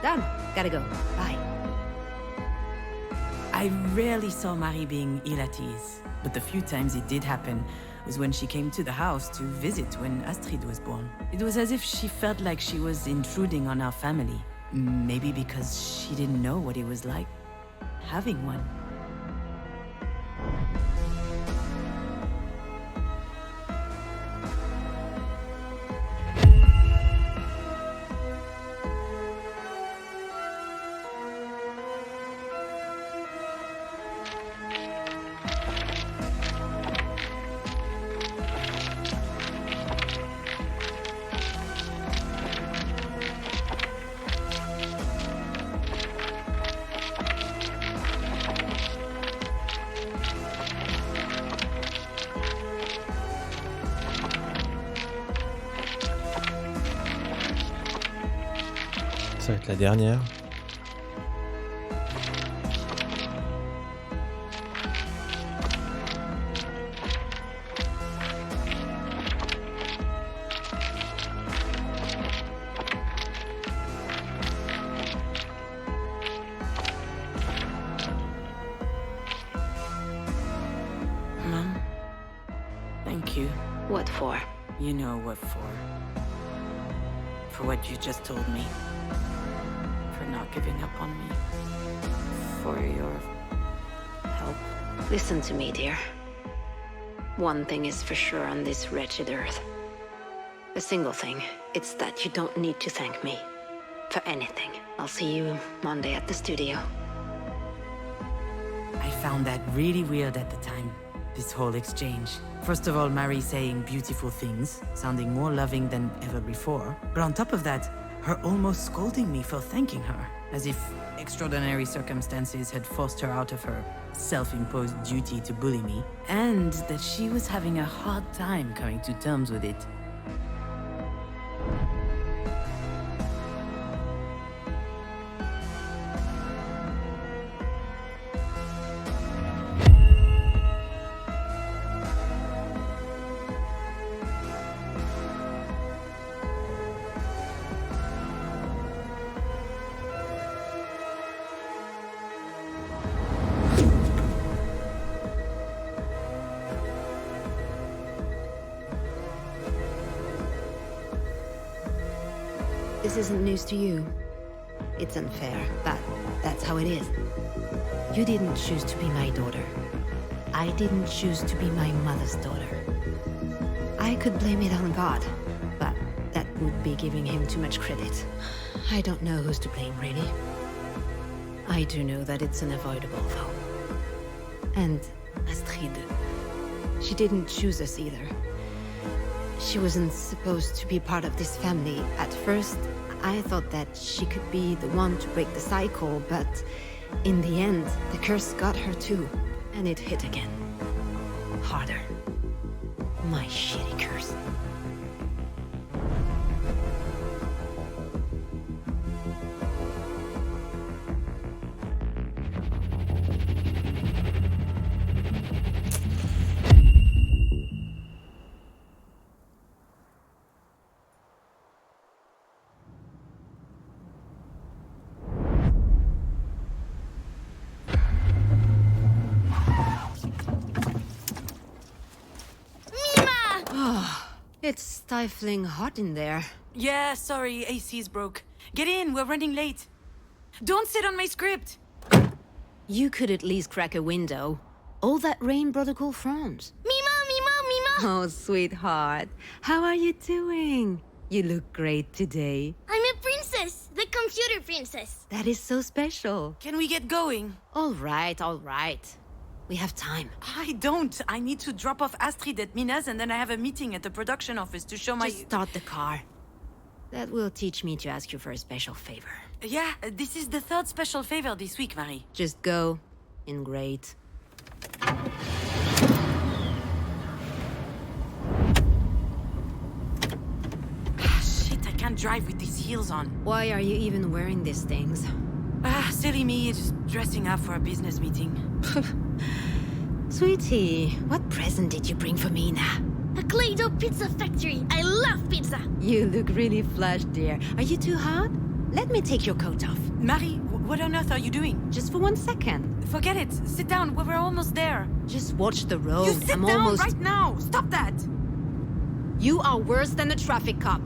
Done. Gotta go. Bye. I rarely saw Marie being ill at ease, but the few times it did happen was when she came to the house to visit when Astrid was born. It was as if she felt like she was intruding on our family. Maybe because she didn't know what it was like having one. Ça va être la dernière. Mom, thank you. What for? You know what for. For what you just told me. For not giving up on me. For your help. Listen to me, dear. One thing is for sure on this wretched earth. A single thing. It's that you don't need to thank me. For anything. I'll see you Monday at the studio. I found that really weird at the time. This whole exchange. First of all, Marie saying beautiful things, sounding more loving than ever before. But on top of that, her almost scolding me for thanking her, as if extraordinary circumstances had forced her out of her self-imposed duty to bully me, and that she was having a hard time coming to terms with it. This isn't news to you. It's unfair, but that's how it is. You didn't choose to be my daughter. I didn't choose to be my mother's daughter. I could blame it on God, but that would be giving him too much credit. I don't know who's to blame, really. I do know that it's unavoidable, though. And Astrid, she didn't choose us either. She wasn't supposed to be part of this family. At first, I thought that she could be the one to break the cycle, but in the end, the curse got her too. And it hit again. Harder. My shitty curse. It's stifling hot in there. Yeah, sorry, AC's broke. Get in, we're running late. Don't sit on my script! You could at least crack a window. All that rain brought a cool front. Mima, Mima, Mima! Oh, sweetheart. How are you doing? You look great today. I'm a princess! The computer princess! That is so special. Can we get going? All right, all right. We have time. I don't. I need to drop off Astrid at Mina's and then I have a meeting at the production office to show my... Just start the car. That will teach me to ask you for a special favor. Yeah, this is the third special favor this week, Marie. Just go. In great. Shit, I can't drive with these heels on. Why are you even wearing these things? Silly me, just dressing up for a business meeting. Sweetie, what present did you bring for me now? A Play-Doh pizza factory! I love pizza! You look really flushed, dear. Are you too hot? Let me take your coat off. Marie, what on earth are you doing? Just for 1 second. Forget it. Sit down. We're almost there. Just watch the road. You sit I'm down almost... right now. Stop that. You are worse than a traffic cop.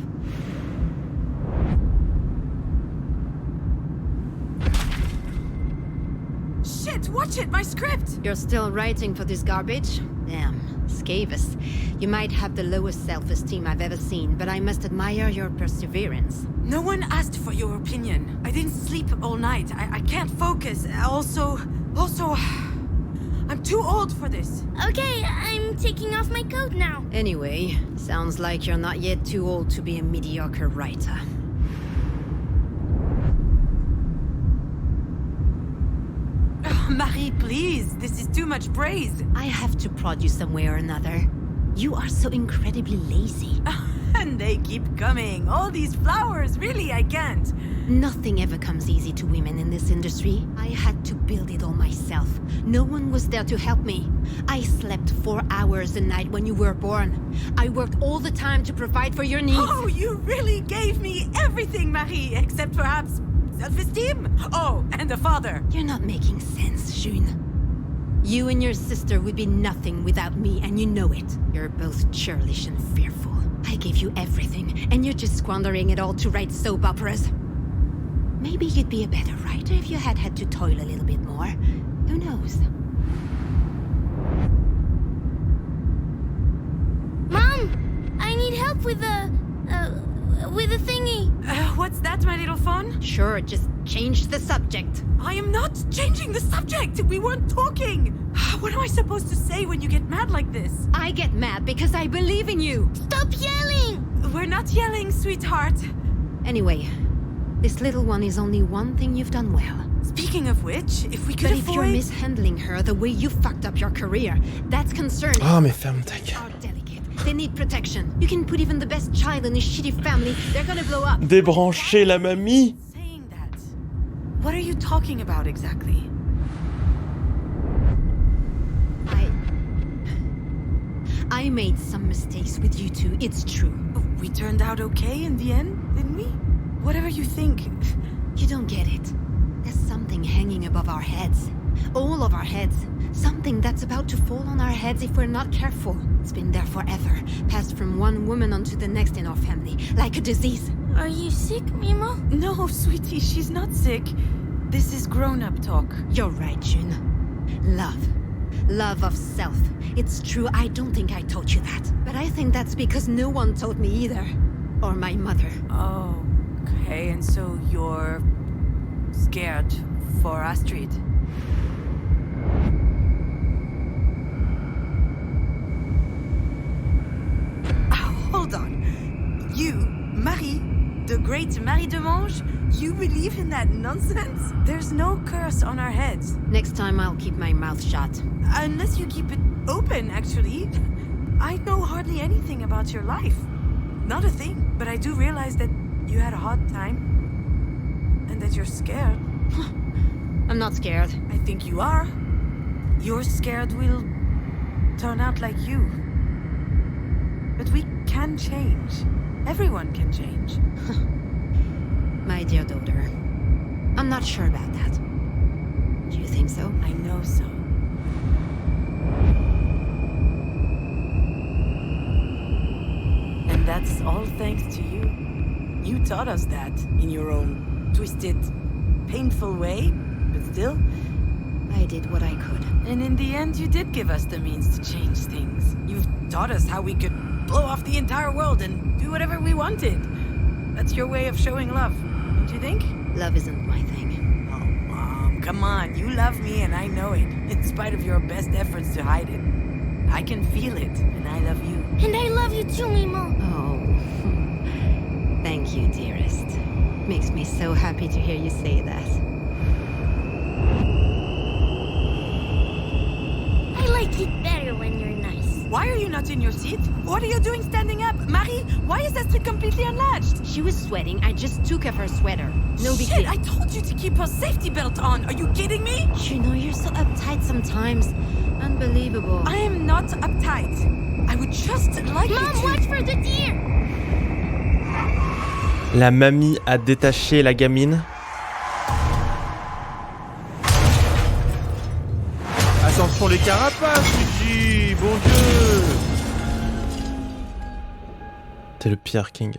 Shit, watch it. My script. You're still writing for this garbage? Damn, Scavis. You might have the lowest self-esteem I've ever seen, but I must admire your perseverance. No one asked for your opinion. I didn't sleep all night. I can't focus. Also, I'm too old for this. Okay, I'm taking off my coat now. Anyway, sounds like you're not yet too old to be a mediocre writer. Marie, please. This is too much praise. I have to prod you some way or another. You are so incredibly lazy. And they keep coming. All these flowers. Really, I can't. Nothing ever comes easy to women in this industry. I had to build it all myself. No one was there to help me. I slept 4 hours a night when you were born. I worked all the time to provide for your needs. Oh, you really gave me everything, Marie, except perhaps self-esteem. Oh, and a father. You're not making sense, June. You and your sister would be nothing without me, and you know it. You're both churlish and fearful. I gave you everything, and you're just squandering it all to write soap operas. Maybe you'd be a better writer if you had to toil a little bit more. Who knows? Mom! I need help with the thingy. What's that, my little phone? Sure, just change the subject. I am not changing the subject! We weren't talking! What am I supposed to say when you get mad like this? I get mad because I believe in you! Stop yelling! We're not yelling, sweetheart. Anyway, this little one is only one thing you've done well. Speaking of which, if we could But if you're mishandling her the way you fucked up your career, that's concerning. Ah, mais ferme ta gueule. Are delicate. They need protection. You can put even the best child in a shitty family, they're gonna blow up. Débrancher la mamie. Saying that. What are you talking about exactly? I made some mistakes with you two, it's true. We turned out okay in the end, didn't we? Whatever you think. You don't get it. There's something hanging above our heads. All of our heads. Something that's about to fall on our heads if we're not careful. It's been there forever, passed from one woman onto the next in our family, like a disease. Are you sick, Mima? No, sweetie, she's not sick. This is grown-up talk. You're right, June. Love. Love of self. It's true, I don't think I taught you that. But I think that's because no one taught me either. Or my mother. Oh, okay, and so you're scared for Astrid? Hold on. You, Marie, the great Marie de Mange? You believe in that nonsense? There's no curse on our heads. Next time I'll keep my mouth shut. Unless you keep it open, actually. I know hardly anything about your life. Not a thing, but I do realize that you had a hard time. And that you're scared. I'm not scared. I think you are. You're scared we'll turn out like you. But we can change. Everyone can change. My dear daughter, I'm not sure about that. Do you think so? I know so. And that's all thanks to you. You taught us that in your own twisted, painful way, but still. I did what I could. And in the end, you did give us the means to change things. You've taught us how we could blow off the entire world and do whatever we wanted. That's your way of showing love, don't you think? Love isn't my thing. Oh, Mom, come on. You love me and I know it, in spite of your best efforts to hide it. I can feel it, and I love you. And I love you too, Mimo. Oh, thank you, dearest. Makes me so happy to hear you say that. I like it better when you're nice. Why are you not in your seat? What are you doing standing up? Marie, why is Astrid completely unlatched? She was sweating. I just took off her sweater. No big Shit, deal. I told you to keep her safety belt on. Are you kidding me? Junon, you're so uptight sometimes. Unbelievable. I am not uptight. I would just like you Mom, to... watch for the deer. La mamie a détaché la gamine. Attention les carapaces, Luigi, bon Dieu. T'es le pire, King.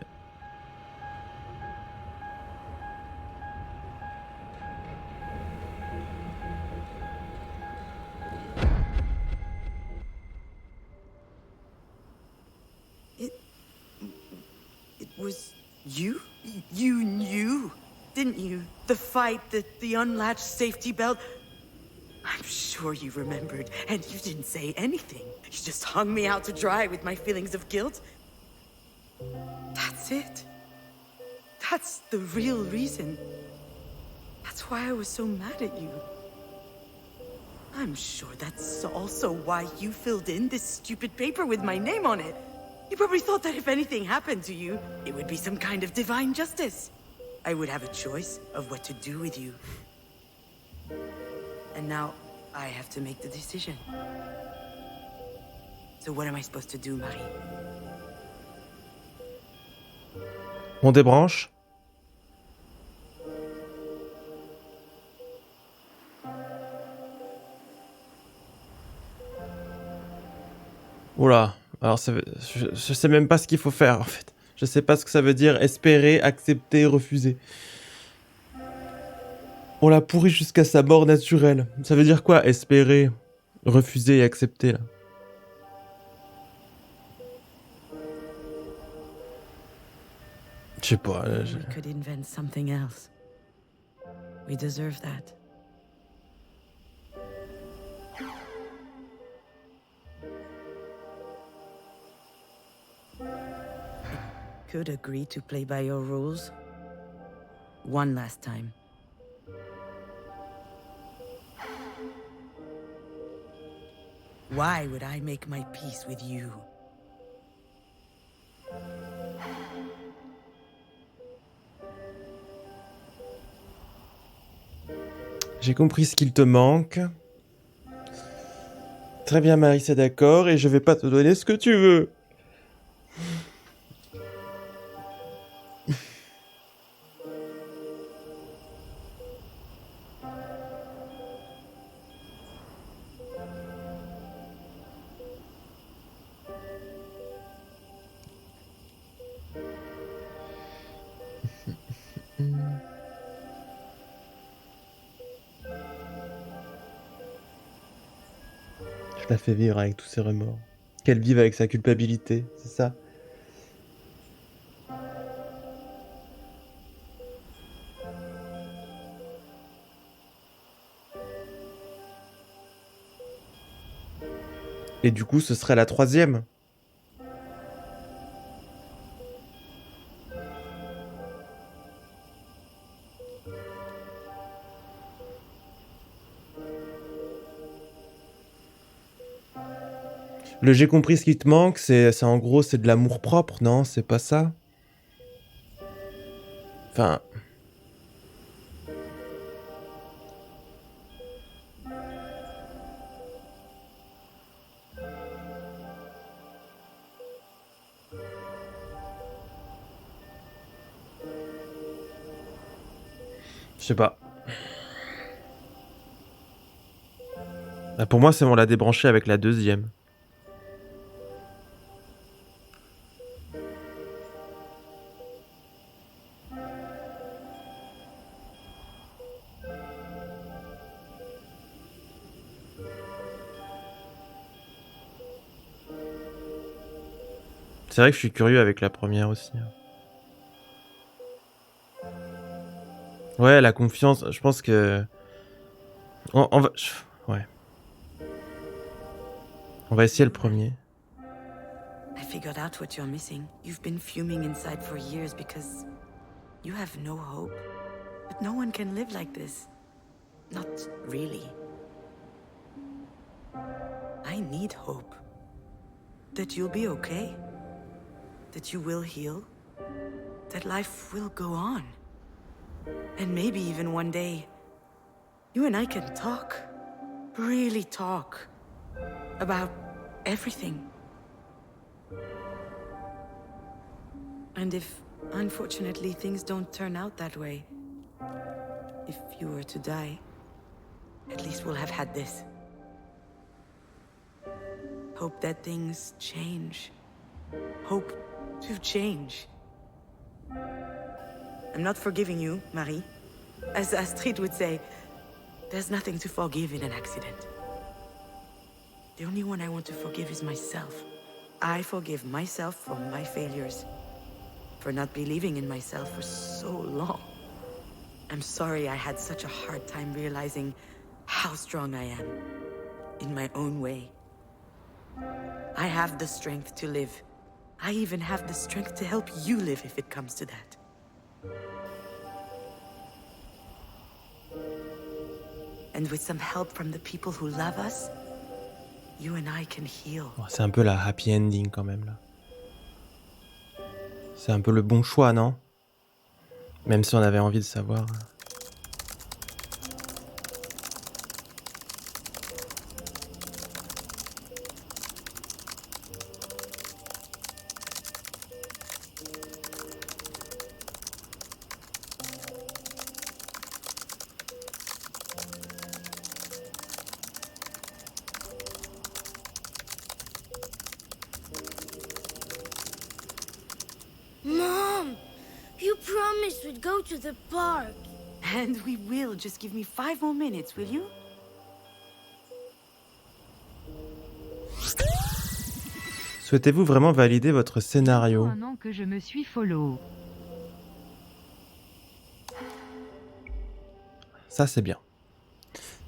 It was you? You knew, didn't you? The fight, the unlatched safety belt. I'm sure you remembered, and you didn't say anything. You just hung me out to dry with my feelings of guilt. That's it. That's the real reason. That's why I was so mad at you. I'm sure that's also why you filled in this stupid paper with my name on it. You probably thought that if anything happened to you, it would be some kind of divine justice. I would have a choice of what to do with you. And now, I have to make the decision. So what am I supposed to do, Marie? On débranche. Oula, alors je sais même pas ce qu'il faut faire en fait. Je sais pas ce que ça veut dire espérer, accepter, refuser. On l'a pourri jusqu'à sa mort naturelle. Ça veut dire quoi, espérer, refuser et accepter là? Je sais pas. We could invent something else. We deserve that. Could agree to play by your rules. One last time. Why would I make my peace with you? J'ai compris ce qu'il te manque. Très bien Marie, c'est d'accord, et je vais pas te donner ce que tu veux. Je la fais vivre avec tous ses remords. Qu'elle vive avec sa culpabilité, c'est ça? Et du coup, ce serait la troisième. Le j'ai compris ce qui te manque, c'est en gros, c'est de l'amour propre, non? C'est pas ça? Enfin... Je sais pas. Bah, pour moi, c'est on l'a débranché avec la deuxième. C'est vrai que je suis curieux avec la première aussi. Ouais, la confiance, je pense que... On va... Ouais. On va essayer le premier. I figured out what you're missing. You've been fuming inside for years because you have no hope. But no one can live like this. Not really. I need hope. That you'll be okay. That you will heal. That life will go on. And maybe even one day, you and I can talk. Really talk. About everything. And if, unfortunately, things don't turn out that way, if you were to die, at least we'll have had this. Hope that things change. Hope to change. I'm not forgiving you, Marie. As Astrid would say, there's nothing to forgive in an accident. The only one I want to forgive is myself. I forgive myself for my failures. For not believing in myself for so long. I'm sorry I had such a hard time realizing how strong I am. In my own way. I have the strength to live. I even have the strength to help you live if it comes to that. And with some help from the people who love us, you and I can heal. Oh, c'est un peu la happy ending quand même là. C'est un peu le bon choix, non? Même si on avait envie de savoir. Mom, you promised we'd go to the park. And we will. Just give me 5 more minutes, will you? Souhaitez-vous vraiment valider votre scénario? Un an que je me suis follow. Ça, c'est bien.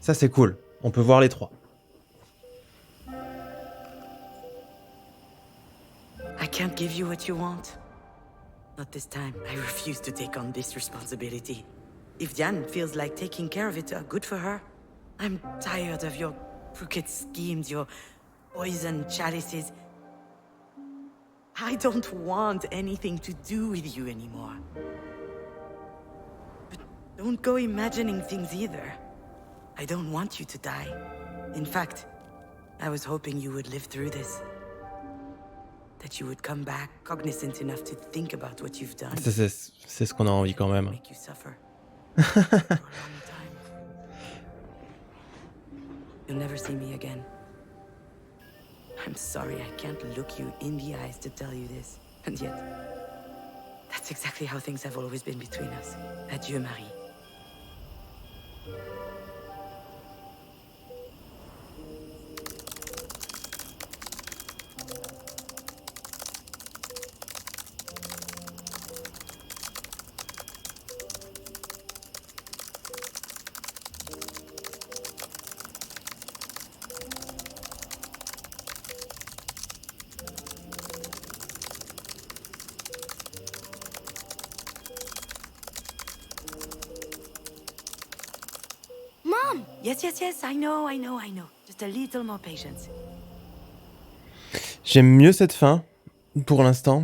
Ça, c'est cool. On peut voir les trois. I can't give you what you want. Not this time. I refuse to take on this responsibility. If Diane feels like taking care of it, good for her. I'm tired of your crooked schemes, your poison chalices. I don't want anything to do with you anymore. But don't go imagining things either. I don't want you to die. In fact, I was hoping you would live through this. That you would come back cognizant enough to think about what you've done. C'est ce qu'on a envie quand même. Make you suffer. For a long time. You'll never see me again. I'm sorry I can't look you in the eyes to tell you this. And yet, that's exactly how things have always been between us. Adieu, Marie. Mom! Yes, I know. Just a little more patience. J'aime mieux cette fin, pour l'instant.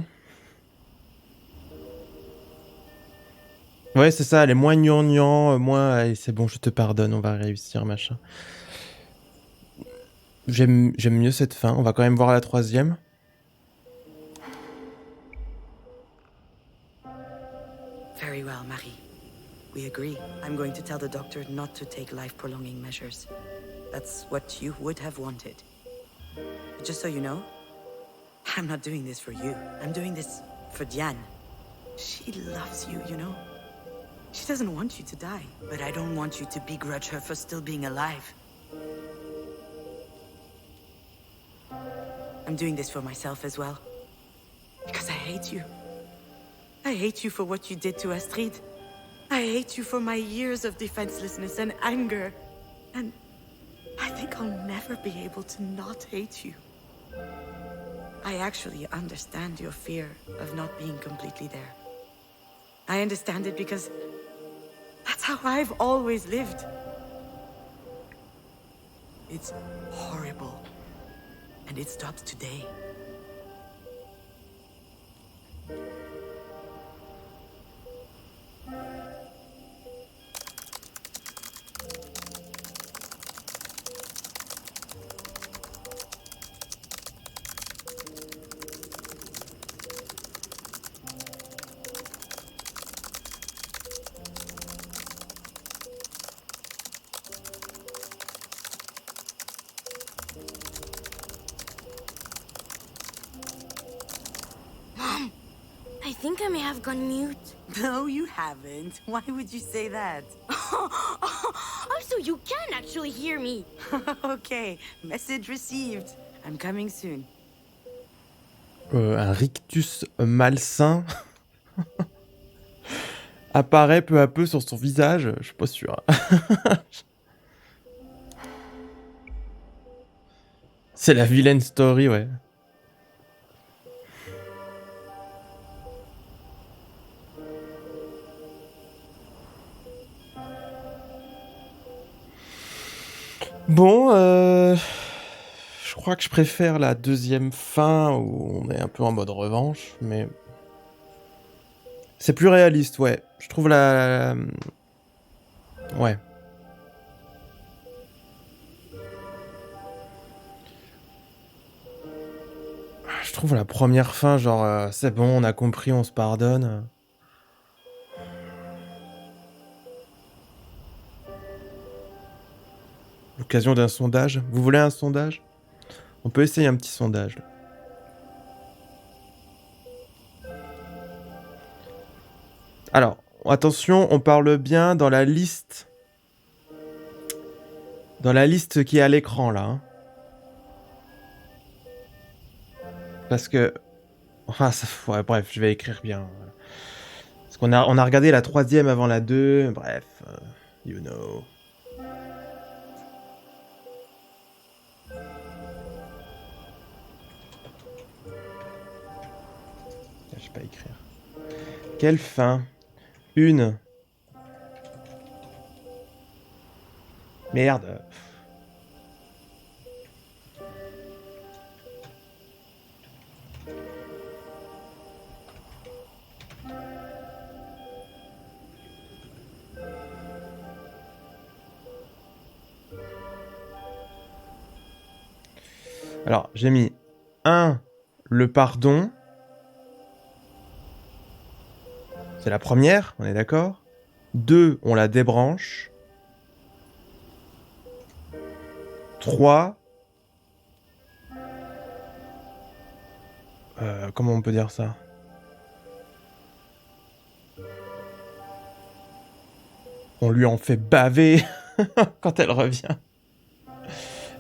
Ouais, c'est ça, elle est moins gnangnan, moins allez, c'est bon, je te pardonne, on va réussir, machin. J'aime mieux cette fin, on va quand même voir la troisième. Very well, Marie. We agree. I'm going to tell the doctor not to take life-prolonging measures. That's what you would have wanted. But just so you know, I'm not doing this for you. I'm doing this for Diane. She loves you, you know? She doesn't want you to die, but I don't want you to begrudge her for still being alive. I'm doing this for myself as well. Because I hate you. I hate you for what you did to Astrid. I hate you for my years of defenselessness and anger. And I think I'll never be able to not hate you. I actually understand your fear of not being completely there. I understand it because that's how I've always lived. It's horrible. And it stops today. I think I may have gone mute. No, you haven't. Why would you say that? Oh, so you can actually hear me. Okay, message received. I'm coming soon. Un rictus malsain apparaît peu à peu sur son visage, je suis pas sûr. C'est la vilaine story, ouais. Bon, je crois que je préfère la deuxième fin où on est un peu en mode revanche, mais c'est plus réaliste, ouais. Je trouve ouais. Je trouve la première fin, genre, c'est bon, on a compris, on se pardonne. L'occasion d'un sondage. Vous voulez un sondage? On peut essayer un petit sondage. Là. Alors, attention, on parle bien dans la liste. Dans la liste qui est à l'écran, là. Hein. Parce que... Enfin, ça, ouais, bref, je vais écrire bien. Parce qu'on a regardé la troisième avant la 2. Bref, you know. Je sais pas écrire. Quelle fin? Une. Merde. Alors, j'ai mis 1, le pardon. C'est la première, on est d'accord. 2, on la débranche. 3, comment on peut dire ça? On lui en fait baver quand elle revient.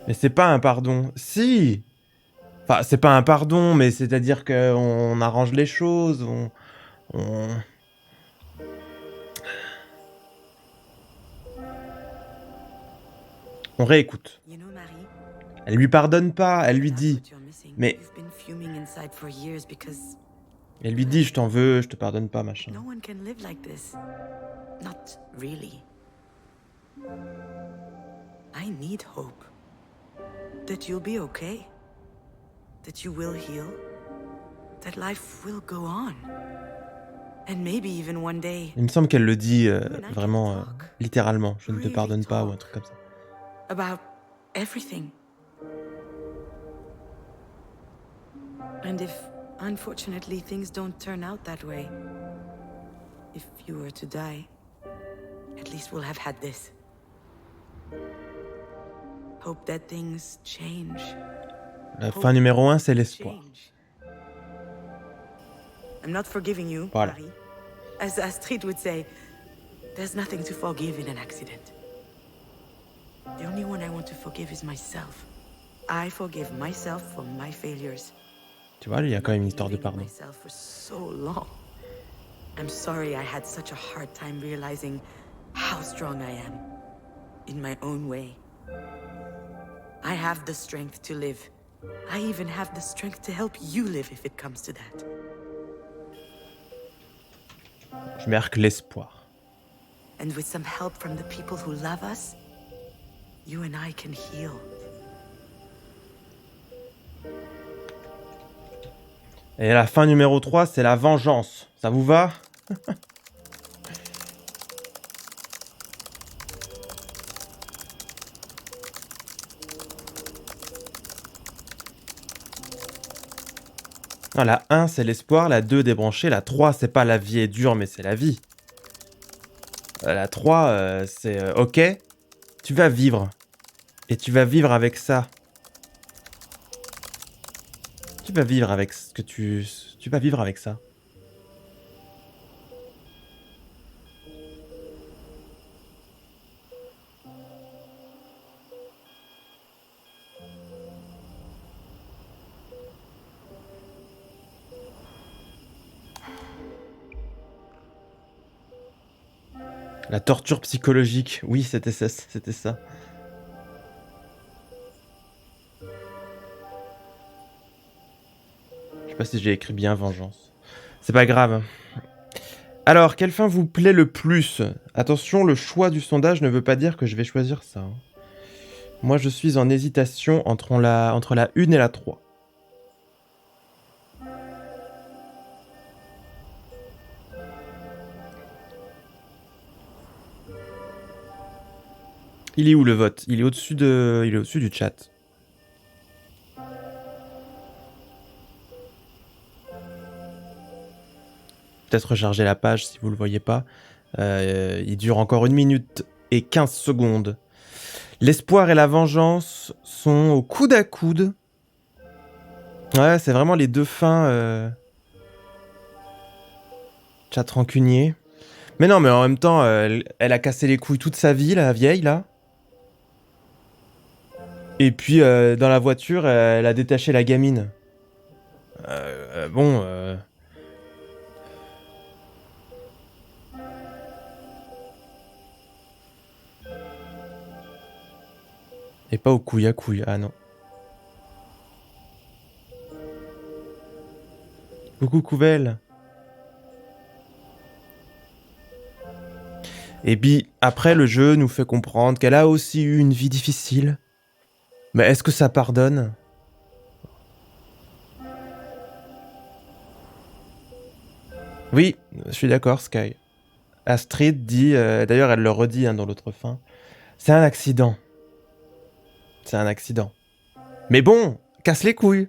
Mais c'est pas un pardon. Si! Enfin, c'est pas un pardon, mais c'est-à-dire qu'on arrange les choses, on réécoute. Elle lui pardonne pas, elle lui dit. Mais... Elle lui dit, je t'en veux, je te pardonne pas, machin. No one can live like this. Not really. I need hope. That you'll be okay. that you will heal, that life will go on. And maybe even one day. Il me semble qu'elle le dit vraiment littéralement. Je ne te pardonne pas ou un truc comme ça. About everything. And if, unfortunately, things don't turn out that way, if you were to die, at least we'll have had this. Hope that things change. La fin numéro 1, c'est l'espoir. I'm not forgiving you, Voilà. Marie. As Astrid would say, there's nothing to forgive in an accident. The only one I want to forgive is myself. I forgive myself for my failures. Tu vois, il y a quand même une histoire de pardon. Myself for so long. I'm sorry I had such a hard time realizing how strong I am in my own way. I have the strength to live. I even have the strength to help you live if it comes to that. Je marque l'espoir. And with some help from the people who love us, you and I can heal. Et la fin numéro 3, c'est la vengeance. Ça vous va? Non, la 1, c'est l'espoir. La 2, débrancher. La 3, c'est pas la vie est dure, mais c'est la vie. La 3, c'est ok, tu vas vivre. Et tu vas vivre avec ça. Tu vas vivre avec ce que tu vas vivre avec ça. La torture psychologique. Oui, c'était ça, c'était ça. Je sais pas si j'ai écrit bien vengeance. C'est pas grave. Alors, quelle fin vous plaît le plus? Attention, le choix du sondage ne veut pas dire que je vais choisir ça. Moi, je suis en hésitation entre la 1 et la 3. Il est où le vote? Il est au-dessus du chat. Peut-être recharger la page si vous le voyez pas. Il dure encore 1 minute et 15 secondes. L'espoir et la vengeance sont au coude à coude. Ouais, c'est vraiment les deux fins. Chat rancunier. Mais non, mais en même temps, elle a cassé les couilles toute sa vie, la vieille, là. Et puis, dans la voiture, elle a détaché la gamine. Bon... Et pas au couille à couille, ah non. Coucou Couvel. Et puis, après, le jeu nous fait comprendre qu'elle a aussi eu une vie difficile. Mais est-ce que ça pardonne? Oui, je suis d'accord, Sky. Astrid dit, d'ailleurs elle le redit dans l'autre fin, c'est un accident. C'est un accident. Mais bon, casse les couilles.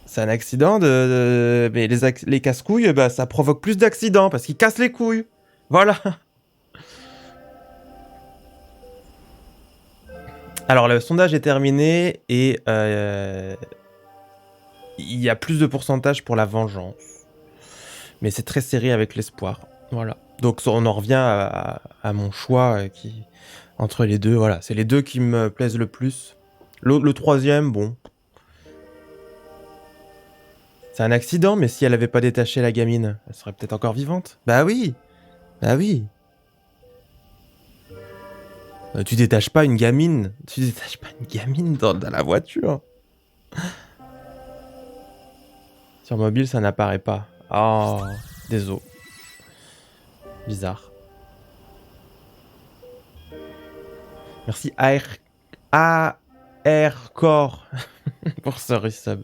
C'est un accident mais les casse-couilles, bah, ça provoque plus d'accidents parce qu'ils cassent les couilles. Voilà. Alors, le sondage est terminé et il y a plus de pourcentage pour la vengeance. Mais c'est très serré avec l'espoir. Voilà. Donc, on en revient à mon choix entre les deux. Voilà, c'est les deux qui me plaisent le plus. Le troisième, bon. C'est un accident, mais si elle avait pas détaché la gamine, elle serait peut-être encore vivante. Bah oui. Bah oui. Tu détaches pas une gamine. Tu détaches pas une gamine dans la voiture. Sur mobile, ça n'apparaît pas. Oh, désolé. Bizarre. Merci Aircore pour ce resub.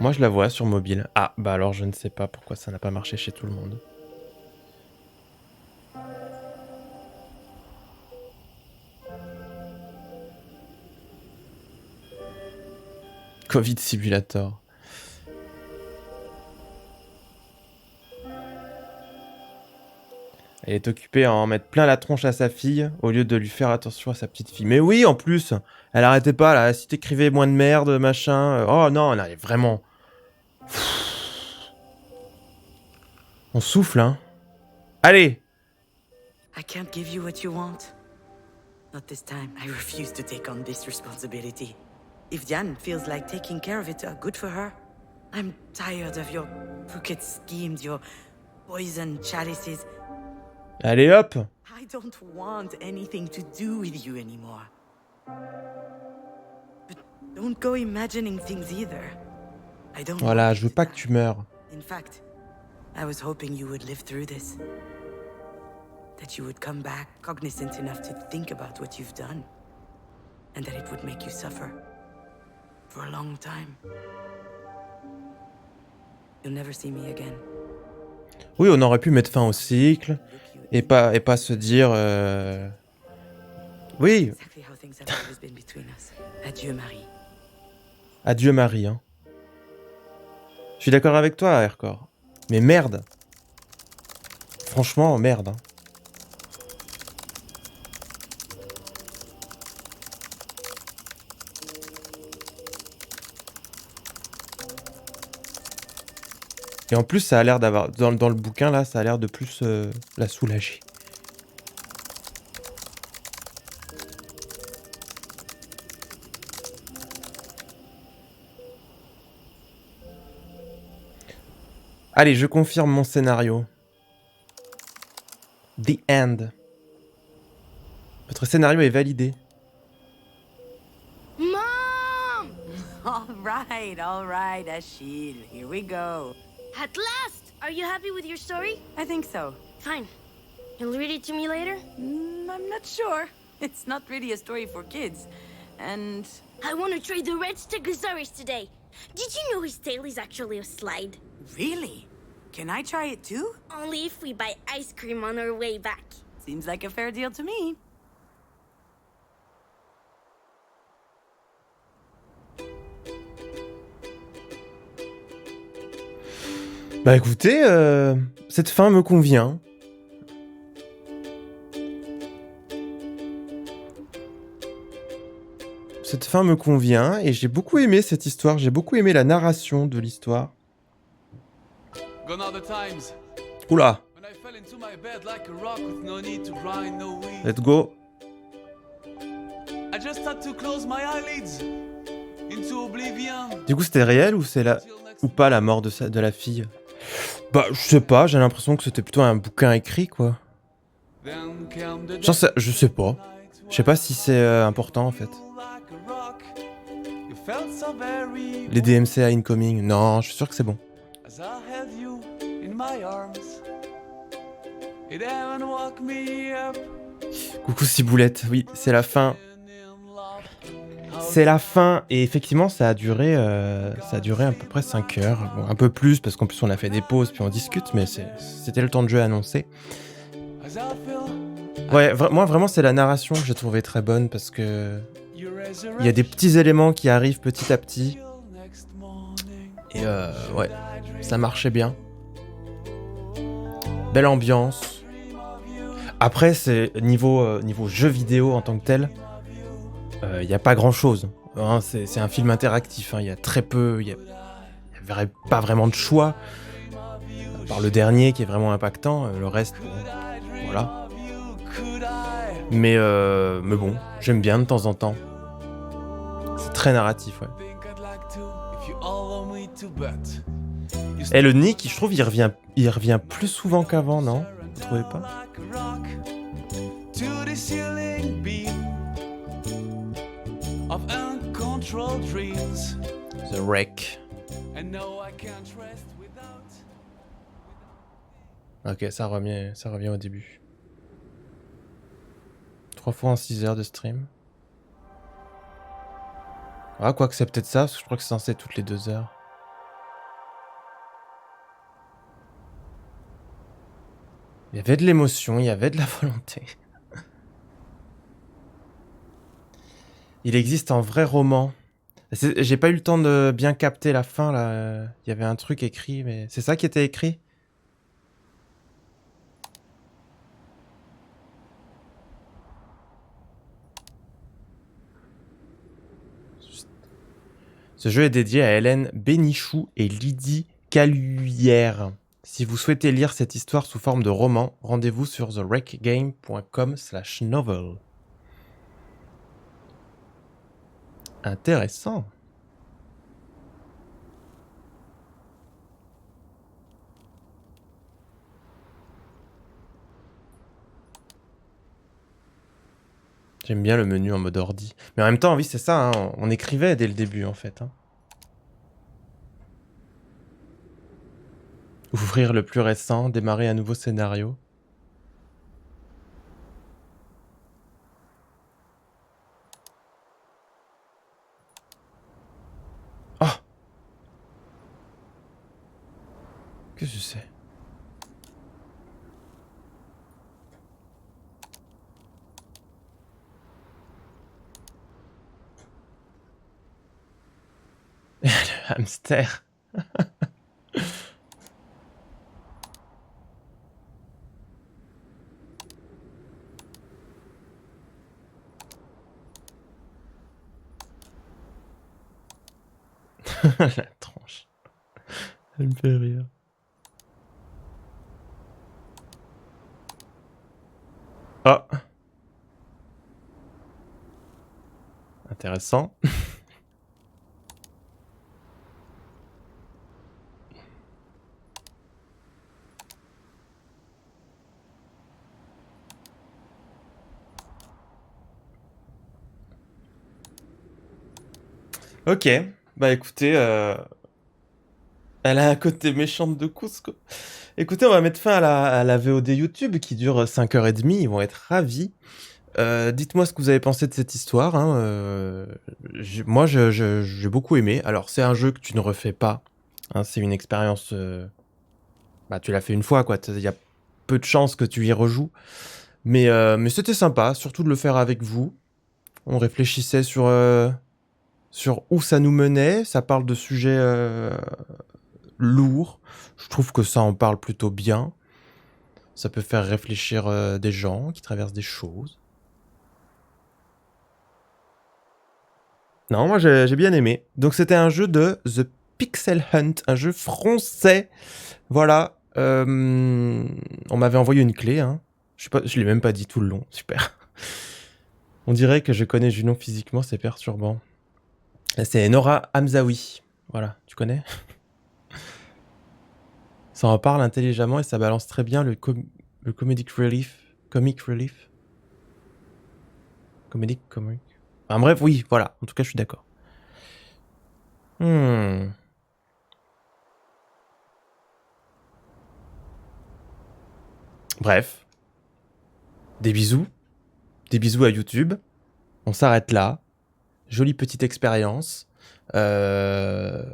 Moi, je la vois sur mobile. Ah, bah alors je ne sais pas pourquoi ça n'a pas marché chez tout le monde. Covid Simulator. Elle est occupée à en mettre plein la tronche à sa fille au lieu de lui faire attention à sa petite fille. Mais oui, en plus, elle arrêtait pas là. Si t'écrivais moins de merde, machin. Oh non, elle est vraiment. On souffle, hein. Allez! I can't give you what you want. Not this time. I refuse to take on this responsibility. If Diane feels like taking care of it, good for her. I'm tired of your crooked schemes, your poison chalices. Allez hop! I don't want anything to do with you anymore. But don't go imagining things either. I don't. Voilà, je veux pas que tu meurs. In fact, I was hoping you would live through this. That you would come back cognizant enough to think about what you've done. And that it would make you suffer. For a long time. You'll never see me again. Oui, on aurait pu mettre fin au cycle et pas se dire. Oui. Exactly how things have always been between us. Adieu, Marie. Adieu Marie. Hein. Je suis d'accord avec toi, Aircore. Mais merde. Franchement, merde. Hein. Et en plus, ça a l'air d'avoir... Dans le bouquin, là, ça a l'air de plus la soulager. Allez, je confirme mon scénario. The End. Votre scénario est validé. Mom! All right, Achille. Here we go. At last! Are you happy with your story? I think so. Fine. You'll read it to me later? I'm not sure. It's not really a story for kids. And... I want to try the red Stegosaurus today. Did you know his tail is actually a slide? Really? Can I try it too? Only if we buy ice cream on our way back. Seems like a fair deal to me. Bah écoutez, cette fin me convient. Cette fin me convient et j'ai beaucoup aimé cette histoire. J'ai beaucoup aimé la narration de l'histoire. Oula. Let's go. Du coup, c'était réel ou c'est la ou pas la mort de la fille? Bah, je sais pas. J'ai l'impression que c'était plutôt un bouquin écrit, quoi. Je sais pas. Je sais pas si c'est important en fait. Les DMCA incoming. Non, je suis sûr que c'est bon. Coucou Ciboulette, oui, c'est la fin. C'est la fin, et effectivement ça a duré à peu près 5 heures. Bon, un peu plus, parce qu'en plus on a fait des pauses, puis on discute, mais c'était le temps de jeu annoncé. Ouais, moi vraiment c'est la narration que j'ai trouvé très bonne, parce que il y a des petits éléments qui arrivent petit à petit. Et ouais, ça marchait bien. Belle ambiance. Après, c'est niveau jeu vidéo en tant que tel, il n'y a pas grand chose. Hein, c'est un film interactif, hein, il y a très peu, il y a pas vraiment de choix. À part le dernier qui est vraiment impactant, le reste, bon, voilà. Mais bon, j'aime bien de temps en temps. C'est très narratif, ouais. Et le Nick, je trouve, il revient plus souvent qu'avant, non? Vous trouvez pas? The Wreck. Ok, ça revient au début. 3 fois en 6 heures de stream. Ah, quoique c'est peut-être ça, parce que je crois que c'est censé être toutes les 2 heures. Il y avait de l'émotion, il y avait de la volonté. Il existe un vrai roman. J'ai pas eu le temps de bien capter la fin, là. Il y avait un truc écrit, mais... C'est ça qui était écrit? Ce jeu est dédié à Hélène Bénichou et Lydie Caluyère. Si vous souhaitez lire cette histoire sous forme de roman, rendez-vous sur therecgame.com/novel. Intéressant. J'aime bien le menu en mode ordi. Mais en même temps, oui, c'est ça, hein, on écrivait dès le début, en fait. Hein. Ouvrir le plus récent, démarrer un nouveau scénario. Oh! Qu'est-ce que c'est? Le hamster. La tronche. Elle me fait rire. Oh. Intéressant. Ok, bah écoutez, elle a un côté méchante de Cusco. Écoutez, on va mettre fin à la VOD YouTube qui dure 5h30, ils vont être ravis. Dites-moi ce que vous avez pensé de cette histoire. Hein. Moi, j'ai beaucoup aimé. Alors, c'est un jeu que tu ne refais pas. Hein, c'est une expérience... Bah, tu l'as fait une fois, quoi. Il y a peu de chances que tu y rejoues. Mais c'était sympa, surtout de le faire avec vous. On réfléchissait sur où ça nous menait. Ça parle de sujets lourds. Je trouve que ça en parle plutôt bien. Ça peut faire réfléchir des gens qui traversent des choses. Non, moi j'ai bien aimé. Donc c'était un jeu de The Pixel Hunt, un jeu français. Voilà. On m'avait envoyé une clé. Hein. Je l'ai même pas dit tout le long. Super. On dirait que je connais Junon physiquement, c'est perturbant. C'est Nora Hamzaoui. Voilà, tu connais? Ça en parle intelligemment et ça balance très bien le comedic relief. Comic relief. Comic. Enfin bref, oui, voilà. En tout cas, je suis d'accord. Bref. Des bisous. Des bisous à YouTube. On s'arrête là. Jolie petite expérience. La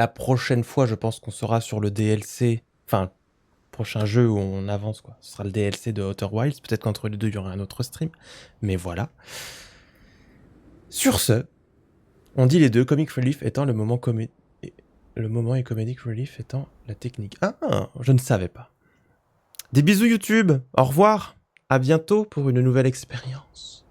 prochaine fois, je pense qu'on sera sur le DLC. Enfin, prochain jeu où on avance, quoi. Ce sera le DLC de Outer Wilds. Peut-être qu'entre les deux, il y aura un autre stream. Mais voilà. Sur ce, on dit les deux, Comic Relief étant le moment et Comedic Relief étant la technique. Ah, je ne savais pas. Des bisous YouTube. Au revoir. À bientôt pour une nouvelle expérience.